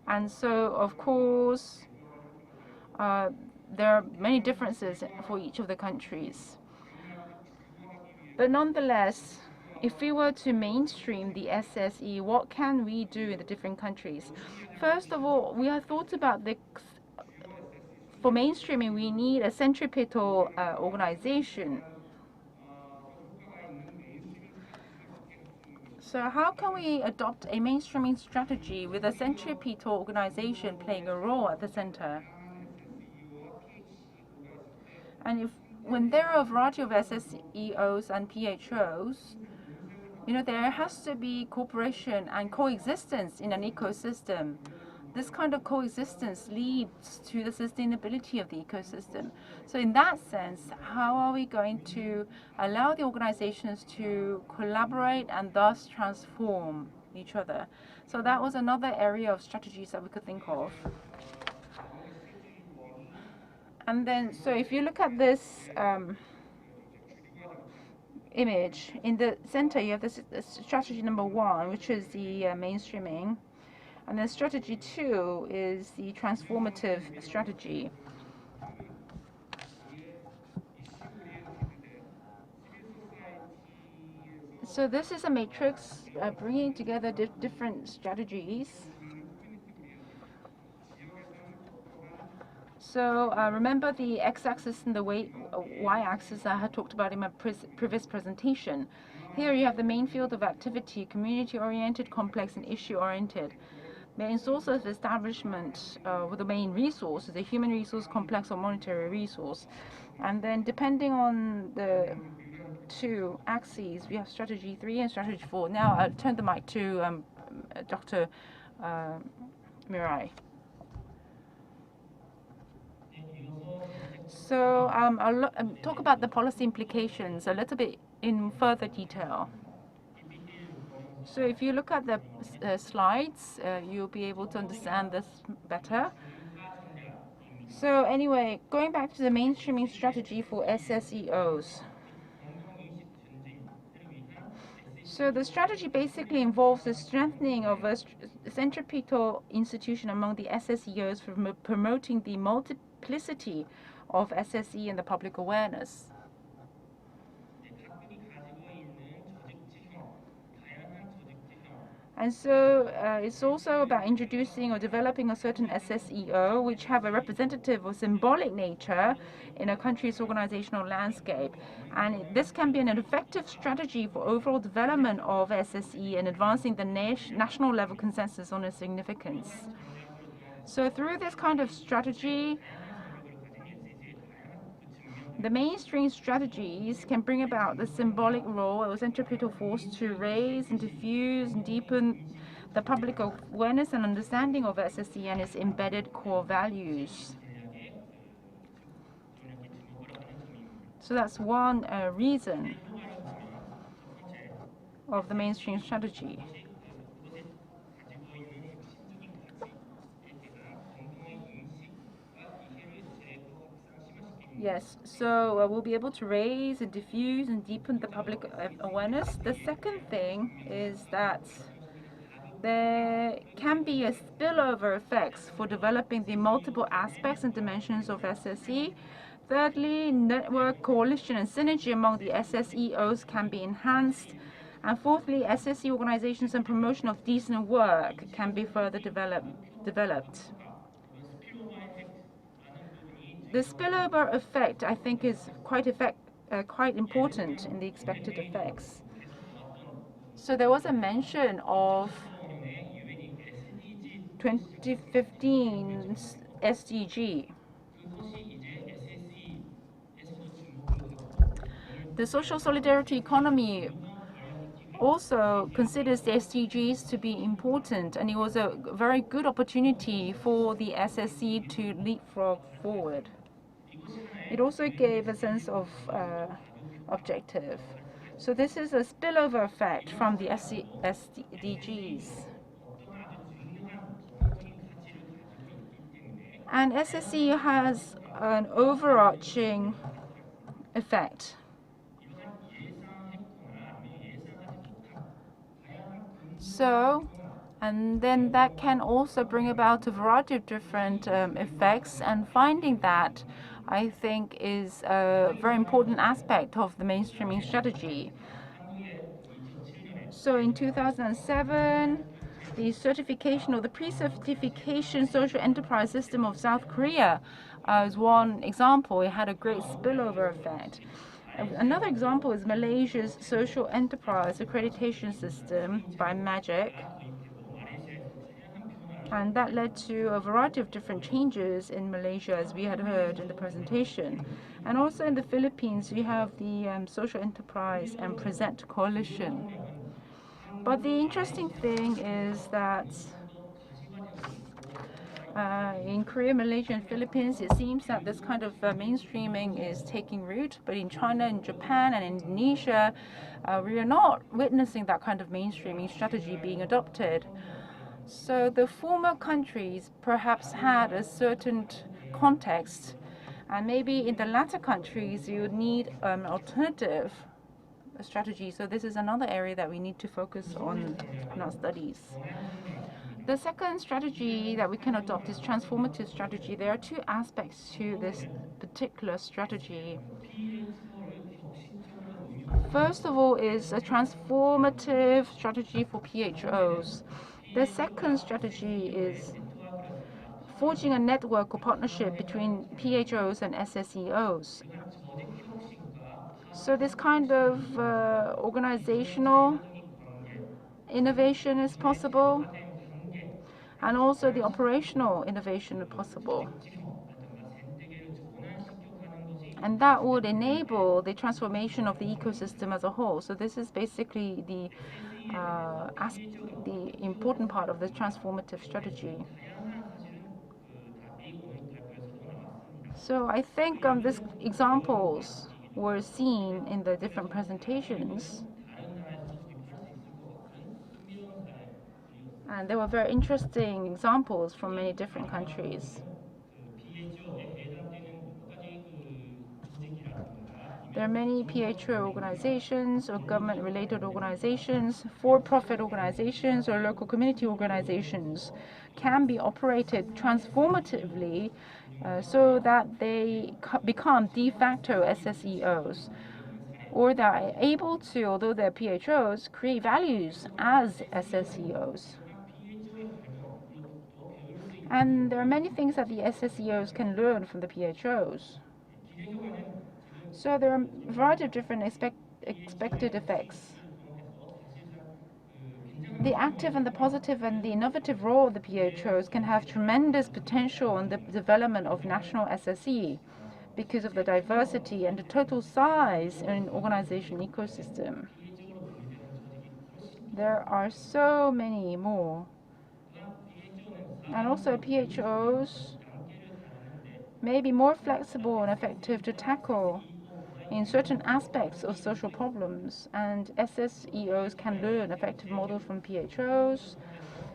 And so, of course, there are many differences for each of the countries. But nonetheless, if we were to mainstream the SSE, what can we do in the different countries? First of all, we have thought about for mainstreaming, we need a centripetal organization. So how can we adopt a mainstreaming strategy with a centripetal organization playing a role at the center? And when there are a variety of SSEOs and PHOs, there has to be cooperation and coexistence in an ecosystem. This kind of coexistence leads to the sustainability of the ecosystem. So in that sense, how are we going to allow the organizations to collaborate and thus transform each other? So that was another area of strategies that we could think of. And then, so if you look at this image, in the center you have this strategy number 1, which is the mainstreaming. And then strategy 2 is the transformative strategy. So this is a matrix bringing together different strategies. So remember the x-axis and the y-axis I had talked about in my previous presentation. Here you have the main field of activity, community-oriented, complex, and issue-oriented. Main source of establishment with the main resource is a human resource, complex, or monetary resource. And then depending on the two axes, we have strategy 3 and strategy 4. Now I'll turn the mic to Dr. Mirai. So I'll talk about the policy implications a little bit in further detail. So if you look at the slides, you'll be able to understand this better. So anyway, going back to the mainstreaming strategy for SSEOs. So the strategy basically involves the strengthening of a centripetal institution among the SSEOs for promoting the multiplicity of SSE and the public awareness. And so it's also about introducing or developing a certain SSEO which have a representative or symbolic nature in a country's organizational landscape. And this can be an effective strategy for overall development of SSE and advancing the national level consensus on its significance. So through this kind of strategy, the mainstream strategies can bring about the symbolic role or centripetal force to raise and diffuse and deepen the public awareness and understanding of SSE and its embedded core values. So that's one reason of the mainstream strategy. Yes, so we'll be able to raise and diffuse and deepen the public awareness. The second thing is that there can be a spillover effects for developing the multiple aspects and dimensions of SSE. Thirdly, network, coalition, and synergy among the SSEOs can be enhanced. And fourthly, SSE organizations and promotion of decent work can be further developed. The spillover effect, I think, is quite important in the expected effects. So there was a mention of 2015 SDG. The social solidarity economy also considers the SDGs to be important, and it was a very good opportunity for the SSE to leapfrog forward. It also gave a sense of objective. So this is a spillover effect from the SDGs. And SSE has an overarching effect. So, and then that can also bring about a variety of different effects, and finding that, I think, is a very important aspect of the mainstreaming strategy. So in 2007, the certification or the pre-certification social enterprise system of South Korea is one example. It had a great spillover effect. Another example is Malaysia's social enterprise accreditation system by MAGIC. And that led to a variety of different changes in Malaysia, as we had heard in the presentation. And also in the Philippines, we have the Social Enterprise and Present Coalition. But the interesting thing is that in Korea, Malaysia, and Philippines, it seems that this kind of mainstreaming is taking root. But in China, and Japan, and Indonesia, we are not witnessing that kind of mainstreaming strategy being adopted. So the former countries perhaps had a certain context, and maybe in the latter countries you would need an alternative strategy. So this is another area that we need to focus on in our studies. The second strategy that we can adopt is transformative strategy. There are two aspects to this particular strategy. First of all is a transformative strategy for PHOs. The second strategy is forging a network or partnership between PHOs and SSEOs. So this kind of organizational innovation is possible, and also the operational innovation is possible. And that would enable the transformation of the ecosystem as a whole. So this is basically the important part of the transformative strategy. So I think these examples were seen in the different presentations. And there were very interesting examples from many different countries. There are many PHO organizations or government-related organizations, for-profit organizations, or local community organizations can be operated transformatively so that they become de facto SSEOs, or they are able to, although they're PHOs, create values as SSEOs. And there are many things that the SSEOs can learn from the PHOs. So there are a variety of different expected effects. The active and the positive and the innovative role of the PHOs can have tremendous potential in the development of national SSE because of the diversity and the total size in organization ecosystem. There are so many more. And also PHOs may be more flexible and effective to tackle in certain aspects of social problems, and SSEOs can learn effective models from PHOs,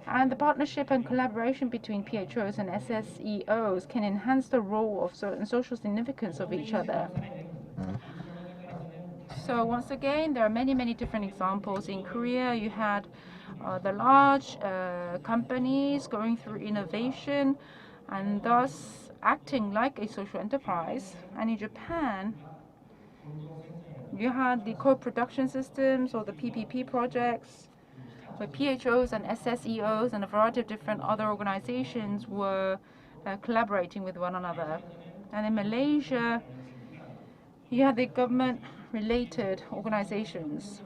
and the partnership and collaboration between PHOs and SSEOs can enhance the role of certain social significance of each other. So once again, there are many, many different examples. In Korea, you had the large companies going through innovation and thus acting like a social enterprise. And in Japan, you had the co-production systems or the PPP projects, where PHOs and SSEOs and a variety of different other organizations were collaborating with one another. And in Malaysia, you had the government-related organizations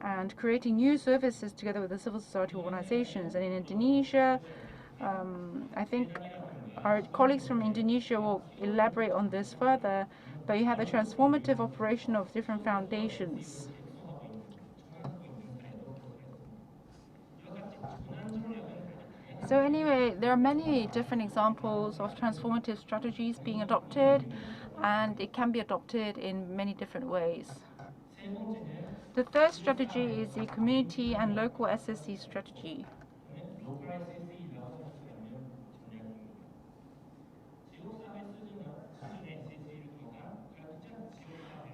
and creating new services together with the civil society organizations. And in Indonesia, I think our colleagues from Indonesia will elaborate on this further, but you have the transformative operation of different foundations. So anyway, there are many different examples of transformative strategies being adopted, and it can be adopted in many different ways. The third strategy is the community and local SSE strategy.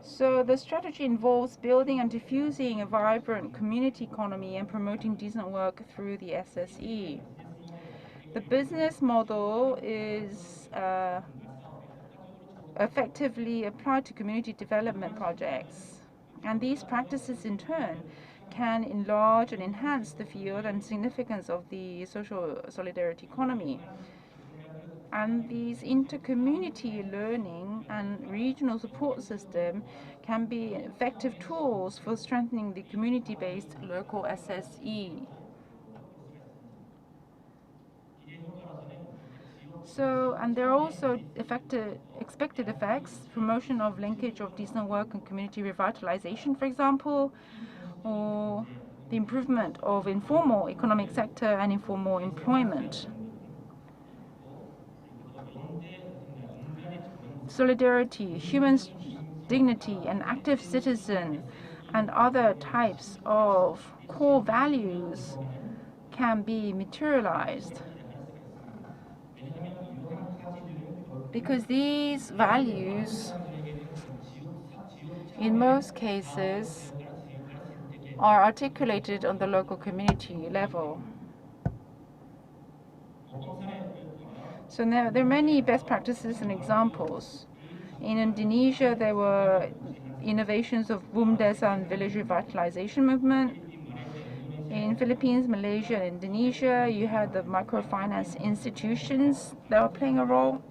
So the strategy involves building and diffusing a vibrant community economy and promoting decent work through the SSE. The business model is effectively applied to community development projects. And these practices, in turn, can enlarge and enhance the field and significance of the social solidarity economy. And these inter-community learning and regional support system can be effective tools for strengthening the community-based local SSE. So, and there are also expected effects, promotion of linkage of decent work and community revitalization, for example, or the improvement of informal economic sector and informal employment. Solidarity, human dignity, and active citizen, and other types of core values can be materialized. Because these values, in most cases, are articulated on the local community level. So now there are many best practices and examples. In Indonesia, there were innovations of BUMDES and village revitalization movement. In Philippines, Malaysia, and Indonesia, you have the microfinance institutions that are playing a role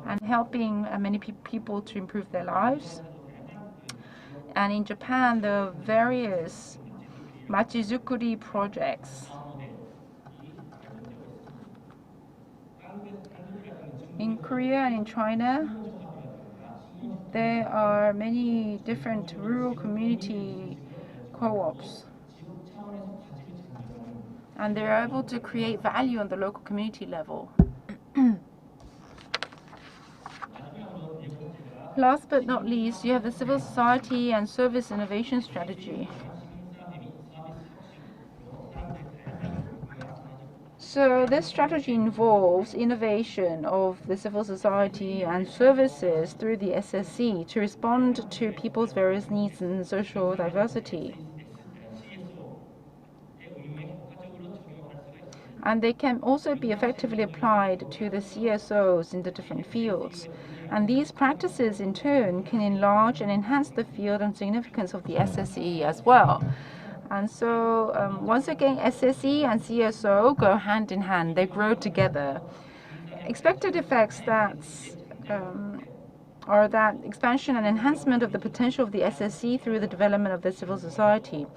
and helping many people to improve their lives. And in Japan, there are various machizukuri projects. In Korea and in China, there are many different rural community co-ops, and they're able to create value on the local community level. Last but not least, you have the civil society and service innovation strategy. So this strategy involves innovation of the civil society and services through the SSC to respond to people's various needs and social diversity. And they can also be effectively applied to the CSOs in the different fields. And these practices, in turn, can enlarge and enhance the field and significance of the SSE as well. And so, once again, SSE and CSO go hand in hand. They grow together. Expected effects are that expansion and enhancement of the potential of the SSE through the development of the civil society.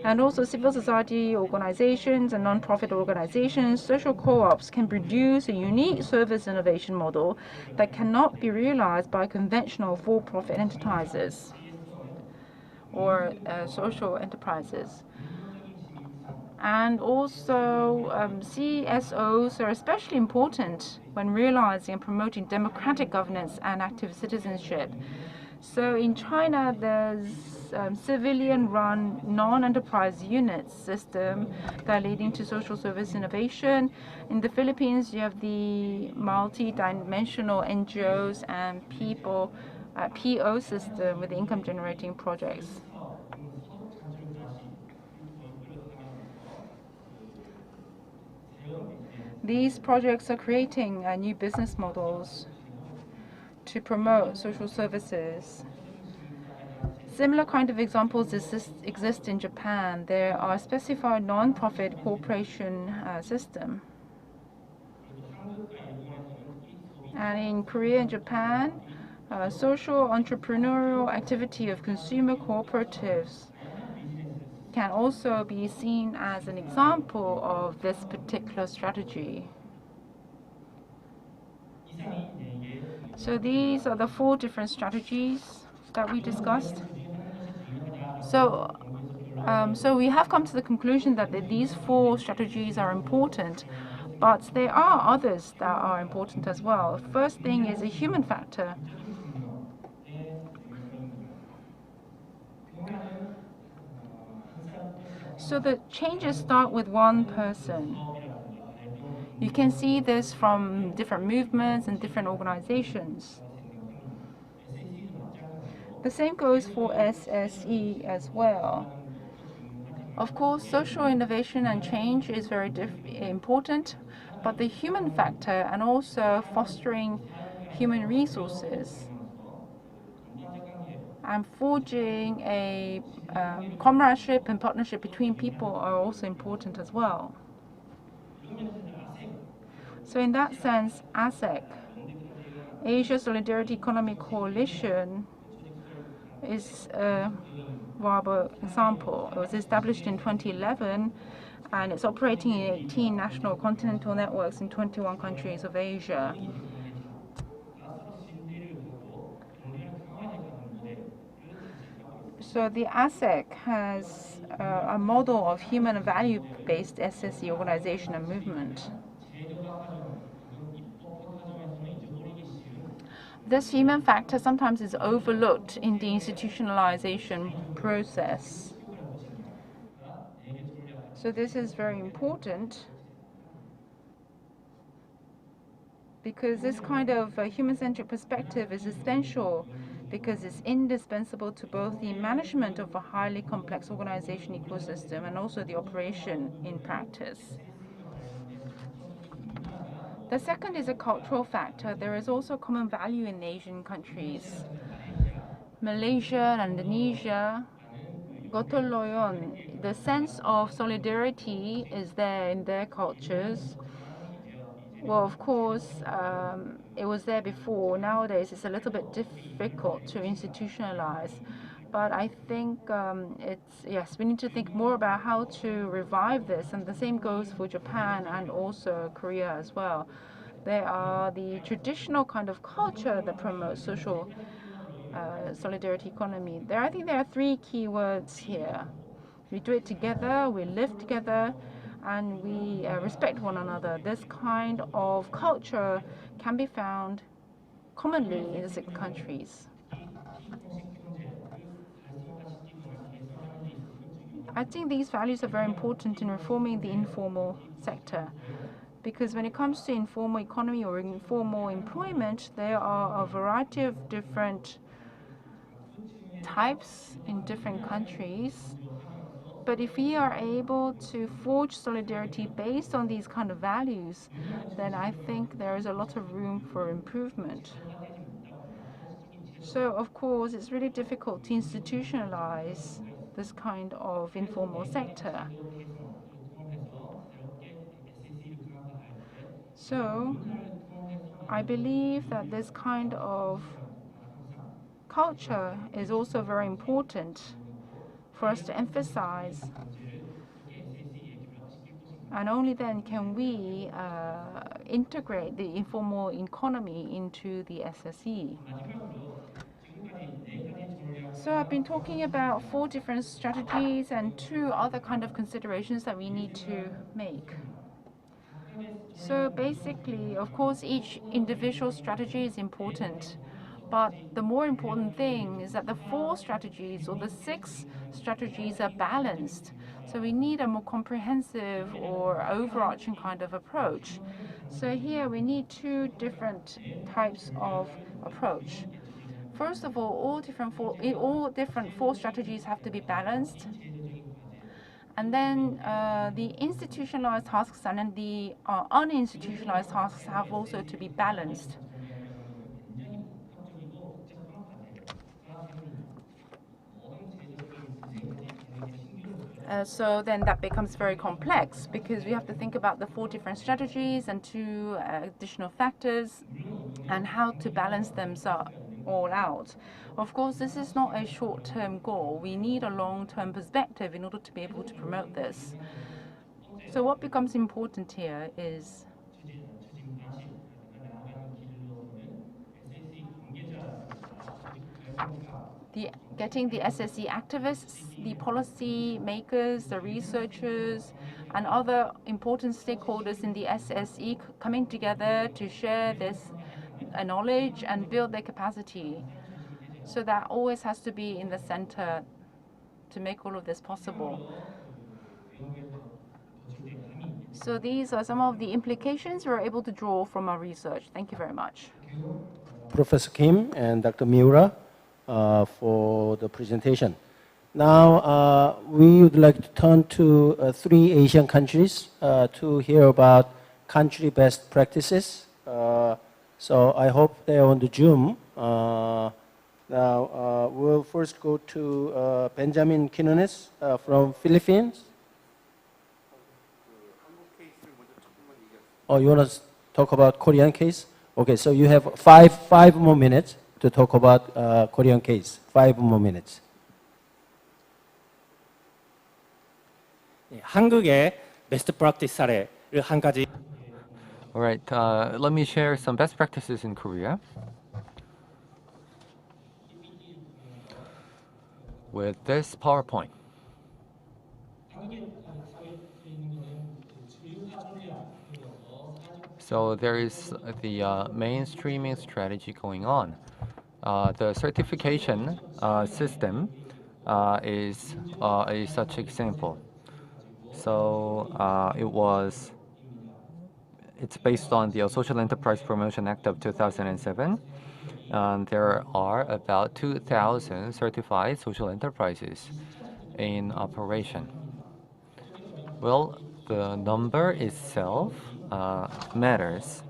And also civil society organizations and non-profit organizations, social co-ops can produce a unique service innovation model that cannot be realized by conventional for-profit enterprises or social enterprises. And also, CSOs are especially important when realizing and promoting democratic governance and active citizenship. So in China, there's civilian-run non-enterprise units system that are leading to social service innovation. In the Philippines, you have the multi-dimensional NGOs and people PO system with income-generating projects. These projects are creating new business models to promote social services. Similar kind of examples exist in Japan. There are specified non-profit corporation system. And in Korea and Japan, social entrepreneurial activity of consumer cooperatives can also be seen as an example of this particular strategy. So these are the 4 different strategies that we discussed. So we have come to the conclusion that these 4 strategies are important, but there are others that are important as well. First thing is a human factor. So the changes start with one person. You can see this from different movements and different organizations. The same goes for SSE as well. Of course, social innovation and change is very important, but the human factor and also fostering human resources and forging a comradeship and partnership between people are also important as well. So in that sense, ASEC, Asia Solidarity Economic Coalition, is a viable example. It was established in 2011 and it's operating in 18 national continental networks in 21 countries of Asia. So the ASEC has a model of human and value-based SSE organization and movement. This human factor sometimes is overlooked in the institutionalization process. So this is very important because this kind of human-centric perspective is essential because it's indispensable to both the management of a highly complex organization ecosystem and also the operation in practice. The second is a cultural factor. There is also common value in Asian countries. Malaysia and Indonesia Gotoloyon, the sense of solidarity is there in their cultures. Well, of course, it was there before. Nowadays, it's a little bit difficult to institutionalize. But I think yes, we need to think more about how to revive this. And the same goes for Japan and also Korea as well. They are the traditional kind of culture that promotes social solidarity economy. I think there are three key words here. We do it together, we live together, and we respect one another. This kind of culture can be found commonly in the six countries. I think these values are very important in reforming the informal sector, because when it comes to informal economy or informal employment, there are a variety of different types in different countries. But if we are able to forge solidarity based on these kind of values, then I think there is a lot of room for improvement. So, of course, it's really difficult to institutionalize this kind of informal sector. So, I believe that this kind of culture is also very important for us to emphasize. And only then can we integrate the informal economy into the SSE. So I've been talking about 4 different strategies and 2 other kind of considerations that we need to make. So basically, of course, each individual strategy is important. But the more important thing is that the 4 strategies or the 6 strategies are balanced. So we need a more comprehensive or overarching kind of approach. So here we need 2 different types of approach. First of all different 4 strategies have to be balanced. And then the institutionalized tasks and then the uninstitutionalized tasks have also to be balanced. So then that becomes very complex because we have to think about the 4 different strategies and 2 additional factors and how to balance them all out. Of course, this is not a short-term goal. We need a long-term perspective in order to be able to promote this. So what becomes important here is getting the SSE activists, the policy makers, the researchers, and other important stakeholders in the SSE coming together to share this knowledge and build their capacity. So that always has to be in the center to make all of this possible. So these are some of the implications we're able to draw from our research. Thank you very much. Professor Kim and Dr. Miura for the presentation. Now, we would like to turn to 3 Asian countries to hear about country best practices. So I hope they're on the Zoom. Now, we'll first go to Benjamin Quinones from Philippines. Oh, you want to talk about Korean case? Okay, so you have five more minutes to talk about Korean case. 5 more minutes. 한국의 베스트 프랙티스 사례를 한 가지. All right, let me share some best practices in Korea. With this PowerPoint. So there is the mainstreaming strategy going on. The certification system is a such example. So it's based on the Social Enterprise Promotion Act of 2007. There are about 2,000 certified social enterprises in operation. Well, the number itself matters.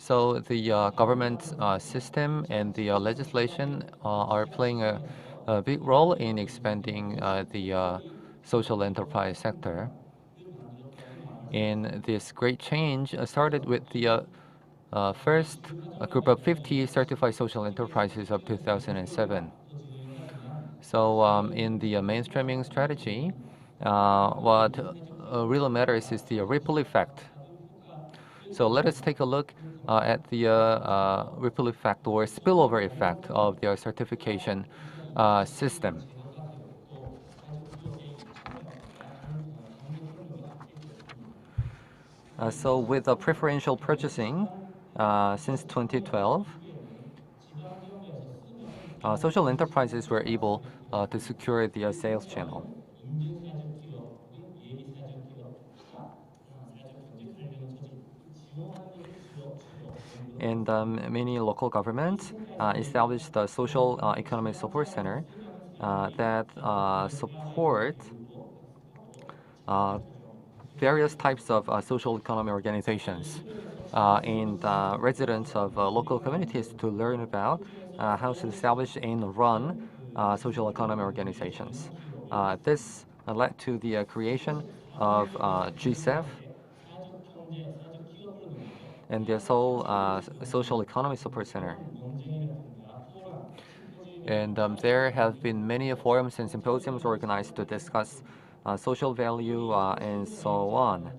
So the government system and the legislation are playing a big role in expanding the social enterprise sector. And this great change started with the first group of 50 certified social enterprises of 2007. So in the mainstreaming strategy, what really matters is the ripple effect. So let us take a look at the ripple effect or spillover effect of the certification system. So with preferential purchasing since 2012, social enterprises were able to secure the sales channel. And many local governments established a social economy support center that support various types of social economy organizations and residents of local communities to learn about how to establish and run social economy organizations. This led to the creation of GSEF and the Seoul Social Economy Support Center. And there have been many forums and symposiums organized to discuss social value and so on.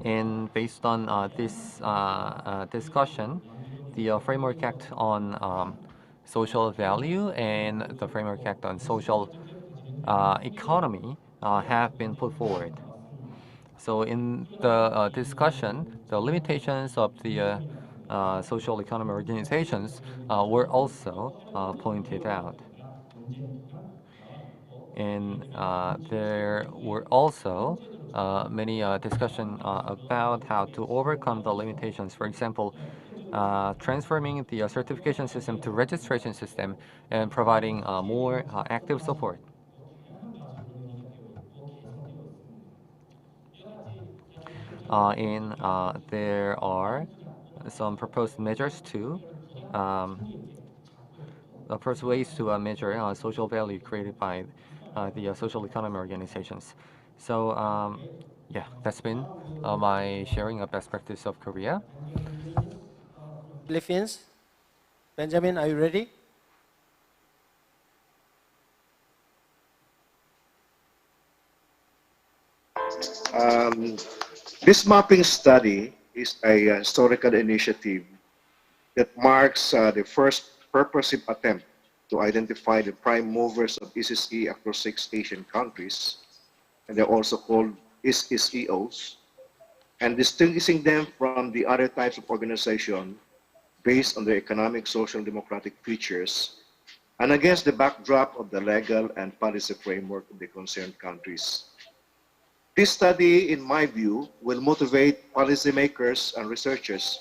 And based on this discussion, the Framework Act on Social Value and the Framework Act on Social Economy have been put forward. So in the discussion, the limitations of the social economy organizations were also pointed out. And there were also many discussion about how to overcome the limitations. For example, transforming the certification system to registration system and providing more active support. And there are some proposed measures to proposed ways to measure social value created by the social economy organizations. So yeah, that's been my sharing of best practice of Korea. Philippines. Benjamin, are you ready? This mapping study is a historical initiative that marks the first purposive attempt to identify the prime movers of SSE across 6 Asian countries, and they're also called SSEOs, and distinguishing them from the other types of organization based on their economic, social, and democratic features, and against the backdrop of the legal and policy framework of the concerned countries. This study, in my view, will motivate policymakers and researchers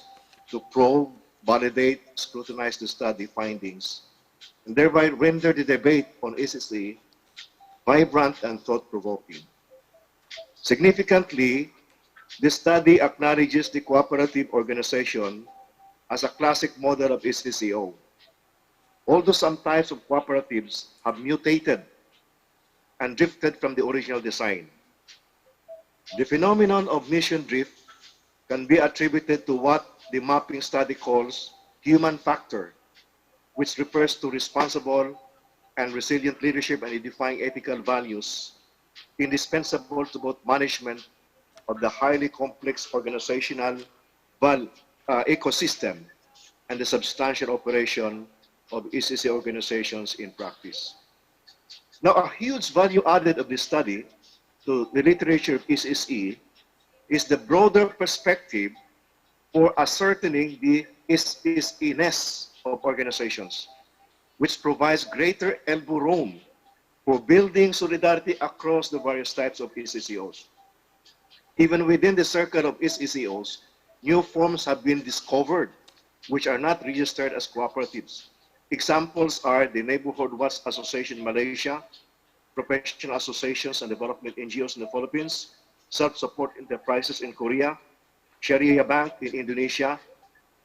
to probe, validate, scrutinize the study findings, and thereby render the debate on SSE vibrant and thought-provoking. Significantly, this study acknowledges the cooperative organization as a classic model of SSEO. Although some types of cooperatives have mutated and drifted from the original design, the phenomenon of mission drift can be attributed to what the mapping study calls human factor, which refers to responsible and resilient leadership and edifying ethical values indispensable to both management of the highly complex organizational ecosystem and the substantial operation of SSE organizations in practice. Now, a huge value added of this study to the literature of SSE is the broader perspective for ascertaining the SSE-ness of organizations, which provides greater elbow room for building solidarity across the various types of SSEOs. Even within the circle of SSEOs, new forms have been discovered which are not registered as cooperatives. Examples are the Neighborhood Watch Association in Malaysia, professional associations and development NGOs in the Philippines, self-support enterprises in Korea, Sharia Bank in Indonesia,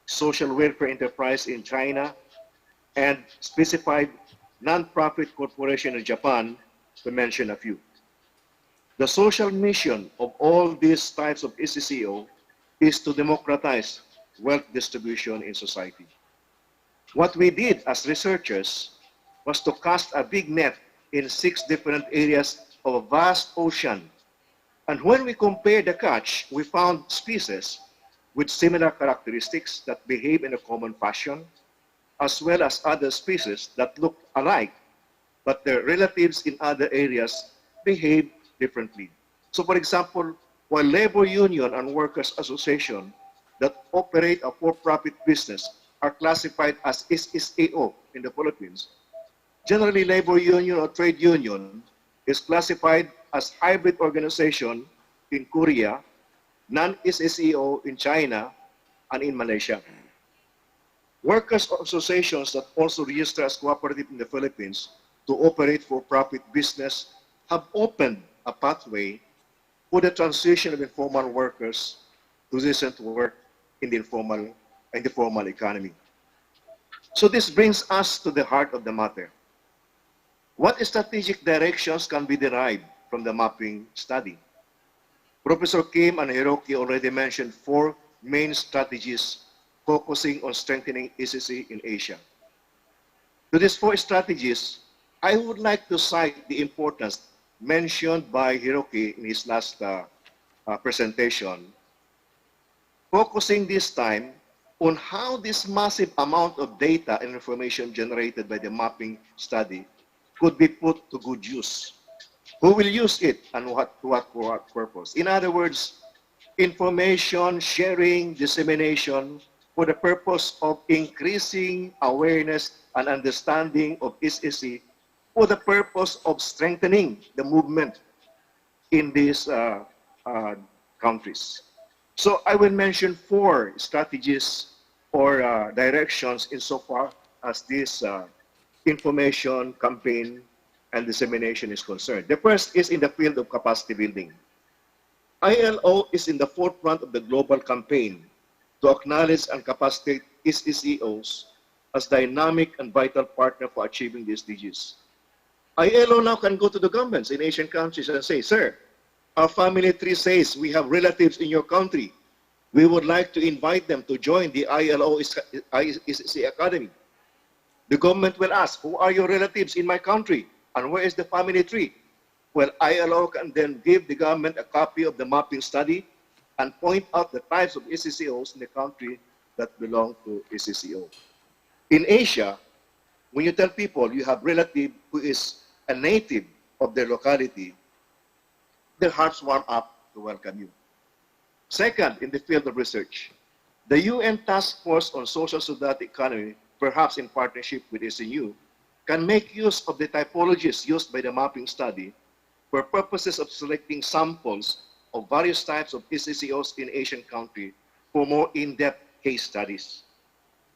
social welfare enterprise in China, and specified non-profit corporation in Japan, to mention a few. The social mission of all these types of SCCO is to democratize wealth distribution in society. What we did as researchers was to cast a big net in 6 different areas of a vast ocean. And when we compared the catch, we found species with similar characteristics that behave in a common fashion, as well as other species that look alike, but their relatives in other areas behave differently. So for example, while labor union and workers association that operate a for-profit business are classified as SSAO in the Philippines, generally labor union or trade union is classified as hybrid organization in Korea, non-SSAO in China, and in Malaysia. Workers' associations that also register as cooperative in the Philippines to operate for-profit business have opened a pathway for the transition of informal workers to decent work in the formal economy. So this brings us to the heart of the matter. What strategic directions can be derived from the mapping study? Professor Kim and Hiroki already mentioned 4 main strategies focusing on strengthening ECC in Asia. To these 4 strategies, I would like to cite the importance mentioned by Hiroki in his last presentation, focusing this time on how this massive amount of data and information generated by the mapping study could be put to good use. Who will use it and for what purpose? In other words, information sharing, dissemination for the purpose of increasing awareness and understanding of SSC for the purpose of strengthening the movement in these countries. So I will mention 4 strategies or directions insofar as this information campaign and dissemination is concerned. The first is in the field of capacity building. ILO is in the forefront of the global campaign to acknowledge and capacitate SCCOs as dynamic and vital partner for achieving the SDGs. ILO now can go to the governments in Asian countries and say, sir, our family tree says we have relatives in your country. We would like to invite them to join the ILO SCC Academy. The government will ask, who are your relatives in my country? And where is the family tree? Well, ILO can then give the government a copy of the mapping study and point out the types of SCCOs in the country that belong to SCCO. In Asia, when you tell people you have a relative who is a native of their locality, their hearts warm up to welcome you. Second, in the field of research, the UN Task Force on Social Solidarity Economy, perhaps in partnership with SNU, can make use of the typologies used by the mapping study for purposes of selecting samples of various types of SCCOs in Asian countries for more in-depth case studies.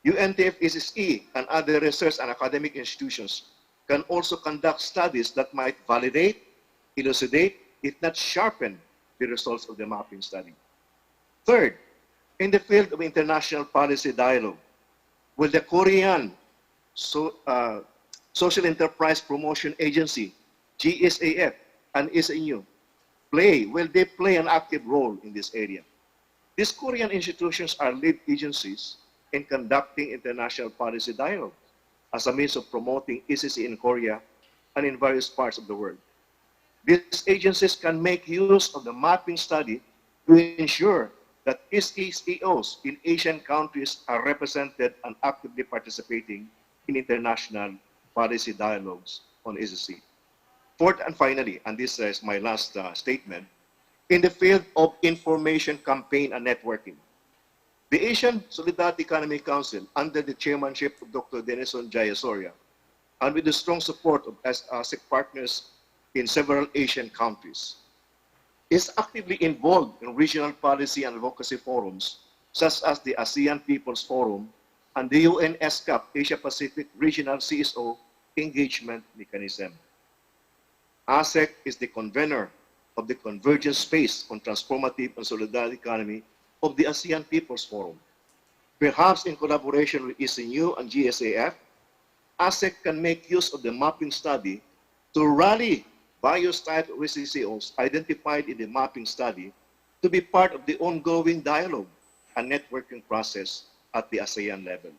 UNTF SSE and other research and academic institutions can also conduct studies that might validate, elucidate, if not sharpen, the results of the mapping study. Third, in the field of international policy dialogue, will the Korean Social Enterprise Promotion Agency, GSAF, and SNU will they play an active role in this area? These Korean institutions are lead agencies in conducting international policy dialogue as a means of promoting ECC in Korea and in various parts of the world. These agencies can make use of the mapping study to ensure that SECOs in Asian countries are represented and actively participating in international policy dialogues on ECC. Fourth and finally, and this is my last statement, in the field of information campaign and networking, the Asian Solidarity Economic Council, under the chairmanship of Dr. Denison Jayasoria, and with the strong support of ASEC partners in several Asian countries, is actively involved in regional policy and advocacy forums, such as the ASEAN People's Forum and the UN ESCAP Asia Pacific Regional CSO Engagement Mechanism. ASEC is the convener of the Convergence Space on Transformative and Solidarity Economy of the ASEAN People's Forum. Perhaps in collaboration with SNU and GSAF, ASEC can make use of the mapping study to rally various types of SCCOs identified in the mapping study to be part of the ongoing dialogue and networking process at the ASEAN level.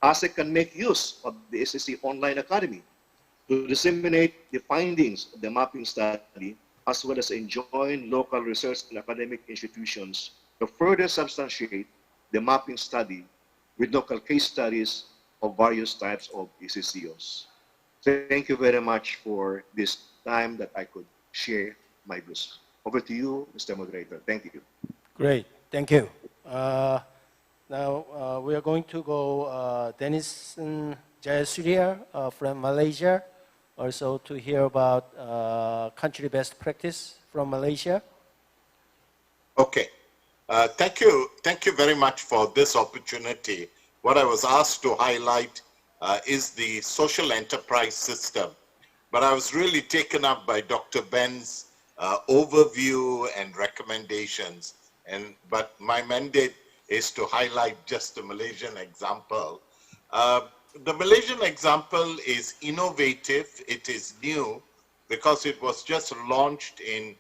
ASEC can make use of the SCC Online Academy to disseminate the findings of the mapping study, as well as enjoin local research and academic institutions to further substantiate the mapping study with local case studies of various types of SCCOs. Thank you very much for this time that I could share my views. Over to you, Mr. Moderator. Thank you. Great, thank you. Now we are going to go Dennis Jayasuriya from Malaysia, also to hear about country best practice from Malaysia. Okay. Thank you very much for this opportunity. What I was asked to highlight is the social enterprise system. But I was really taken up by Dr. Ben's overview and recommendations. But my mandate is to highlight just the Malaysian example. The Malaysian example is innovative. It is new because it was just launched in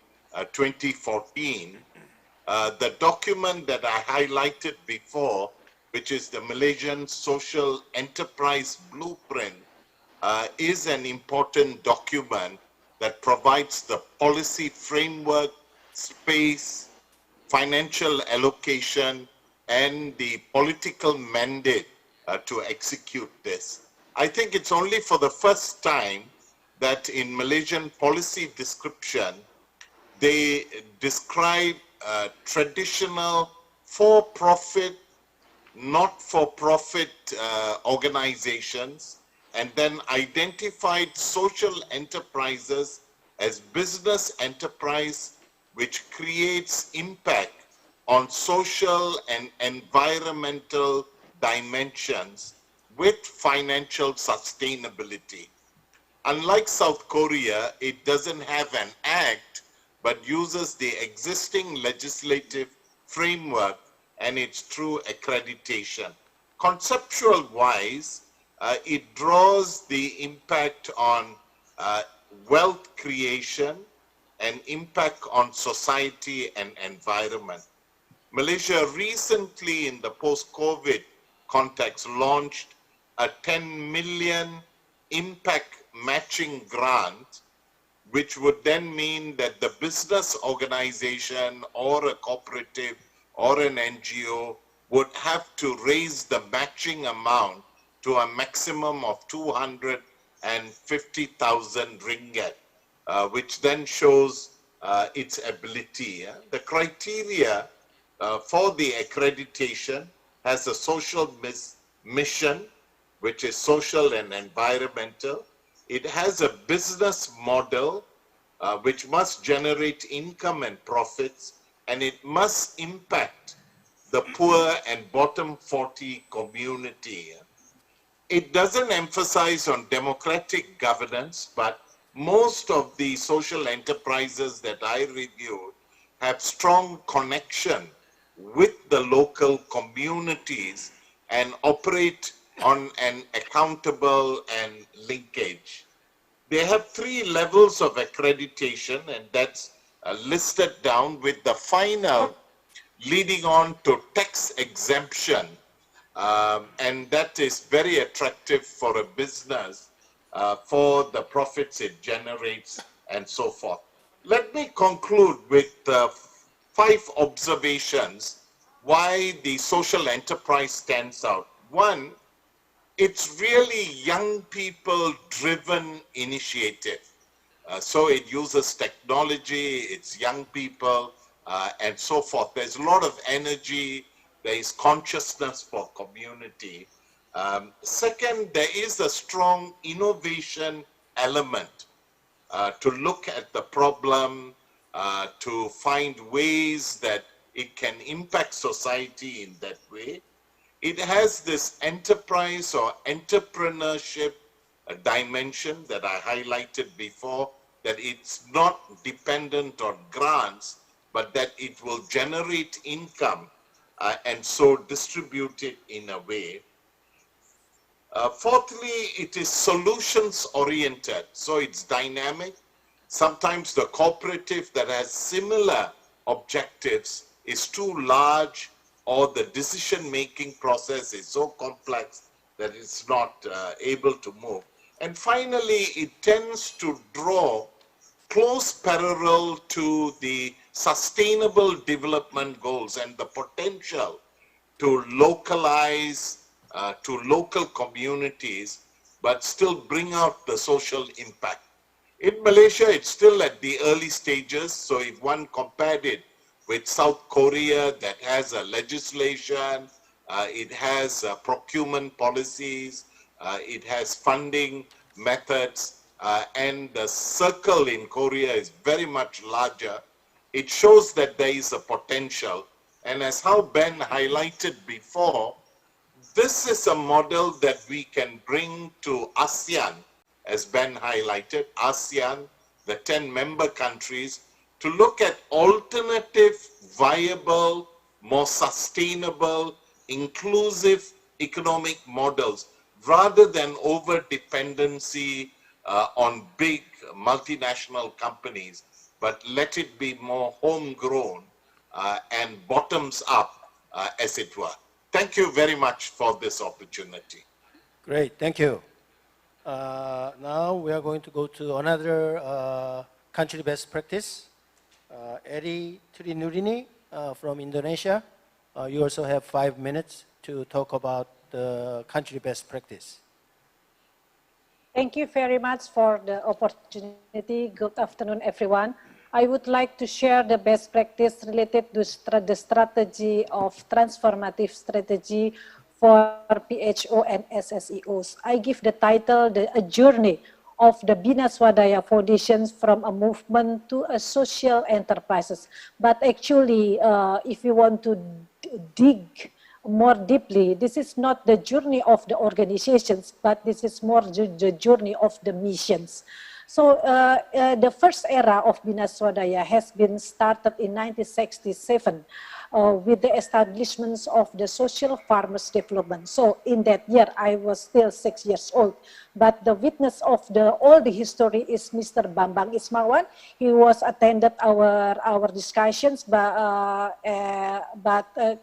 2014. The document that I highlighted before, which is the Malaysian Social Enterprise Blueprint, is an important document that provides the policy framework, space, financial allocation, and the political mandate to execute this. I think it's only for the first time that in Malaysian policy description, they describe traditional for-profit, not-for-profit organizations, and then identified social enterprises as business enterprise which creates impact on social and environmental dimensions with financial sustainability. Unlike South Korea, it doesn't have an act, but uses the existing legislative framework and its true accreditation. Conceptual-wise, it draws the impact on wealth creation and impact on society and environment. Malaysia recently, in the post-COVID context, launched a 10 million impact matching grant, which would then mean that the business organization or a cooperative or an NGO would have to raise the matching amount to a maximum of 250,000 ringgit, which then shows its ability. The criteria for the accreditation has a social mission, which is social and environmental. It has a business model, which must generate income and profits, and it must impact the poor and bottom 40 community. It doesn't emphasize on democratic governance, but most of the social enterprises that I reviewed have strong connection with the local communities and operate on an accountable and linkage. They have 3 levels of accreditation, and that's listed down, with the final leading on to tax exemption. And that is very attractive for a business for the profits it generates and so forth. Let me conclude with 5 observations why the social enterprise stands out. One, it's really young people driven initiative. So it uses technology, it's young people, and so forth. There's a lot of energy, there is consciousness for community. Second, there is a strong innovation element to look at the problem, to find ways that it can impact society in that way. It has this enterprise or entrepreneurship dimension that I highlighted before, that it's not dependent on grants, but that it will generate income and so distribute it in a way. Fourthly, it is solutions oriented, so it's dynamic. Sometimes the cooperative that has similar objectives is too large, or the decision-making process is so complex that it's not able to move. And finally, it tends to draw close parallel to the sustainable development goals and the potential to localize to local communities, but still bring out the social impact. In Malaysia, it's still at the early stages, so if one compared it with South Korea that has a legislation, it has procurement policies, it has funding methods, and the circle in Korea is very much larger. It shows that there is a potential, and as how Ben highlighted before, this is a model that we can bring to ASEAN, as Ben highlighted, ASEAN, the 10 member countries, to look at alternative, viable, more sustainable, inclusive economic models, rather than over-dependency on big multinational companies, but let it be more homegrown and bottoms up, as it were. Thank you very much for this opportunity. Great, thank you. Now we are going to go to another country best practice. Eri Trinurini from Indonesia. You also have 5 minutes to talk about the country best practice. Thank you very much for the opportunity. Good afternoon, everyone. I would like to share the best practice related to the strategy of transformative strategy for PHO and SSEOs. I give the title, A Journey of the Bina Swadaya Foundations from a Movement to a Social Enterprises. But actually, if you want to dig more deeply, this is not the journey of the organizations, but this is more the journey of the missions. So the first era of Bina Swadaya has been started in 1967 with the establishments of the social farmers development. So in that year, I was still 6 years old. But the witness of all the history is Mr. Bambang Ismawan. He was attended our discussions, but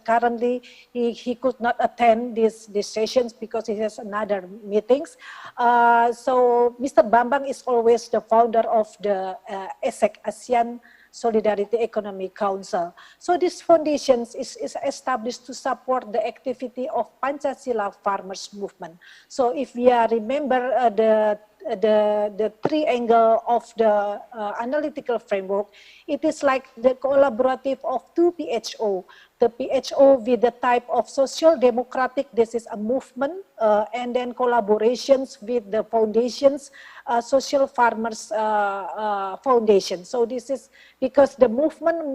currently he could not attend these sessions because he has another meetings. So Mr. Bambang is always the founder of the ASEC, ASEAN Solidarity Economic Council. So this foundation is established to support the activity of Pancasila farmers movement. So if we remember the triangle of the analytical framework, it is like the collaborative of two PHO. The PHO with the type of social democratic, this is a movement, and then collaborations with the foundations, social farmers foundation. So this is because the movement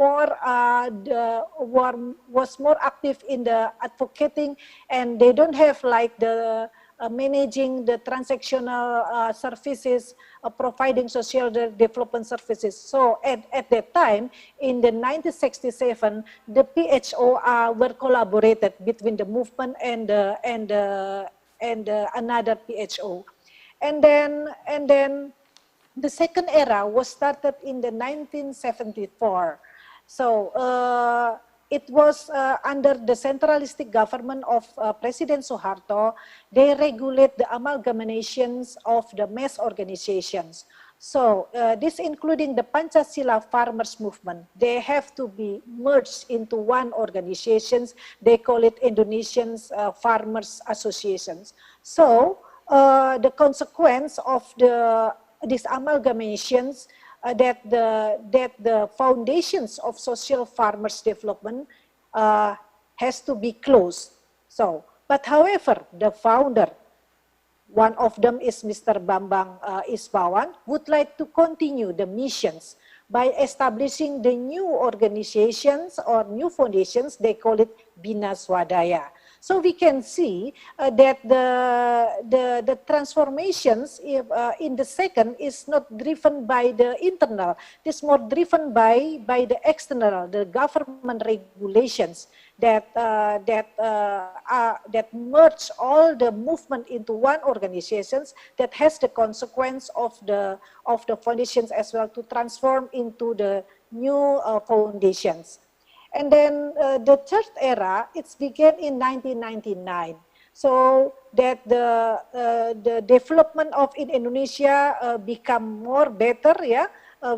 was more active in the advocating, and they don't have like the managing the transactional services, providing social development services. So at that time, in the 1967, the PHO were collaborated between the movement and another PHO. And then the second era was started in the 1974. So it was under the centralistic government of President Suharto. They regulate the amalgamations of the mass organizations. So this including the Pancasila farmers movement. They have to be merged into one organizations. They call it Indonesian Farmers Associations. So the consequence of these amalgamations that the foundations of social farmers development has to be closed. So, but however, the founder, one of them is Mr. Bambang Ismawan, would like to continue the missions by establishing the new organizations or new foundations. They call it Bina Swadaya. So we can see that the transformations in the second is not driven by the internal, it is more driven by the external, the government regulations that merge all the movement into one organizations that has the consequence of the foundations as well to transform into the new foundations. And then the third era, it's began in 1999. So that the development of in Indonesia become more better, yeah,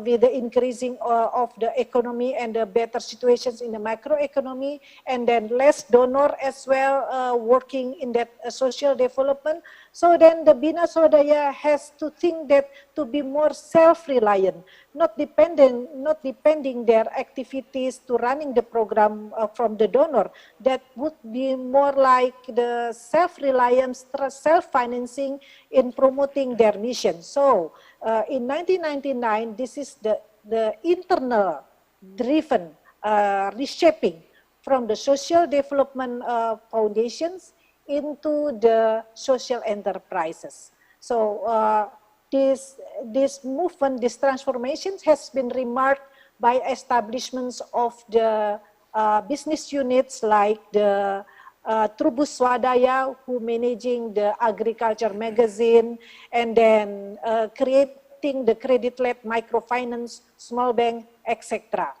with the increasing of the economy and the better situations in the macroeconomy, and then less donor as well working in that social development. So then the Bina Swadaya has to think that to be more self-reliant, not depending their activities to running the program from the donor. That would be more like the self-reliance, self-financing in promoting their mission. So in 1999, this is the internal driven reshaping from the social development foundations into the social enterprises. So this movement, this transformation has been remarked by establishments of the business units like the Trubus Swadaya, who managing the agriculture magazine, and then creating the credit-led microfinance, small bank, etc.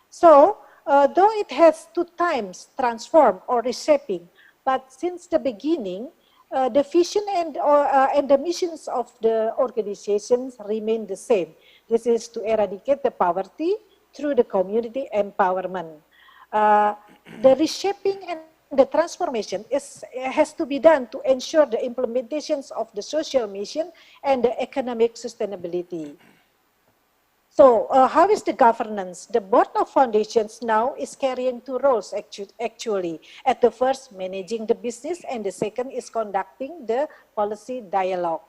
So, though it has 2 times transformed or reshaping, but since the beginning, the vision and the missions of the organizations remain the same. This is to eradicate the poverty through the community empowerment. The reshaping and the transformation has to be done to ensure the implementations of the social mission and the economic sustainability. So how is the governance? The board of foundations now is carrying 2 roles actually. At the first, managing the business, and the second is conducting the policy dialogue.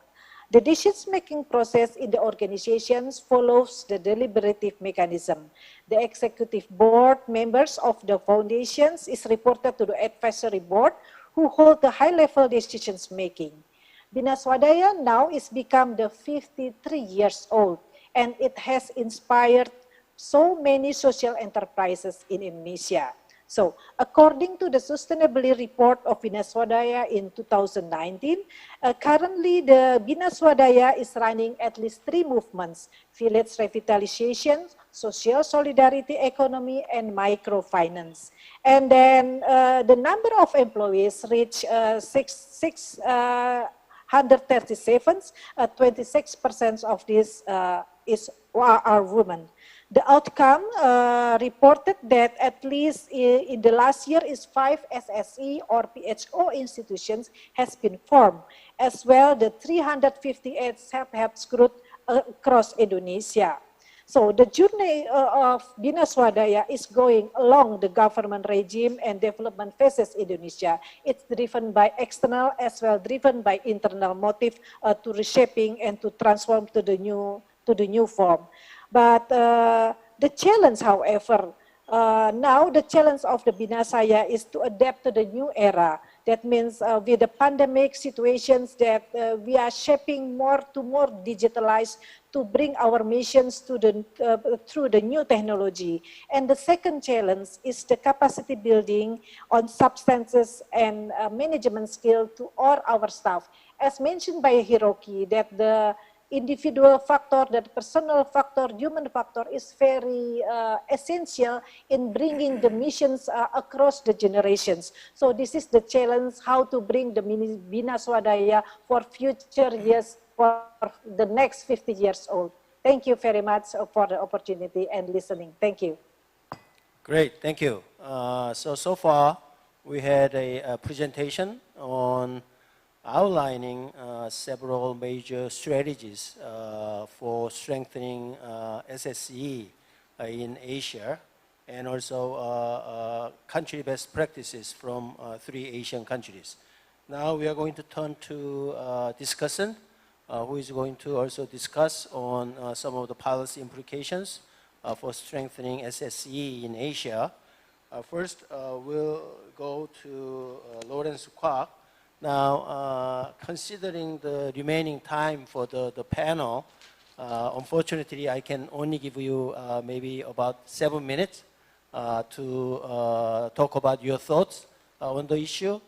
The decision-making process in the organizations follows the deliberative mechanism. The executive board members of the foundations is reported to the advisory board, who hold the high-level decisions-making. Bina Swadaya now is become the 53 years old, and it has inspired so many social enterprises in Indonesia. So, according to the sustainability report of Bina Swadaya in 2019, currently the Bina Swadaya is running at least 3 movements: village revitalization, social solidarity economy, and microfinance. And then the number of employees reach 137, 26% of this are women. The outcome reported that at least in the last year is 5 SSE or PHO institutions has been formed, as well the 358 self-help groups across Indonesia. So the journey of Bina Swadaya is going along the government regime and development phases Indonesia. It's driven by external as well driven by internal motive to reshaping and to transform to the new form. But the challenge, however, now the challenge of the Bina Saya is to adapt to the new era. That means with the pandemic situations that we are shaping more digitalized to bring our missions to through the new technology. And the second challenge is the capacity building on substances and management skill to all our staff. As mentioned by Hiroki, that the individual factor, that personal factor, human factor is very essential in bringing the missions across the generations. So this is the challenge, how to bring the Bina Swadaya for future years, for the next 50 years old. Thank you very much for the opportunity and listening. Thank you. Great, thank you. So far, we had a presentation on outlining several major strategies for strengthening SSE in Asia, and also country best practices from 3 Asian countries. Now we are going to turn to discussant, who is going to also discuss on some of the policy implications for strengthening SSE in Asia. First, we'll go to Lawrence Kwok. Now, considering the remaining time for the panel, unfortunately, I can only give you maybe about 7 minutes to talk about your thoughts on the issue.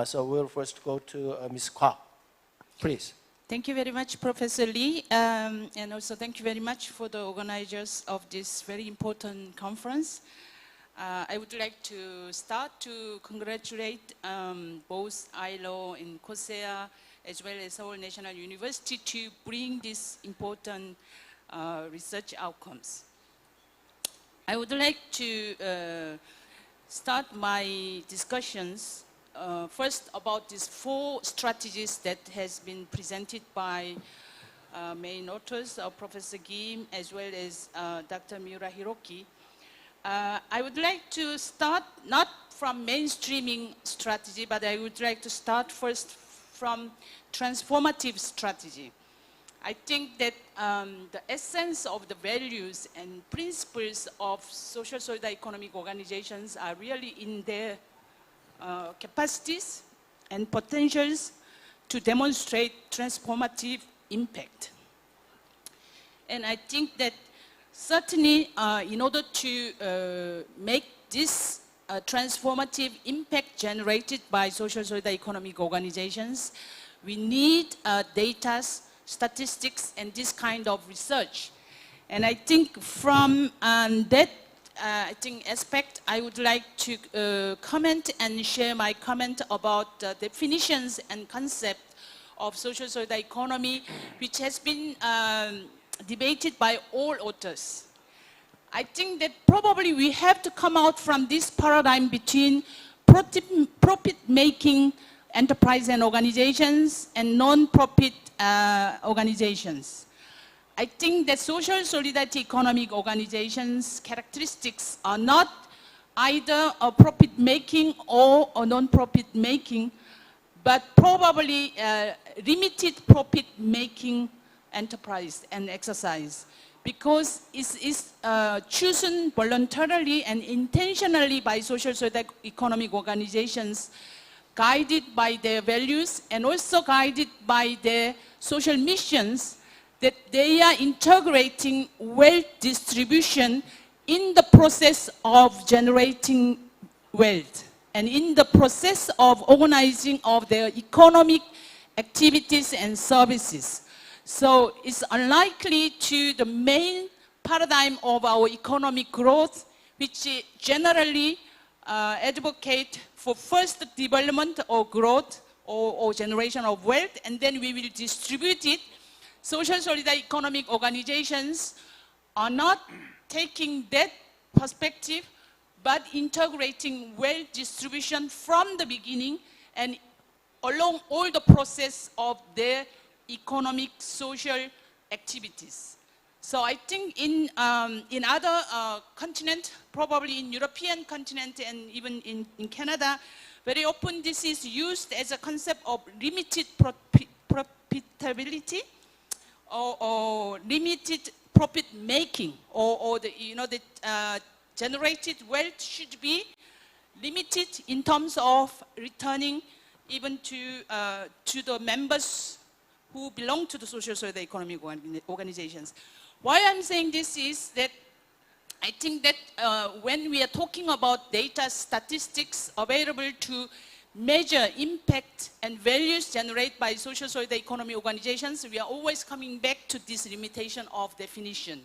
So we'll first go to Ms. Kwok, please. Thank you very much, Professor Lee, and also thank you very much for the organizers of this very important conference. I would like to start to congratulate both ILO and KoSEA as well as Seoul National University to bring these important research outcomes. I would like to start my discussions first about these 4 strategies that has been presented by main authors, Professor Kim, as well as Dr. Miura Hiroki. I would like to start not from mainstreaming strategy, but I would like to start first from transformative strategy. I think that the essence of the values and principles of social solidarity economic organizations are really in their capacities and potentials to demonstrate transformative impact. And I think that certainly in order to make this transformative impact generated by social solidarity economic organizations, we need data, statistics, and this kind of research. And I think from that aspect, I would like to comment and share my comment about definitions and concept of social solidarity economy, which has been debated by all authors. I think that probably we have to come out from this paradigm between profit-making enterprise and organizations and non-profit organizations. I think that social solidarity economic organizations' characteristics are not either a profit-making or a non-profit-making, but probably limited profit-making enterprise and exercise, because it is chosen voluntarily and intentionally by social solidarity economic organizations, guided by their values and also guided by their social missions, that they are integrating wealth distribution in the process of generating wealth and in the process of organizing of their economic activities and services. So it's unlikely to the main paradigm of our economic growth, which generally advocate for first development or growth or generation of wealth, and then we will distribute it. Social solidarity economic organizations are not taking that perspective, but integrating wealth distribution from the beginning and along all the process of their economic, social activities. So I think in other continents, probably in European continent and even in Canada, very often this is used as a concept of limited profitability or limited profit making, or the, the generated wealth should be limited in terms of returning even to the members who belong to the social solidarity economic organizations. Why I'm saying this is that I think that when we are talking about data statistics available to measure impact and values generated by social solidarity economic organizations, we are always coming back to this limitation of definition.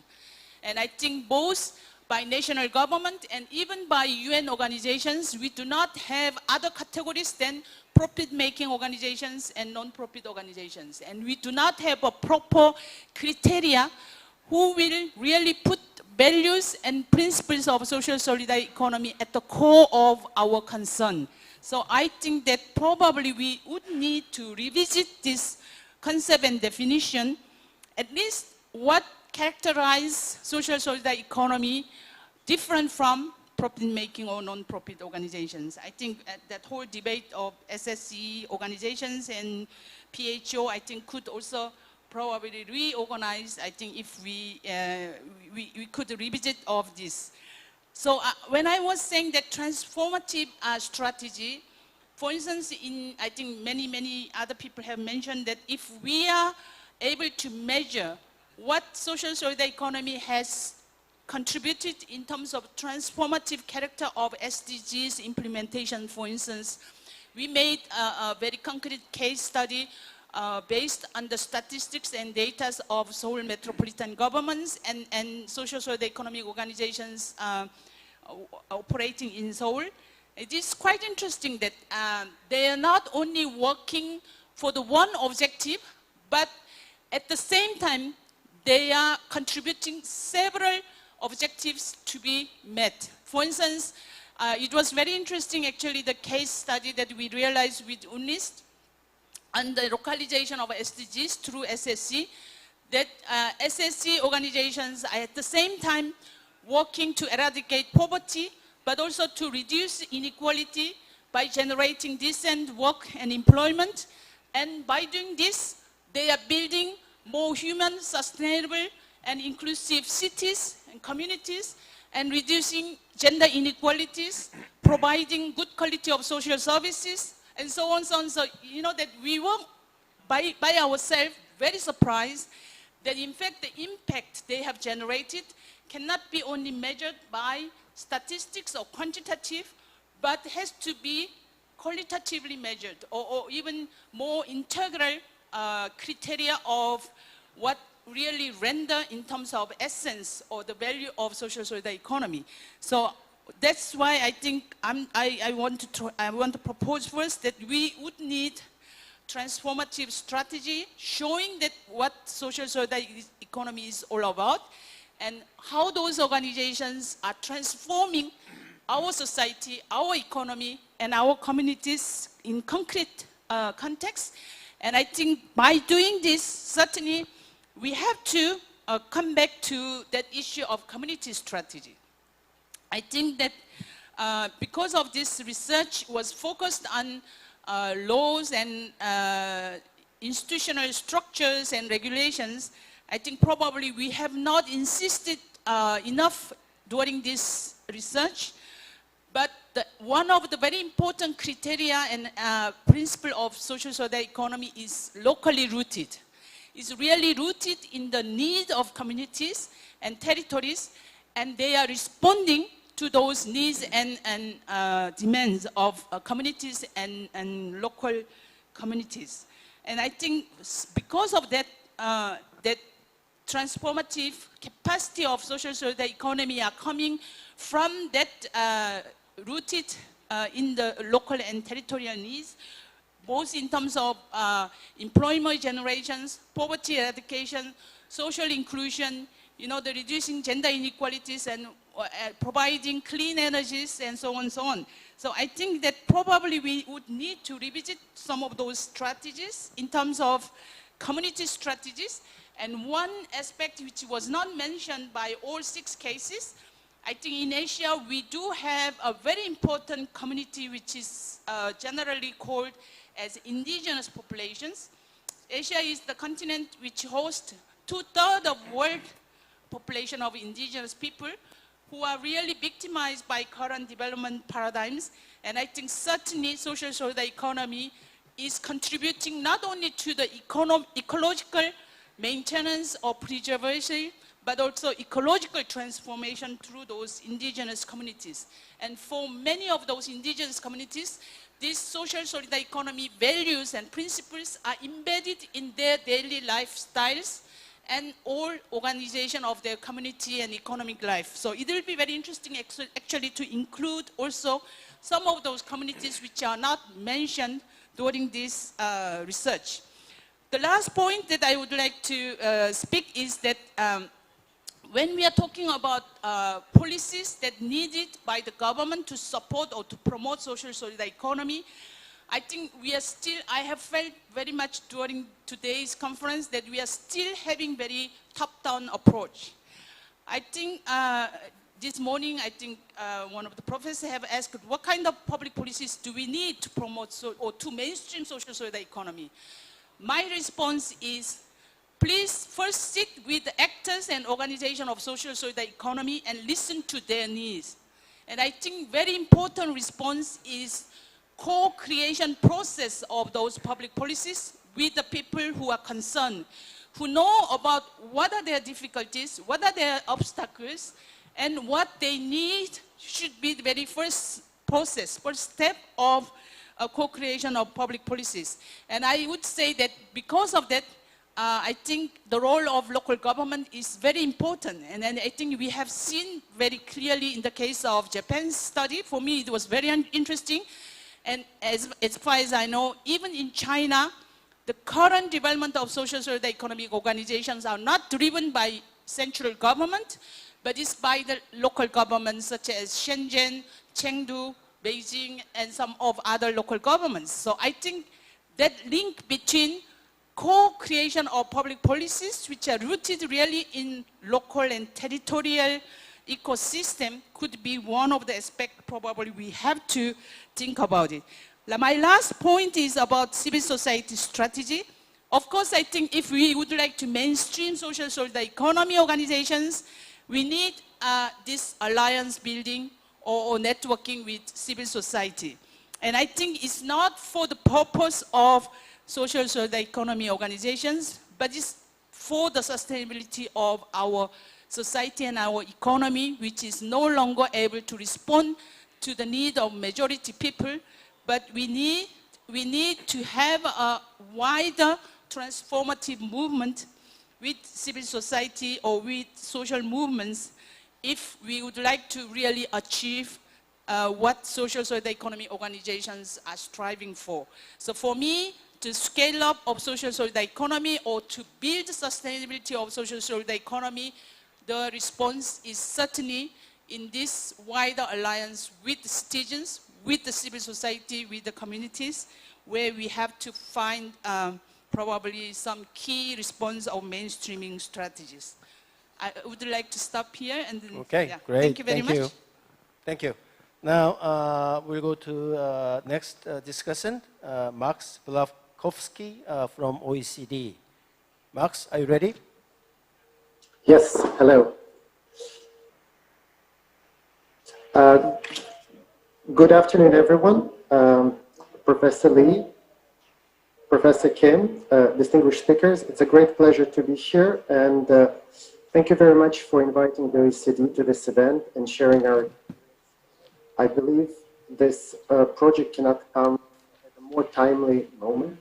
And I think both by national government and even by UN organizations, we do not have other categories than profit-making organizations and non-profit organizations. And we do not have a proper criteria who will really put values and principles of social solidarity economy at the core of our concern. So I think that probably we would need to revisit this concept and definition, at least what characterizes social solidarity economy different from profit-making or non-profit organizations. I think that whole debate of SSE organizations and PHO, I think could also probably reorganize. I think if we could revisit of this. So when I was saying that transformative strategy, for instance, I think many other people have mentioned that if we are able to measure what social solidarity economy has contributed in terms of transformative character of SDGs implementation, for instance, we made a very concrete case study based on the statistics and data of Seoul metropolitan governments and social economic organizations operating in Seoul. It is quite interesting that they are not only working for the one objective, but at the same time, they are contributing several objectives to be met. For instance, it was very interesting actually the case study that we realized with UNIST on the localization of SDGs through SSC, that SSC organizations are at the same time working to eradicate poverty, but also to reduce inequality by generating decent work and employment. And by doing this, they are building more human, sustainable, and inclusive cities and communities, and reducing gender inequalities, providing good quality of social services, and so on, so on. So, you know that we were, by ourselves, very surprised that in fact the impact they have generated cannot be only measured by statistics or quantitative, but has to be qualitatively measured, or even more integral criteria of what really render in terms of essence or the value of social solidarity economy. So that's why I think I want to propose first that we would need transformative strategy showing that what social solidarity economy is all about and how those organizations are transforming our society, our economy, and our communities in concrete context. And I think by doing this, certainly we have to come back to that issue of community strategy. I think that because of this research was focused on laws and institutional structures and regulations, I think probably we have not insisted enough during this research. But one of the very important criteria and principle of social solidarity economy is locally rooted. It's really rooted in the need of communities and territories, and they are responding to those needs and demands of communities and local communities. And I think because of that, that transformative capacity of social solidarity economy are coming from that rooted in the local and territorial needs, both in terms of employment generations, poverty eradication, social inclusion, you know, the reducing gender inequalities and providing clean energies and so on and so on. So I think that probably we would need to revisit some of those strategies in terms of community strategies. And one aspect which was not mentioned by all 6 cases, I think in Asia we do have a very important community which is generally called as indigenous populations. Asia is the continent which hosts 2/3 of world population of indigenous people who are really victimized by current development paradigms. And I think certainly social solidarity economy is contributing not only to the ecological maintenance or preservation, but also ecological transformation through those indigenous communities. And for many of those indigenous communities, these social solidarity economy values and principles are embedded in their daily lifestyles and all organization of their community and economic life. So it will be very interesting actually to include also some of those communities which are not mentioned during this research. The last point that I would like to speak is that when we are talking about policies that needed by the government to support or to promote social solidarity economy, I think we are still, I have felt very much during today's conference that we are still having very top-down approach. I think this morning, I think one of the professors have asked what kind of public policies do we need to promote or to mainstream social solidarity economy. My response is, please first sit with the actors and organizations of social solidarity economy and listen to their needs. And I think very important response is co-creation process of those public policies with the people who are concerned, who know about what are their difficulties, what are their obstacles, and what they need should be the very first process, first step of co-creation of public policies. And I would say that because of that, I think the role of local government is very important. And then I think we have seen very clearly in the case of Japan's study. For me, it was very interesting. And as far as I know, even in China, the current development of social economic organizations are not driven by central government, but it's by the local governments such as Shenzhen, Chengdu, Beijing, and some of other local governments. So I think that link between co-creation of public policies, which are rooted really in local and territorial ecosystem, could be one of the aspects probably we have to think about it. My last point is about civil society strategy. Of course, I think if we would like to mainstream social solidarity economy organizations, we need this alliance building or networking with civil society. And I think it's not for the purpose of social solidarity economy organizations, but it's for the sustainability of our society and our economy, which is no longer able to respond to the need of majority people, but we need to have a wider transformative movement with civil society or with social movements if we would like to really achieve what social solidarity economy organizations are striving for. So for me, to scale up of social solidarity economy or to build sustainability of social solidarity economy, the response is certainly in this wider alliance with the citizens, with the civil society, with the communities, where we have to find probably some key response of mainstreaming strategies. I would like to stop here and then, okay, yeah. great. Thank you very much. Thank you. Now we'll go to next discussion, Max Blavkovsky from OECD. Max, are you ready? Yes, hello. Good afternoon, everyone. Professor Lee, Professor Kim, distinguished speakers, it's a great pleasure to be here, and thank you very much for inviting the OECD to this event and sharing our. I believe this project cannot come at a more timely moment,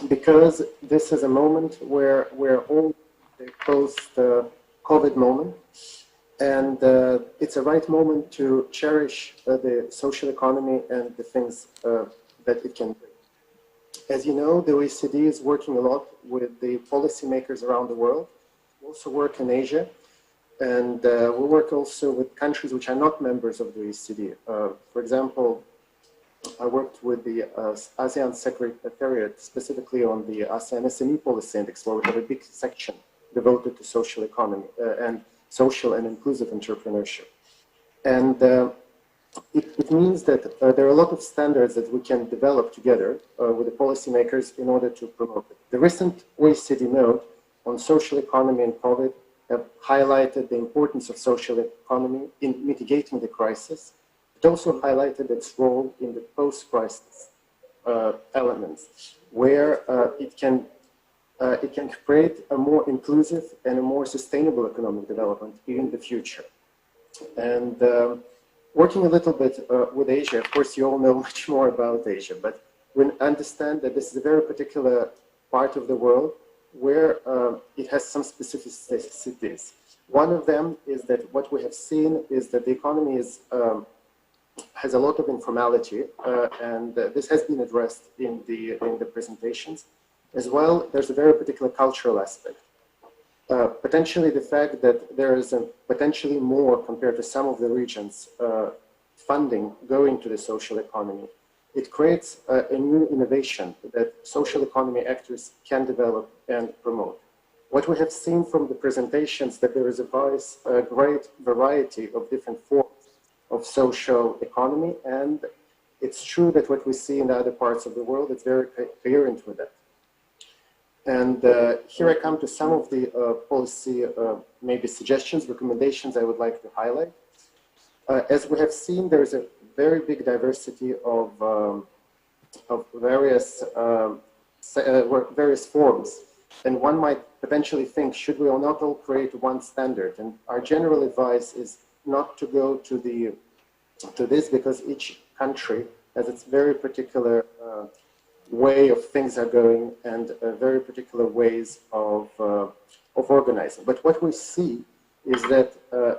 because this is a moment where we're all post-COVID moment, and it's a right moment to cherish the social economy and the things that it can bring. As you know, the OECD is working a lot with the policymakers around the world. We also work in Asia, and we work also with countries which are not members of the OECD. For example, I worked with the ASEAN Secretariat, specifically on the ASEAN SNU Policy Index, where we have a big section devoted to social economy and social and inclusive entrepreneurship. And it means that there are a lot of standards that we can develop together with the policymakers in order to promote it. The recent OECD note on social economy and COVID have highlighted the importance of social economy in mitigating the crisis. It also highlighted its role in the post-crisis elements, where it can create a more inclusive and a more sustainable economic development in the future. And working a little bit with Asia, of course, you all know much more about Asia, but we understand that this is a very particular part of the world where it has some specificities. One of them is that what we have seen is that the economy is, has a lot of informality, and this has been addressed in the presentations. As well, there's a very particular cultural aspect. Potentially the fact that there is potentially more compared to some of the regions funding going to the social economy. It creates a new innovation that social economy actors can develop and promote. What we have seen from the presentations that there is a great variety of different forms of social economy, and it's true that what we see in the other parts of the world, it's very coherent with that. And here I come to some of the policy, maybe suggestions, recommendations I would like to highlight. As we have seen, there is a very big diversity of various various forms. And one might potentially think, should we not all create one standard? And our general advice is not to go to this, because each country has its very particular way of things are going and very particular ways of organizing. But what we see is that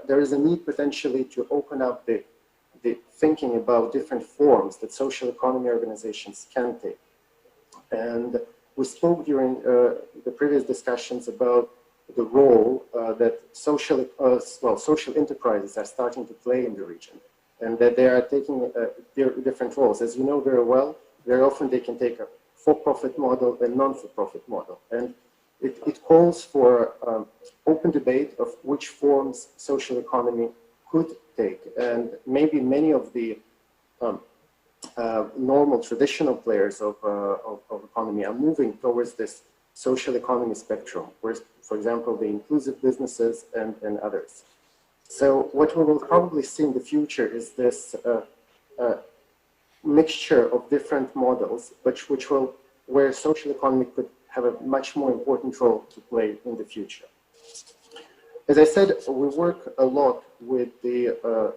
there is a need potentially to open up the thinking about different forms that social economy organizations can take. And we spoke during the previous discussions about the role that social enterprises are starting to play in the region, and that they are taking different roles. As you know very well, very often they can take a for-profit model and non-for-profit model. And it calls for open debate of which forms social economy could take. And maybe many of the normal traditional players of economy are moving towards this social economy spectrum, where, for example, the inclusive businesses and others. So what we will probably see in the future is this mixture of different models, where social economy could have a much more important role to play in the future. As I said, we work a lot with the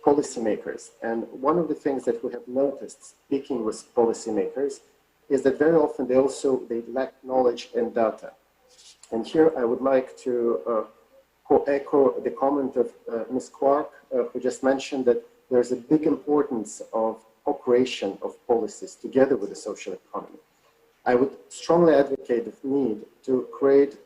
policymakers, and one of the things that we have noticed speaking with policymakers is that very often they lack knowledge and data. And here I would like to echo the comment of Ms. Clark, who just mentioned that there's a big importance of cooperation of policies together with the social economy. I would strongly advocate the need to create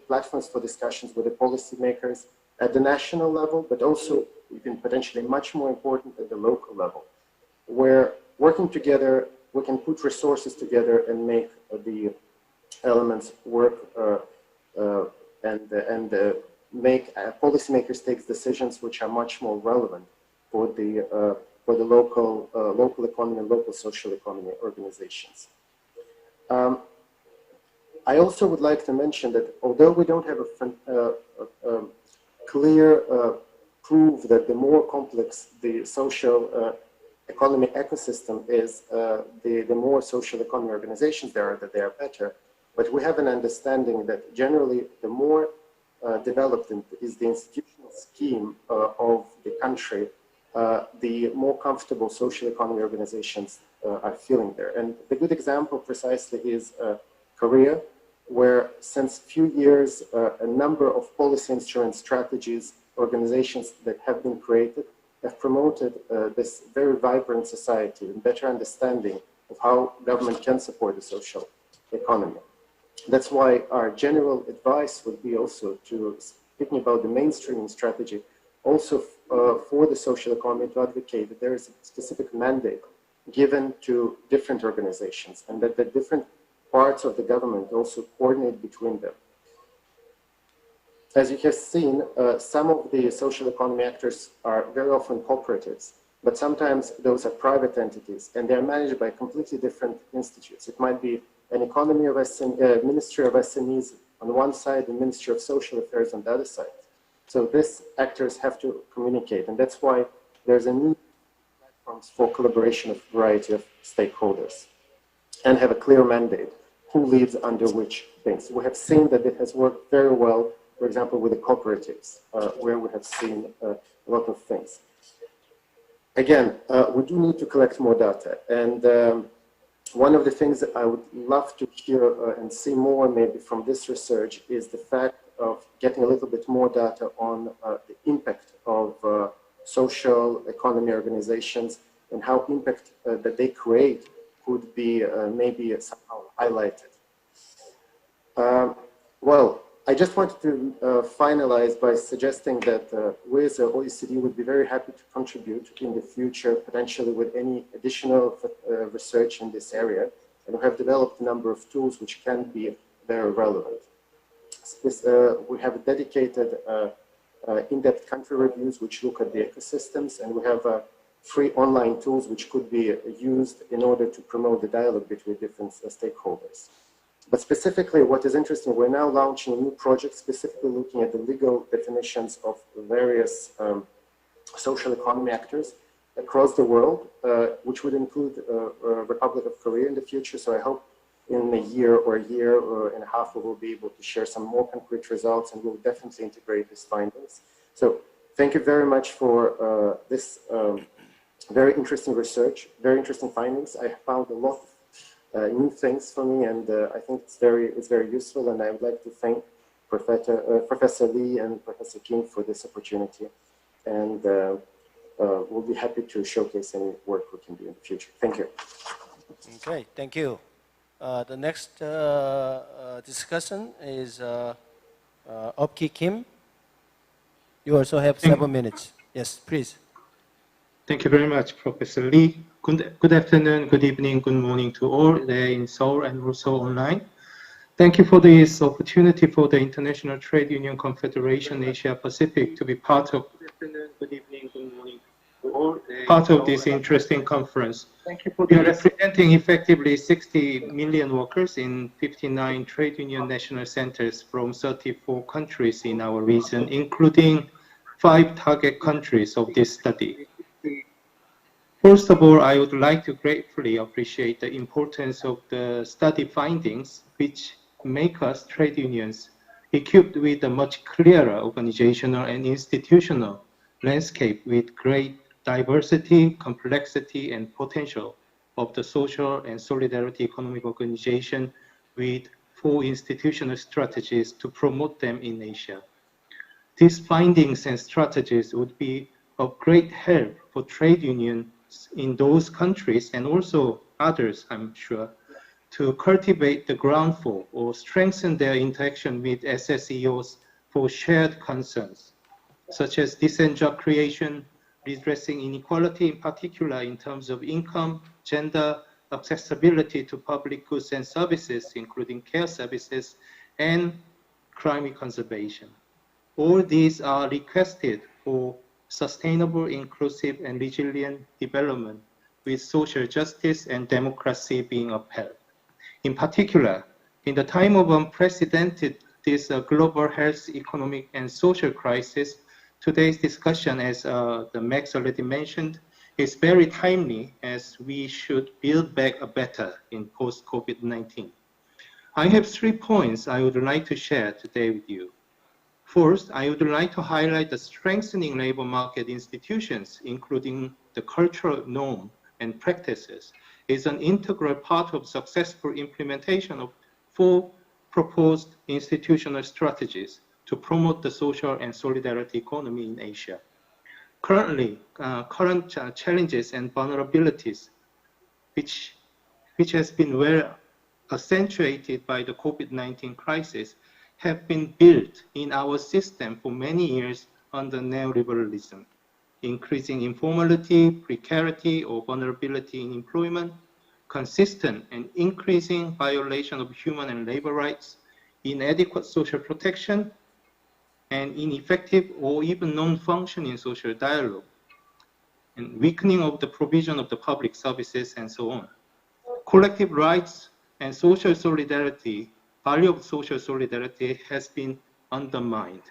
platforms for discussions with the policymakers at the national level, but also even potentially much more important at the local level, where working together, we can put resources together and make the elements work and make policymakers take decisions which are much more relevant for the local economy and local social economy organizations. I also would like to mention that although we don't have a clear proof that the more complex the social economy ecosystem is, the more social economy organizations there are, that they are better. But we have an understanding that generally the more developed is the institutional scheme of the country, the more comfortable social economy organizations are feeling there. And the good example precisely is Korea, where since few years, a number of policy instruments, strategies, organizations that have been created have promoted this very vibrant society and better understanding of how government can support the social economy. That's why our general advice would be also to, speaking about the mainstreaming strategy, also for the social economy, to advocate that there is a specific mandate given to different organizations and that the different parts of the government also coordinate between them. As you have seen, some of the social economy actors are very often cooperatives, but sometimes those are private entities and they're managed by completely different institutes. It might be an economy of Ministry of SMEs on one side, the Ministry of Social Affairs on the other side. So these actors have to communicate, and that's why there's a need for platforms for collaboration of a variety of stakeholders and have a clear mandate who leads under which things. We have seen that it has worked very well, for example, with the cooperatives, where we have seen a lot of things. Again, we do need to collect more data, and one of the things that I would love to hear and see more maybe from this research is the fact of getting a little bit more data on the impact of social economy organizations and how impact that they create could be maybe somehow highlighted. Well, I just wanted to finalize by suggesting that we as the OECD would be very happy to contribute in the future, potentially with any additional research in this area. And we have developed a number of tools which can be very relevant. We have dedicated in-depth country reviews which look at the ecosystems, and we have free online tools which could be used in order to promote the dialogue between different stakeholders. But specifically, what is interesting, we're now launching a new project specifically looking at the legal definitions of various social economy actors across the world, which would include Republic of Korea in the future. So I hope in a year or and a half, we will be able to share some more concrete results, and we'll definitely integrate these findings. So thank you very much for this very interesting research, very interesting findings. I found a lot of new things for me, and I think it's very useful. And I would like to thank Professor Lee and Professor Kim for this opportunity. And we'll be happy to showcase any work we can do in the future. Thank you. Okay, thank you. The next discussion is Upki Kim. You also have 7 minutes. Yes, please. Thank you very much, Professor Lee. Good afternoon, good evening, good morning to all there in Seoul and also online. Thank you for this opportunity for the International Trade Union Confederation Asia Pacific to be part of this interesting conference. We are representing effectively 60 million workers in 59 trade union national centers from 34 countries in our region, including 5 target countries of this study. First of all, I would like to gratefully appreciate the importance of the study findings, which make us trade unions equipped with a much clearer organizational and institutional landscape with great diversity, complexity, and potential of the social and solidarity economic organization with 4 institutional strategies to promote them in Asia. These findings and strategies would be of great help for trade unions in those countries and also others, I'm sure, to cultivate the ground for or strengthen their interaction with SSEOs for shared concerns, such as decent job creation, redressing inequality, in particular in terms of income, gender, accessibility to public goods and services, including care services, and climate conservation. All these are requested for sustainable, inclusive, and resilient development with social justice and democracy being upheld. In particular, in the time of unprecedented global health, economic, and social crisis, today's discussion, as the Max already mentioned, is very timely as we should build back better in post-COVID-19. I have 3 points I would like to share today with you. First, I would like to highlight the strengthening labor market institutions, including the cultural norm and practices, is an integral part of successful implementation of 4 proposed institutional strategies to promote the social and solidarity economy in Asia. Current challenges and vulnerabilities, which has been well accentuated by the COVID-19 crisis, have been built in our system for many years under neoliberalism, increasing informality, precarity, or vulnerability in employment, consistent and increasing violation of human and labor rights, inadequate social protection, and ineffective or even non-functioning social dialogue, and weakening of the provision of the public services, and so on. Collective rights and social solidarity, value of social solidarity has been undermined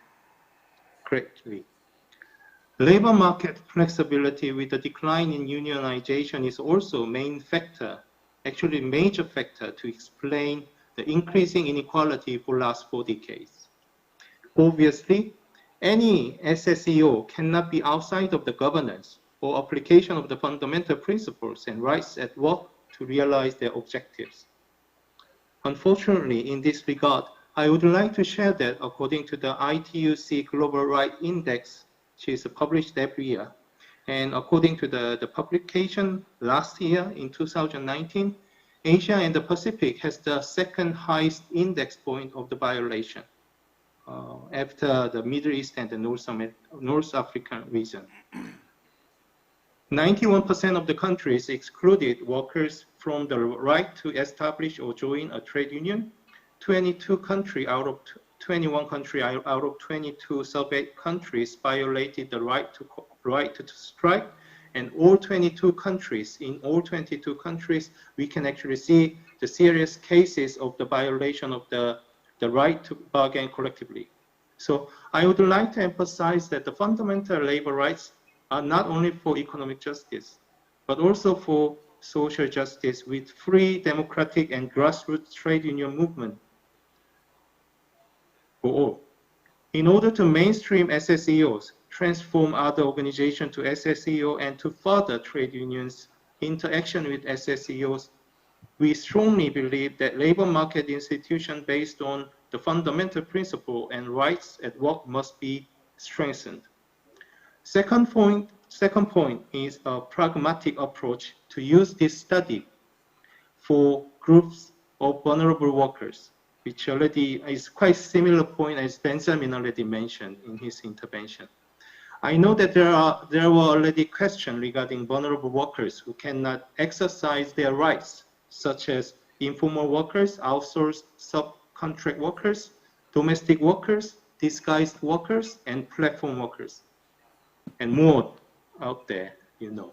greatly. Labor market flexibility with the decline in unionization is also a main factor, actually a major factor to explain the increasing inequality for the last 4 decades. Obviously, any SSEO cannot be outside of the governance or application of the fundamental principles and rights at work to realize their objectives. Unfortunately, in this regard, I would like to share that according to the ITUC Global Rights Index, which is published every year, and according to the publication last year in 2019, Asia and the Pacific has the 2nd highest index point of the violation after the Middle East and the North African region. 91% of the countries excluded workers from the right to establish or join a trade union. 21 countries out of 22 surveyed countries violated the right to strike, and all 22 countries, we can actually see the serious cases of the violation of the right to bargain collectively. So I would like to emphasize that the fundamental labor rights are not only for economic justice, but also for social justice with free, democratic, and grassroots trade union movement for all. In order to mainstream SSEOs, transform other organizations to SSEO, and to further trade unions' interaction with SSEOs, we strongly believe that labor market institutions based on the fundamental principle and rights at work must be strengthened. Second point is a pragmatic approach to use this study for groups of vulnerable workers, which already is quite similar point as Benjamin already mentioned in his intervention. I know that there were already questions regarding vulnerable workers who cannot exercise their rights, such as informal workers, outsourced subcontract workers, domestic workers, disguised workers, and platform workers, and more out there, you know.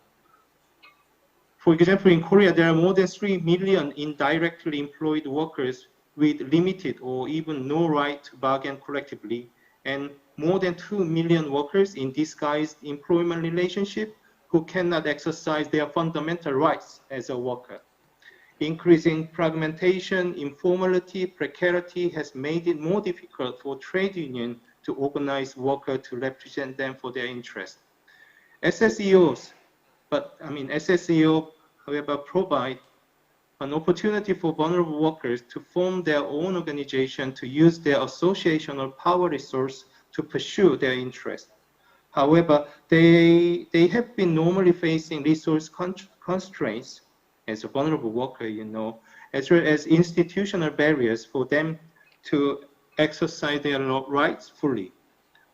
For example, in Korea, there are more than 3 million indirectly employed workers with limited or even no right to bargain collectively, and more than 2 million workers in disguised employment relationship who cannot exercise their fundamental rights as a worker. Increasing fragmentation, informality, precarity has made it more difficult for trade unions to organize workers to represent them for their interests. SSEOs, SSEO, however, provide an opportunity for vulnerable workers to form their own organization to use their associational power resource to pursue their interests. However, they have been normally facing resource constraints as a vulnerable worker, you know, as well as institutional barriers for them to exercise their rights fully.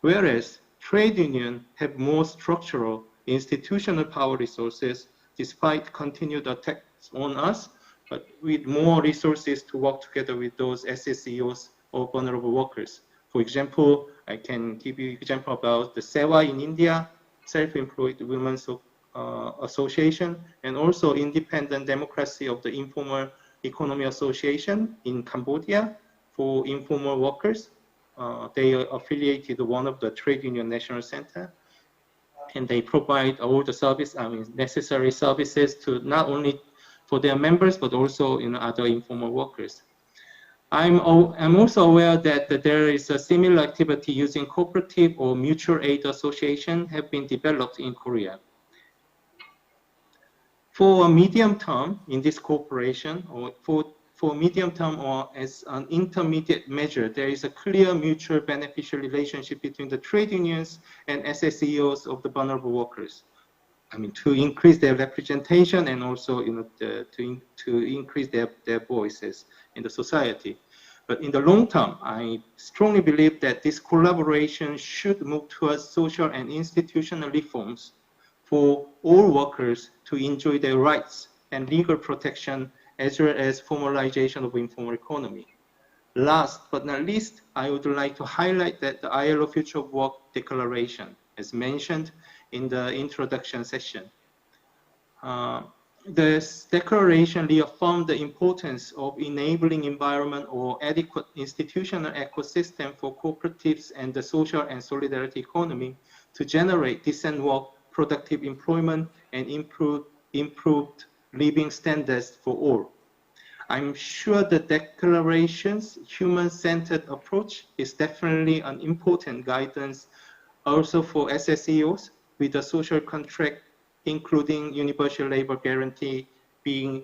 Whereas trade unions have more structural institutional power resources despite continued attacks on us, but with more resources to work together with those SSEOs or vulnerable workers. For example, I can give you an example about the SEWA in India, Self-Employed Women's Association, and also Independent Democracy of the Informal Economy Association in Cambodia for informal workers. They are affiliated with one of the trade union national center, and they provide all the necessary services to not only for their members, but also other informal workers. I'm also aware that there is a similar activity using cooperative or mutual aid association have been developed in Korea. For a medium term in this cooperation, or for medium term or as an intermediate measure, there is a clear mutual beneficial relationship between the trade unions and SSEOs of the vulnerable workers. To increase their representation and also to increase their voices in the society. But in the long term, I strongly believe that this collaboration should move towards social and institutional reforms for all workers to enjoy their rights and legal protection, as well as formalization of informal economy. Last but not least, I would like to highlight that the ILO Future of Work Declaration, as mentioned in the introduction session. This declaration reaffirmed the importance of enabling environment or adequate institutional ecosystem for cooperatives and the social and solidarity economy to generate decent work, productive employment, and improved living standards for all. I'm sure the declaration's human-centered approach is definitely an important guidance also for SSEOs with the social contract, including universal labor guarantee being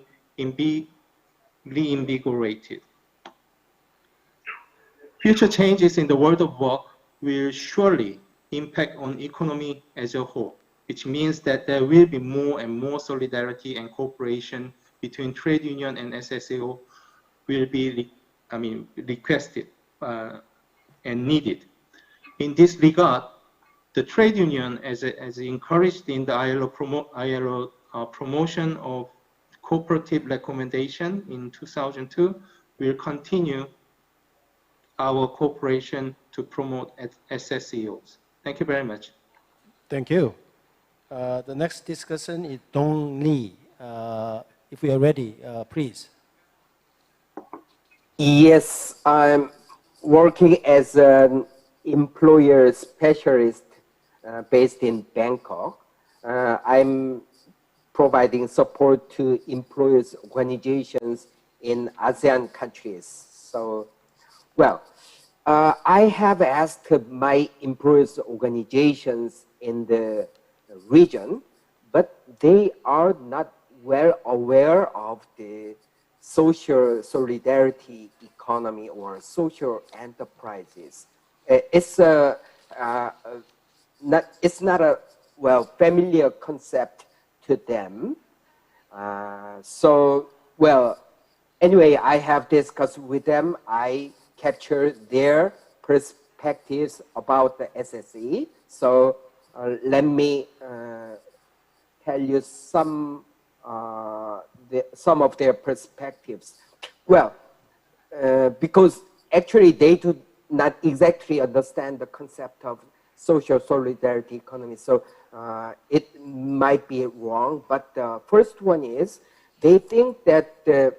reinvigorated. Future changes in the world of work will surely impact on economy as a whole, which means that there will be more and more solidarity and cooperation between trade union and SSEO will be requested and needed. In this regard, the trade union, as encouraged in the ILO promotion of cooperative recommendation in 2002, will continue our cooperation to promote SSEOs. Thank you very much. Thank you. The next discussion is Dong Lee. If we are ready, please. Yes, I'm working as an employer specialist based in Bangkok. I'm providing support to employers' organizations in ASEAN countries. So, well, I have asked my employers' organizations in the region, but they are not well aware of the social solidarity economy or social enterprises. It's not a familiar concept to them. So, well, anyway, I have discussed with them. I captured their perspectives about the SSE. So let me tell you some of their perspectives. Well, because actually they do not exactly understand the concept of social solidarity economy. So it might be wrong, but the first one is they think that the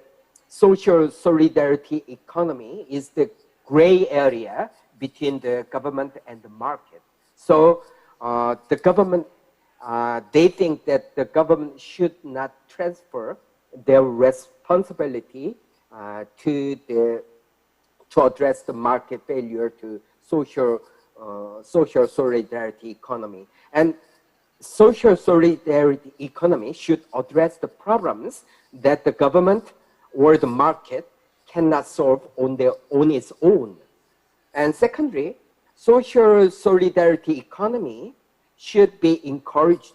social solidarity economy is the gray area between the government and the market. So the government, they think that the government should not transfer their responsibility to address the market failure to social solidarity economy. And social solidarity economy should address the problems that the government or the market cannot solve on its own. And secondly, social solidarity economy should be encouraged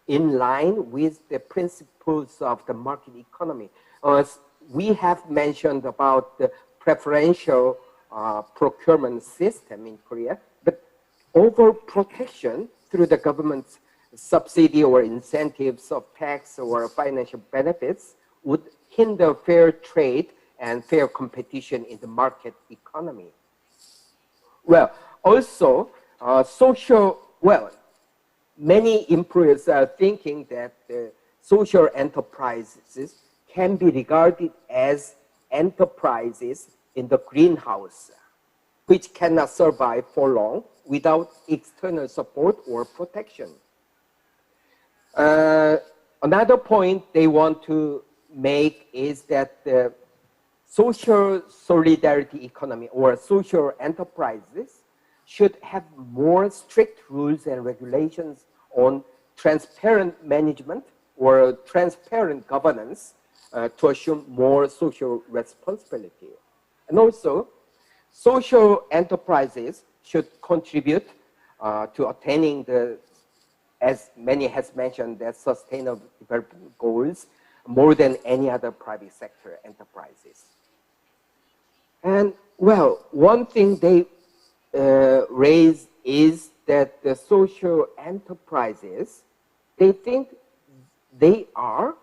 in line with the principles of the market economy. We have mentioned about the preferential procurement system in Korea, but overprotection through the government's subsidy or incentives of tax or financial benefits would hinder fair trade and fair competition in the market economy. Well, also, many employers are thinking that social enterprises can be regarded as enterprises in the greenhouse, which cannot survive for long without external support or protection. Another point they want to make is that the social solidarity economy or social enterprises should have more strict rules and regulations on transparent management or transparent governance to assume more social responsibility. And also, social enterprises should contribute to attaining the, as many has mentioned, the sustainable development goals more than any other private sector enterprises. And well, one thing they raise is that the social enterprises, they think they are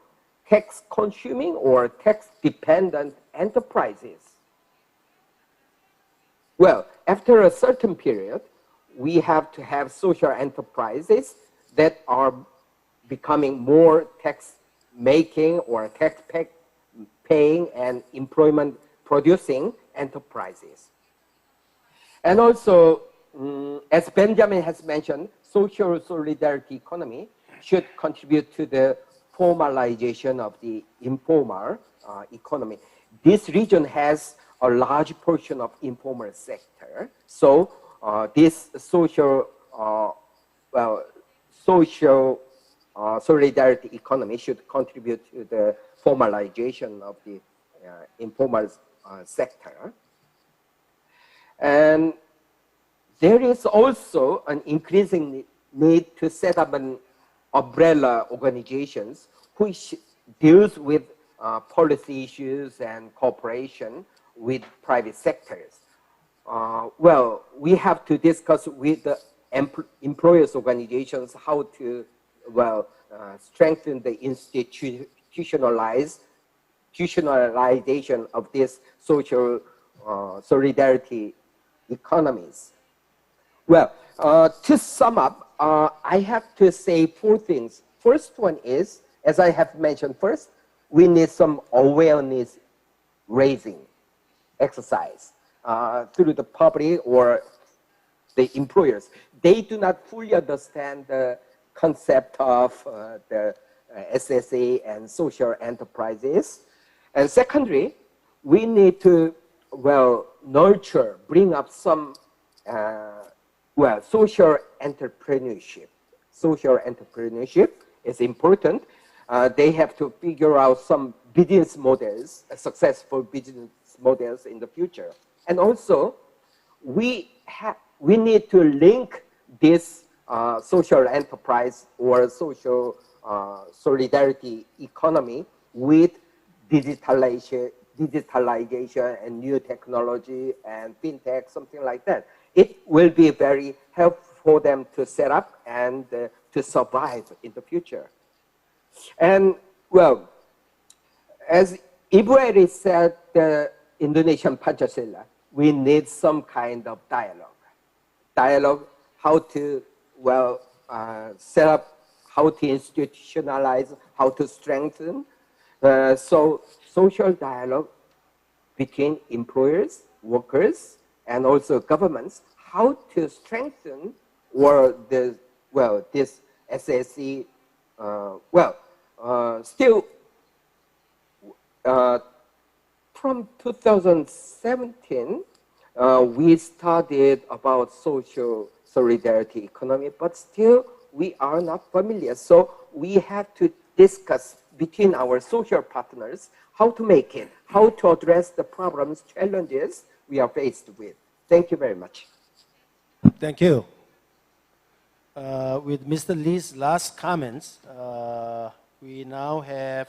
tax consuming or tax dependent enterprises. Well, after a certain period, we have to have social enterprises that are becoming more tax making or tax paying and employment producing enterprises. And also, as Benjamin has mentioned, social solidarity economy should contribute to the formalization of the informal economy. This region has a large portion of informal sector. So this social solidarity economy should contribute to the formalization of the informal sector. And there is also an increasing need to set up an umbrella organizations which deals with policy issues and cooperation with private sectors. Well, we have to discuss with the employers' organizations how to, strengthen the institutionalization of this social solidarity economies. Well, to sum up, I have to say four things. First one is, as I have mentioned first, we need some awareness raising exercise through the public or the employers. They do not fully understand the concept of the SSA and social enterprises. And secondly, we need to, well, nurture, bring up some, well, social entrepreneurship. Social entrepreneurship is important. They have to figure out some business models, successful business models in the future. And also, we need to link this social enterprise or social solidarity economy with digitalization and new technology and fintech, something like that. It will be very helpful for them to set up and to survive in the future. And well, as Ibu Eri said, the Indonesian Pancasila, we need some kind of dialogue. Dialogue, how to, well, set up, how to institutionalize, how to strengthen. So social dialogue between employers, workers, and also governments, how to strengthen or the, well, this SSE, still from 2017, we studied about social solidarity economy, but still we are not familiar. So we have to discuss between our social partners how to make it, how to address the problems, challenges we are faced with. Thank you very much. Thank you. With Mr. Lee's last comments, we now have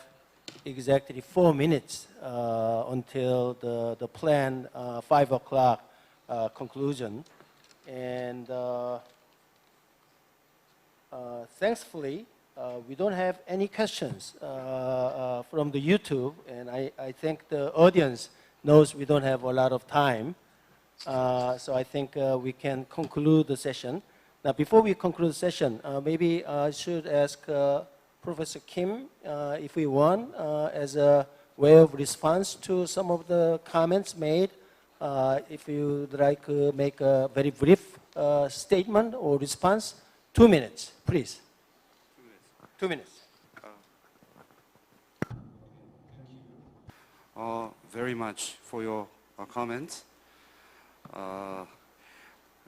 exactly 4 minutes until the planned 5 o'clock conclusion. And thankfully, we don't have any questions from the YouTube, and I think the audience knows we don't have a lot of time. So I think we can conclude the session. Now, before we conclude the session, maybe I should ask Professor Kim, if we want, as a way of response to some of the comments made, if you'd like to make a very brief statement or response, 2 minutes, please. 2 minutes. Very much for your comments.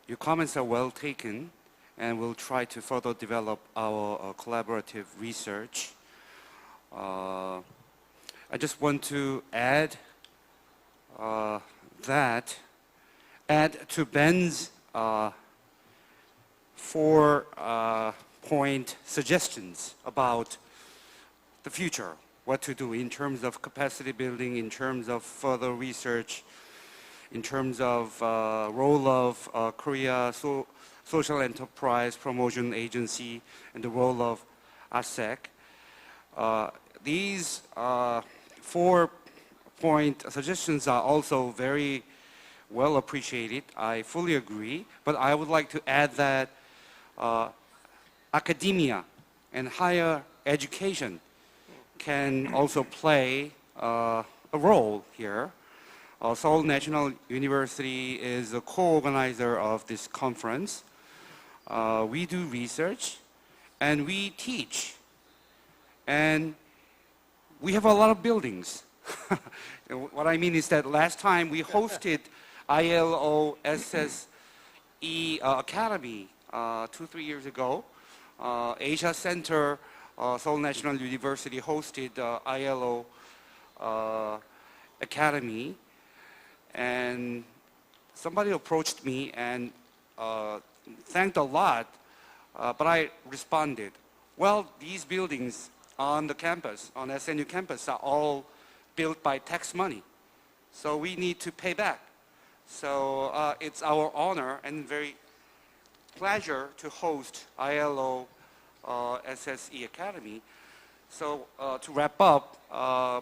Your comments are well taken, and we'll try to further develop our collaborative research. I just want to add to Ben's 4-point suggestions about the future, what to do in terms of capacity building, in terms of further research, in terms of role of Korea Social Enterprise Promotion Agency and the role of ASEC. These 4-point suggestions are also very well appreciated. I fully agree, but I would like to add that academia and higher education can also play a role here. Seoul National University is a co-organizer of this conference. We do research and we teach, and we have a lot of buildings. What I mean is that last time we hosted ILO SSE Academy 2-3 years ago. Asia Center, Seoul National University hosted ILO Academy, and somebody approached me and thanked a lot, but I responded, well, these buildings on the campus, on SNU campus, are all built by tax money, so we need to pay back. So it's our honor and very pleasure to host ILO SSE Academy. So to wrap up,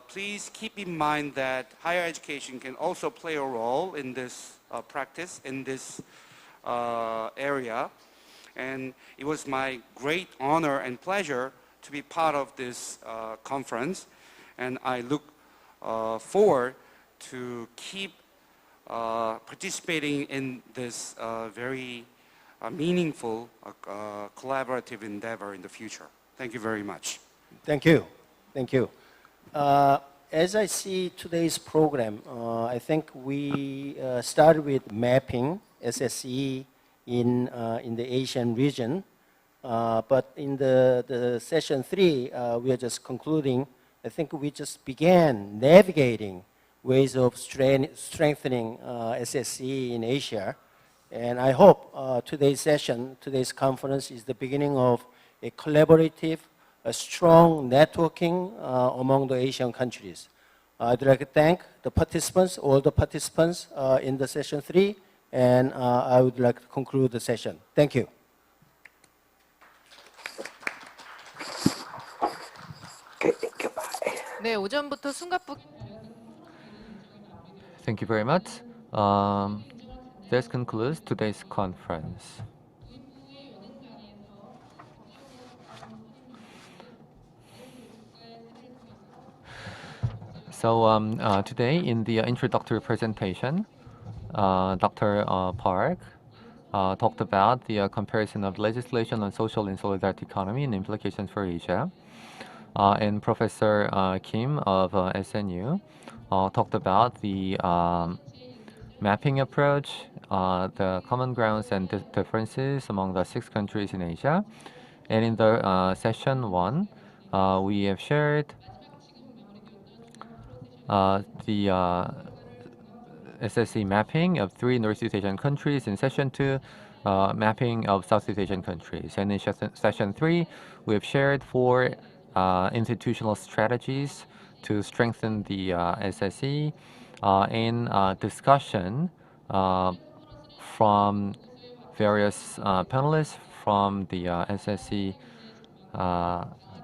please keep in mind that higher education can also play a role in this practice, in this area. And it was my great honor and pleasure to be part of this conference. And I look forward to keep participating in this very meaningful collaborative endeavor in the future. Thank you very much. Thank you. Thank you. As I see today's program, I think we started with mapping SSE in the Asian region. But in the session 3, we are just concluding. I think we just began navigating ways of strengthening SSE in Asia. And I hope today's session, today's conference is the beginning of a collaborative, a strong networking among the Asian countries. I'd like to thank the participants, all the participants in the session 3, and I would like to conclude the session. Thank you. 네, 오전부터 숨가쁘 Thank you very much. This concludes today's conference. So today in the introductory presentation, Dr. Park talked about the comparison of legislation on social and solidarity economy and implications for Asia. And Professor Kim of SNU talked about the mapping approach, the common grounds and differences among the 6 countries in Asia. And in the session 1, we have shared the SSE mapping of 3 Northeast Asian countries. In session 2, mapping of Southeast Asian countries. And in session 3, we have shared 4 institutional strategies to strengthen the SSE in discussion from various panelists from the SSE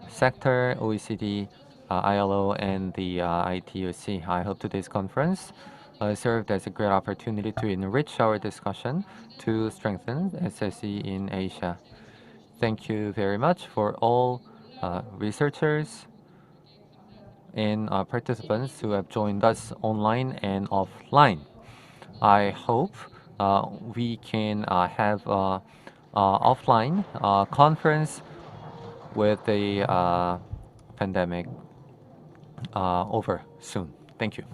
sector, OECD, ILO, and the ITUC. I hope today's conference served as a great opportunity to enrich our discussion to strengthen SSE in Asia. Thank you very much for all researchers and participants who have joined us online and offline. I hope we can have offline conference with the pandemic over soon. Thank you.